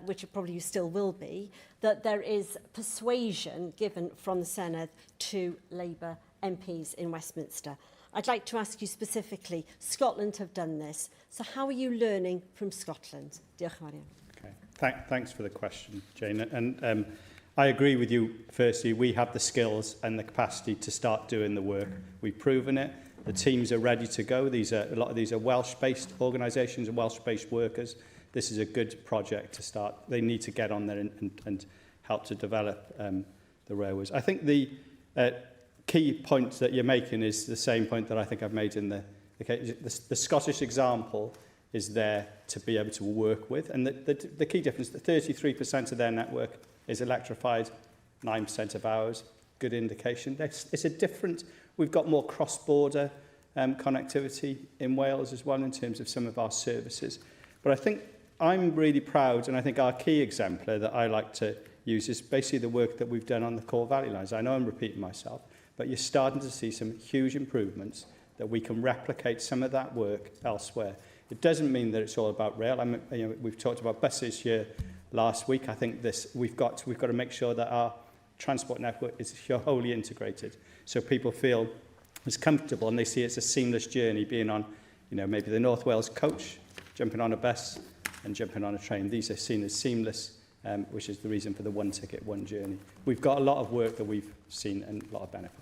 which it probably still will be, that there is persuasion given from the Senedd to Labour MPs in Westminster. I'd like to ask you specifically, Scotland have done this, so how are you learning from Scotland? Diolch yn fawr iawn. Thanks for the question, Jane. And I agree with you, firstly, we have the skills and the capacity to start doing the work. We've proven it. The teams are ready to go. A lot of these are Welsh-based organisations and Welsh-based workers. This is a good project to start. They need to get on there and help to develop the railways. I think the key point that you're making is the same point that I think I've made in the Scottish example is there to be able to work with. And the key difference, the 33% of their network is electrified, 9% of ours, good indication. It's a different, we've got more cross-border connectivity in Wales as well in terms of some of our services. But I think I'm really proud, and I think our key exemplar that I like to use is basically the work that we've done on the core valley lines. I know I'm repeating myself, but you're starting to see some huge improvements that we can replicate some of that work elsewhere. It doesn't mean that it's all about rail. We've talked about buses here last week. I think we've got to make sure that our transport network is wholly integrated, so people feel as comfortable and they see it's a seamless journey being on, maybe the North Wales coach, jumping on a bus and jumping on a train. These are seen as seamless, which is the reason for the one ticket, one journey. We've got a lot of work that we've seen and a lot of benefit.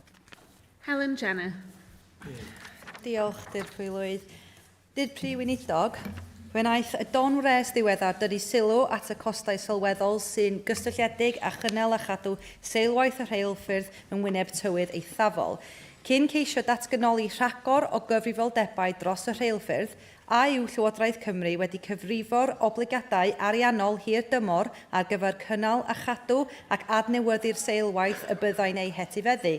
Helen Jenner. Diolch, Dirprwy Llywydd. Dirprwy Weinidog, fe wnaeth y don wres ddiweddar dynnu sylw at y costau sylweddol sy'n gysylltiedig a chynnal a chadw seilwaith y rheilffyrdd yn wyneb tywydd eithafol. Cyn ceisio datganoli rhagor o gyfrifoldebau dros y rheilffyrdd, a yw Llywodraeth Cymru wedi cyfrifo'r obligadau ariannol hir dymor ar gyfer cynnal a chadw ac adnewyddu'r seilwaith y byddai'n ei hetifeddu.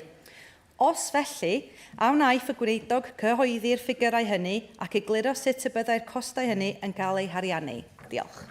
Os felly, a wnaeth y gwneudog cyhoeddi'r ffigurau hynny ac egluro sut y byddai'r costau hynny yn cael eu hariannu. Diolch.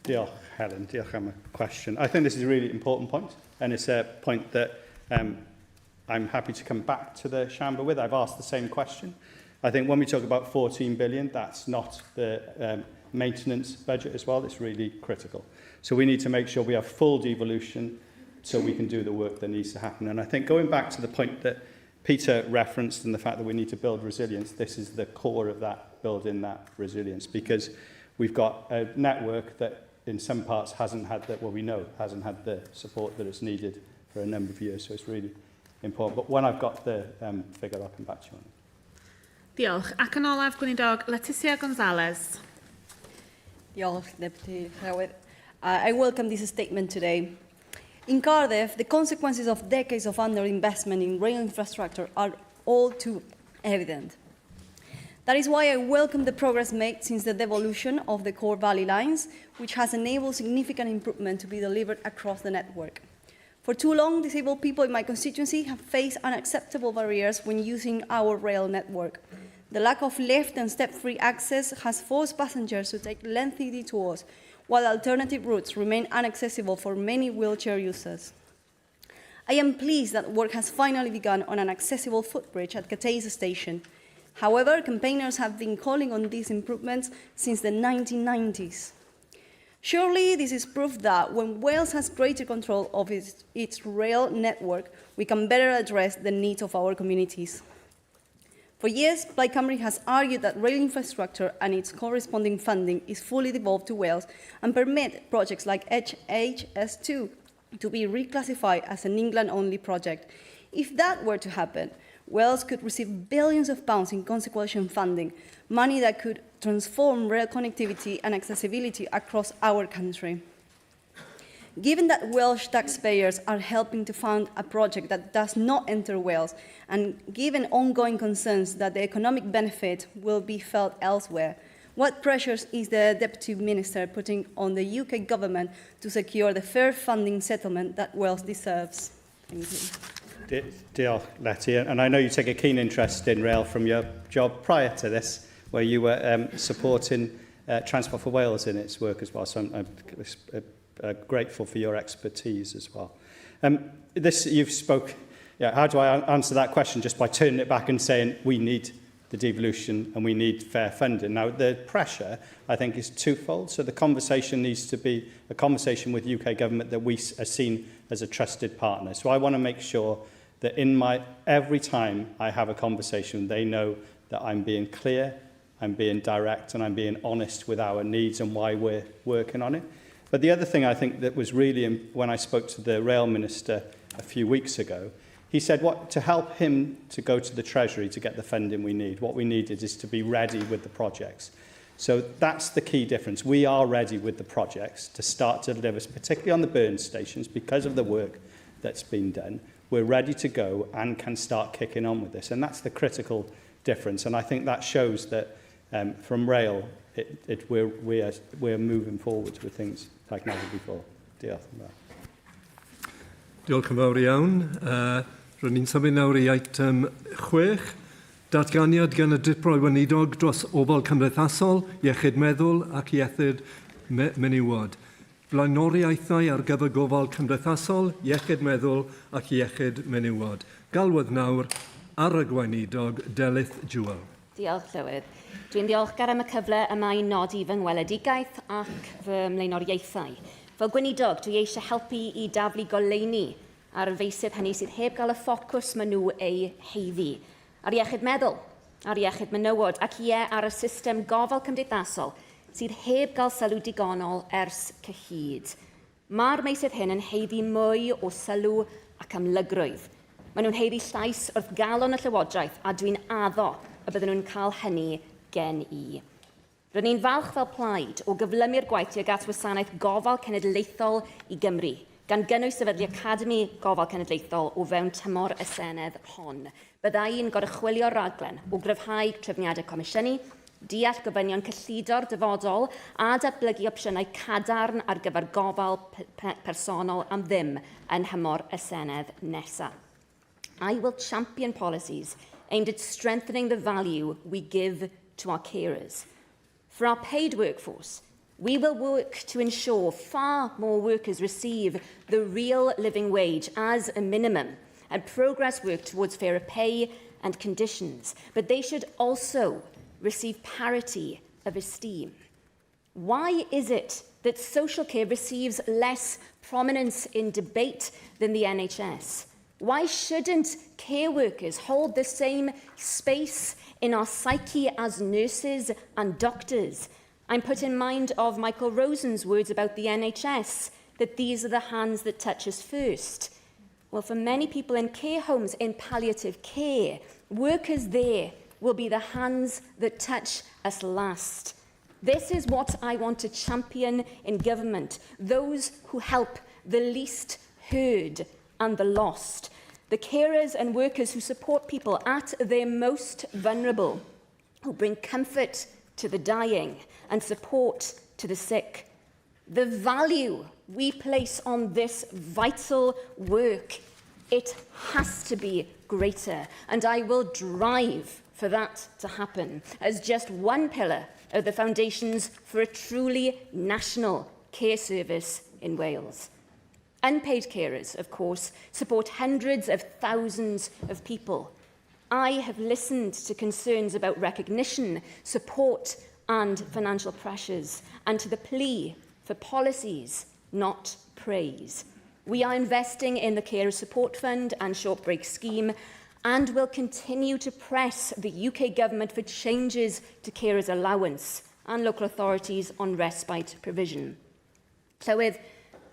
Diolch, Helen. Diolch am y question. I think this is a really important point, and it's a point that I'm happy to come back to the Chamber with. I've asked the same question. I think when we talk about 14 billion, that's not the maintenance budget as well. It's really critical. So we need to make sure we have full devolution so we can do the work that needs to happen. And I think going back to the point that Peter referenced and the fact that we need to build resilience, this is the core of that, building that resilience, because we've got a network that in some parts hasn't had the support that it's needed for a number of years. So it's really important. But when I've got the figure, I'll come back to you on it. Diolch. Ac yn olaf, Gweinidog, Leticia Gonzalez. Diolch, Deputy Llywydd. I welcome this statement today. In Cardiff, the consequences of decades of underinvestment in rail infrastructure are all too evident. That is why I welcome the progress made since the devolution of the core valley lines, which has enabled significant improvement to be delivered across the network. For too long, disabled people in my constituency have faced unacceptable barriers when using our rail network. The lack of lift and step-free access has forced passengers to take lengthy detours, while alternative routes remain inaccessible for many wheelchair users. I am pleased that work has finally begun on an accessible footbridge at Catay's station. However, campaigners have been calling on these improvements since the 1990s. Surely this is proof that when Wales has greater control of its rail network, we can better address the needs of our communities. For years, Plaid Cymru has argued that rail infrastructure and its corresponding funding is fully devolved to Wales and permit projects like HS2 to be reclassified as an England-only project. If that were to happen, Wales could receive billions of pounds in consequential funding, money that could transform rail connectivity and accessibility across our country. Given that Welsh taxpayers are helping to fund a project that does not enter Wales, and given ongoing concerns that the economic benefit will be felt elsewhere, what pressures is the Deputy Minister putting on the UK Government to secure the fair funding settlement that Wales deserves? Thank you. Diolch, Letty. And I know you take a keen interest in rail from your job prior to this, where you were supporting Transport for Wales in its work as well. So I'm grateful for your expertise as well. You've spoke. Yeah, how do I answer that question? Just by turning it back and saying we need the devolution and we need fair funding. Now, the pressure, I think, is twofold. So the conversation needs to be a conversation with UK Government that we are seen as a trusted partner. So I want to make sure that every time I have a conversation, they know that I'm being clear, I'm being direct, and I'm being honest with our needs and why we're working on it. But the other thing I think that was really, when I spoke to the Rail Minister a few weeks ago, he said to help him to go to the Treasury to get the funding we need, what we needed is to be ready with the projects. So that's the key difference. We are ready with the projects to start to deliver, particularly on the burn stations, because of the work that's been done. We're ready to go and can start kicking on with this. And that's the critical difference. And I think that shows that from rail, we're moving forward with things like never before. Diolch. Diolch yn fawr iawn. Rwy'n ni'n symud nawr i item 6. Datganiad gan y Diproi Weinidog dros ofal cymdeithasol, iechyd meddwl ac iechyd menywod. Blaenoriaethau ar gyfer gofal cymdeithasol, iechyd meddwl ac iechyd menywod. Galwodd nawr ar y Gweinidog, Delyth Jewel. Diolch, Llywydd. Dwi'n ddiolchgar am y cyfle yma i nodi fy ngweledigaeth ac fy mlaenoriaethau. Fel gweinidog, dwi eisiau helpu i daflu goleuni ar y feisydd hynny sydd heb gael y ffocws maen nhw ei heiddi. Ar iechyd meddwl, ar iechyd menywod ac ar y system gofal cymdeithasol sydd heb gael sylw digonol ers cyhyd. Mae'r meysydd hyn yn heiddi mwy o sylw ac amlygrwydd. Maen nhw'n heiddi llais wrth galon y Llywodraeth a dwi'n addo y bydden nhw'n cael hynny gen i. Rydyn ni'n falch fel plaid o gyflymu'r gwaith tuag at wasanaeth gofal cenedlaethol i Gymru, gan gynnwys sefydlu Academi Gofal Cenedlaethol o fewn tymor y Senedd hon. Byddai'n gorychwilio raglen o gryfhau trefniadau comisiynu, deall gofynion cyllido'r dyfodol a datblygu opsiynau cadarn ar gyfer gofal personol am ddim yn hymor y Senedd nesaf. I will champion policies aimed at strengthening the value we give to our carers. For our paid workforce, we will work to ensure far more workers receive the real living wage as a minimum and progress work towards fairer pay and conditions, but they should also receive parity of esteem. Why is it that social care receives less prominence in debate than the NHS? Why shouldn't care workers hold the same space in our psyche as nurses and doctors? I'm put in mind of Michael Rosen's words about the NHS, that these are the hands that touch us first. Well, for many people in care homes in palliative care, workers there will be the hands that touch us last. This is what I want to champion in government, those who help the least heard and the lost, the carers and workers who support people at their most vulnerable, who bring comfort to the dying and support to the sick. The value we place on this vital work, it has to be greater, and I will drive for that to happen as just one pillar of the foundations for a truly national care service in Wales. Unpaid carers, of course, support hundreds of thousands of people. I have listened to concerns about recognition, support and financial pressures, and to the plea for policies, not praise. We are investing in the Carer Support Fund and Short Break Scheme, and will continue to press the UK Government for changes to carers' allowance and local authorities on respite provision. So with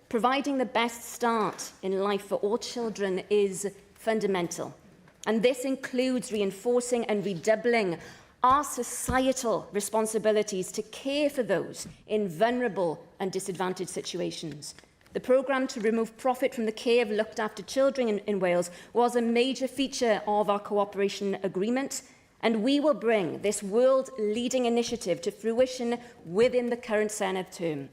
providing the best start in life for all children is fundamental, and this includes reinforcing and redoubling our societal responsibilities to care for those in vulnerable and disadvantaged situations. The programme to remove profit from the care of looked after children in Wales was a major feature of our cooperation agreement, and we will bring this world-leading initiative to fruition within the current Senedd term.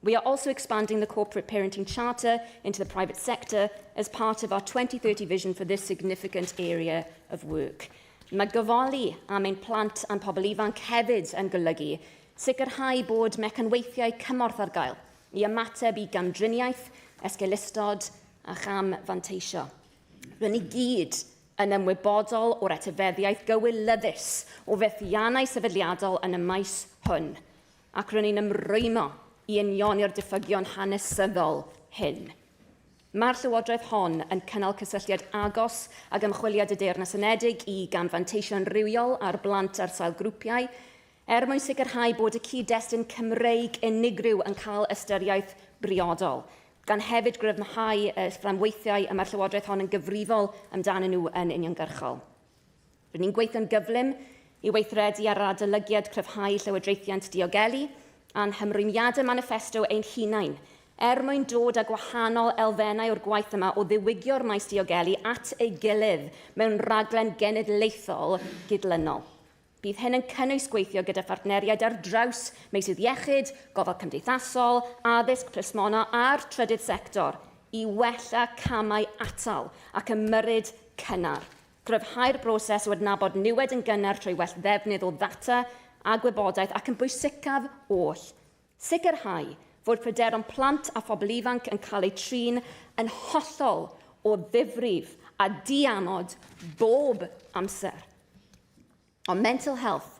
We are also expanding the corporate parenting charter into the private sector as part of our 2030 vision for this significant area of work. Mae gofali am ein plant a'n pobl ifanc hefyd yn golygu sicrhau bod mecanweithiau cymorth ar gael I ymateb I gamdriniaeth, esgelistod a cham fanteisio. Rydyn ni gyd yn ymwybodol o'r etifeddiaeth gywilyddus o fethiannau sefydliadol yn y maes hwn, ac rydyn ni'n ymrwymo I union i'r diffygion hanesyddol hyn. Mae'r Llywodraeth hon yn cynnal cysylltiad agos ag ymchwiliad y Deyrnas Unedig I gamfanteisio'n rywiol ar blant ar sail grwpiau, mwyn sicrhau bod y cyd-destun Cymreig unigryw yn cael ystyriaeth briodol, gan hefyd gryfhau fframweithiau y mae'r Llywodraeth hon yn gyfrifol amdanyn nhw yn uniongyrchol. Rydyn ni'n gweithio'n gyflym I weithredu ar adolygiad cryfhau llywodraethiant diogelu a'n hymrwymiadau manifesto ein hunain, mwyn dod â gwahanol elfennau o'r gwaith yma o ddiwygio'r maes diogelu at ei gilydd mewn raglen genedlaethol gydlynol. Bydd hyn yn cynnwys gweithio gyda phartneriaid ar draws meysydd iechyd, gofal cymdeithasol, addysg, plismona a'r trydydd sector I wella camau atal ac ymyrryd cynnar. Gryfhau'r broses o adnabod niwed yn gynnar trwy well ddefnydd o ddata a gwybodaeth ac yn bwysicaf oll. Sicrhau fod pryderon plant a phobl ifanc yn cael eu trin yn hollol o ddifrif a diamod bob amser. On mental health,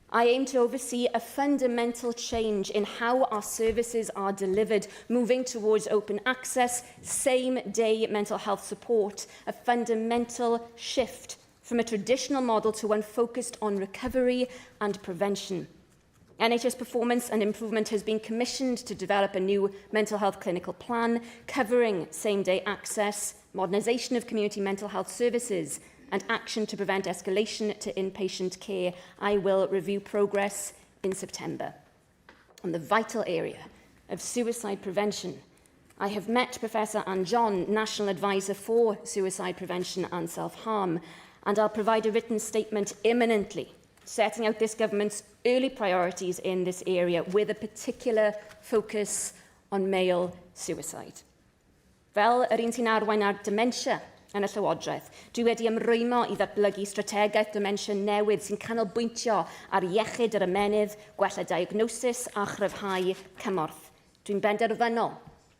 I aim to oversee a fundamental change in how our services are delivered, moving towards open access, same-day mental health support, a fundamental shift from a traditional model to one focused on recovery and prevention. NHS Performance and Improvement has been commissioned to develop a new mental health clinical plan covering same-day access, modernisation of community mental health services, and action to prevent escalation to inpatient care. I will review progress in September. On the vital area of suicide prevention, I have met Professor Anne John, National Advisor for Suicide Prevention and Self-Harm, and I'll provide a written statement imminently, setting out this government's early priorities in this area with a particular focus on male suicide. Fel yr un sy'n arwain ar dementia yn y Llywodraeth, dwi wedi ymrwymo I ddatblygu strategaeth dementia newydd sy'n canolbwyntio ar iechyd yr ymenydd, gwella diagnosis a chryfhau cymorth. Dwi'n benderfynol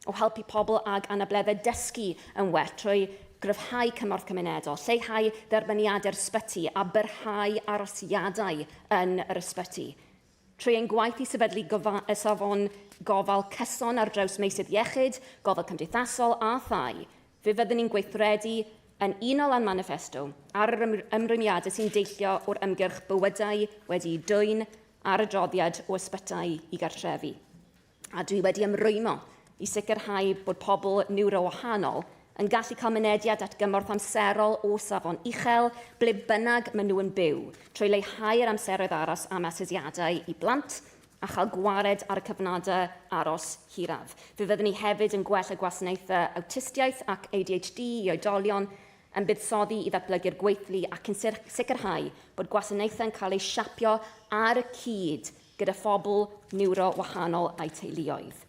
o helpu pobl ag anableddau dysgu yn well trwy gryfhau cymorth cymunedol, lleihau dderbyniadau'r ysbyty a byrhau arosiadau yn yr ysbyty. Trwy ein gwaith I sefydlu safon gofal cyson ar draws meysydd iechyd, gofal cymdeithasol a thai, fe fyddwn ni'n gweithredu yn unol a'n manifesto ar yr ymrwymiadau sy'n deillio o'r ymgyrch bywydau wedi dwyn ar y droddiad o ysbytau I gartrefi. A dwi wedi ymrwymo I sicrhau bod pobl niwrowahanol yn gallu cael mynediad at gymorth amserol o safon uchel, ble bynnag maen nhw yn byw, trwy leihau'r amseroedd aros am asesiadau I blant, a chael gwared ar y cyfnodau aros hiraf. Fe fyddwn ni hefyd yn gwella gwasanaethau awtistiaeth ac ADHD I oedolion yn buddsoddi I ddatblygu'r gweithlu ac yn sicrhau bod gwasanaethau yn cael eu siapio ar y cyd gyda phobl niwro wahanol a'u teuluoedd.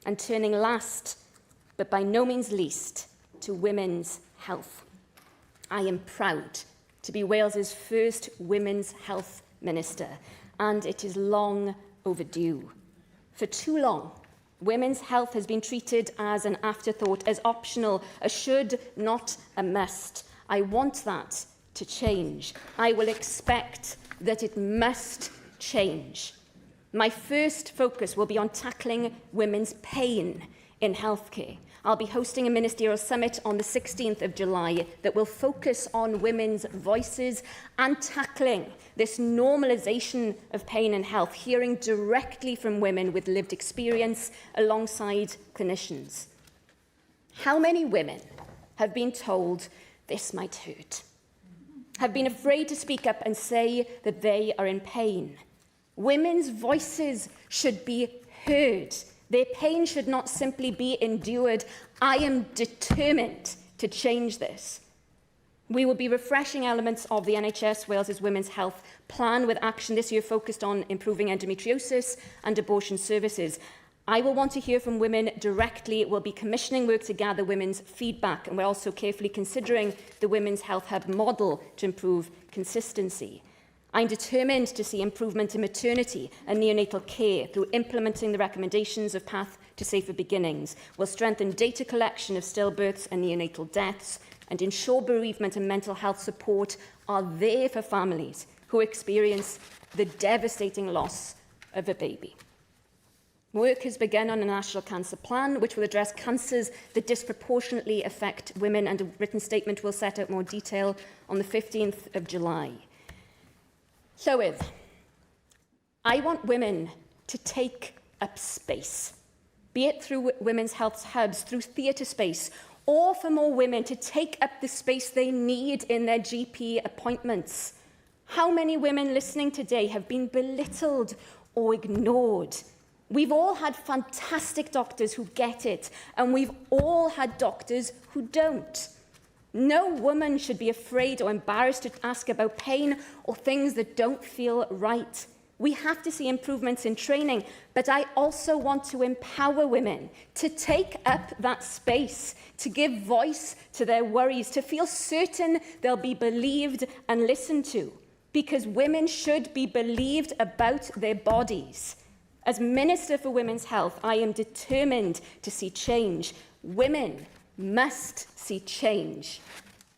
and turning last, but by no means least, to women's health. I am proud to be Wales's first Women's Health Minister, and it is long overdue. For too long, women's health has been treated as an afterthought, as optional, a should, not a must. I want that to change. I will expect that it must change. My first focus will be on tackling women's pain in healthcare. I'll be hosting a ministerial summit on the 16th of July that will focus on women's voices and tackling this normalisation of pain in health, hearing directly from women with lived experience alongside clinicians. How many women have been told this might hurt? Have been afraid to speak up and say that they are in pain? Women's voices should be heard. Their pain should not simply be endured. I am determined to change this. We will be refreshing elements of the NHS Wales's Women's Health Plan with action this year focused on improving endometriosis and abortion services. I will want to hear from women directly. We'll be commissioning work to gather women's feedback, and we're also carefully considering the Women's Health Hub model to improve consistency. I'm determined to see improvement in maternity and neonatal care through implementing the recommendations of Path to Safer Beginnings. We'll strengthen data collection of stillbirths and neonatal deaths and ensure bereavement and mental health support are there for families who experience the devastating loss of a baby. Work has begun on a national cancer plan, which will address cancers that disproportionately affect women, and a written statement will set out more detail on the 15th of July. Llywydd, I want women to take up space, be it through women's health hubs, through theatre space, or for more women to take up the space they need in their GP appointments. How many women listening today have been belittled or ignored? We've all had fantastic doctors who get it, and we've all had doctors who don't. No woman should be afraid or embarrassed to ask about pain or things that don't feel right. We have to see improvements in training, but I also want to empower women to take up that space, to give voice to their worries, to feel certain they'll be believed and listened to, because women should be believed about their bodies. As Minister for Women's Health, I am determined to see change. Women must see change.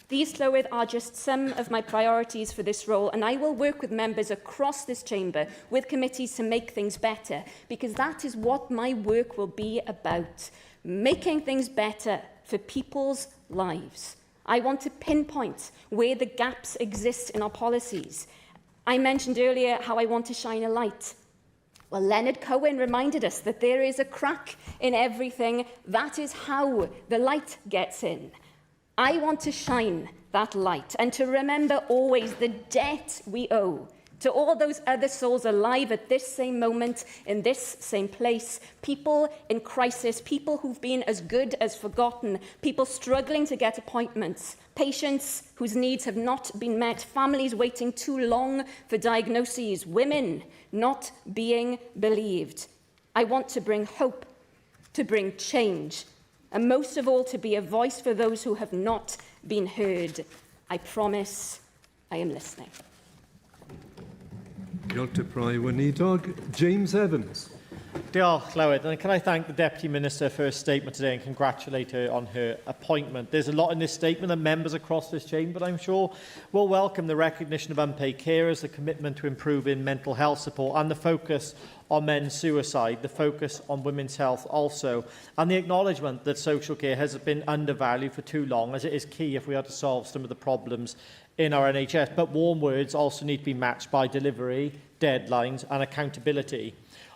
These, Llywydd, are just some of my priorities for this role, and I will work with members across this chamber, with committees to make things better, because that is what my work will be about, making things better for people's lives. I want to pinpoint where the gaps exist in our policies. I mentioned earlier how I want to shine a light. Well, Leonard Cohen reminded us that there is a crack in everything. That is how the light gets in. I want to shine that light and to remember always the debt we owe to all those other souls alive at this same moment, in this same place, people in crisis, people who've been as good as forgotten, people struggling to get appointments, patients whose needs have not been met, families waiting too long for diagnoses, women not being believed. I want to bring hope, to bring change, and most of all to be a voice for those who have not been heard. I promise I am listening. James Evans. Diolch, Llywydd. And can I thank the Deputy Minister for her statement today and congratulate her on her appointment. There's a lot in this statement that members across this chamber, I'm sure, will welcome: the recognition of unpaid carers, the commitment to improving mental health support, and the focus on men's suicide, the focus on women's health also, and the acknowledgement that social care has been undervalued for too long, as it is key if we are to solve some of the problems in our NHS. But warm words also need to be matched by delivery, deadlines and accountability.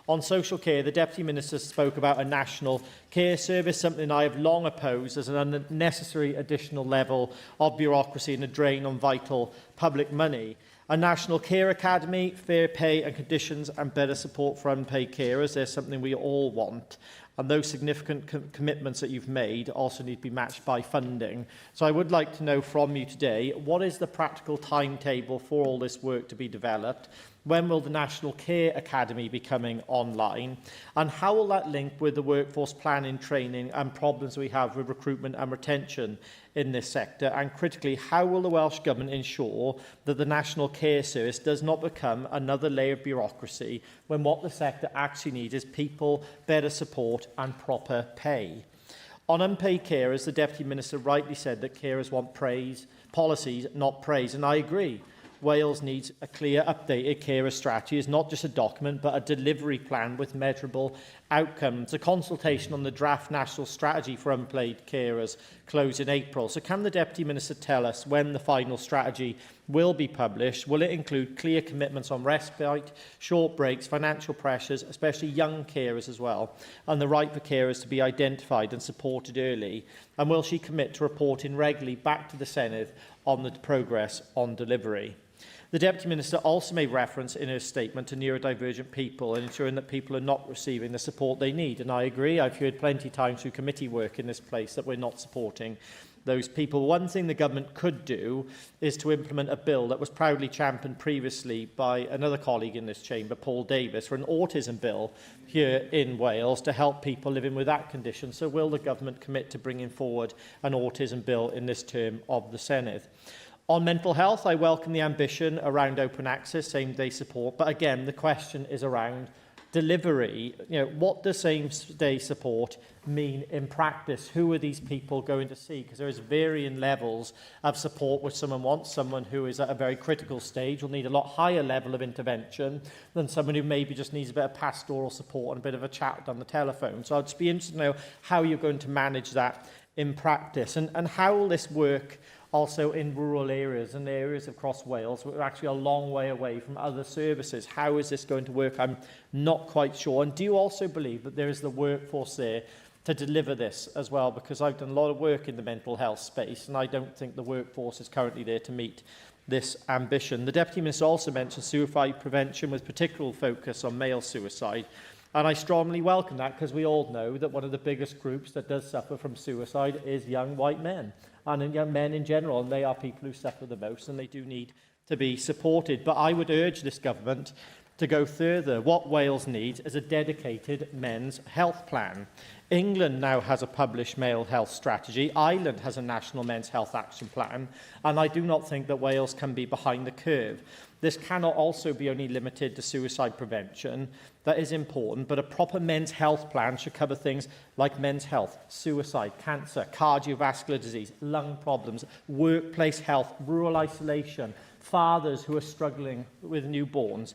On social care, the Deputy Minister spoke about a national care service, something I have long opposed as an unnecessary additional level of bureaucracy and a drain on vital public money. A national care academy, fair pay and conditions and better support for unpaid carers, there's something we all want. And those significant commitments that you've made also need to be matched by funding. So I would like to know from you today, what is the practical timetable for all this work to be developed? When will the National Care Academy be coming online? And how will that link with the workforce planning, training and problems we have with recruitment and retention in this sector? And critically, how will the Welsh Government ensure that the National Care Service does not become another layer of bureaucracy when what the sector actually needs is people, better support and proper pay? On unpaid carers, the Deputy Minister rightly said that carers want praise, policies, not praise, and I agree. Wales needs a clear, updated carer strategy. It's not just a document, but a delivery plan with measurable outcomes. A consultation on the draft national strategy for unpaid carers closed in April. So can the Deputy Minister tell us when the final strategy will be published? Will it include clear commitments on respite, short breaks, financial pressures, especially young carers as well, and the right for carers to be identified and supported early? And will she commit to reporting regularly back to the Senedd on the progress on delivery? The Deputy Minister also made reference in her statement to neurodivergent people and ensuring that people are not receiving the support they need. And I agree, I've heard plenty of times through committee work in this place that we're not supporting those people. One thing the government could do is to implement a bill that was proudly championed previously by another colleague in this chamber, Paul Davis, for an autism bill here in Wales to help people living with that condition. So will the government commit to bringing forward an autism bill in this term of the Senedd? On mental health, I welcome the ambition around open access, same-day support, but again, the question is around delivery. What does same-day support mean in practice? Who are these people going to see? Because there is varying levels of support which someone wants. Someone who is at a very critical stage will need a lot higher level of intervention than someone who maybe just needs a bit of pastoral support and a bit of a chat on the telephone. So I'd just be interested to know how you're going to manage that in practice, and how will this work also in rural areas and areas across Wales. We're actually a long way away from other services. How is this going to work? I'm not quite sure. And do you also believe that there is the workforce there to deliver this as well? Because I've done a lot of work in the mental health space, and I don't think the workforce is currently there to meet this ambition. The Deputy Minister also mentioned suicide prevention with particular focus on male suicide. And I strongly welcome that, because we all know that one of the biggest groups that does suffer from suicide is young white men, and young men in general, and they are people who suffer the most, and they do need to be supported. But I would urge this government to go further. What Wales needs is a dedicated men's health plan. England now has a published male health strategy. Ireland has a national men's health action plan, and I do not think that Wales can be behind the curve. This cannot also be only limited to suicide prevention. That is important, but a proper men's health plan should cover things like men's health, suicide, cancer, cardiovascular disease, lung problems, workplace health, rural isolation, fathers who are struggling with newborns.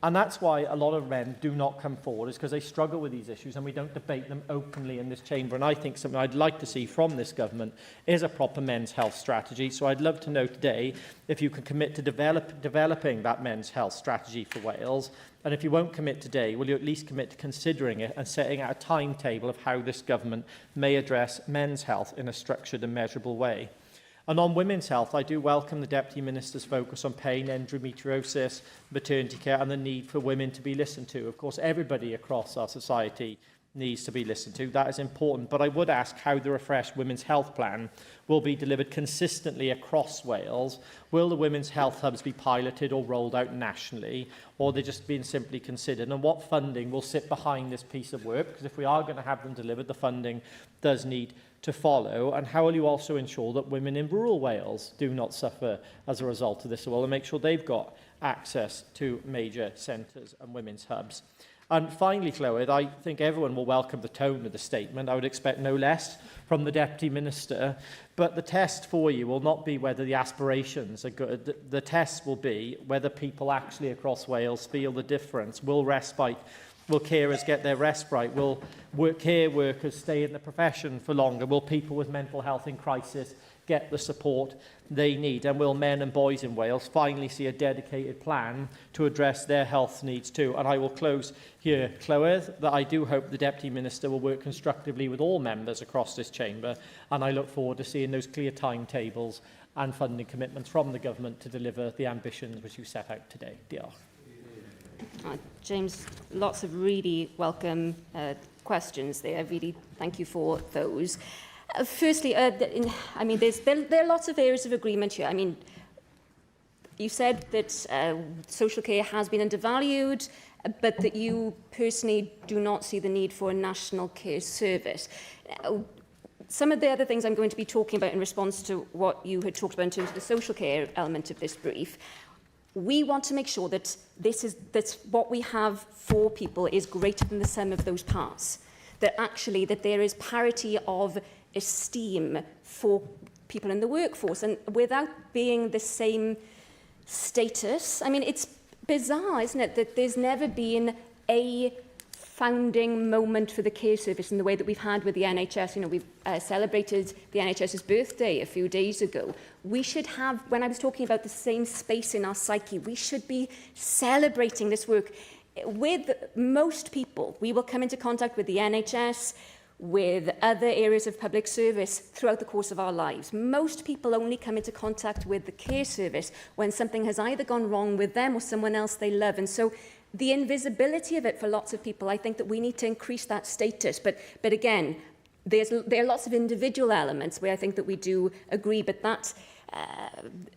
And that's why a lot of men do not come forward, is because they struggle with these issues and we don't debate them openly in this chamber. And I think something I'd like to see from this government is a proper men's health strategy. So I'd love to know today if you can commit to developing that men's health strategy for Wales. And if you won't commit today, will you at least commit to considering it and setting out a timetable of how this government may address men's health in a structured and measurable way? And on women's health, I do welcome the Deputy Minister's focus on pain, endometriosis, maternity care, and the need for women to be listened to. Of course, everybody across our society needs to be listened to. That is important. But I would ask how the refreshed women's health plan will be delivered consistently across Wales. Will the women's health hubs be piloted or rolled out nationally, or are they just being simply considered? And what funding will sit behind this piece of work? Because if we are going to have them delivered, the funding does need to follow. And how will you also ensure that women in rural Wales do not suffer as a result of this as well, and make sure they've got access to major centres and women's hubs? And finally, Llywodraeth, I think everyone will welcome the tone of the statement. I would expect no less from the Deputy Minister. But the test for you will not be whether the aspirations are good. The test will be whether people actually across Wales feel the difference. Will carers get their respite? Will care workers stay in the profession for longer? Will people with mental health in crisis get the support they need? And will men and boys in Wales finally see a dedicated plan to address their health needs too? And I will close here, Llywodraeth, that I do hope the Deputy Minister will work constructively with all members across this chamber, and I look forward to seeing those clear timetables and funding commitments from the government to deliver the ambitions which you set out today. Diolch. James, lots of really welcome questions there. Really thank you for those. Firstly, I mean, there are lots of areas of agreement here. I mean, you said that social care has been undervalued, but that you personally do not see the need for a national care service. Some of the other things I'm going to be talking about in response to what you had talked about in terms of the social care element of this brief, we want to make sure that that what we have for people is greater than the sum of those parts. That there is parity of esteem for people in the workforce, and without being the same status. I mean, it's bizarre, isn't it, that there's never been a founding moment for the care service in the way that we've had with the NHS. You know, we've celebrated the NHS's birthday a few days ago. We should have, when I was talking about the same space in our psyche, we should be celebrating this work. With most people, we will come into contact with the NHS, with other areas of public service throughout the course of our lives. Most people only come into contact with the care service when something has either gone wrong with them or someone else they love. And so the invisibility of it for lots of people, I think that we need to increase that status. But again, there are lots of individual elements where I think that we do agree, but that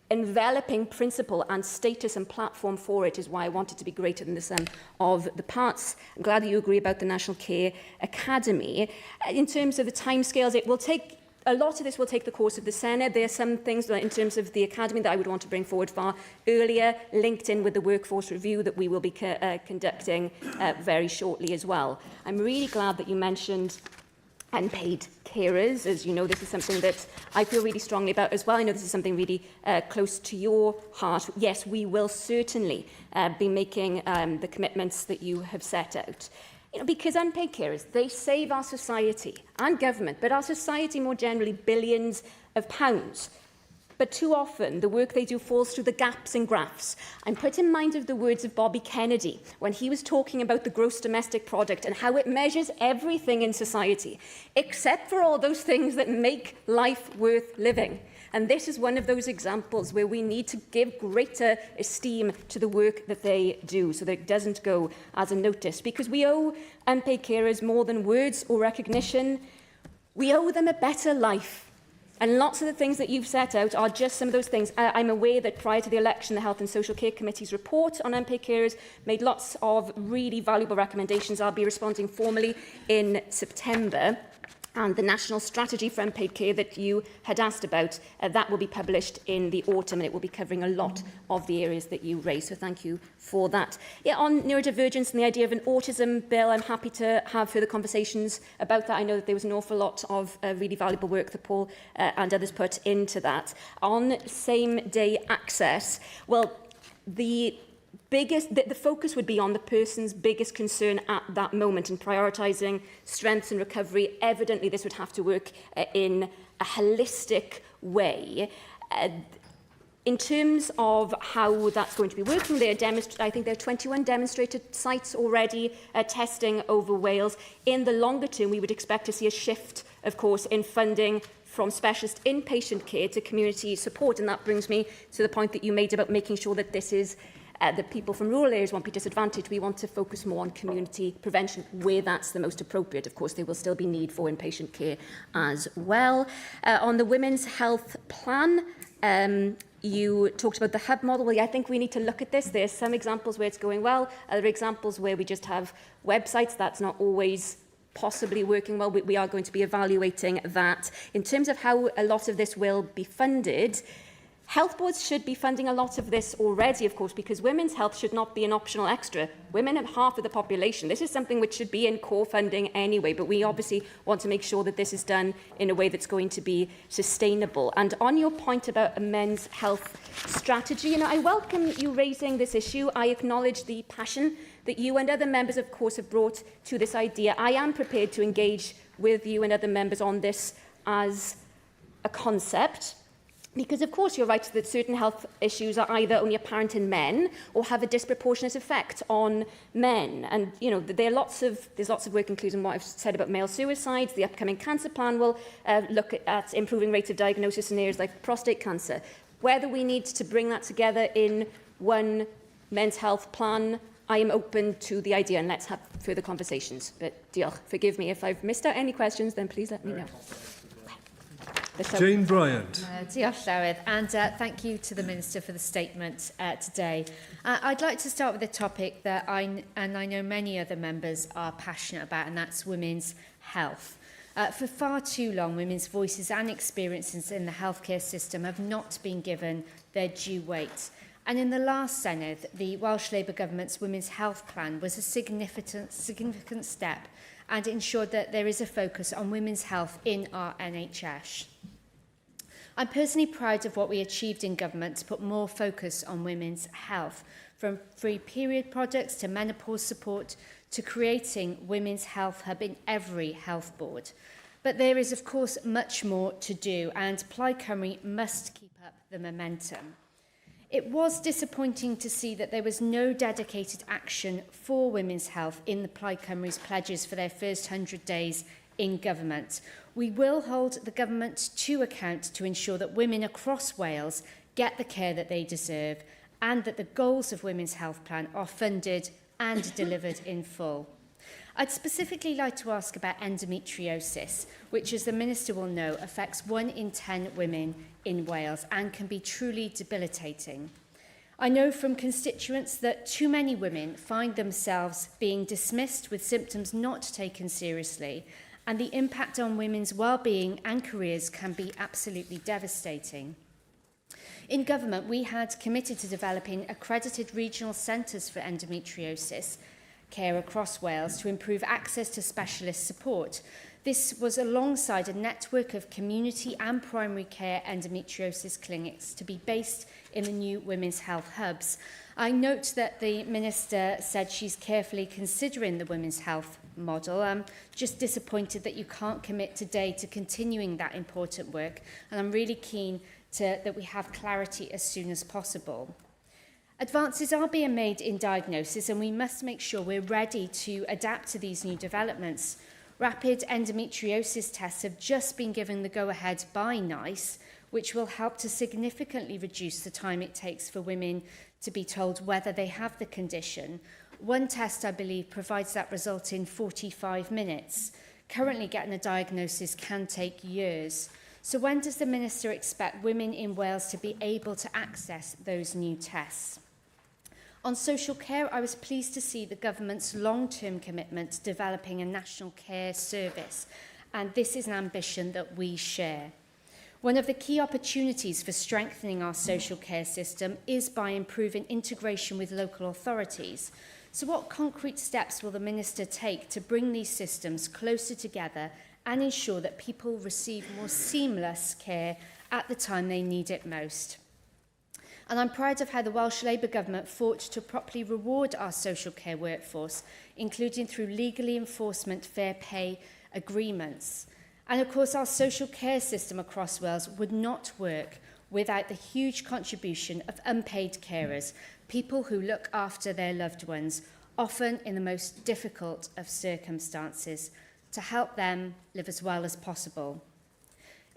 enveloping principle and status and platform for it is why I want it to be greater than the sum of the parts. I'm glad that you agree about the National Care Academy. In terms of the timescales, it will take a lot of this will take the course of the Senedd. There are some things in terms of the Academy that I would want to bring forward far earlier, linked in with the workforce review that we will be conducting very shortly as well. I'm really glad that you mentioned unpaid carers. As you know, this is something that I feel really strongly about as well. I know this is something really close to your heart. Yes, we will certainly be making the commitments that you have set out. You know, because unpaid carers, they save our society and government, but our society more generally, billions of pounds. But too often, the work they do falls through the gaps in graphs. I'm put in mind of the words of Bobby Kennedy when he was talking about the gross domestic product and how it measures everything in society, except for all those things that make life worth living. And this is one of those examples where we need to give greater esteem to the work that they do so that it doesn't go as unnoticed. Because we owe unpaid carers more than words or recognition. We owe them a better life. And lots of the things that you've set out are just some of those things. I'm aware that prior to the election, the Health and Social Care Committee's report on unpaid carers made lots of really valuable recommendations. I'll be responding formally in September. And the national strategy for unpaid care that you had asked about, that will be published in the autumn, and it will be covering a lot of the areas that you raised. So thank you for that. Yeah, on neurodivergence and the idea of an autism bill, I'm happy to have further conversations about that. I know that there was an awful lot of really valuable work that Paul and others put into that. On same-day access, well, the focus would be on the person's biggest concern at that moment and prioritising strengths and recovery. Evidently, this would have to work in a holistic way. In terms of how that's going to be working, I think there are 21 demonstrated sites already testing over Wales. In the longer term, we would expect to see a shift, of course, in funding from specialist inpatient care to community support. And that brings me to the point that you made about making sure that this is that people from rural areas won't be disadvantaged. We want to focus more on community prevention where that's the most appropriate. Of course, there will still be need for inpatient care as well. On the Women's Health Plan, you talked about the hub model. Well, yeah, I think we need to look at this. There are some examples where it's going well, other examples where we just have websites. That's not always possibly working well. We are going to be evaluating that. In terms of how a lot of this will be funded, health boards should be funding a lot of this already, of course, because women's health should not be an optional extra. Women are half of the population. This is something which should be in core funding anyway, but we obviously want to make sure that this is done in a way that's going to be sustainable. And on your point about a men's health strategy, I welcome you raising this issue. I acknowledge the passion that you and other members, of course, have brought to this idea. I am prepared to engage with you and other members on this as a concept. Because, of course, you're right that certain health issues are either only apparent in men or have a disproportionate effect on men. And, there's lots of work, including what I've said about male suicides. The upcoming cancer plan will look at improving rates of diagnosis in areas like prostate cancer. Whether we need to bring that together in one men's health plan, I am open to the idea, and let's have further conversations. But, diolch, forgive me if I've missed out any questions, then please let me know. Jane Bryant. Diolch, Llywydd, and thank you to the Minister for the statement today. I'd like to start with a topic that I know many other members are passionate about, and that's women's health. For far too long, women's voices and experiences in the healthcare system have not been given their due weight. And in the last Senedd, the Welsh Labour Government's Women's Health Plan was a significant step and ensured that there is a focus on women's health in our NHS. I'm personally proud of what we achieved in government to put more focus on women's health, from free period products to menopause support to creating Women's Health Hub in every health board. But there is, of course, much more to do, and Plaid Cymru must keep up the momentum. It was disappointing to see that there was no dedicated action for women's health in the Plaid Cymru's pledges for their first 100 days in government. We will hold the government to account to ensure that women across Wales get the care that they deserve and that the goals of Women's Health Plan are funded and delivered in full. I'd specifically like to ask about endometriosis, which, as the Minister will know, affects 1 in 10 women in Wales and can be truly debilitating. I know from constituents that too many women find themselves being dismissed with symptoms not taken seriously, and the impact on women's well-being and careers can be absolutely devastating. In government, we had committed to developing accredited regional centres for endometriosis care across Wales to improve access to specialist support. This was alongside a network of community and primary care endometriosis clinics to be based in the new women's health hubs. I note that the Minister said she's carefully considering the women's health model. I'm just disappointed that you can't commit today to continuing that important work, and I'm really keen that we have clarity as soon as possible. Advances are being made in diagnosis, and we must make sure we're ready to adapt to these new developments. Rapid endometriosis tests have just been given the go-ahead by NICE, which will help to significantly reduce the time it takes for women to be told whether they have the condition. One test, I believe, provides that result in 45 minutes. Currently, getting a diagnosis can take years. So when does the Minister expect women in Wales to be able to access those new tests? On social care, I was pleased to see the government's long-term commitment to developing a national care service, and this is an ambition that we share. One of the key opportunities for strengthening our social care system is by improving integration with local authorities. So what concrete steps will the Minister take to bring these systems closer together and ensure that people receive more seamless care at the time they need it most? And I'm proud of how the Welsh Labour Government fought to properly reward our social care workforce, including through legally enforcement fair pay agreements. And of course, our social care system across Wales would not work without the huge contribution of unpaid carers, people who look after their loved ones, often in the most difficult of circumstances, to help them live as well as possible.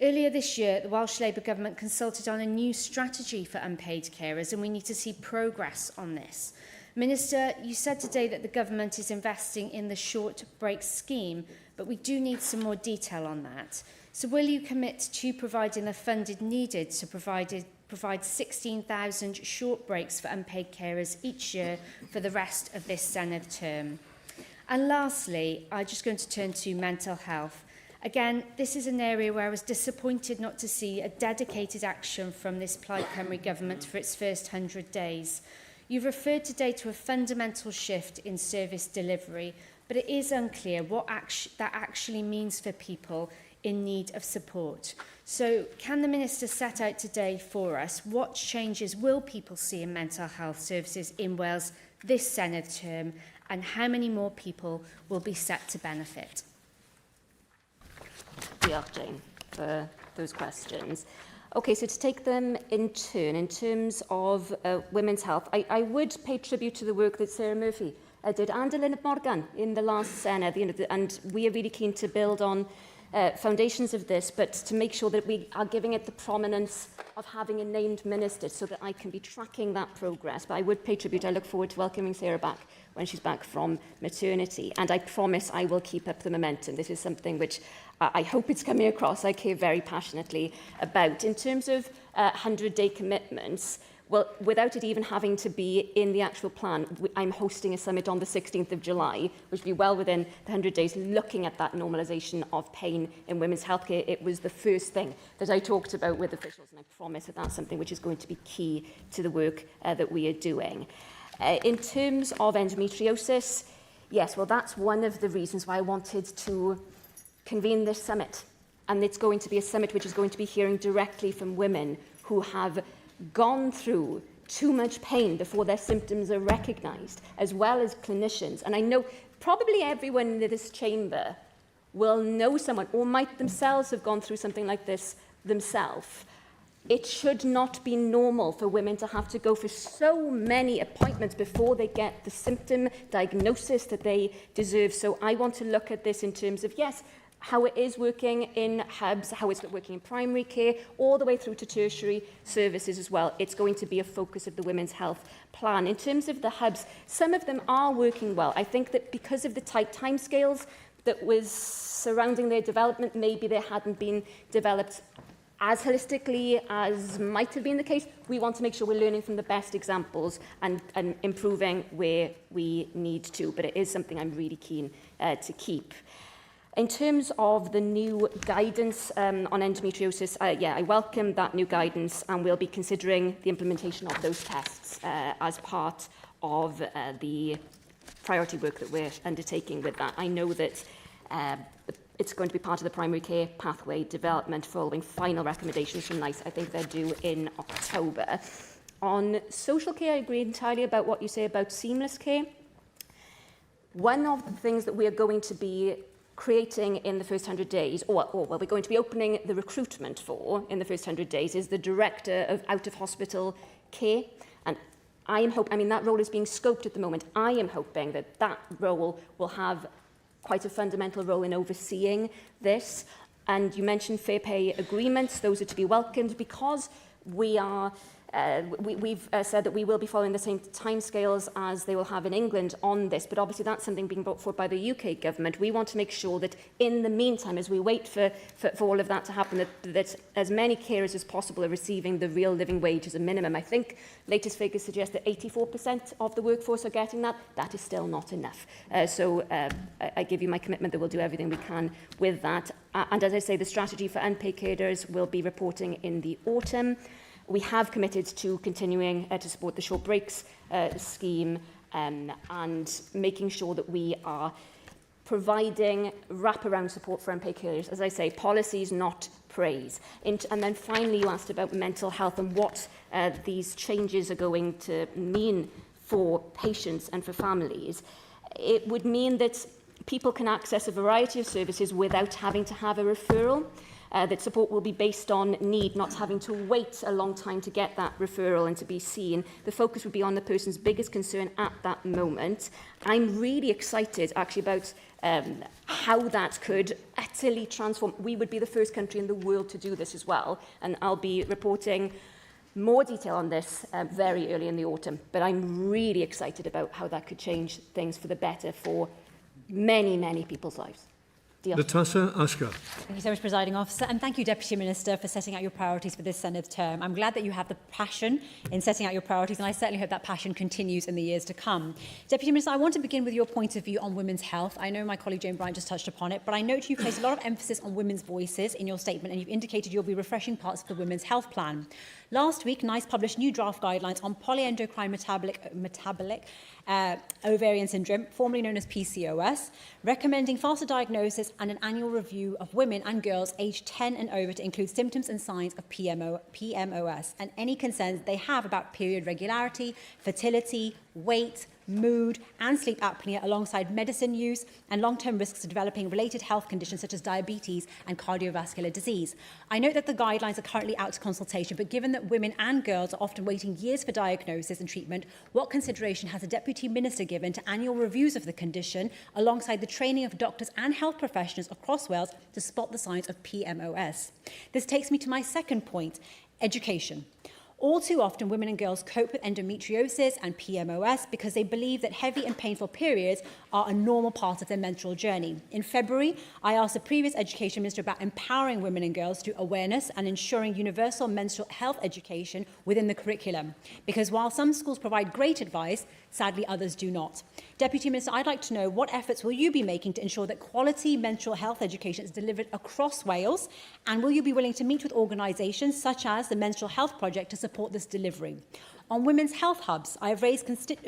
Earlier this year, the Welsh Labour Government consulted on a new strategy for unpaid carers, and we need to see progress on this. Minister, you said today that the government is investing in the short break scheme, but we do need some more detail on that. So will you commit to providing the funding needed to provide 16,000 short breaks for unpaid carers each year for the rest of this Senedd term? And lastly, I'm just going to turn to mental health. Again, this is an area where I was disappointed not to see a dedicated action from this Plaid Cymru government for its first 100 days. You've referred today to a fundamental shift in service delivery, but it is unclear what that actually means for people in need of support. So can the Minister set out today for us what changes will people see in mental health services in Wales this Senedd term, and how many more people will be set to benefit? Diolch, Jane, for those questions. Okay, so to take them in turn, in terms of women's health, I would pay tribute to the work that Sarah Murphy did and Dilynwch in the last Senedd, and we are really keen to build on foundations of this, but to make sure that we are giving it the prominence of having a named minister so that I can be tracking that progress. But I would pay tribute. I look forward to welcoming Sarah back when she's back from maternity. And I promise I will keep up the momentum. This is something which I hope it's coming across. I care very passionately about. In terms of 100-day commitments, well, without it even having to be in the actual plan, I'm hosting a summit on the 16th of July, which will be well within the 100 days, looking at that normalisation of pain in women's healthcare. It was the first thing that I talked about with officials, and I promise that that's something which is going to be key to the work that we are doing. In terms of endometriosis, yes, well, that's one of the reasons why I wanted to convene this summit. And it's going to be a summit which is going to be hearing directly from women who have gone through too much pain before their symptoms are recognised, as well as clinicians. And I know probably everyone in this chamber will know someone or might themselves have gone through something like this themselves. It should not be normal for women to have to go for so many appointments before they get the symptom diagnosis that they deserve. So I want to look at this in terms of, yes, how it is working in hubs, how it's working in primary care, all the way through to tertiary services as well. It's going to be a focus of the Women's Health Plan. In terms of the hubs, some of them are working well. I think that because of the tight timescales that was surrounding their development, maybe they hadn't been developed as holistically as might have been the case. We want to make sure we're learning from the best examples and improving where we need to. But it is something I'm really keen to keep. In terms of the new guidance on endometriosis, I welcome that new guidance, and we'll be considering the implementation of those tests as part of the priority work that we're undertaking with that. I know that it's going to be part of the primary care pathway development following final recommendations from NICE. I think they're due in October. On social care, I agree entirely about what you say about seamless care. One of the things that we are going to be creating in the first 100 days, or we're going to be opening the recruitment for in the first 100 days, is the Director of Out-of-Hospital Care. And that role is being scoped at the moment. I am hoping that that role will have quite a fundamental role in overseeing this. And you mentioned fair pay agreements. Those are to be welcomed because we are we've said that we will be following the same timescales as they will have in England on this, but obviously that's something being brought forward by the UK government. We want to make sure that in the meantime, as we wait for all of that to happen, that as many carers as possible are receiving the real living wage as a minimum. I think latest figures suggest that 84% of the workforce are getting that. That is still not enough. So I give you my commitment that we'll do everything we can with that. And as I say, the strategy for unpaid carers will be reporting in the autumn. We have committed to continuing to support the short breaks scheme and making sure that we are providing wraparound support for unpaid carers. As I say, policies, not praise. And then finally, you asked about mental health and what these changes are going to mean for patients and for families. It would mean that people can access a variety of services without having to have a referral. That support will be based on need, not having to wait a long time to get that referral and to be seen. The focus would be on the person's biggest concern at that moment. I'm really excited actually about how that could utterly transform. We would be the first country in the world to do this as well, and I'll be reporting more detail on this very early in the autumn. But I'm really excited about how that could change things for the better for many, many people's lives. Natasha Ashgar. Thank you so much, Presiding Officer, and thank you, Deputy Minister, for setting out your priorities for this Senedd term. I'm glad that you have the passion in setting out your priorities, and I certainly hope that passion continues in the years to come. Deputy Minister, I want to begin with your point of view on women's health. I know my colleague Jane Bryant just touched upon it, but I note you place a lot of emphasis on women's voices in your statement, and you've indicated you'll be refreshing parts of the Women's Health Plan. Last week, NICE published new draft guidelines on polyendocrine metabolic ovarian syndrome, formerly known as PCOS, recommending faster diagnosis and an annual review of women and girls aged 10 and over to include symptoms and signs of PMOS and any concerns they have about period regularity, fertility, weight, mood, and sleep apnea, alongside medicine use and long-term risks of developing related health conditions such as diabetes and cardiovascular disease. I note that the guidelines are currently out to consultation, but given that women and girls are often waiting years for diagnosis and treatment, what consideration has the Deputy Minister given to annual reviews of the condition, alongside the training of doctors and health professionals across Wales to spot the signs of PMOS? This takes me to my second point, education. All too often, women and girls cope with endometriosis and PMOS because they believe that heavy and painful periods are a normal part of their menstrual journey. In February, I asked the previous Education Minister about empowering women and girls through awareness and ensuring universal menstrual health education within the curriculum. Because while some schools provide great advice, sadly others do not. Deputy Minister, I'd like to know what efforts will you be making to ensure that quality menstrual health education is delivered across Wales, and will you be willing to meet with organisations such as the Menstrual Health Project to support this delivery? On women's health hubs, I have raised consistent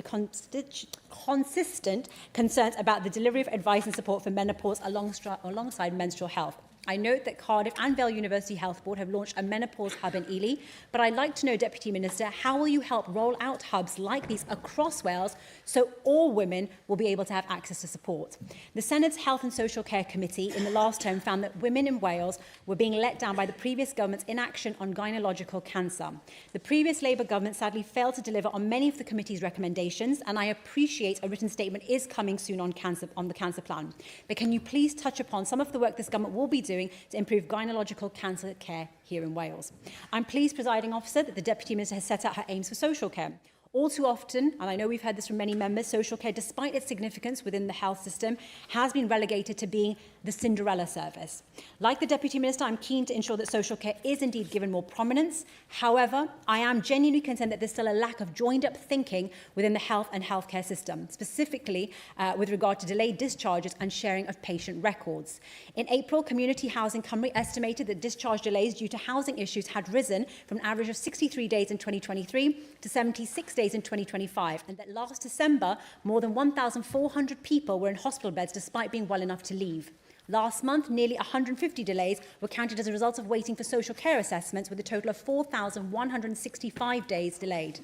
concerns about the delivery of advice and support for menopause alongside menstrual health. I note that Cardiff and Vale University Health Board have launched a menopause hub in Ely, but I'd like to know, Deputy Minister, how will you help roll out hubs like these across Wales so all women will be able to have access to support? The Sened's Health and Social Care Committee in the last term found that women in Wales were being let down by the previous government's inaction on gynecological cancer. The previous Labour government sadly failed to deliver on many of the committee's recommendations, and I appreciate a written statement is coming soon on the cancer plan. But can you please touch upon some of the work this government will be doing to improve gynecological cancer care here in Wales? I'm pleased, Presiding Officer, that the Deputy Minister has set out her aims for social care. All too often, and I know we've heard this from many members, social care, despite its significance within the health system, has been relegated to being the Cinderella service. Like the Deputy Minister, I'm keen to ensure that social care is indeed given more prominence. However, I am genuinely concerned that there's still a lack of joined-up thinking within the health and healthcare system, specifically with regard to delayed discharges and sharing of patient records. In April, Community Housing Cymru estimated that discharge delays due to housing issues had risen from an average of 63 days in 2023 to 76 days in 2025, and that last December, more than 1,400 people were in hospital beds despite being well enough to leave. Last month, nearly 150 delays were counted as a result of waiting for social care assessments, with a total of 4,165 days delayed.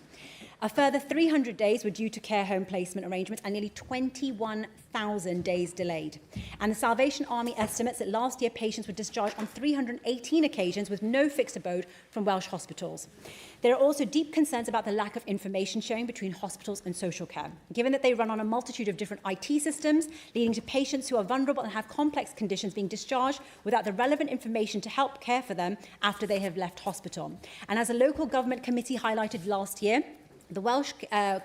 A further 300 days were due to care home placement arrangements and nearly 21,000 days delayed. And the Salvation Army estimates that last year patients were discharged on 318 occasions with no fixed abode from Welsh hospitals. There are also deep concerns about the lack of information sharing between hospitals and social care, given that they run on a multitude of different IT systems, leading to patients who are vulnerable and have complex conditions being discharged without the relevant information to help care for them after they have left hospital. And as a local government committee highlighted last year, the Welsh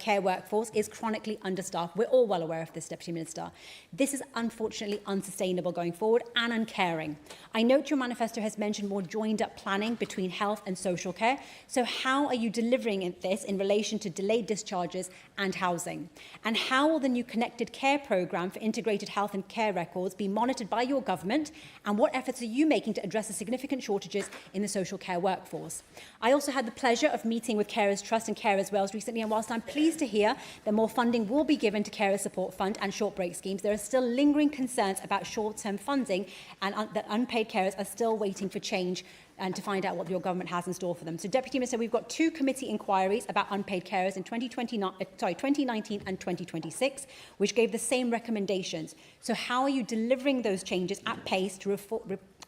care workforce is chronically understaffed. We're all well aware of this, Deputy Minister. This is unfortunately unsustainable going forward and uncaring. I note your manifesto has mentioned more joined-up planning between health and social care. So how are you delivering this in relation to delayed discharges and housing? And how will the new connected care programme for integrated health and care records be monitored by your government? And what efforts are you making to address the significant shortages in the social care workforce? I also had the pleasure of meeting with Carers Trust and Carers Wales recently, and whilst I'm pleased to hear that more funding will be given to Carer Support Fund and short break schemes, there are still lingering concerns about short-term funding, and that unpaid carers are still waiting for change and to find out what your government has in store for them. So, Deputy Minister, we've got 2 committee inquiries about unpaid carers in 2019 and 2026, which gave the same recommendations. So how are you delivering those changes at pace to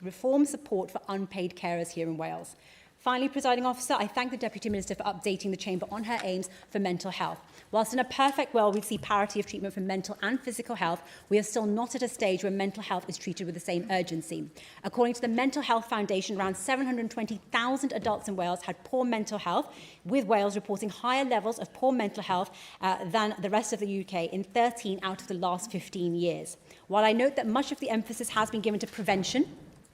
reform support for unpaid carers here in Wales? Finally, Presiding Officer, I thank the Deputy Minister for updating the Chamber on her aims for mental health. Whilst in a perfect world we see parity of treatment for mental and physical health, we are still not at a stage where mental health is treated with the same urgency. According to the Mental Health Foundation, around 720,000 adults in Wales had poor mental health, with Wales reporting higher levels of poor mental health than the rest of the UK in 13 out of the last 15 years. While I note that much of the emphasis has been given to prevention,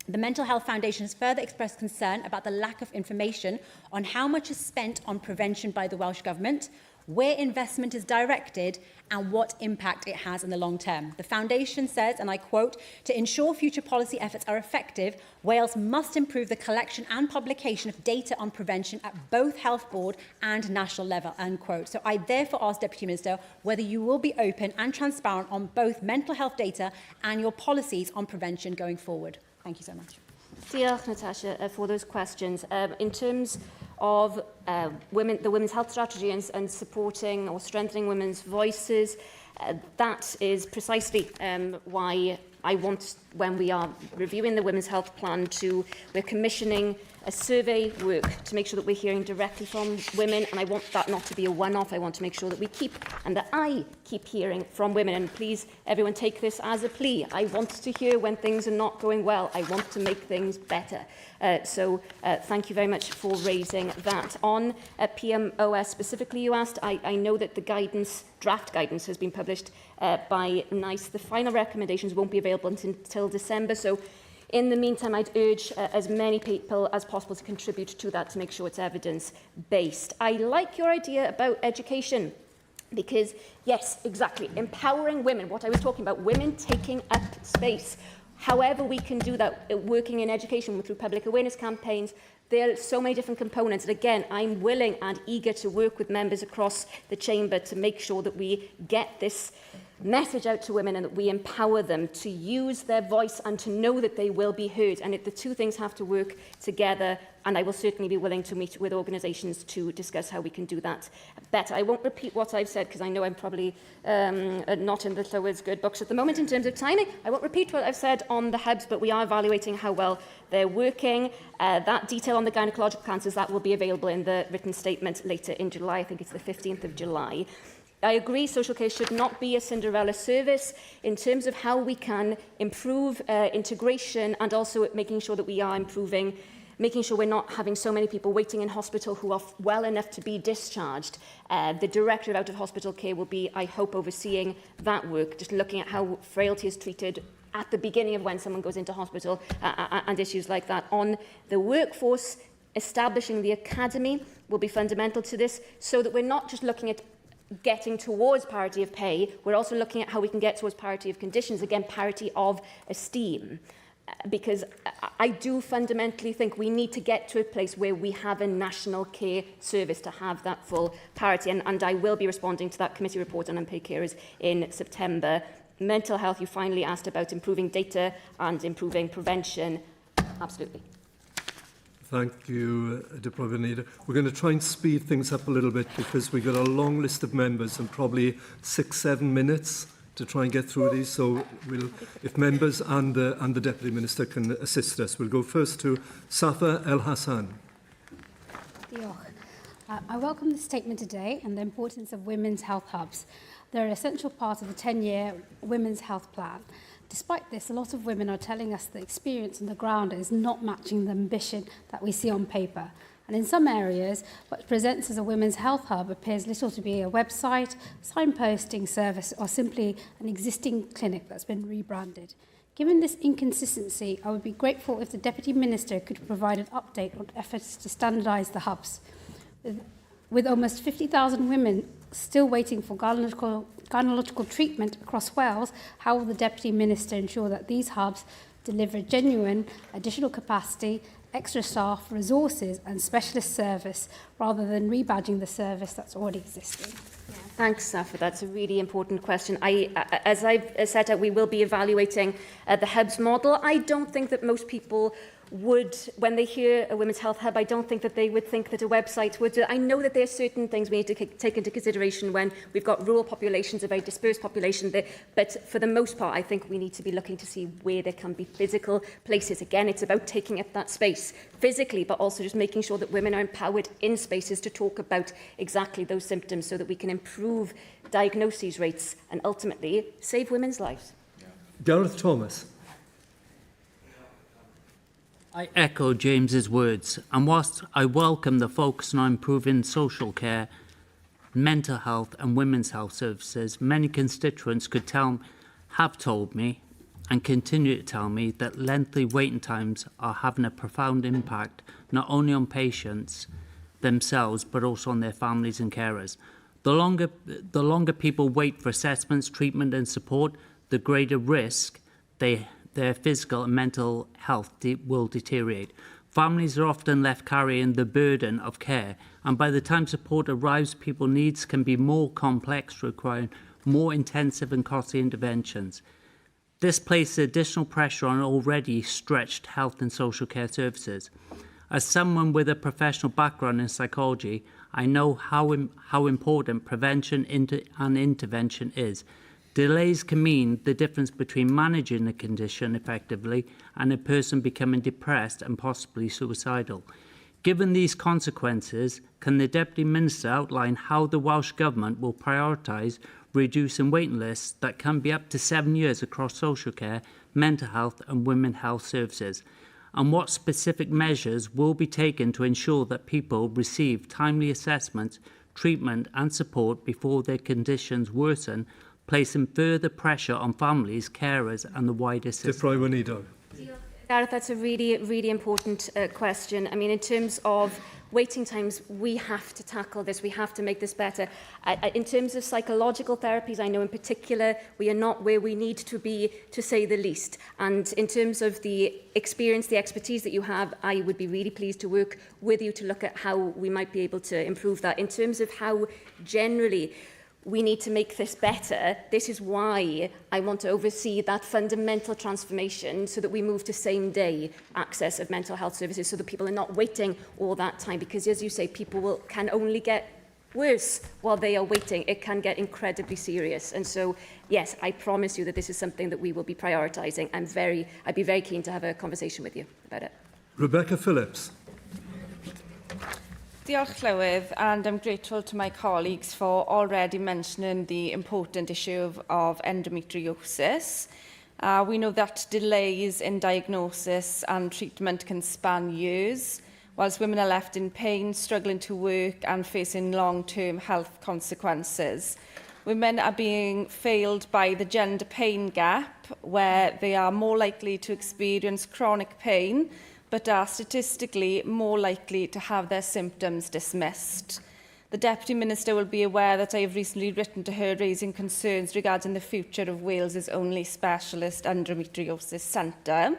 the Mental Health Foundation has further expressed concern about the lack of information on how much is spent on prevention by the Welsh Government, where investment is directed, and what impact it has in the long term. The Foundation says, and I quote, "To ensure future policy efforts are effective, Wales must improve the collection and publication of data on prevention at both Health Board and national level," unquote. So I therefore ask, Deputy Minister, whether you will be open and transparent on both mental health data and your policies on prevention going forward. Thank you so much. Diolch, Natasha, for those questions. In terms of the women's health strategy and supporting or strengthening women's voices. That is precisely why I want, when we are reviewing the Women's Health Plan, we're commissioning a survey work to make sure that we're hearing directly from women, and I want that not to be a one-off. I want to make sure that we keep, and that I keep hearing from women, and please, everyone, take this as a plea. I want to hear when things are not going well. I want to make things better. So thank you very much for raising that. On PMOS specifically, you asked, I know that the draft guidance has been published by NICE. The final recommendations won't be available until December, so in the meantime, I'd urge as many people as possible to contribute to that to make sure it's evidence-based. I like your idea about education because, yes, exactly, empowering women, what I was talking about, women taking up space. However we can do that, working in education through public awareness campaigns, there are so many different components. And again, I'm willing and eager to work with members across the chamber to make sure that we get this message out to women and that we empower them to use their voice and to know that they will be heard. And the two things have to work together, and I will certainly be willing to meet with organisations to discuss how we can do that better. I won't repeat what I've said because I know I'm probably not in the Llywodraeth's good books at the moment in terms of timing. I won't repeat what I've said on the hubs, but we are evaluating how well they're working. That detail on the gynecological cancers, that will be available in the written statement later in July. I think it's the 15th of July. I agree social care should not be a Cinderella service in terms of how we can improve integration and also making sure that we are improving, making sure we're not having so many people waiting in hospital who are well enough to be discharged. The Director of Out-of-Hospital Care will be, I hope, overseeing that work, just looking at how frailty is treated at the beginning of when someone goes into hospital and issues like that. On the workforce, establishing the academy will be fundamental to this so that we're not just looking at getting towards parity of pay, we're also looking at how we can get towards parity of conditions, again, parity of esteem. Because I do fundamentally think we need to get to a place where we have a national care service to have that full parity. And I will be responding to that committee report on unpaid carers in September. Mental health, you finally asked about improving data and improving prevention. Absolutely. Thank you, Deputy Leader. We're going to try and speed things up a little bit because we've got a long list of members and probably 6-7 minutes to try and get through these. So if members and the Deputy Minister can assist us, we'll go first to Safa El Hassan. I welcome the statement today and the importance of women's health hubs. They're an essential part of the 10-year Women's Health Plan. Despite this, a lot of women are telling us the experience on the ground is not matching the ambition that we see on paper. And in some areas, what presents as a women's health hub appears little to be a website, signposting service, or simply an existing clinic that's been rebranded. Given this inconsistency, I would be grateful if the Deputy Minister could provide an update on efforts to standardise the hubs. With almost 50,000 women still waiting for gynecological treatment across Wales, how will the Deputy Minister ensure that these hubs deliver genuine additional capacity, extra staff, resources and specialist service rather than rebadging the service that's already existing? Thanks, Safa. That's a really important question. As I've set out, we will be evaluating the hubs model. I don't think that most people would, when they hear a women's health hub, I don't think that they would think that a website would. I know that there are certain things we need to take into consideration when we've got rural populations, a very dispersed population there, but for the most part, I think we need to be looking to see where there can be physical places. Again, it's about taking up that space physically, but also just making sure that women are empowered in spaces to talk about exactly those symptoms so that we can improve diagnosis rates and ultimately save women's lives. Gareth Thomas. I echo James's words, and whilst I welcome the focus on improving social care, mental health and women's health services, many constituents have told me and continue to tell me that lengthy waiting times are having a profound impact not only on patients themselves but also on their families and carers. The longer people wait for assessments, treatment and support, the greater risk their physical and mental health will deteriorate. Families are often left carrying the burden of care, and by the time support arrives, people's needs can be more complex, requiring more intensive and costly interventions. This places additional pressure on already stretched health and social care services. As someone with a professional background in psychology, I know how important prevention and intervention is. Delays can mean the difference between managing a condition effectively and a person becoming depressed and possibly suicidal. Given these consequences, can the Deputy Minister outline how the Welsh Government will prioritise reducing waiting lists that can be up to 7 years across social care, mental health and women's health services? And what specific measures will be taken to ensure that people receive timely assessment, treatment and support before their conditions worsen, placing further pressure on families, carers and the wider system? Gareth, that's a really, really important question. I mean, in terms of waiting times, we have to tackle this. We have to make this better. In terms of psychological therapies, I know in particular we are not where we need to be, to say the least. And in terms of the experience, the expertise that you have, I would be really pleased to work with you to look at how we might be able to improve that. In terms of how generally we need to make this better, this is why I want to oversee that fundamental transformation so that we move to same-day access of mental health services so that people are not waiting all that time. Because, as you say, people can only get worse while they are waiting. It can get incredibly serious. And so, yes, I promise you that this is something that we will be prioritising. I'd be very keen to have a conversation with you about it. Rebecca Phillips. Diolch Llywydd, and I'm grateful to my colleagues for already mentioning the important issue of endometriosis. We know that delays in diagnosis and treatment can span years, whilst women are left in pain, struggling to work and facing long-term health consequences. Women are being failed by the gender pain gap, where they are more likely to experience chronic pain, but are statistically more likely to have their symptoms dismissed. The Deputy Minister will be aware that I have recently written to her raising concerns regarding the future of Wales's only specialist endometriosis centre.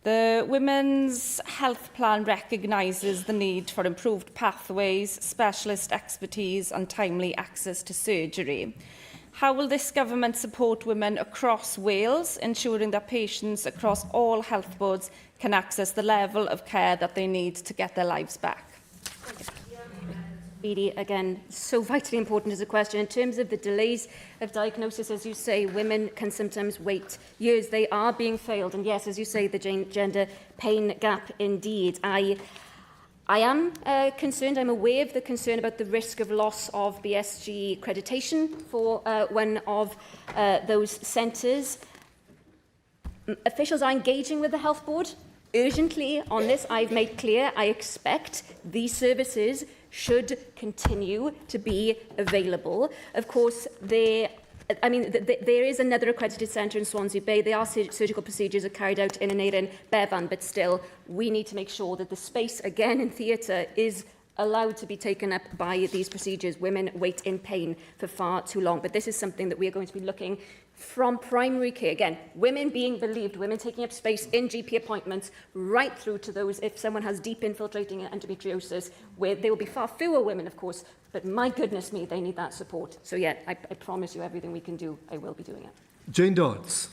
The Women's Health Plan recognises the need for improved pathways, specialist expertise and timely access to surgery. How will this government support women across Wales, ensuring that patients across all health boards can access the level of care that they need to get their lives back? Really, again, so vitally important as a question. In terms of the delays of diagnosis, as you say, women can sometimes wait years. They are being failed. And yes, as you say, the gender pain gap indeed. I am concerned, I'm aware of the concern about the risk of loss of BSG accreditation for one of those centres. Officials are engaging with the Health Board urgently on this. I've made clear I expect these services should continue to be available. Of course, there is another accredited centre in Swansea Bay. They are surgical procedures are carried out in an area in Bevan, but still, we need to make sure that the space, again, in theatre is allowed to be taken up by these procedures. Women wait in pain for far too long. But this is something that we are going to be looking from primary care. Again, women being believed, women taking up space in GP appointments, right through to those, if someone has deep infiltrating endometriosis, where there will be far fewer women, of course, but my goodness me, they need that support. So yeah, I promise you everything we can do, I will be doing it. Jane Dodds.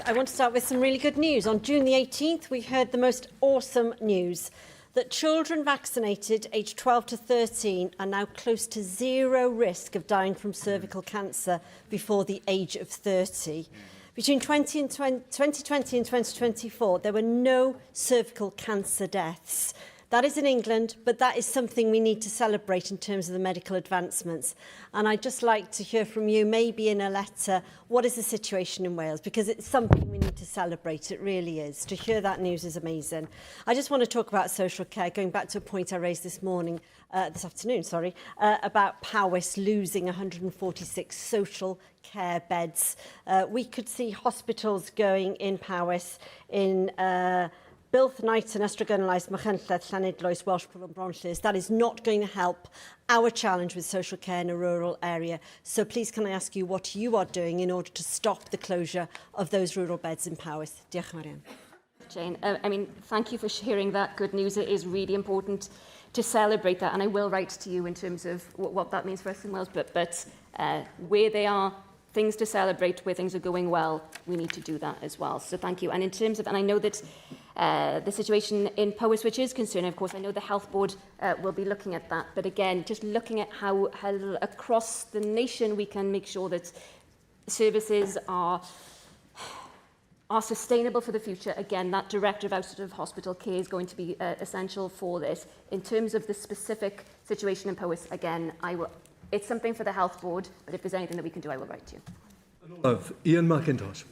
I want to start with some really good news. On June the 18th, we heard the most awesome news that children vaccinated aged 12 to 13 are now close to zero risk of dying from cervical cancer before the age of 30. Between 2020 and 2024, there were no cervical cancer deaths. That is in England, but that is something we need to celebrate in terms of the medical advancements. And I'd just like to hear from you, maybe in a letter, what is the situation in Wales? Because it's something we need to celebrate, it really is. To hear that news is amazing. I just want to talk about social care, going back to a point I raised this afternoon, about Powys losing 146 social care beds. We could see hospitals going in Powys in Bilth, Knight and Estrogynolais, Machynlleth, Llanidloes, Welsh Parliament. That is not going to help our challenge with social care in a rural area. So please can I ask you what you are doing in order to stop the closure of those rural beds in Powys? Diolch Marianne. Jane, thank you for sharing that good news. It is really important to celebrate that, and I will write to you in terms of what that means for us in Wales, but where they are things to celebrate where things are going well, we need to do that as well. So thank you. And in terms of, and I know that the situation in Powys, which is concerning, of course, I know the Health Board will be looking at that. But again, just looking at how across the nation we can make sure that services are sustainable for the future. Again, that directive out of hospital care is going to be essential for this. In terms of the specific situation in Powys, again, it's something for the Health Board, but if there's anything that we can do, I will write to you. Of Ian McIntosh.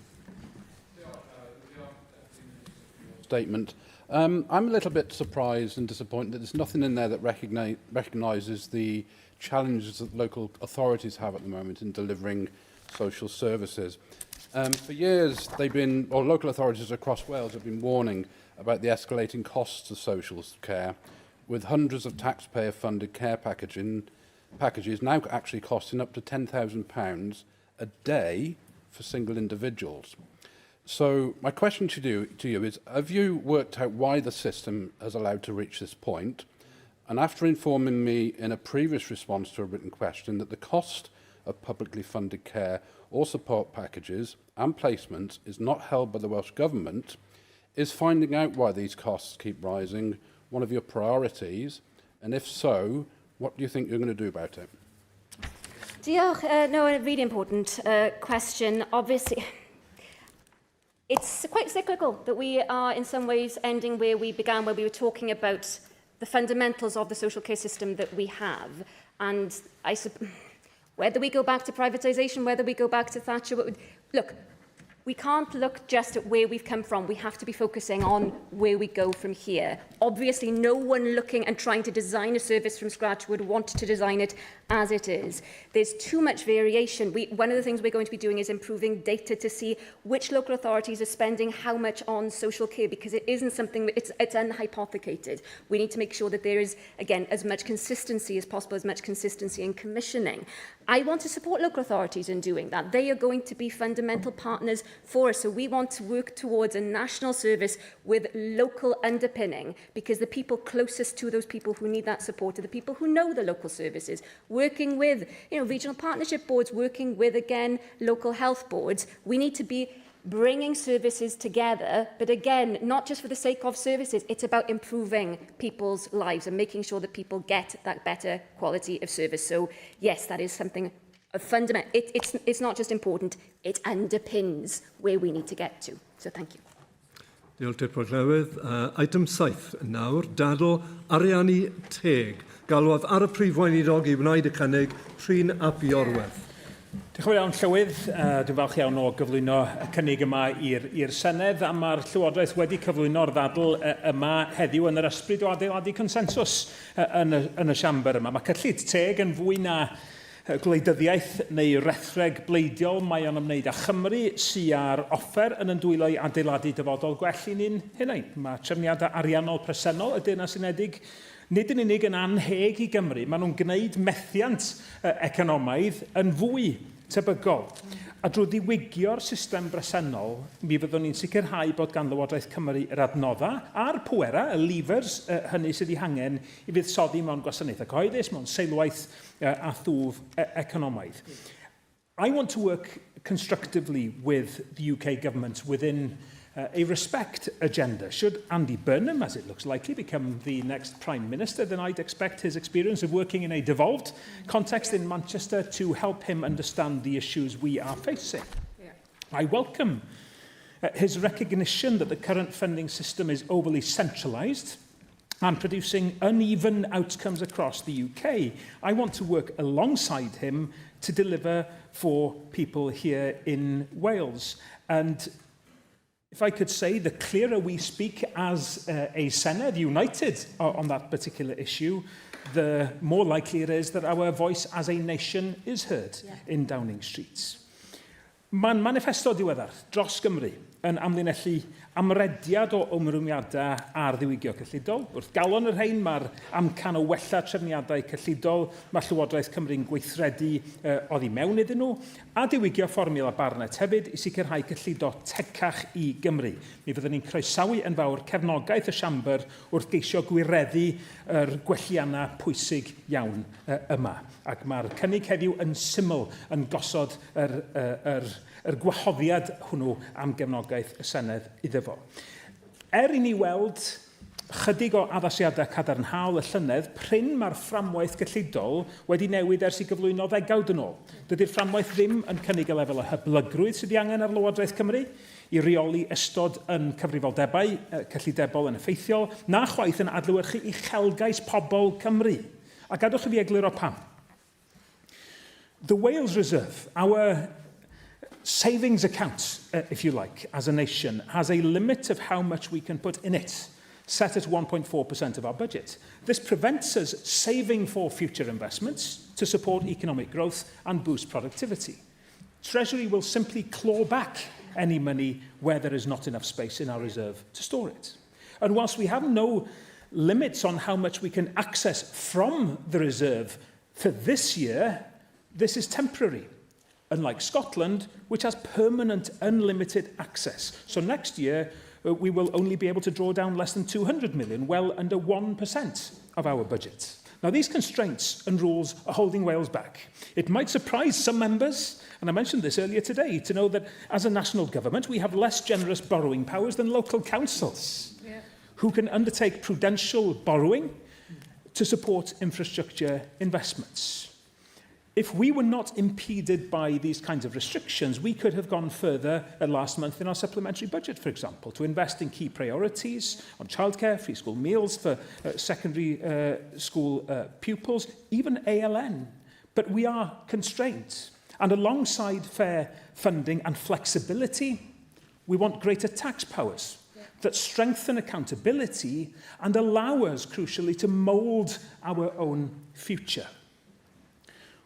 Statement. I'm a little bit surprised and disappointed that there's nothing in there that recognises the challenges that local authorities have at the moment in delivering social services. For years, local authorities across Wales have been warning about the escalating costs of social care, with hundreds of taxpayer-funded care packages now actually costing up to £10,000 a day for single individuals. So my question to you is, have you worked out why the system has allowed to reach this point? And after informing me in a previous response to a written question that the cost of publicly funded care or support packages and placements is not held by the Welsh Government, is finding out why these costs keep rising one of your priorities? And if so, what do you think you're going to do about it? Diolch. No, a really important question. Obviously, it's quite cyclical that we are in some ways ending where we began, where we were talking about the fundamentals of the social care system that we have. And whether we go back to privatisation, whether we go back to Thatcher, look, we can't look just at where we've come from. We have to be focusing on where we go from here. Obviously, no one looking and trying to design a service from scratch would want to design it as it is. There's too much variation. One of the things we're going to be doing is improving data to see which local authorities are spending how much on social care, because it isn't something, it's unhypothecated. We need to make sure that there is, again, as much consistency as possible, as much consistency in commissioning. I want to support local authorities in doing that. They are going to be fundamental partners for us. So we want to work towards a national service with local underpinning, because the people closest to those people who need that support are the people who know the local services, working with regional partnership boards, working with, again, local health boards. We need to be bringing services together, but again, not just for the sake of services, it's about improving people's lives and making sure that people get that better quality of service. So yes, that is something fundamental. It's not just important, it underpins where we need to get to. So thank you. Diolch i'r Prydlewydd. Item 7 nawr, dadl ariannu teg. Galwodd ar y prif weinidog i wneud y cynnig trin ap Iorwerth. Diolch yn fawr iawn, Llywydd. Dwi'n falch iawn o gyflwyno y cynnig yma i'r Senedd, a mae'r Llywodraeth wedi cyflwyno'r ddadl yma heddiw yn yr ysbryd o adeiladu consensws yn y siambr yma. Mae cyllid teg yn fwy na gwleidyddiaeth neu rethreg bleidiol mae o'n ymwneud â Chymru sy'n ar offer yn dwylo i adeiladu dyfodol gwell i ni'n hynny. Mae trefniadau ariannol presennol y Deyrnas Unedig nid yn unig yn anheg i Gymru, maen nhw'n gwneud methiant economaidd yn fwy tebygol. A drwy ddiwygio'r system bresennol, mi fyddwn ni'n sicrhau bod gan Llywodraeth Cymru yr adnodda a'r pwera, y levers hynny sydd ei hangen i fuddsoddi mewn gwasanaethau cyhoeddus, mewn seilwaith a thwf economaidd. I want to work constructively with the UK government within a respect agenda. Should Andy Burnham, as it looks likely, become the next Prime Minister, then I'd expect his experience of working in a devolved context in Manchester to help him understand the issues we are facing. Yeah. I welcome his recognition that the current funding system is overly centralised and producing uneven outcomes across the UK. I want to work alongside him to deliver for people here in Wales. And if I could say, the clearer we speak as a Senedd united on that particular issue, the more likely it is that our voice as a nation is heard in Downing Streets. Mae'n manifesto diweddar dros Gymru yn amlinellu amrediad o ymrwymiadau ar ddiwygio cyllidol. Wrth galon yr rhain, mae'r amcan o wella trefniadau cyllidol, mae Llywodraeth Cymru'n gweithredu oddi mewn iddyn nhw, a diwygio fformula Barnet hefyd i sicrhau cyllido tecach i Gymru. Mi fyddwn ni'n croesawu yn fawr cefnogaeth y siambr wrth geisio gwireddu yr gwelliannau pwysig iawn yma. Ac mae'r cynnig heddiw yn syml yn gosod yr gwahoddiad hwnnw am gefnogaeth y Senedd iddo fo. I ni weld chydig o addasiadau cadarnhaol y llynedd, prin mae'r fframwaith gyllidol wedi newid ers I gyflwyno ddegawd yn ôl. Dydy'r fframwaith ddim yn cynnig y lefel o hyblygrwydd sydd angen ar Lywodraeth Cymru I reoli ystod yn cyfrifoldebau cyllidebol yn effeithiol, na chwaith yn adlewyrchu uchelgais pobl Cymru. A gadwch I fi egluro pam. The Wales Reserve, our savings account, if you like, as a nation, has a limit of how much we can put in it, set at 1.4% of our budget. This prevents us saving for future investments to support economic growth and boost productivity. Treasury will simply claw back any money where there is not enough space in our reserve to store it. And whilst we have no limits on how much we can access from the reserve for this year, this is temporary, unlike Scotland, which has permanent, unlimited access. So next year, we will only be able to draw down less than 200 million, well under 1% of our budget. Now, these constraints and rules are holding Wales back. It might surprise some members, and I mentioned this earlier today, to know that as a national government, we have less generous borrowing powers than local councils, who can undertake prudential borrowing to support infrastructure investments. If we were not impeded by these kinds of restrictions, we could have gone further last month in our supplementary budget, for example, to invest in key priorities on childcare, free school meals for secondary school pupils, even ALN. But we are constrained. And alongside fair funding and flexibility, we want greater tax powers that strengthen accountability and allow us, crucially, to mould our own future.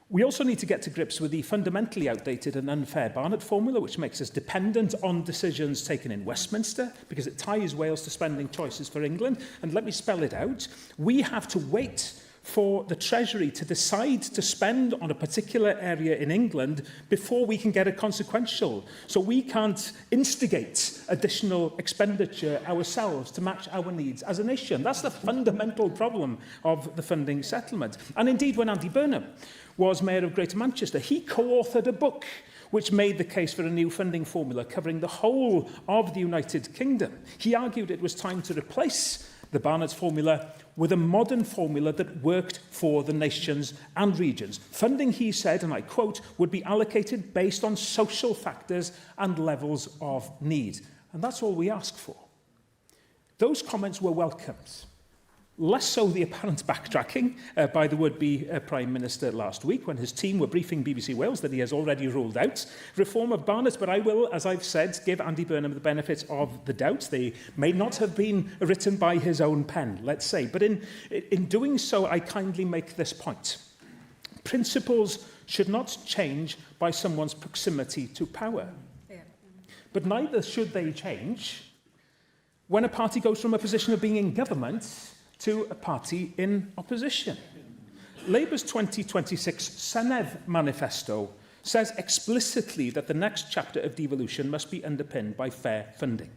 We also need to get to grips with the fundamentally outdated and unfair Barnett formula, which makes us dependent on decisions taken in Westminster, because it ties Wales to spending choices for England. And let me spell it out. We have to wait for the Treasury to decide to spend on a particular area in England before we can get it consequential. So we can't instigate additional expenditure ourselves to match our needs as a nation. That's the fundamental problem of the funding settlement. And indeed, when Andy Burnham was Mayor of Greater Manchester, he co-authored a book which made the case for a new funding formula covering the whole of the United Kingdom. He argued it was time to replace the Barnett formula with a modern formula that worked for the nations and regions. Funding, he said, and I quote, would be allocated based on social factors and levels of need. And that's all we ask for. Those comments were welcomed. Less so the apparent backtracking by the would-be Prime Minister last week when his team were briefing BBC Wales that he has already ruled out reform of Barnett, but I will, as I've said, give Andy Burnham the benefit of the doubt. They may not have been written by his own pen, let's say, but in doing so, I kindly make this point. Principles should not change by someone's proximity to power. But neither should they change when a party goes from a position of being in government to a party in opposition. Labour's 2026 Senedd manifesto says explicitly that the next chapter of devolution must be underpinned by fair funding.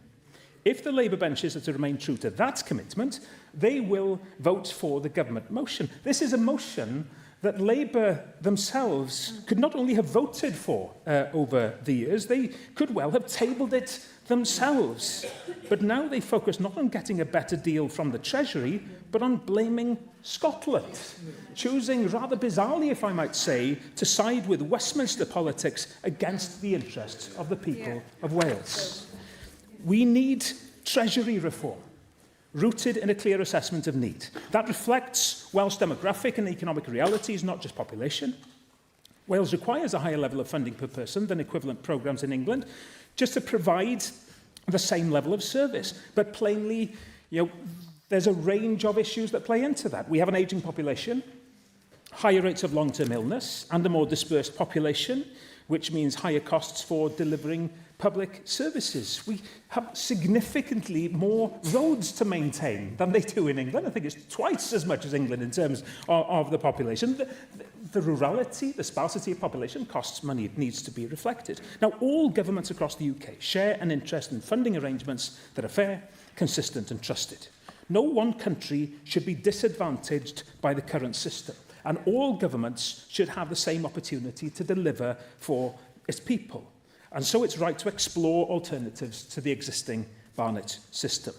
If the Labour benches are to remain true to that commitment, they will vote for the government motion. This is a motion that Labour themselves could not only have voted for over the years, they could well have tabled it themselves. But now they focus not on getting a better deal from the Treasury, but on blaming Scotland, choosing, rather bizarrely if I might say, to side with Westminster politics against the interests of the people of Wales. We need Treasury reform, rooted in a clear assessment of need. That reflects Welsh demographic and economic realities, not just population. Wales requires a higher level of funding per person than equivalent programmes in England, just to provide the same level of service. But plainly, there's a range of issues that play into that. We have an ageing population, higher rates of long-term illness, and a more dispersed population, which means higher costs for delivering public services. We have significantly more roads to maintain than they do in England. I think it's twice as much as England in terms of the population. The rurality, the sparsity of population costs money. It needs to be reflected. Now, all governments across the UK share an interest in funding arrangements that are fair, consistent and trusted. No one country should be disadvantaged by the current system, and all governments should have the same opportunity to deliver for its people. And so it's right to explore alternatives to the existing Barnett system.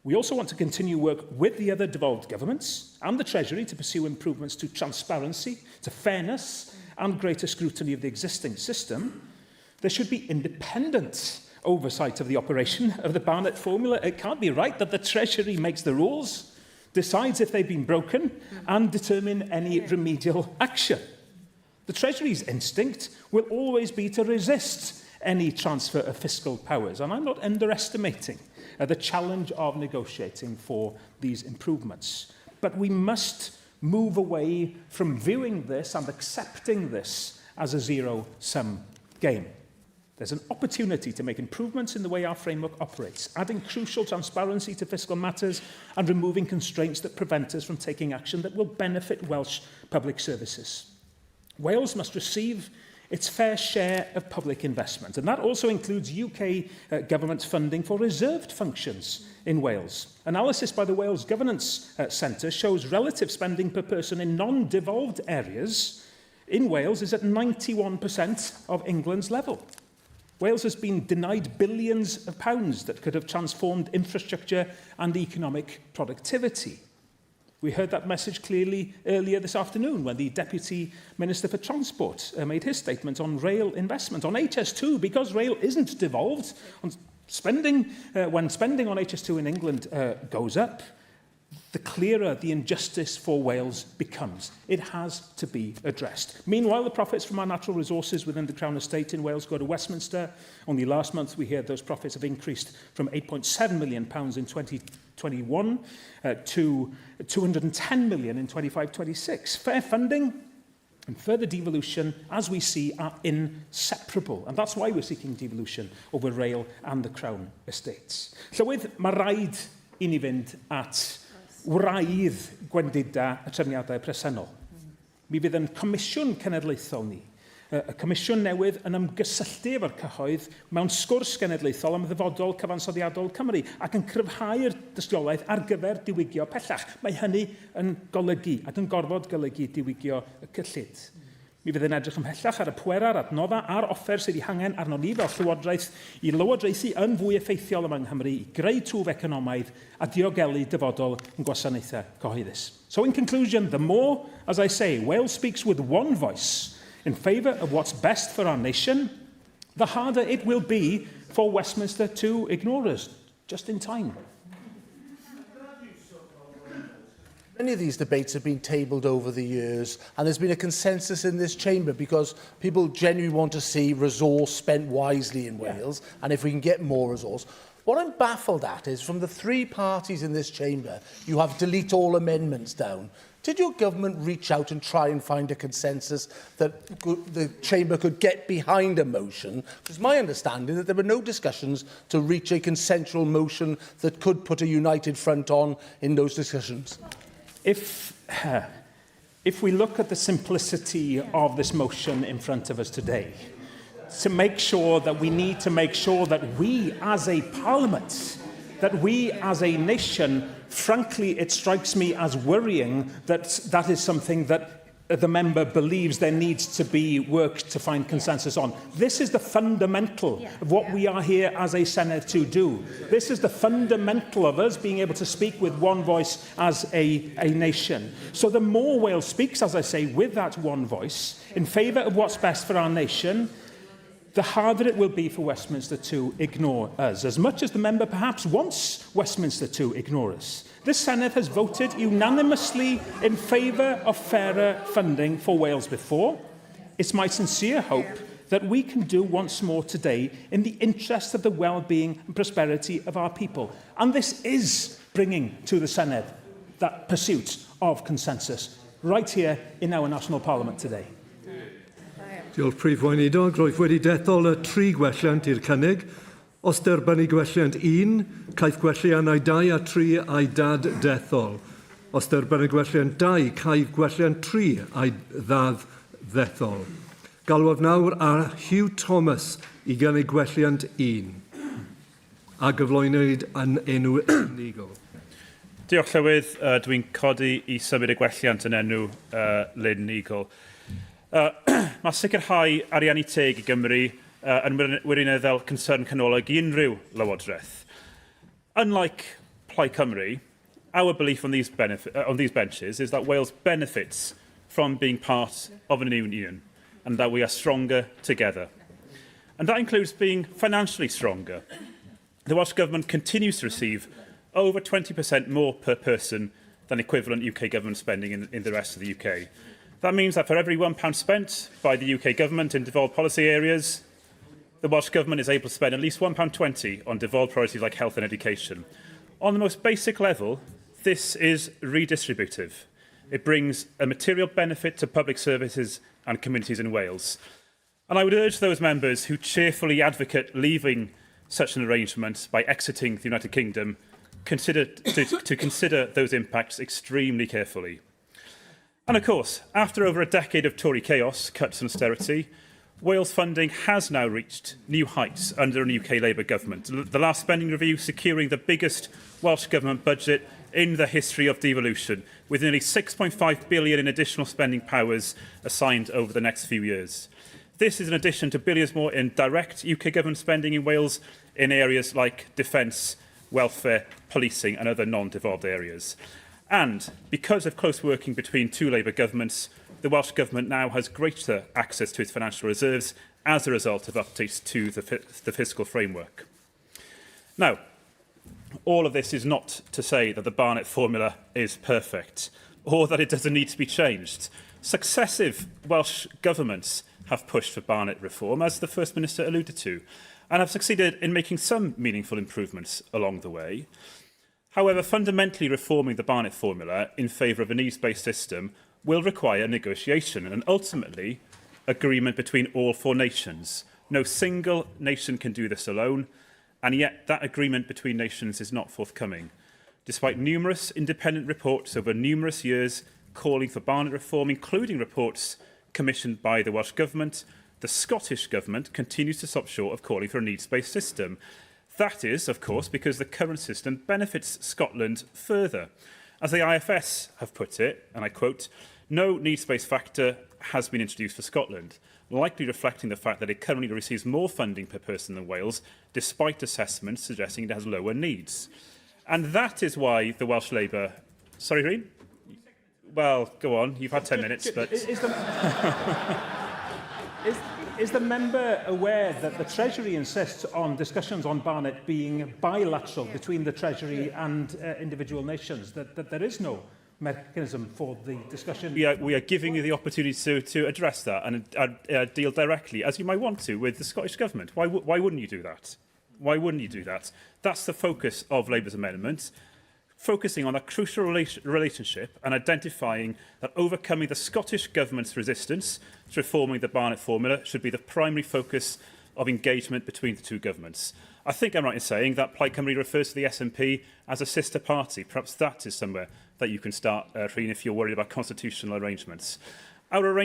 We also want to continue work with the other devolved governments and the Treasury to pursue improvements to transparency, to fairness and greater scrutiny of the existing system. There should be independent oversight of the operation of the Barnett formula. It can't be right that the Treasury makes the rules, decides if they've been broken and determine any remedial action. The Treasury's instinct will always be to resist any transfer of fiscal powers, and I'm not underestimating the challenge of negotiating for these improvements. But we must move away from viewing this and accepting this as a zero-sum game. There's an opportunity to make improvements in the way our framework operates, adding crucial transparency to fiscal matters and removing constraints that prevent us from taking action that will benefit Welsh public services. Wales must receive its fair share of public investment, and that also includes UK government funding for reserved functions in Wales. Analysis by the Wales Governance Centre shows relative spending per person in non-devolved areas in Wales is at 91% of England's level. Wales has been denied billions of pounds that could have transformed infrastructure and economic productivity. We heard that message clearly earlier this afternoon when the Deputy Minister for Transport made his statement on rail investment. On HS2, because rail isn't devolved, on spending, when spending on HS2 in England goes up, the clearer the injustice for Wales becomes. It has to be addressed. Meanwhile, the profits from our natural resources within the Crown Estate in Wales go to Westminster. Only last month, we heard those profits have increased from £8.7 million in 2021 to £210 million in 25-26. Fair funding and further devolution, as we see, are inseparable. And that's why we're seeking devolution over rail and the Crown Estates. Llywydd, mae rhaid I ni fynd at wraidd gwendida y trefniadau presennol. Mi fydd yn comisiwn cenedlaethol ni, y comisiwn newydd yn ymgysylltu efo'r cyhoedd mewn sgwrs genedlaethol am ddyfodol cyfansoddiadol Cymru ac yn cryfhau'r dystiolaeth ar gyfer diwygio pellach. Mae hynny yn golygu ac yn gorfod golygu diwygio y cyllid. Mi fydd yn edrych ymhellach ar y pwerar, adnodda a'r offer sydd ei hangen arno ni fel Llywodraeth i lywodraethu yn fwy effeithiol yma yng Nghymru, i greu twf economaidd a diogelu dyfodol yn gwasanaethau cyhoeddus. So in conclusion, the more, as I say, Wales speaks with one voice in favour of what's best for our nation, the harder it will be for Westminster to ignore us, just in time. Many of these debates have been tabled over the years, and there's been a consensus in this chamber because people genuinely want to see resource spent wisely in Wales, and if we can get more resource. What I'm baffled at is, from the three parties in this chamber, you have delete all amendments down. Did your government reach out and try and find a consensus that the chamber could get behind a motion? It's my understanding that there were no discussions to reach a consensual motion that could put a united front on in those discussions. If we look at the simplicity of this motion in front of us today, to make sure that we need to make sure that we as a parliament, that we as a nation, frankly, it strikes me as worrying that that is something that the member believes there needs to be work to find consensus on. This is the fundamental of what we are here as a Senedd to do. This is the fundamental of us being able to speak with one voice as a nation. So the more Wales speaks, as I say, with that one voice, in favour of what's best for our nation, the harder it will be for Westminster to ignore us, as much as the member perhaps wants Westminster to ignore us. This Senedd has voted unanimously in favour of fairer funding for Wales before. It's my sincere hope that we can do once more today in the interest of the well-being and prosperity of our people. And this is bringing to the Senedd that pursuit of consensus right here in our national parliament today. Diolch Prif Weinidog. Roedd wedi dethol y 3 gwelliant i'r cynnig. Os derbynnu gwelliant 1, caiff gwelliannau 2 a 3 a'i dad dethol. Os derbynnu gwelliant 2, caiff gwelliant 3 a'i ddad dethol. Galwaf nawr ar Hugh Thomas I gynnig gwelliant 1 a gyflwynwyd yn enw unigol. Diolch Llywydd, dwi'n codi I symud y gwelliant yn enw Lyn Eagle. Mae sicrhau ariannu teg I Gymru yn wirioneddol concern canolog I unrhyw lywodraeth. Unlike Plaid Cymru, our belief on these benches is that Wales benefits from being part of a union and that we are stronger together. And that includes being financially stronger. The Welsh Government continues to receive over 20% more per person than equivalent UK government spending in the rest of the UK. That means that for every £1 spent by the UK Government in devolved policy areas, the Welsh Government is able to spend at least £1.20 on devolved priorities like health and education. On the most basic level, this is redistributive. It brings a material benefit to public services and communities in Wales. And I would urge those members who cheerfully advocate leaving such an arrangement by exiting the United Kingdom to consider those impacts extremely carefully. And of course, after over a decade of Tory chaos, cuts and austerity, Wales funding has now reached new heights under a UK Labour government. The last spending review securing the biggest Welsh Government budget in the history of devolution, with nearly £6.5 billion in additional spending powers assigned over the next few years. This is in addition to billions more in direct UK Government spending in Wales in areas like defence, welfare, policing and other non-devolved areas. And because of close working between 2 Labour governments, the Welsh Government now has greater access to its financial reserves as a result of updates to the fiscal framework. Now, all of this is not to say that the Barnett formula is perfect or that it doesn't need to be changed. Successive Welsh governments have pushed for Barnett reform, as the First Minister alluded to, and have succeeded in making some meaningful improvements along the way. However, fundamentally reforming the Barnett formula in favour of a needs-based system will require negotiation and ultimately agreement between all 4 nations. No single nation can do this alone, and yet that agreement between nations is not forthcoming. Despite numerous independent reports over numerous years calling for Barnett reform, including reports commissioned by the Welsh Government, the Scottish Government continues to stop short of calling for a needs-based system. That is, of course, because the current system benefits Scotland further. As the IFS have put it, and I quote, "No needs-based factor has been introduced for Scotland, likely reflecting the fact that it currently receives more funding per person than Wales, despite assessments suggesting it has lower needs." And that is why the Welsh Labour... Sorry, Reen? Well, go on, you've had 10 minutes, but... Is the member aware that the Treasury insists on discussions on Barnett being bilateral between the Treasury and individual nations, that there is no mechanism for the discussion? We are giving you the opportunity to address that and deal directly, as you might want to, with the Scottish Government. Why wouldn't you do that? Why wouldn't you do that? That's the focus of Labour's amendment, focusing on a crucial relationship and identifying that overcoming the Scottish Government's resistance to reforming the Barnett formula should be the primary focus of engagement between the 2 governments. I think I'm right in saying that Plaid Cymru refers to the SNP as a sister party. Perhaps that is somewhere that you can start, Rhyn, if you're worried about constitutional arrangements. Our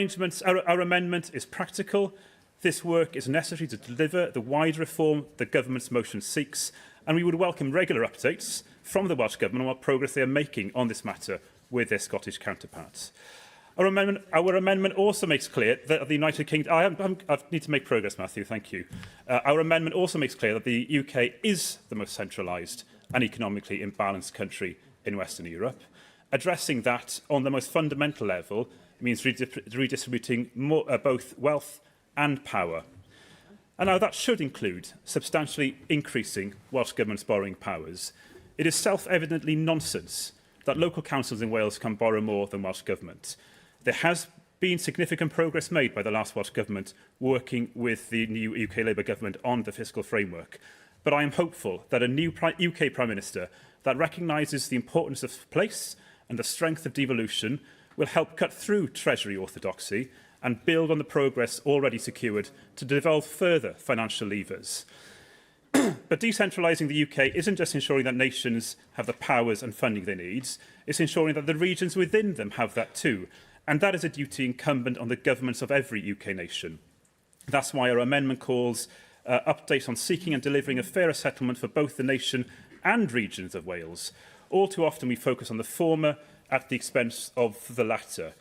amendment is practical. This work is necessary to deliver the wide reform the government's motion seeks, and we would welcome regular updates from the Welsh Government on what progress they are making on this matter with their Scottish counterparts. Our amendment also makes clear that the United Kingdom... I need to make progress, Matthew, thank you. Our amendment also makes clear that the UK is the most centralised and economically imbalanced country in Western Europe. Addressing that on the most fundamental level means redistributing both wealth and power. And now that should include substantially increasing Welsh Government's borrowing powers. It is self-evidently nonsense that local councils in Wales can borrow more than Welsh Government. There has been significant progress made by the last Welsh Government working with the new UK Labour Government on the fiscal framework. But I am hopeful that a new UK Prime Minister that recognises the importance of place and the strength of devolution will help cut through Treasury orthodoxy and build on the progress already secured to develop further financial levers. But decentralising the UK isn't just ensuring that nations have the powers and funding they need, it's ensuring that the regions within them have that too. And that is a duty incumbent on the governments of every UK nation. That's why our amendment calls updates on seeking and delivering a fairer settlement for both the nation and regions of Wales. All too often we focus on the former at the expense of the latter.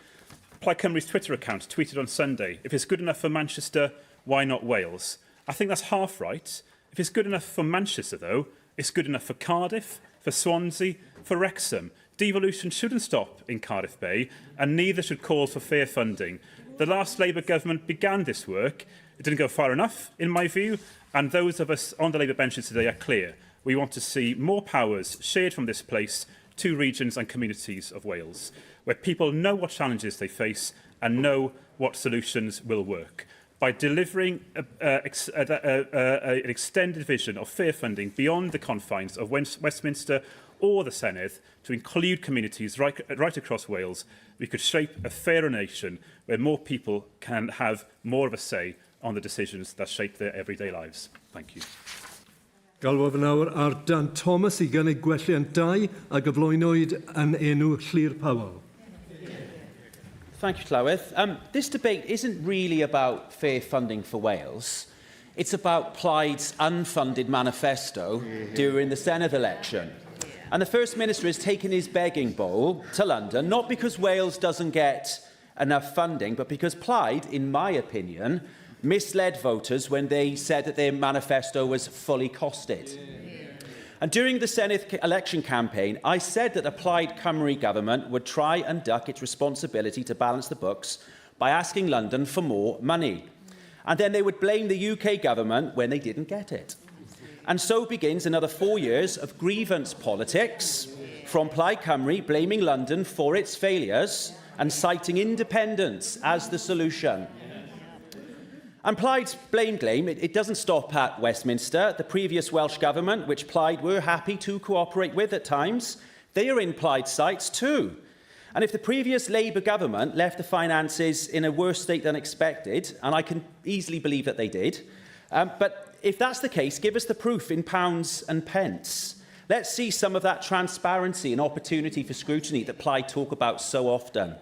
Plaid Cymru's Twitter account tweeted on Sunday, if it's good enough for Manchester, why not Wales? I think that's half right. If it's good enough for Manchester, though, it's good enough for Cardiff, for Swansea, for Wrexham. Devolution shouldn't stop in Cardiff Bay, and neither should calls for fair funding. The last Labour government began this work. It didn't go far enough, in my view, and those of us on the Labour benches today are clear. We want to see more powers shared from this place to regions and communities of Wales, where people know what challenges they face and know what solutions will work. By delivering an extended vision of fair funding beyond the confines of Westminster or the Senedd to include communities right across Wales, we could shape a fairer nation where more people can have more of a say on the decisions that shape their everyday lives. Thank you. Galwaf yn awr ar Dan Thomas I gynnig gwelliant 2 a gyflwynwyd yn enw Llyr Powell. Thank you, Llawn. This debate isn't really about fair funding for Wales. It's about Plaid's unfunded manifesto during the Senedd election. And the First Minister has taken his begging bowl to London, not because Wales doesn't get enough funding, but because Plaid, in my opinion, misled voters when they said that their manifesto was fully costed. And during the Senedd election campaign, I said that a Plaid Cymru government would try and duck its responsibility to balance the books by asking London for more money. And then they would blame the UK government when they didn't get it. And so begins another 4 years of grievance politics from Plaid Cymru blaming London for its failures and citing independence as the solution. And Plaid's blame game, it doesn't stop at Westminster. The previous Welsh Government, which Plaid were happy to cooperate with at times, they are in Plaid's sights too. And if the previous Labour Government left the finances in a worse state than expected, and I can easily believe that they did, but if that's the case, give us the proof in pounds and pence. Let's see some of that transparency and opportunity for scrutiny that Plaid talk about so often.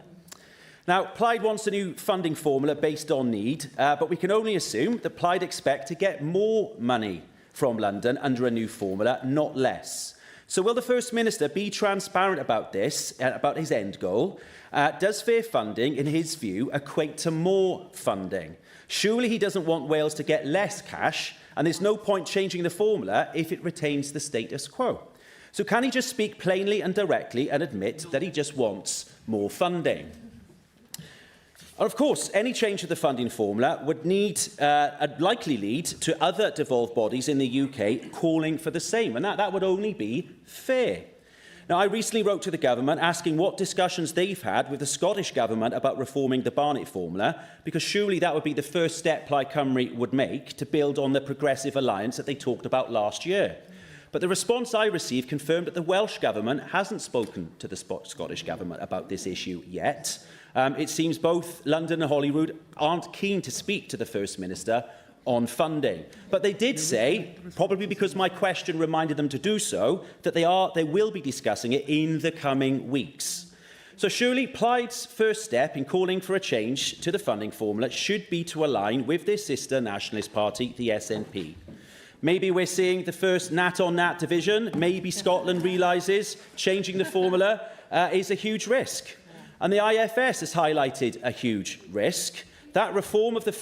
Now, Plaid wants a new funding formula based on need, but we can only assume that Plaid expect to get more money from London under a new formula, not less. So will the First Minister be transparent about this, about his end goal? Does fair funding, in his view, equate to more funding? Surely he doesn't want Wales to get less cash, and there's no point changing the formula if it retains the status quo. So can he just speak plainly and directly and admit that he just wants more funding? And of course, any change to the funding formula would likely lead to other devolved bodies in the UK calling for the same, and that would only be fair. Now, I recently wrote to the government asking what discussions they've had with the Scottish Government about reforming the Barnett formula, because surely that would be the first step Plaid Cymru would make to build on the progressive alliance that they talked about last year. But the response I received confirmed that the Welsh Government hasn't spoken to the Scottish Government about this issue yet. It seems both London and Holyrood aren't keen to speak to the First Minister on funding. But they did say, probably because my question reminded them to do so, that they will be discussing it in the coming weeks. So surely Plaid's first step in calling for a change to the funding formula should be to align with their sister nationalist party, the SNP. Maybe we're seeing the first nat-on-nat division. Maybe Scotland realises changing the formula is a huge risk. And the IFS has highlighted a huge risk. That reform of the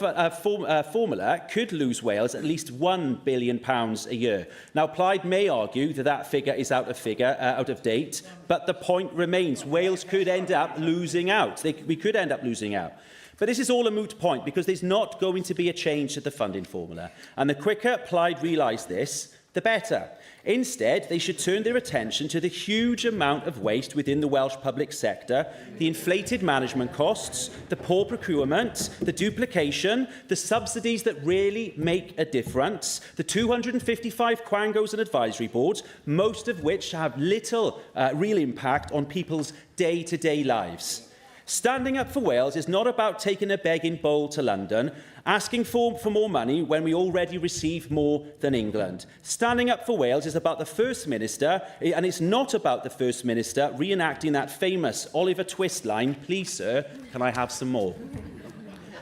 formula could lose Wales at least £1 billion a year. Now, Plaid may argue that that figure is out of date, but the point remains. Wales could end up losing out. We could end up losing out. But this is all a moot point because there's not going to be a change to the funding formula. And the quicker Plaid realise this, the better. Instead, they should turn their attention to the huge amount of waste within the Welsh public sector, the inflated management costs, the poor procurement, the duplication, the subsidies that really make a difference, the 255 quangos and advisory boards, most of which have little real impact on people's day-to-day lives. Standing up for Wales is not about taking a begging bowl to London, asking for more money when we already receive more than England. Standing up for Wales is about the First Minister, and it's not about the First Minister reenacting that famous Oliver Twist line, "Please, sir, can I have some more?"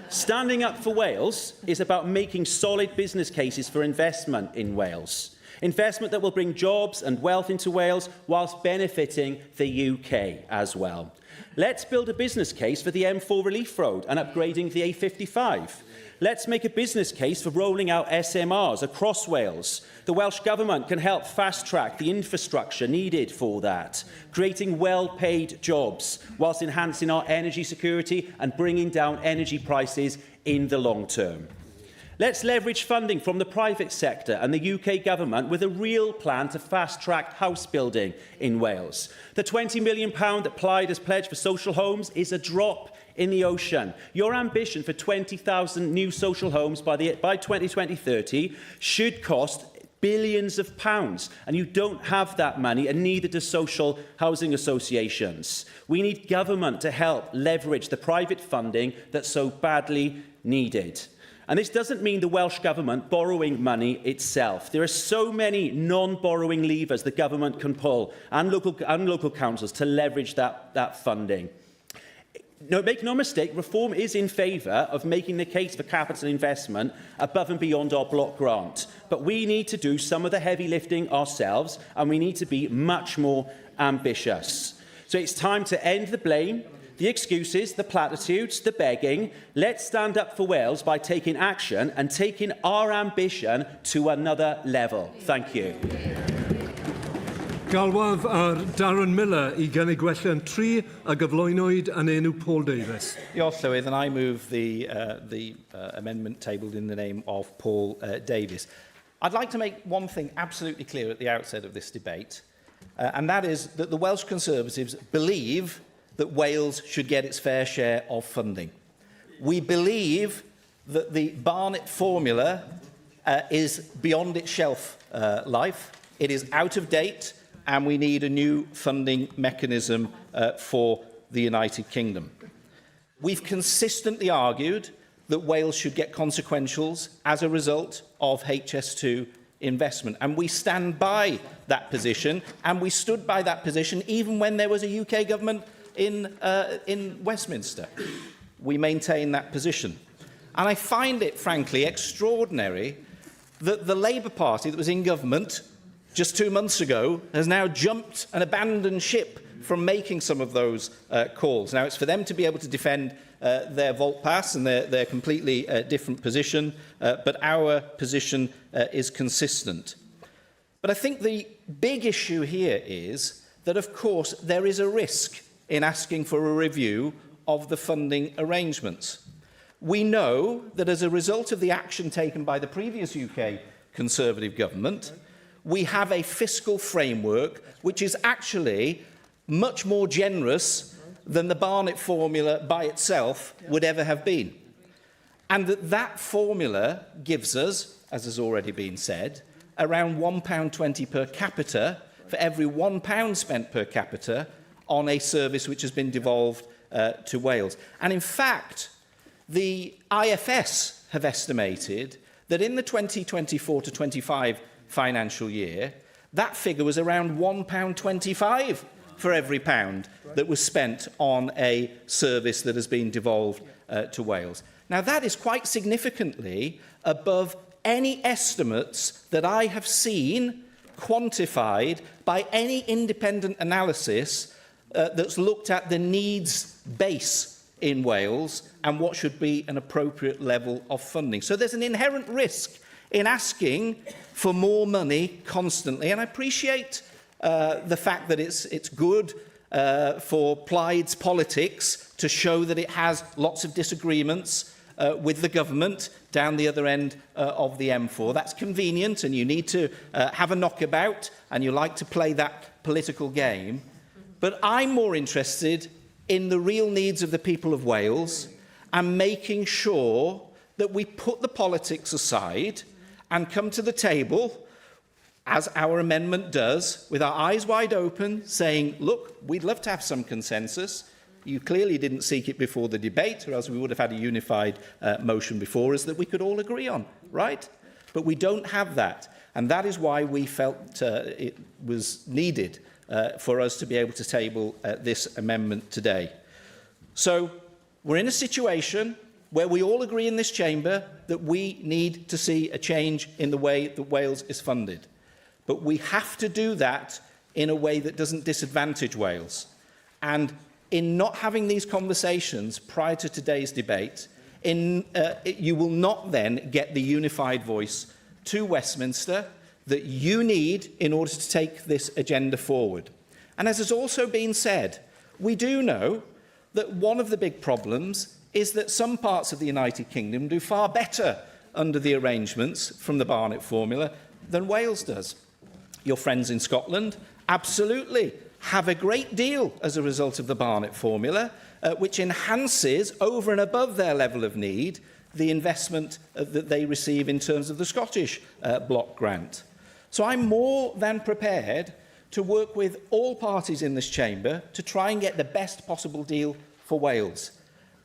Standing up for Wales is about making solid business cases for investment in Wales. Investment that will bring jobs and wealth into Wales whilst benefiting the UK as well. Let's build a business case for the M4 Relief Road and upgrading the A55. Let's make a business case for rolling out SMRs across Wales. The Welsh Government can help fast-track the infrastructure needed for that, creating well-paid jobs whilst enhancing our energy security and bringing down energy prices in the long term. Let's leverage funding from the private sector and the UK Government with a real plan to fast-track house building in Wales. The £20 million that Plaid has pledged for social homes is a drop in the ocean. Your ambition for 20,000 new social homes by 2030 should cost billions of pounds, and you don't have that money, and neither do social housing associations. We need government to help leverage the private funding that's so badly needed. And this doesn't mean the Welsh Government borrowing money itself. There are so many non-borrowing levers the government can pull, and local councils, to leverage that funding. No, make no mistake, reform is in favour of making the case for capital investment above and beyond our block grant. But we need to do some of the heavy lifting ourselves, and we need to be much more ambitious. So it's time to end the blame, the excuses, the platitudes, the begging. Let's stand up for Wales by taking action and taking our ambition to another level. Thank you. Galwaf ar Darren Miller I gynnig gwelliant 3 a gyflwynwyd yn enw Paul Davies. Diolch, Llywydd, and I move the amendment tabled in the name of Paul Davies. I'd like to make one thing absolutely clear at the outset of this debate, and that is that the Welsh Conservatives believe that Wales should get its fair share of funding. We believe that the Barnett formula is beyond its shelf life. It is out of date, and we need a new funding mechanism for the United Kingdom. We've consistently argued that Wales should get consequentials as a result of HS2 investment, and we stand by that position, and we stood by that position even when there was a UK government in Westminster. We maintain that position. And I find it, frankly, extraordinary that the Labour Party that was in government just 2 months ago has now jumped and abandoned ship from making some of those calls. Now, it's for them to be able to defend their volte pass and their completely different position, but our position is consistent. But I think the big issue here is that, of course, there is a risk in asking for a review of the funding arrangements. We know that as a result of the action taken by the previous UK Conservative government, we have a fiscal framework which is actually much more generous than the Barnett formula by itself would ever have been. And that formula gives us, as has already been said, around £1.20 per capita for every £1 spent per capita on a service which has been devolved to Wales. And in fact, the IFS have estimated that in the 2024 to 25 financial year, that figure was around £1.25 for every pound that was spent on a service that has been devolved to Wales. Now, that is quite significantly above any estimates that I have seen quantified by any independent analysis that's looked at the needs base in Wales and what should be an appropriate level of funding. So there's an inherent risk in asking for more money constantly. And I appreciate the fact that it's good for Plaid's politics to show that it has lots of disagreements with the government down the other end of the M4. That's convenient, and you need to have a knockabout, and you like to play that political game. But I'm more interested in the real needs of the people of Wales and making sure that we put the politics aside and come to the table, as our amendment does, with our eyes wide open, saying, look, we'd love to have some consensus, you clearly didn't seek it before the debate, or else we would have had a unified motion before us that we could all agree on, right? But we don't have that. And that is why we felt it was needed for us to be able to table this amendment today. So we're in a situation where we all agree in this chamber that we need to see a change in the way that Wales is funded. But we have to do that in a way that doesn't disadvantage Wales. And in not having these conversations prior to today's debate, you will not then get the unified voice to Westminster that you need in order to take this agenda forward. And as has also been said, we do know that one of the big problems is that some parts of the United Kingdom do far better under the arrangements from the Barnett formula than Wales does. Your friends in Scotland absolutely have a great deal as a result of the Barnett formula, which enhances over and above their level of need the investment that they receive in terms of the Scottish block grant. So I'm more than prepared to work with all parties in this chamber to try and get the best possible deal for Wales.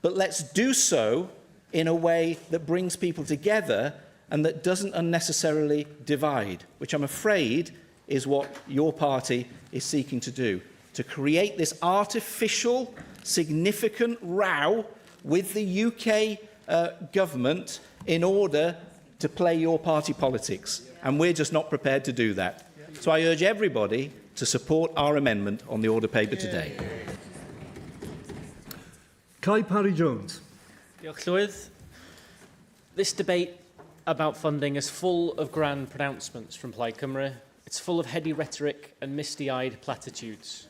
But let's do so in a way that brings people together and that doesn't unnecessarily divide, which I'm afraid is what your party is seeking to do, to create this artificial, significant row with the UK government in order to play your party politics. And we're just not prepared to do that. So I urge everybody to support our amendment on the order paper today. Kai Parry-Jones. Diolch, Llywydd. This debate about funding is full of grand pronouncements from Plaid Cymru. It's full of heady rhetoric and misty-eyed platitudes.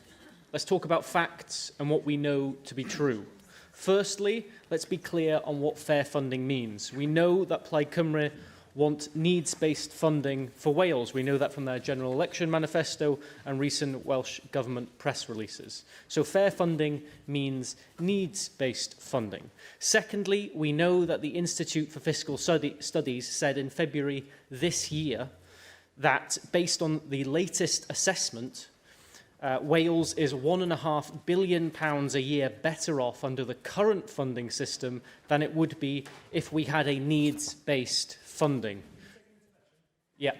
Let's talk about facts and what we know to be true. Firstly, let's be clear on what fair funding means. We know that Plaid Cymru want needs-based funding for Wales. We know that from their general election manifesto and recent Welsh Government press releases. So fair funding means needs-based funding. Secondly, we know that the Institute for Fiscal Studies said in February this year that based on the latest assessment, Wales is £1.5 billion a year better off under the current funding system than it would be if we had a needs-based funding. Yeah.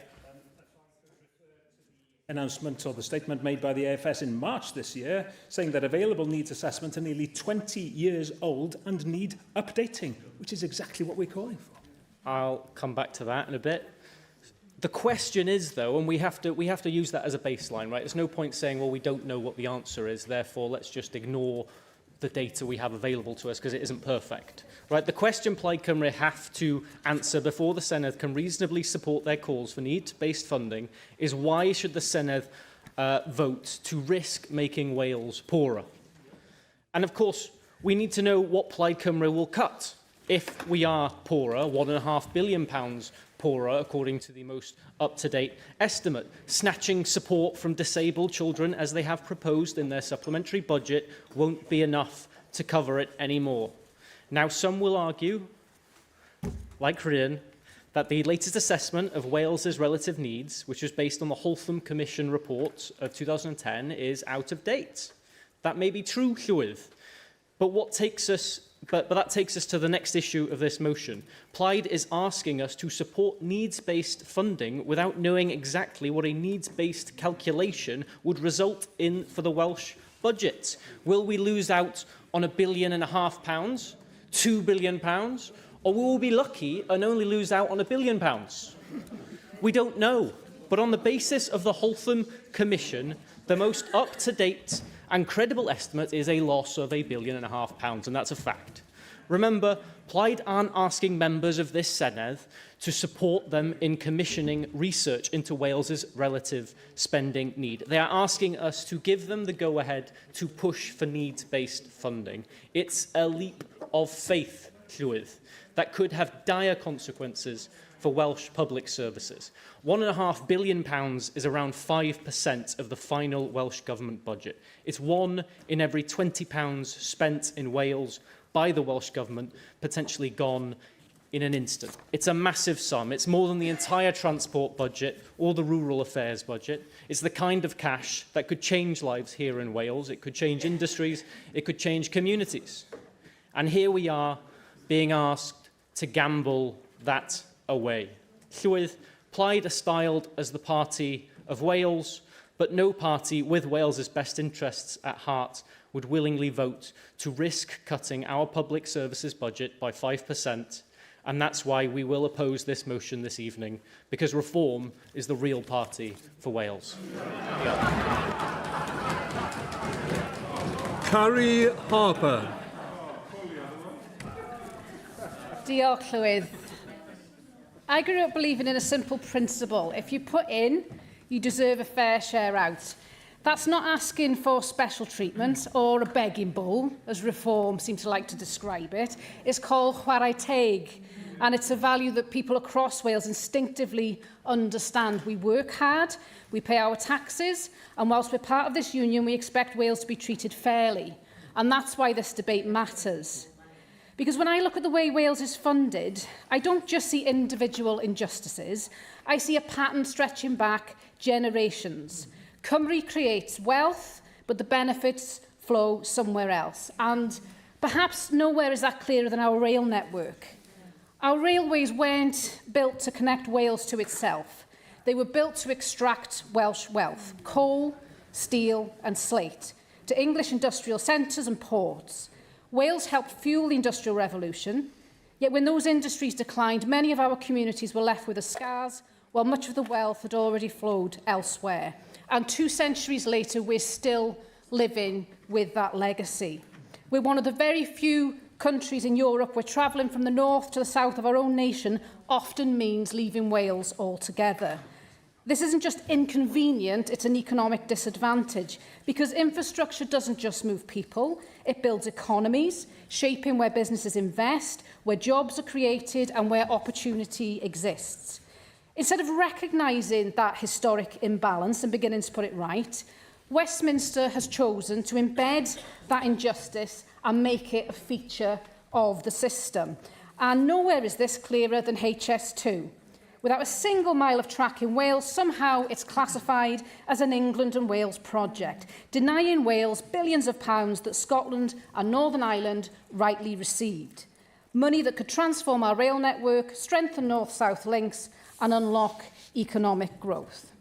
Announcement or the statement made by the AFS in March this year saying that available needs assessments are nearly 20 years old and need updating, which is exactly what we're calling for. I'll come back to that in a bit. The question is, though, and we have to use that as a baseline, right? There's no point saying, well, we don't know what the answer is, therefore let's just ignore the data we have available to us because it isn't perfect. Right? The question Plaid Cymru have to answer before the Senedd can reasonably support their calls for needs-based funding is why should the Senedd vote to risk making Wales poorer? And of course, we need to know what Plaid Cymru will cut. If we are poorer, £1.5 billion poorer, according to the most up-to-date estimate. Snatching support from disabled children, as they have proposed in their supplementary budget, won't be enough to cover it anymore. Now, some will argue, like Rhian, that the latest assessment of Wales's relative needs, which was based on the Holtham Commission report of 2010, is out of date. That may be true, Llywydd, but that takes us to the next issue of this motion. Plaid is asking us to support needs-based funding without knowing exactly what a needs-based calculation would result in for the Welsh budget. Will we lose out on £1.5 billion, £2 billion, or will we be lucky and only lose out on £1 billion? We don't know. But on the basis of the Holtham Commission, the most up-to-date and credible estimate is a loss of £1.5 billion, and that's a fact. Remember, Plaid aren't asking members of this Senedd to support them in commissioning research into Wales's relative spending need. They are asking us to give them the go-ahead to push for needs-based funding. It's a leap of faith, Llywydd, that could have dire consequences for Welsh public services. £1.5 billion is around 5% of the final Welsh Government budget. It's 1 in every £20 spent in Wales by the Welsh Government, potentially gone in an instant. It's a massive sum. It's more than the entire transport budget or the rural affairs budget. It's the kind of cash that could change lives here in Wales. It could change industries. It could change communities. And here we are being asked to gamble that away. Llywyd, Plaid are styled as the party of Wales, but no party with Wales's best interests at heart would willingly vote to risk cutting our public services budget by 5%. And that's why we will oppose this motion this evening, because Reform is the real party for Wales. Carrie Harper. Diolch, Llywyd. I grew up believing in a simple principle. If you put in, you deserve a fair share out. That's not asking for special treatment or a begging bowl, as Reform seem to like to describe it. It's called chwarae teg, and it's a value that people across Wales instinctively understand. We work hard, we pay our taxes, and whilst we're part of this union, we expect Wales to be treated fairly. And that's why this debate matters. Because when I look at the way Wales is funded, I don't just see individual injustices, I see a pattern stretching back generations. Cymru creates wealth, but the benefits flow somewhere else. And perhaps nowhere is that clearer than our rail network. Our railways weren't built to connect Wales to itself. They were built to extract Welsh wealth, coal, steel and slate, to English industrial centres and ports. Wales helped fuel the Industrial Revolution, yet when those industries declined, many of our communities were left with the scars, while much of the wealth had already flowed elsewhere. And 2 centuries later, we're still living with that legacy. We're one of the very few countries in Europe where travelling from the north to the south of our own nation often means leaving Wales altogether. This isn't just inconvenient, it's an economic disadvantage, because infrastructure doesn't just move people, it builds economies, shaping where businesses invest, where jobs are created and where opportunity exists. Instead of recognising that historic imbalance and beginning to put it right, Westminster has chosen to embed that injustice and make it a feature of the system. And nowhere is this clearer than HS2. Without a single mile of track in Wales, somehow it's classified as an England and Wales project, denying Wales billions of pounds that Scotland and Northern Ireland rightly received. Money that could transform our rail network, strengthen north-south links and unlock economic growth.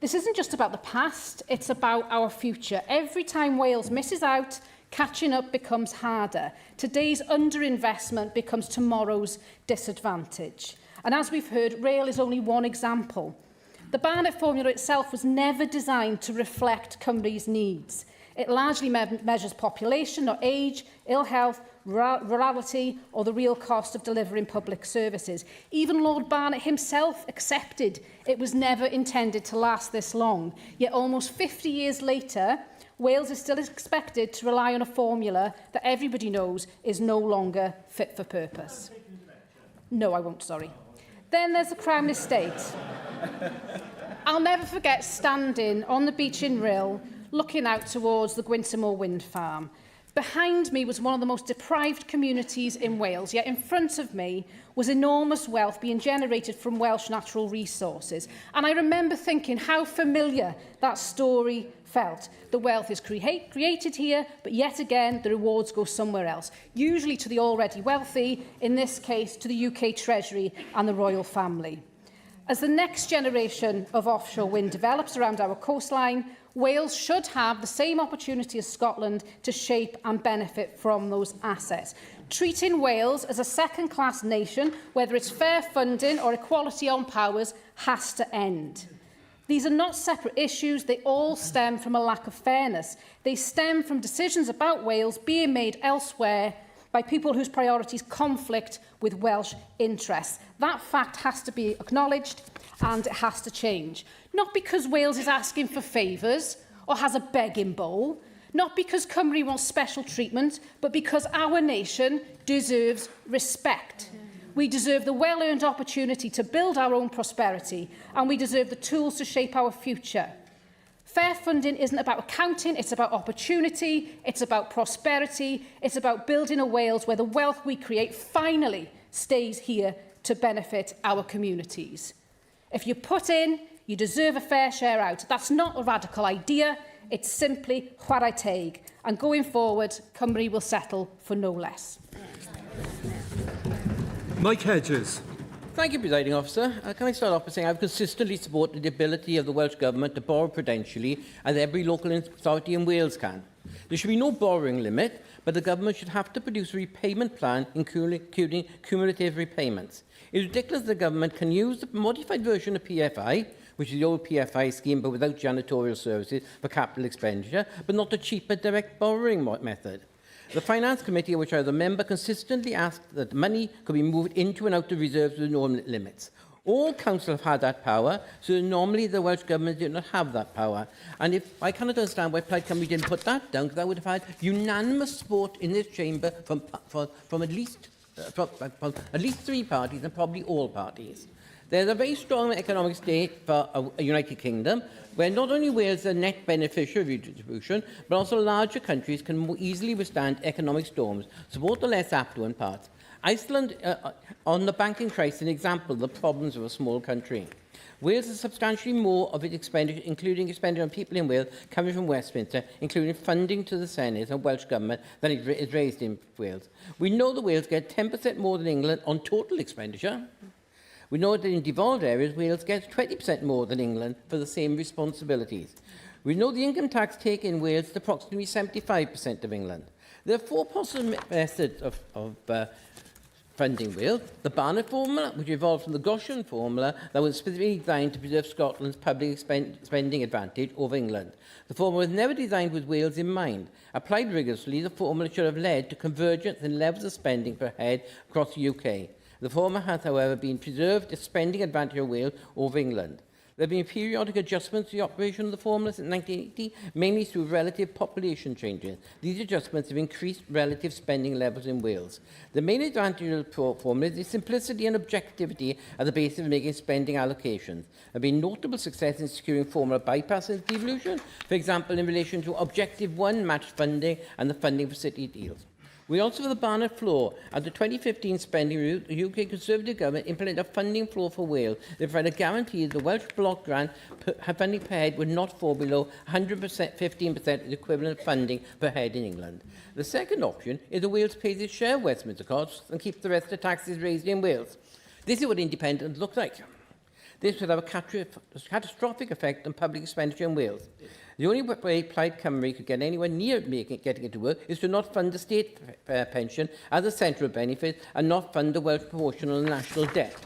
This isn't just about the past, it's about our future. Every time Wales misses out, catching up becomes harder. Today's underinvestment becomes tomorrow's disadvantage. And as we've heard, rail is only one example. The Barnett formula itself was never designed to reflect Cymru's needs. It largely measures population, not age, ill health, rurality, or the real cost of delivering public services. Even Lord Barnett himself accepted it was never intended to last this long. Yet almost 50 years later, Wales is still expected to rely on a formula that everybody knows is no longer fit for purpose. No, I won't, sorry. Then there's the Crown Estate. I'll never forget standing on the beach in Rhyl, looking out towards the Gwyntamore wind farm. Behind me was one of the most deprived communities in Wales, yet in front of me was enormous wealth being generated from Welsh natural resources. And I remember thinking how familiar that story felt. The wealth is created here, but yet again, the rewards go somewhere else, usually to the already wealthy, in this case to the UK Treasury and the royal family. As the next generation of offshore wind develops around our coastline, Wales should have the same opportunity as Scotland to shape and benefit from those assets. Treating Wales as a second-class nation, whether it's fair funding or equality on powers, has to end. These are not separate issues, they all stem from a lack of fairness. They stem from decisions about Wales being made elsewhere by people whose priorities conflict with Welsh interests. That fact has to be acknowledged and it has to change. Not because Wales is asking for favours or has a begging bowl, not because Cymru wants special treatment, but because our nation deserves respect. We deserve the well-earned opportunity to build our own prosperity, and we deserve the tools to shape our future. Fair funding isn't about accounting, it's about opportunity, it's about prosperity, it's about building a Wales where the wealth we create finally stays here to benefit our communities. If you put in, you deserve a fair share out. That's not a radical idea, it's simply chwarae teg. And going forward, Cymru will settle for no less. Mike Hedges. Thank you, Presiding Officer. Can I start off by saying I've consistently supported the ability of the Welsh Government to borrow prudentially, as every local authority in Wales can. There should be no borrowing limit, but the Government should have to produce a repayment plan, including cumulative repayments. It is ridiculous that the Government can use the modified version of PFI, which is the old PFI scheme but without janitorial services for capital expenditure, but not the cheaper direct borrowing method. The Finance Committee, of which I was a member, consistently asked that money could be moved into and out of reserves with no limits. All council have had that power, so normally the Welsh Government did not have that power. And if I cannot understand why Plaid Cymru didn't put that down, because I would have had unanimous support in this chamber from at least 3 parties and probably all parties. There's a very strong economic state for a United Kingdom, where not only Wales is a net beneficiary of redistribution, but also larger countries can more easily withstand economic storms, support the less affluent parts. Iceland, on the banking crisis, an example of the problems of a small country. Wales has substantially more of its expenditure, including expenditure on people in Wales, coming from Westminster, including funding to the Senedd and Welsh Government that is raised in Wales. We know that Wales gets 10% more than England on total expenditure. We know that in devolved areas, Wales gets 20% more than England for the same responsibilities. We know the income tax take in Wales is approximately 75% of England. There are 4 possible methods of funding Wales. The Barnett formula, which evolved from the Goshen formula that was specifically designed to preserve Scotland's public spending advantage over England. The formula was never designed with Wales in mind. Applied rigorously, the formula should have led to convergence in levels of spending per head across the UK. The former has, however, been preserved as spending advantage of Wales over England. There have been periodic adjustments to the operation of the formula since 1980, mainly through relative population changes. These adjustments have increased relative spending levels in Wales. The main advantage of the formula is its simplicity and objectivity at the basis of making spending allocations. There have been notable success in securing formula bypasses devolution, for example, in relation to Objective 1 matched funding and the funding for city deals. We also have the Barnett floor. At the 2015 spending review, the UK Conservative Government implemented a funding floor for Wales that provided a guarantee that the Welsh block grant funding per head would not fall below 15% of the equivalent funding per head in England. The second option is that Wales pays its share of Westminster costs and keeps the rest of the taxes raised in Wales. This is what independence looks like. This would have a catastrophic effect on public expenditure in Wales. The only way Plaid Cymru could get anywhere near getting it to work is to not fund the state pension as a central benefit and not fund the Welsh proportional national debt.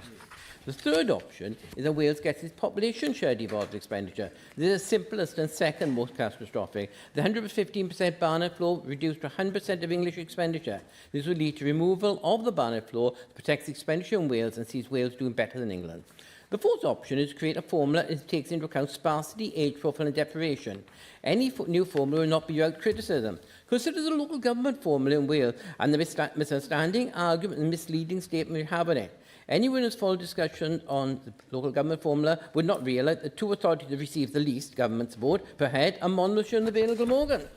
The third option is that Wales gets its population share devolved expenditure. This is the simplest and second most catastrophic. The 115% Barnett floor reduced to 100% of English expenditure. This would lead to removal of the Barnett floor that protects expenditure in Wales and sees Wales doing better than England. The fourth option is to create a formula that takes into account sparsity, age profile and deprivation. Any new formula will not be without criticism. Consider the local government formula in Wales and the misunderstanding, argument and misleading statement we have in it. Anyone who has followed discussion on the local government formula would not realise that 2 authorities have received the least government support per head are Monmouthshire and the Vale of Glamorgan.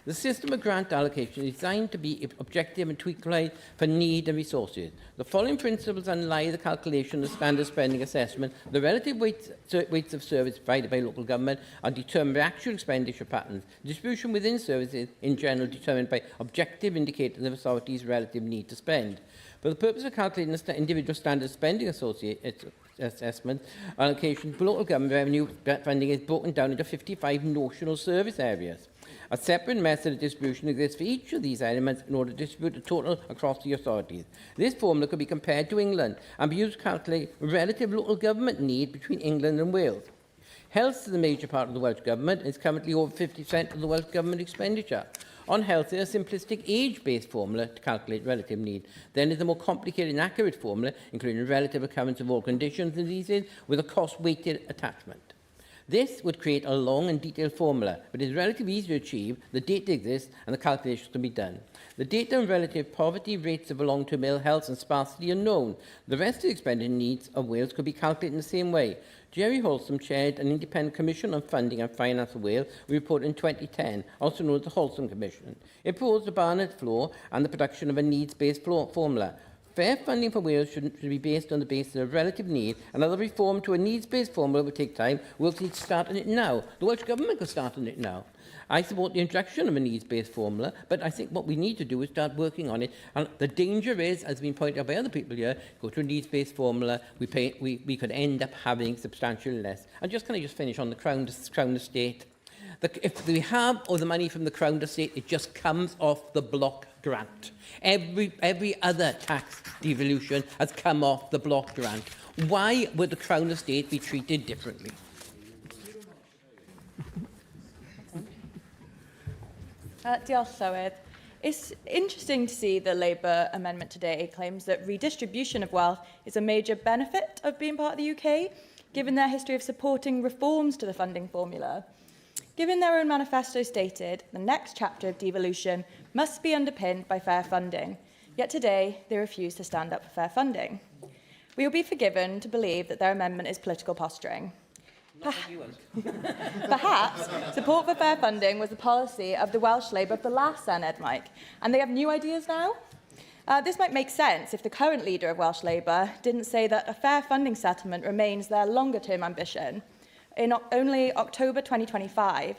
The system of grant allocation is designed to be objective and to equalise for need and resources. The following principles underlie the calculation of standard spending assessment. The relative weights of service provided by local government are determined by actual expenditure patterns. Distribution within services, in general, determined by objective indicators of authorities' relative need to spend. For the purpose of calculating the individual standard spending assessment, allocation for local government revenue funding is broken down into 55 notional service areas. A separate method of distribution exists for each of these elements in order to distribute the total across the authorities. This formula could be compared to England and be used to calculate relative local government need between England and Wales. Health is a major part of the Welsh Government and is currently over 50% of the Welsh Government expenditure. On health, there is a simplistic age-based formula to calculate relative need. Then is a more complicated and accurate formula, including relative occurrence of all conditions and diseases, with a cost-weighted attachment. This would create a long and detailed formula, but it is relatively easy to achieve. The data exists and the calculations can be done. The data on relative poverty, rates of long-term ill health and sparsity are known. The rest of the expenditure needs of Wales could be calculated in the same way. Jerry Holsom chaired an independent commission on funding and finance of Wales, a report in 2010, also known as the Holsom Commission. It proposed the Barnett floor and the production of a needs-based formula. Fair funding for Wales should be based on the basis of relative need. Another reform to a needs-based formula will take time. We'll need to start on it now. The Welsh Government could start on it now. I support the introduction of a needs-based formula, but I think what we need to do is start working on it. And the danger is, as has been pointed out by other people here, go to a needs-based formula, we could end up having substantially less. And can I just finish on the Crown Estate? If we have all the money from the Crown Estate, it just comes off the block grant. Every other tax devolution has come off the block grant. Why would the Crown Estate be treated differently? Diolch, Llywydd. It's interesting to see the Labour amendment today claims that redistribution of wealth is a major benefit of being part of the UK, given their history of supporting reforms to the funding formula. Given their own manifesto stated, the next chapter of devolution must be underpinned by fair funding. Yet today, they refuse to stand up for fair funding. We will be forgiven to believe that their amendment is political posturing. Perhaps support for fair funding was the policy of the Welsh Labour of the last Senedd, Mike, and they have new ideas now? This might make sense if the current leader of Welsh Labour didn't say that a fair funding settlement remains their longer-term ambition in only October 2025,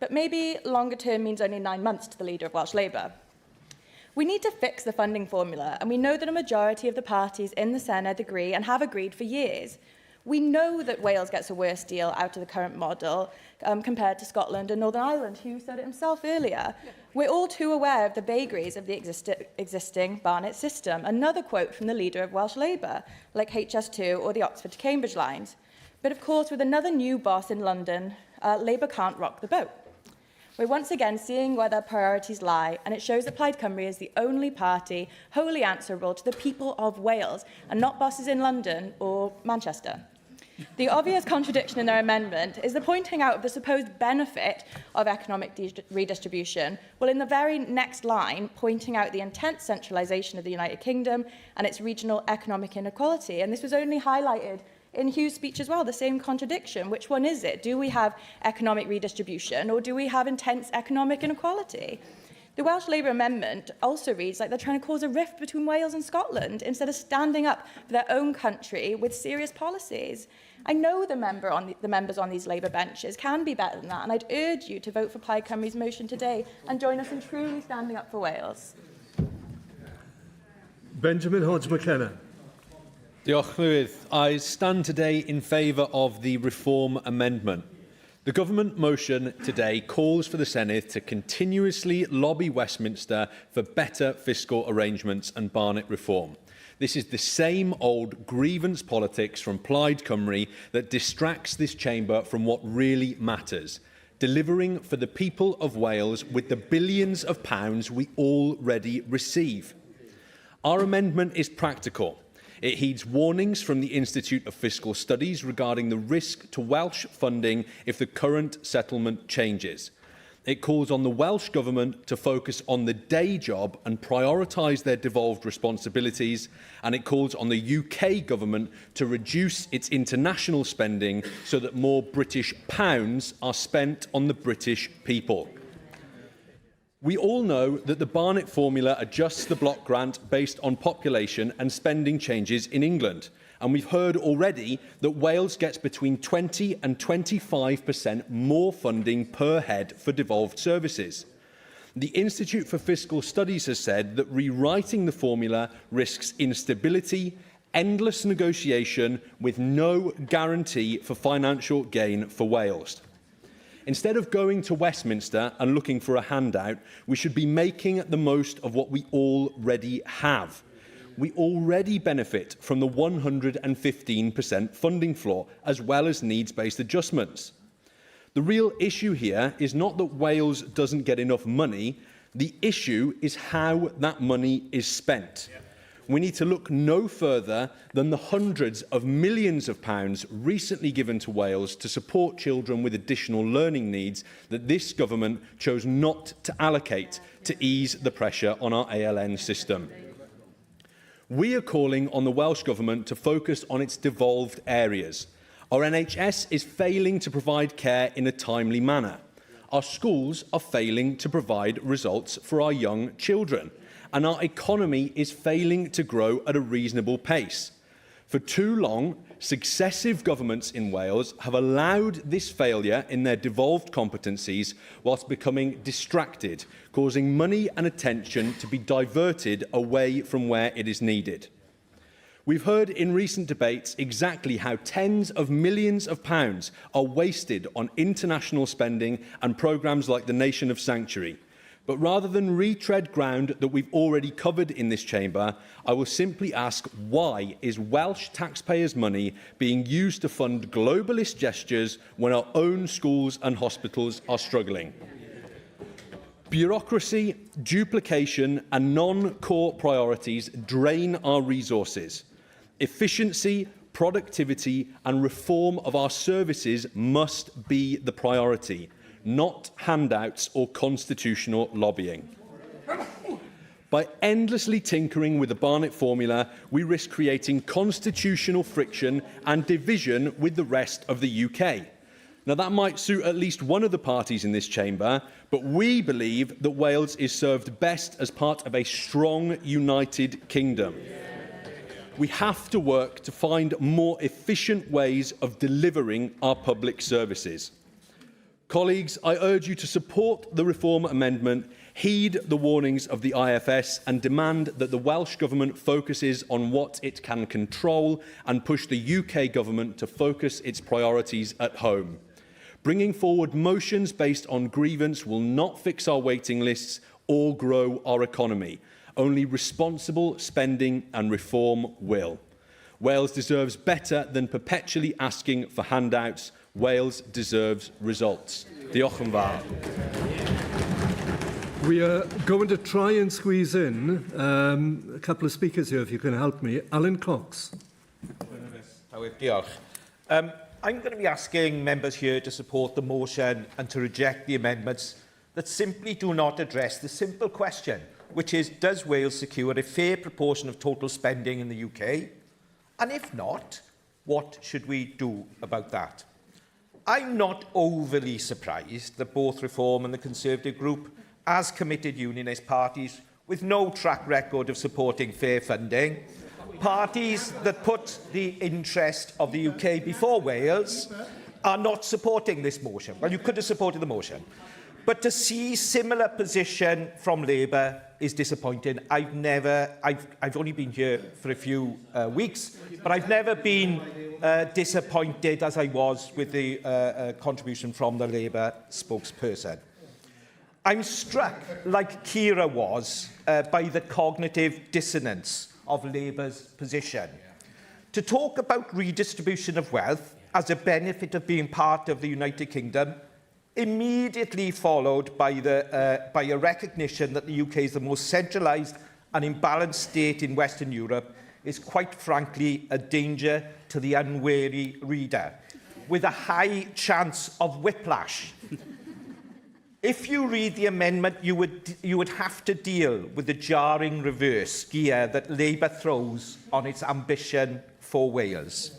but maybe longer-term means only 9 months to the leader of Welsh Labour. We need to fix the funding formula, and we know that a majority of the parties in the Senedd agree and have agreed for years. We know that Wales gets a worse deal out of the current model compared to Scotland and Northern Ireland, who said it himself earlier. We're all too aware of the vagaries of the existing Barnett system. Another quote from the leader of Welsh Labour, like HS2 or the Oxford to Cambridge lines. But of course, with another new boss in London, Labour can't rock the boat. We're once again seeing where their priorities lie, and it shows that Plaid Cymru is the only party wholly answerable to the people of Wales, and not bosses in London or Manchester. The obvious contradiction in their amendment is the pointing out of the supposed benefit of economic redistribution, while in the very next line pointing out the intense centralisation of the United Kingdom and its regional economic inequality. And this was only highlighted in Hugh's speech as well, the same contradiction. Which one is it? Do we have economic redistribution or do we have intense economic inequality? The Welsh Labour amendment also reads like they're trying to cause a rift between Wales and Scotland instead of standing up for their own country with serious policies. I know the members on these Labour benches can be better than that, and I'd urge you to vote for Plaid Cymru's motion today and join us in truly standing up for Wales. Benjamin Hodge McKenna. Diolch, Llywydd. I stand today in favour of the Reform Amendment. The government motion today calls for the Senedd to continuously lobby Westminster for better fiscal arrangements and Barnett reform. This is the same old grievance politics from Plaid Cymru that distracts this chamber from what really matters, delivering for the people of Wales with the billions of pounds we already receive. Our amendment is practical. It heeds warnings from the Institute of Fiscal Studies regarding the risk to Welsh funding if the current settlement changes. It calls on the Welsh Government to focus on the day job and prioritise their devolved responsibilities, and it calls on the UK Government to reduce its international spending so that more British pounds are spent on the British people. We all know that the Barnett formula adjusts the block grant based on population and spending changes in England. And we've heard already that Wales gets between 20 and 25% more funding per head for devolved services. The Institute for Fiscal Studies has said that rewriting the formula risks instability, endless negotiation with no guarantee for financial gain for Wales. Instead of going to Westminster and looking for a handout, we should be making the most of what we already have. We already benefit from the 115% funding floor, as well as needs-based adjustments. The real issue here is not that Wales doesn't get enough money. The issue is how that money is spent. We need to look no further than the hundreds of millions of pounds recently given to Wales to support children with additional learning needs that this government chose not to allocate to ease the pressure on our ALN system. We are calling on the Welsh Government to focus on its devolved areas. Our NHS is failing to provide care in a timely manner. Our schools are failing to provide results for our young children. and our economy is failing to grow at a reasonable pace. For too long, successive governments in Wales have allowed this failure in their devolved competencies whilst becoming distracted, causing money and attention to be diverted away from where it is needed. We've heard in recent debates exactly how tens of millions of pounds are wasted on international spending and programmes like the Nation of Sanctuary. But rather than retread ground that we've already covered in this chamber, I will simply ask, why is Welsh taxpayers' money being used to fund globalist gestures when our own schools and hospitals are struggling? Bureaucracy, duplication and non-core priorities drain our resources. Efficiency, productivity and reform of our services must be the priority, not handouts or constitutional lobbying. By endlessly tinkering with the Barnett formula, we risk creating constitutional friction and division with the rest of the UK. Now, that might suit at least one of the parties in this chamber, but we believe that Wales is served best as part of a strong, united kingdom. We have to work to find more efficient ways of delivering our public services. Colleagues, I urge you to support the reform amendment, heed the warnings of the IFS and demand that the Welsh Government focuses on what it can control and push the UK Government to focus its priorities at home. Bringing forward motions based on grievance will not fix our waiting lists or grow our economy. Only responsible spending and reform will. Wales deserves better than perpetually asking for handouts. Wales deserves results. Diolch yn fawr. We are going to try and squeeze in a couple of speakers here, if you can help me. Alan Cox. Diolch. I'm going to be asking members here to support the motion and to reject the amendments that simply do not address the simple question, which is, does Wales secure a fair proportion of total spending in the UK? And if not, what should we do about that? I'm not overly surprised that both Reform and the Conservative group, as committed unionist parties with no track record of supporting fair funding, parties that put the interest of the UK before Wales, are not supporting this motion. Well, you could have supported the motion. But to see similar position from Labour is disappointing. I've only been here for a few weeks, but I've never been disappointed as I was with the contribution from the Labour spokesperson. I'm struck, like Kira was, by the cognitive dissonance of Labour's position. To talk about redistribution of wealth as a benefit of being part of the United Kingdom, immediately followed by a recognition that the UK is the most centralised and imbalanced state in Western Europe, is quite frankly a danger to the unwary reader, with a high chance of whiplash. If you read the amendment, you would have to deal with the jarring reverse gear that Labour throws on its ambition for Wales.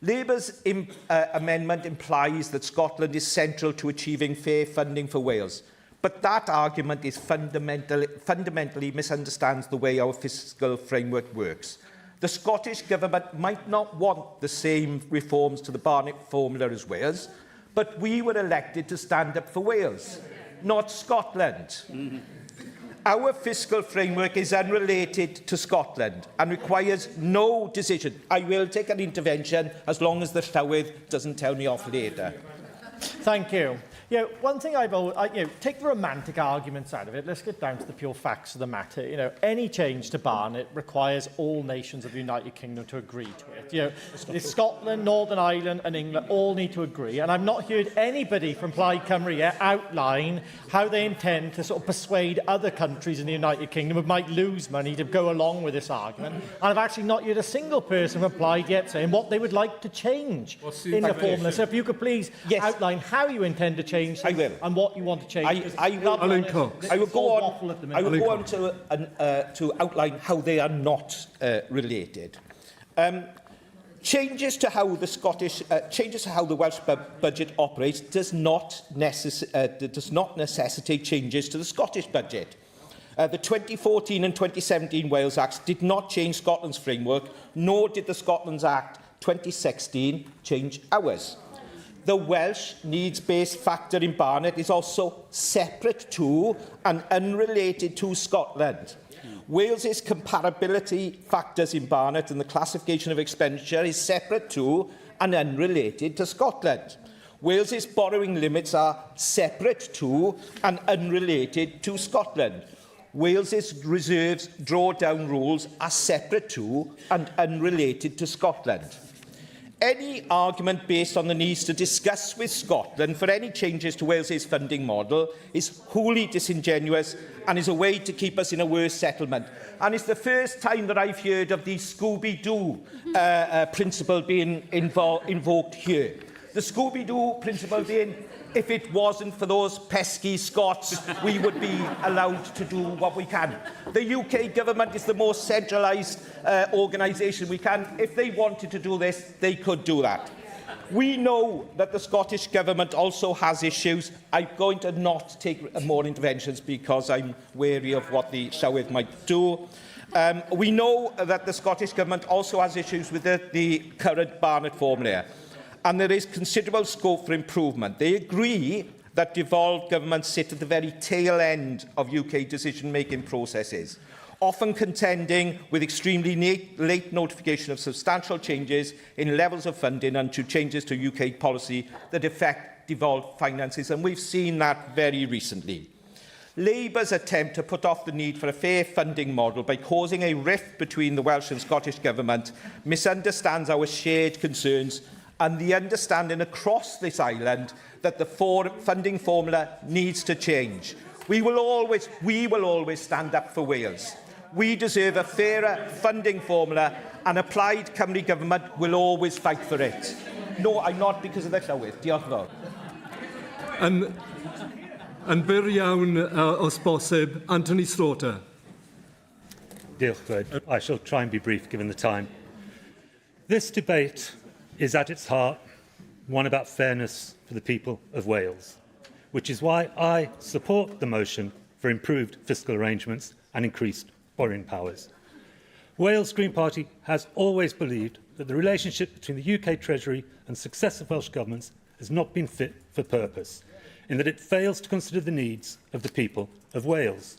Labour's amendment implies that Scotland is central to achieving fair funding for Wales, but that argument is fundamentally misunderstands the way our fiscal framework works. The Scottish Government might not want the same reforms to the Barnett formula as Wales, but we were elected to stand up for Wales, not Scotland. Our fiscal framework is unrelated to Scotland and requires no decision. I will take an intervention as long as the Llywydd doesn't tell me off later. Thank you. One thing take the romantic arguments out of it. Let's get down to the pure facts of the matter. Any change to Barnett requires all nations of the United Kingdom to agree to it. Scotland, Northern Ireland and England all need to agree. And I've not heard anybody from Plaid Cymru yet outline how they intend to sort of persuade other countries in the United Kingdom who might lose money to go along with this argument. And I've actually not heard a single person from Plaid yet saying what they would like to change in the formula. So if you could please outline how you intend to change I will. And what you want to change. I will go on to outline how they are not related. Changes to how the Welsh budget operates does not necessitate changes to the Scottish budget. The 2014 and 2017 Wales Acts did not change Scotland's framework, nor did the Scotland's Act 2016 change ours. The Welsh needs-based factor in Barnet is also separate to and unrelated to Scotland. Wales's comparability factors in Barnet and the classification of expenditure is separate to and unrelated to Scotland. Wales's borrowing limits are separate to and unrelated to Scotland. Wales's reserves drawdown rules are separate to and unrelated to Scotland. Any argument based on the needs to discuss with Scotland for any changes to Wales's funding model is wholly disingenuous and is a way to keep us in a worse settlement. And it's the first time that I've heard of the Scooby-Doo principle being invoked here. The Scooby-Doo principle being, if it wasn't for those pesky Scots, we would be allowed to do what we can. The UK government is the most centralised organisation we can. If they wanted to do this, they could do that. We know that the Scottish Government also has issues. I'm going to not take more interventions because I'm wary of what the Llywydd might do. We know that the Scottish Government also has issues with the current Barnet formula, and there is considerable scope for improvement. They agree that devolved governments sit at the very tail end of UK decision-making processes, often contending with extremely late notification of substantial changes in levels of funding and to changes to UK policy that affect devolved finances, and we've seen that very recently. Labour's attempt to put off the need for a fair funding model by causing a rift between the Welsh and Scottish Government misunderstands our shared concerns and the understanding across this island that the funding formula needs to change. We will always stand up for Wales. We deserve a fairer funding formula, and a Plaid Cymru government will always fight for it. No, I'm not because of the Llywydd. Diolch yn fawr. Yn byr iawn, os bosib, Anthony Slaughter. Diolch, I shall try and be brief given the time. This debate is at its heart one about fairness for the people of Wales, which is why I support the motion for improved fiscal arrangements and increased borrowing powers. Wales Green Party has always believed that the relationship between the UK Treasury and successive Welsh governments has not been fit for purpose, in that it fails to consider the needs of the people of Wales.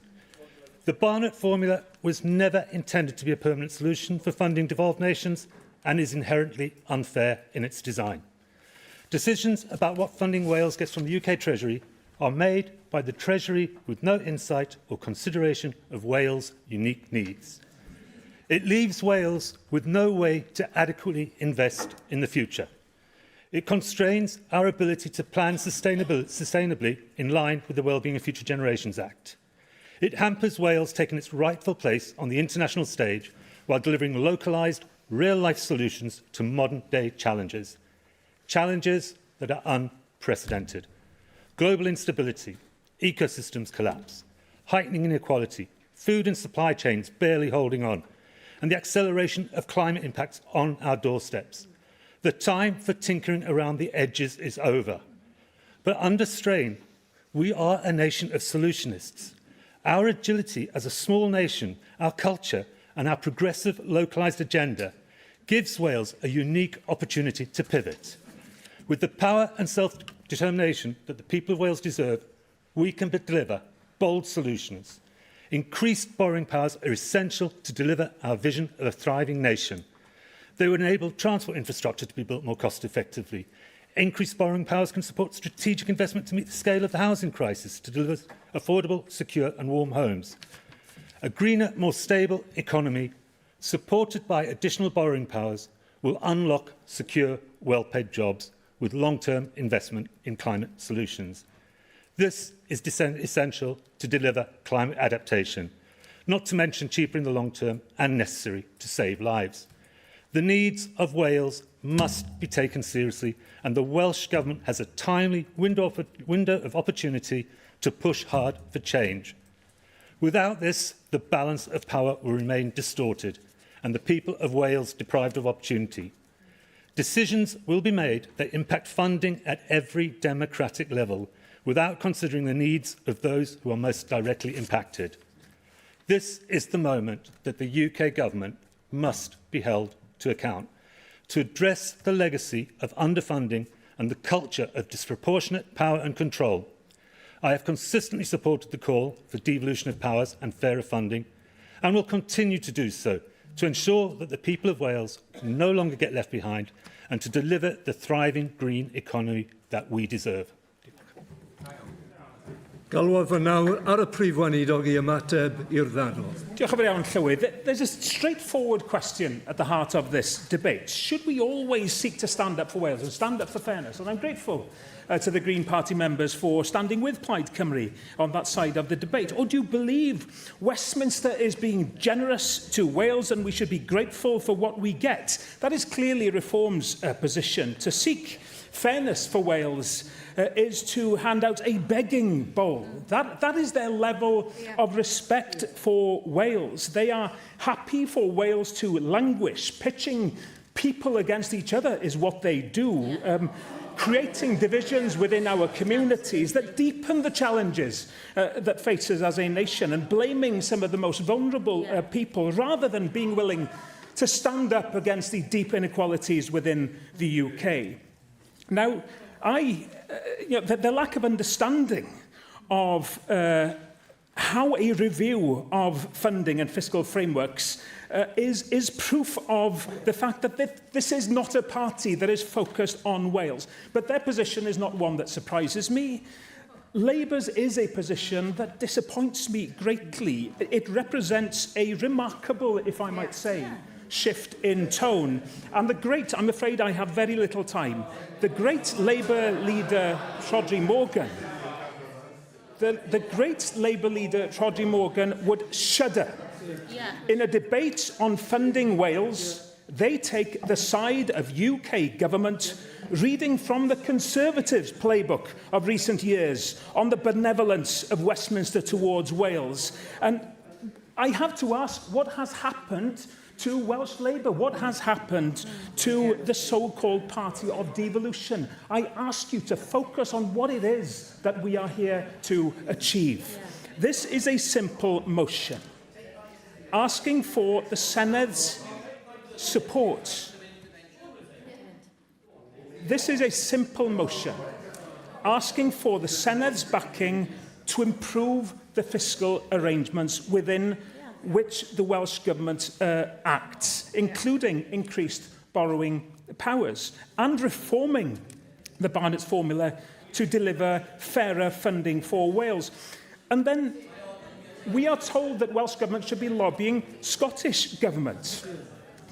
The Barnet formula was never intended to be a permanent solution for funding devolved nations and is inherently unfair in its design. Decisions about what funding Wales gets from the UK Treasury are made by the Treasury with no insight or consideration of Wales' unique needs. It leaves Wales with no way to adequately invest in the future. It constrains our ability to plan sustainably in line with the Wellbeing of Future Generations Act. It hampers Wales taking its rightful place on the international stage while delivering localised, real-life solutions to modern-day challenges. Challenges that are unprecedented. Global instability, ecosystems collapse, heightening inequality, food and supply chains barely holding on, and the acceleration of climate impacts on our doorsteps. The time for tinkering around the edges is over. But under strain, we are a nation of solutionists. Our agility as a small nation, our culture, and our progressive localised agenda gives Wales a unique opportunity to pivot. With the power and self-determination that the people of Wales deserve, we can deliver bold solutions. Increased borrowing powers are essential to deliver our vision of a thriving nation. They would enable transport infrastructure to be built more cost-effectively. Increased borrowing powers can support strategic investment to meet the scale of the housing crisis, to deliver affordable, secure and warm homes. A greener, more stable economy, supported by additional borrowing powers, will unlock secure, well-paid jobs with long-term investment in climate solutions. This is essential to deliver climate adaptation, not to mention cheaper in the long term and necessary to save lives. The needs of Wales must be taken seriously, and the Welsh Government has a timely window of opportunity to push hard for change. Without this, the balance of power will remain distorted, and the people of Wales deprived of opportunity. Decisions will be made that impact funding at every democratic level, without considering the needs of those who are most directly impacted. This is the moment that the UK Government must be held to account to address the legacy of underfunding and the culture of disproportionate power and control. I have consistently supported the call for devolution of powers and fairer funding, and will continue to do so to ensure that the people of Wales no longer get left behind and to deliver the thriving green economy that we deserve. Galwodd fy nawr ar y prif weinidog I ymateb i'r ddadl. Diolch yn fawr iawn, Llywydd. There's a straightforward question at the heart of this debate. Should we always seek to stand up for Wales and stand up for fairness? And I'm grateful to the Green Party members for standing with Plaid Cymru on that side of the debate. Or do you believe Westminster is being generous to Wales and we should be grateful for what we get? That is clearly Reform's position. To seek fairness for Wales is to hand out a begging bowl. That is their level of respect for Wales. They are happy for Wales to languish. Pitching people against each other is what they do. Creating divisions within our communities that deepen the challenges that face us as a nation, and blaming some of the most vulnerable people rather than being willing to stand up against the deep inequalities within the UK. Now, the lack of understanding of how a review of funding and fiscal frameworks is proof of the fact that this is not a party that is focused on Wales. But their position is not one that surprises me. Labour's is a position that disappoints me greatly. It represents a remarkable, if I might say, shift in tone. And the great, I'm afraid I have very little time, the great Labour leader, Rhodri Morgan, the great Labour leader, Rhodri Morgan, would shudder. In a debate on funding Wales, they take the side of UK government, reading from the Conservatives' playbook of recent years on the benevolence of Westminster towards Wales. And I have to ask, what has happened to Welsh Labour? What has happened to the so-called party of devolution? I ask you to focus on what it is that we are here to achieve. This is a simple motion, asking for the Sened's support. This is a simple motion, asking for the Sened's backing to improve the fiscal arrangements within which the Welsh Government acts, including increased borrowing powers and reforming the Barnett's formula to deliver fairer funding for Wales. And then we are told that Welsh Government should be lobbying Scottish Government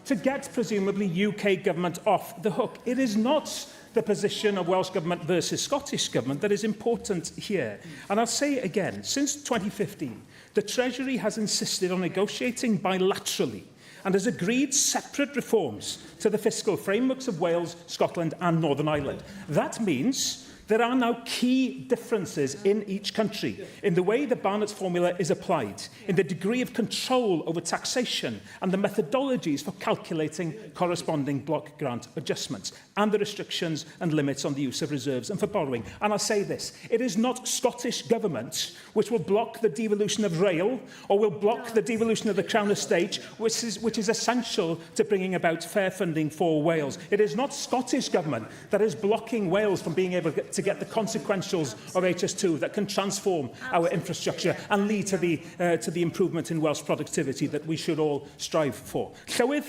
to get, presumably, UK Government off the hook. It is not the position of Welsh Government versus Scottish Government that is important here. And I'll say again, since 2015, the Treasury has insisted on negotiating bilaterally and has agreed separate reforms to the fiscal frameworks of Wales, Scotland and Northern Ireland. That means there are now key differences in each country in the way the Barnett's formula is applied, in the degree of control over taxation and the methodologies for calculating corresponding block grant adjustments, and the restrictions and limits on the use of reserves and for borrowing. And I'll say this, it is not Scottish Government which will block the devolution of rail or will block the devolution of the Crown Estate, which is essential to bringing about fair funding for Wales. It is not Scottish Government that is blocking Wales from being able to get the consequentials of HS2 that can transform our infrastructure and lead to the improvement in Welsh productivity that we should all strive for. Llywydd,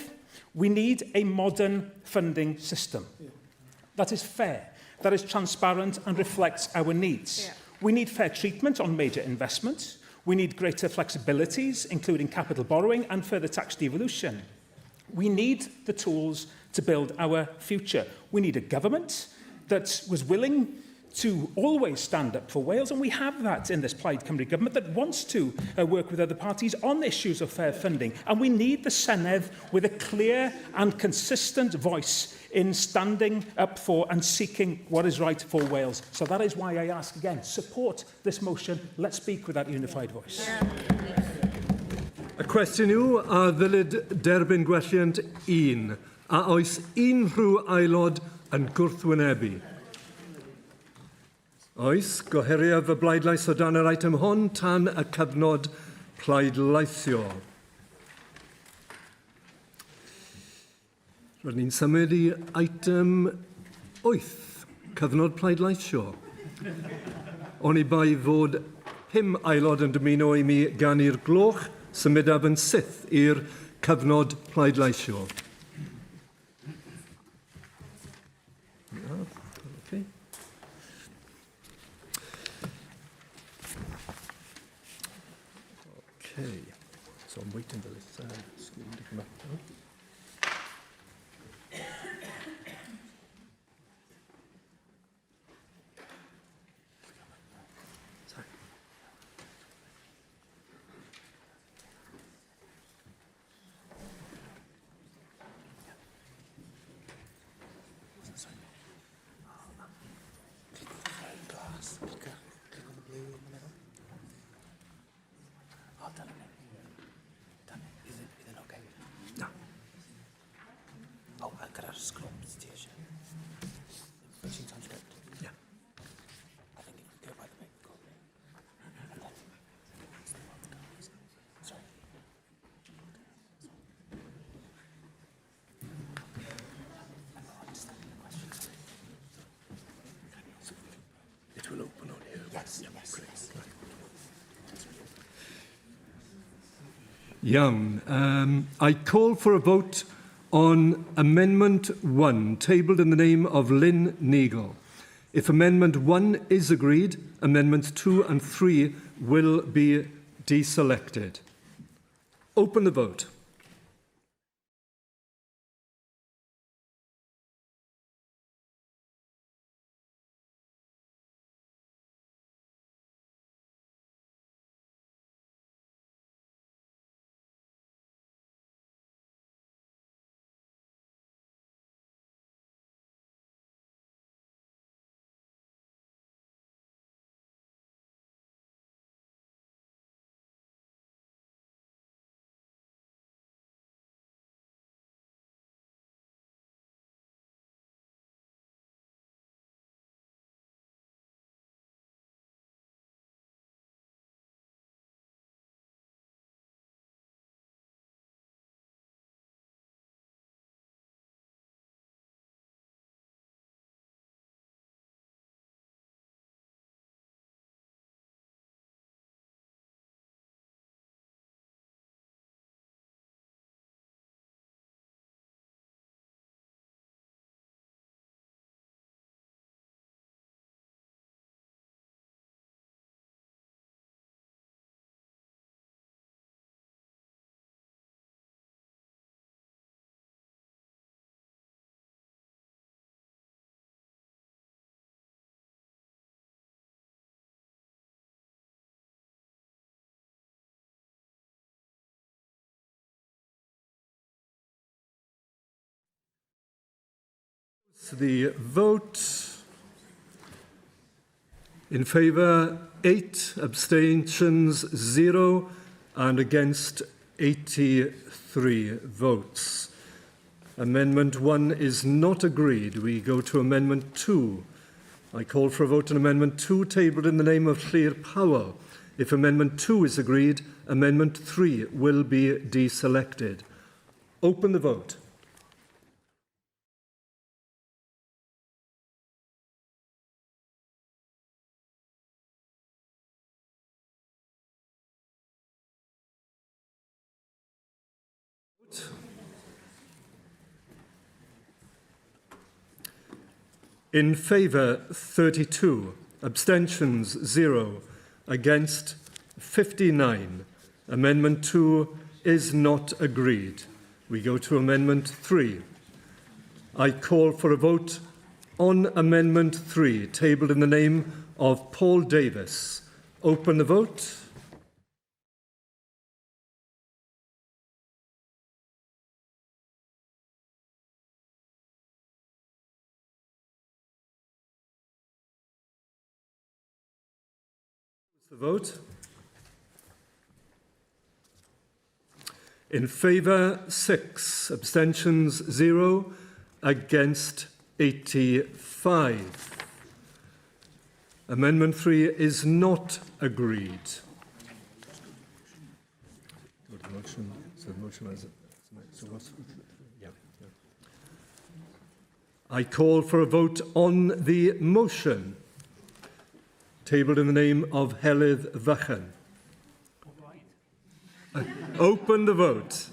we need a modern funding system that is fair, that is transparent and reflects our needs. We need fair treatment on major investments. We need greater flexibilities, including capital borrowing and further tax devolution. We need the tools to build our future. We need a government that was willing to always stand up for Wales, and we have that in this Plaid Cymru government that wants to work with other parties on issues of fair funding. And we need the Senedd with a clear and consistent voice in standing up for and seeking what is right for Wales. So that is why I ask again, support this motion. Let's speak with that unified voice. Y cwestiwn yw, a ddylid derbyn gwelliant 1, a oes unrhyw aelod yn gwrthwynebu? Oes, goheriaf y bleidlais o dan yr eitem hon tan y cyfnod pleidleisio. Rydyn ni'n symud i item 8, cyfnod pleidleisio. Oni bai fod 5 aelod yn dymuno i mi gan i'r gloch, symudaf yn syth i'r cyfnod pleidleisio. Okay. Okay, so I'm waiting for this screen to come up now. Young. I call for a vote on Amendment 1, tabled in the name of Lynn Neagle. If Amendment 1 is agreed, Amendments 2 and 3 will be deselected. Open the vote. The vote: in favour 8, abstentions 0, and against 83 votes. Amendment 1 is not agreed. We go to Amendment 2. I call for a vote on Amendment 2, tabled in the name of Llawn Powell. If Amendment 2 is agreed, Amendment 3 will be deselected. Open the vote. In favour 32, abstentions 0, against 59. Amendment 2 is not agreed. We go to Amendment 3. I call for a vote on Amendment 3, tabled in the name of Paul Davis. Open the vote. The vote. In favour 6, abstentions 0, against 85. Amendment 3 is not agreed. motion. So the motion has I call for a vote on the motion tabled in the name of Helydd Vychan. Open the vote.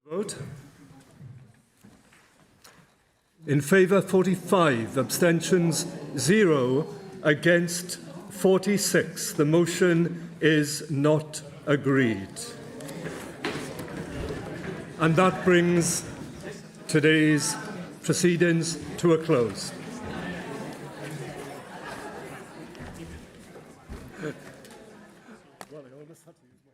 Vote. In favour 45, abstentions 0, against 46. The motion is not agreed. And that brings today's proceedings to a close. Well, I almost had to use my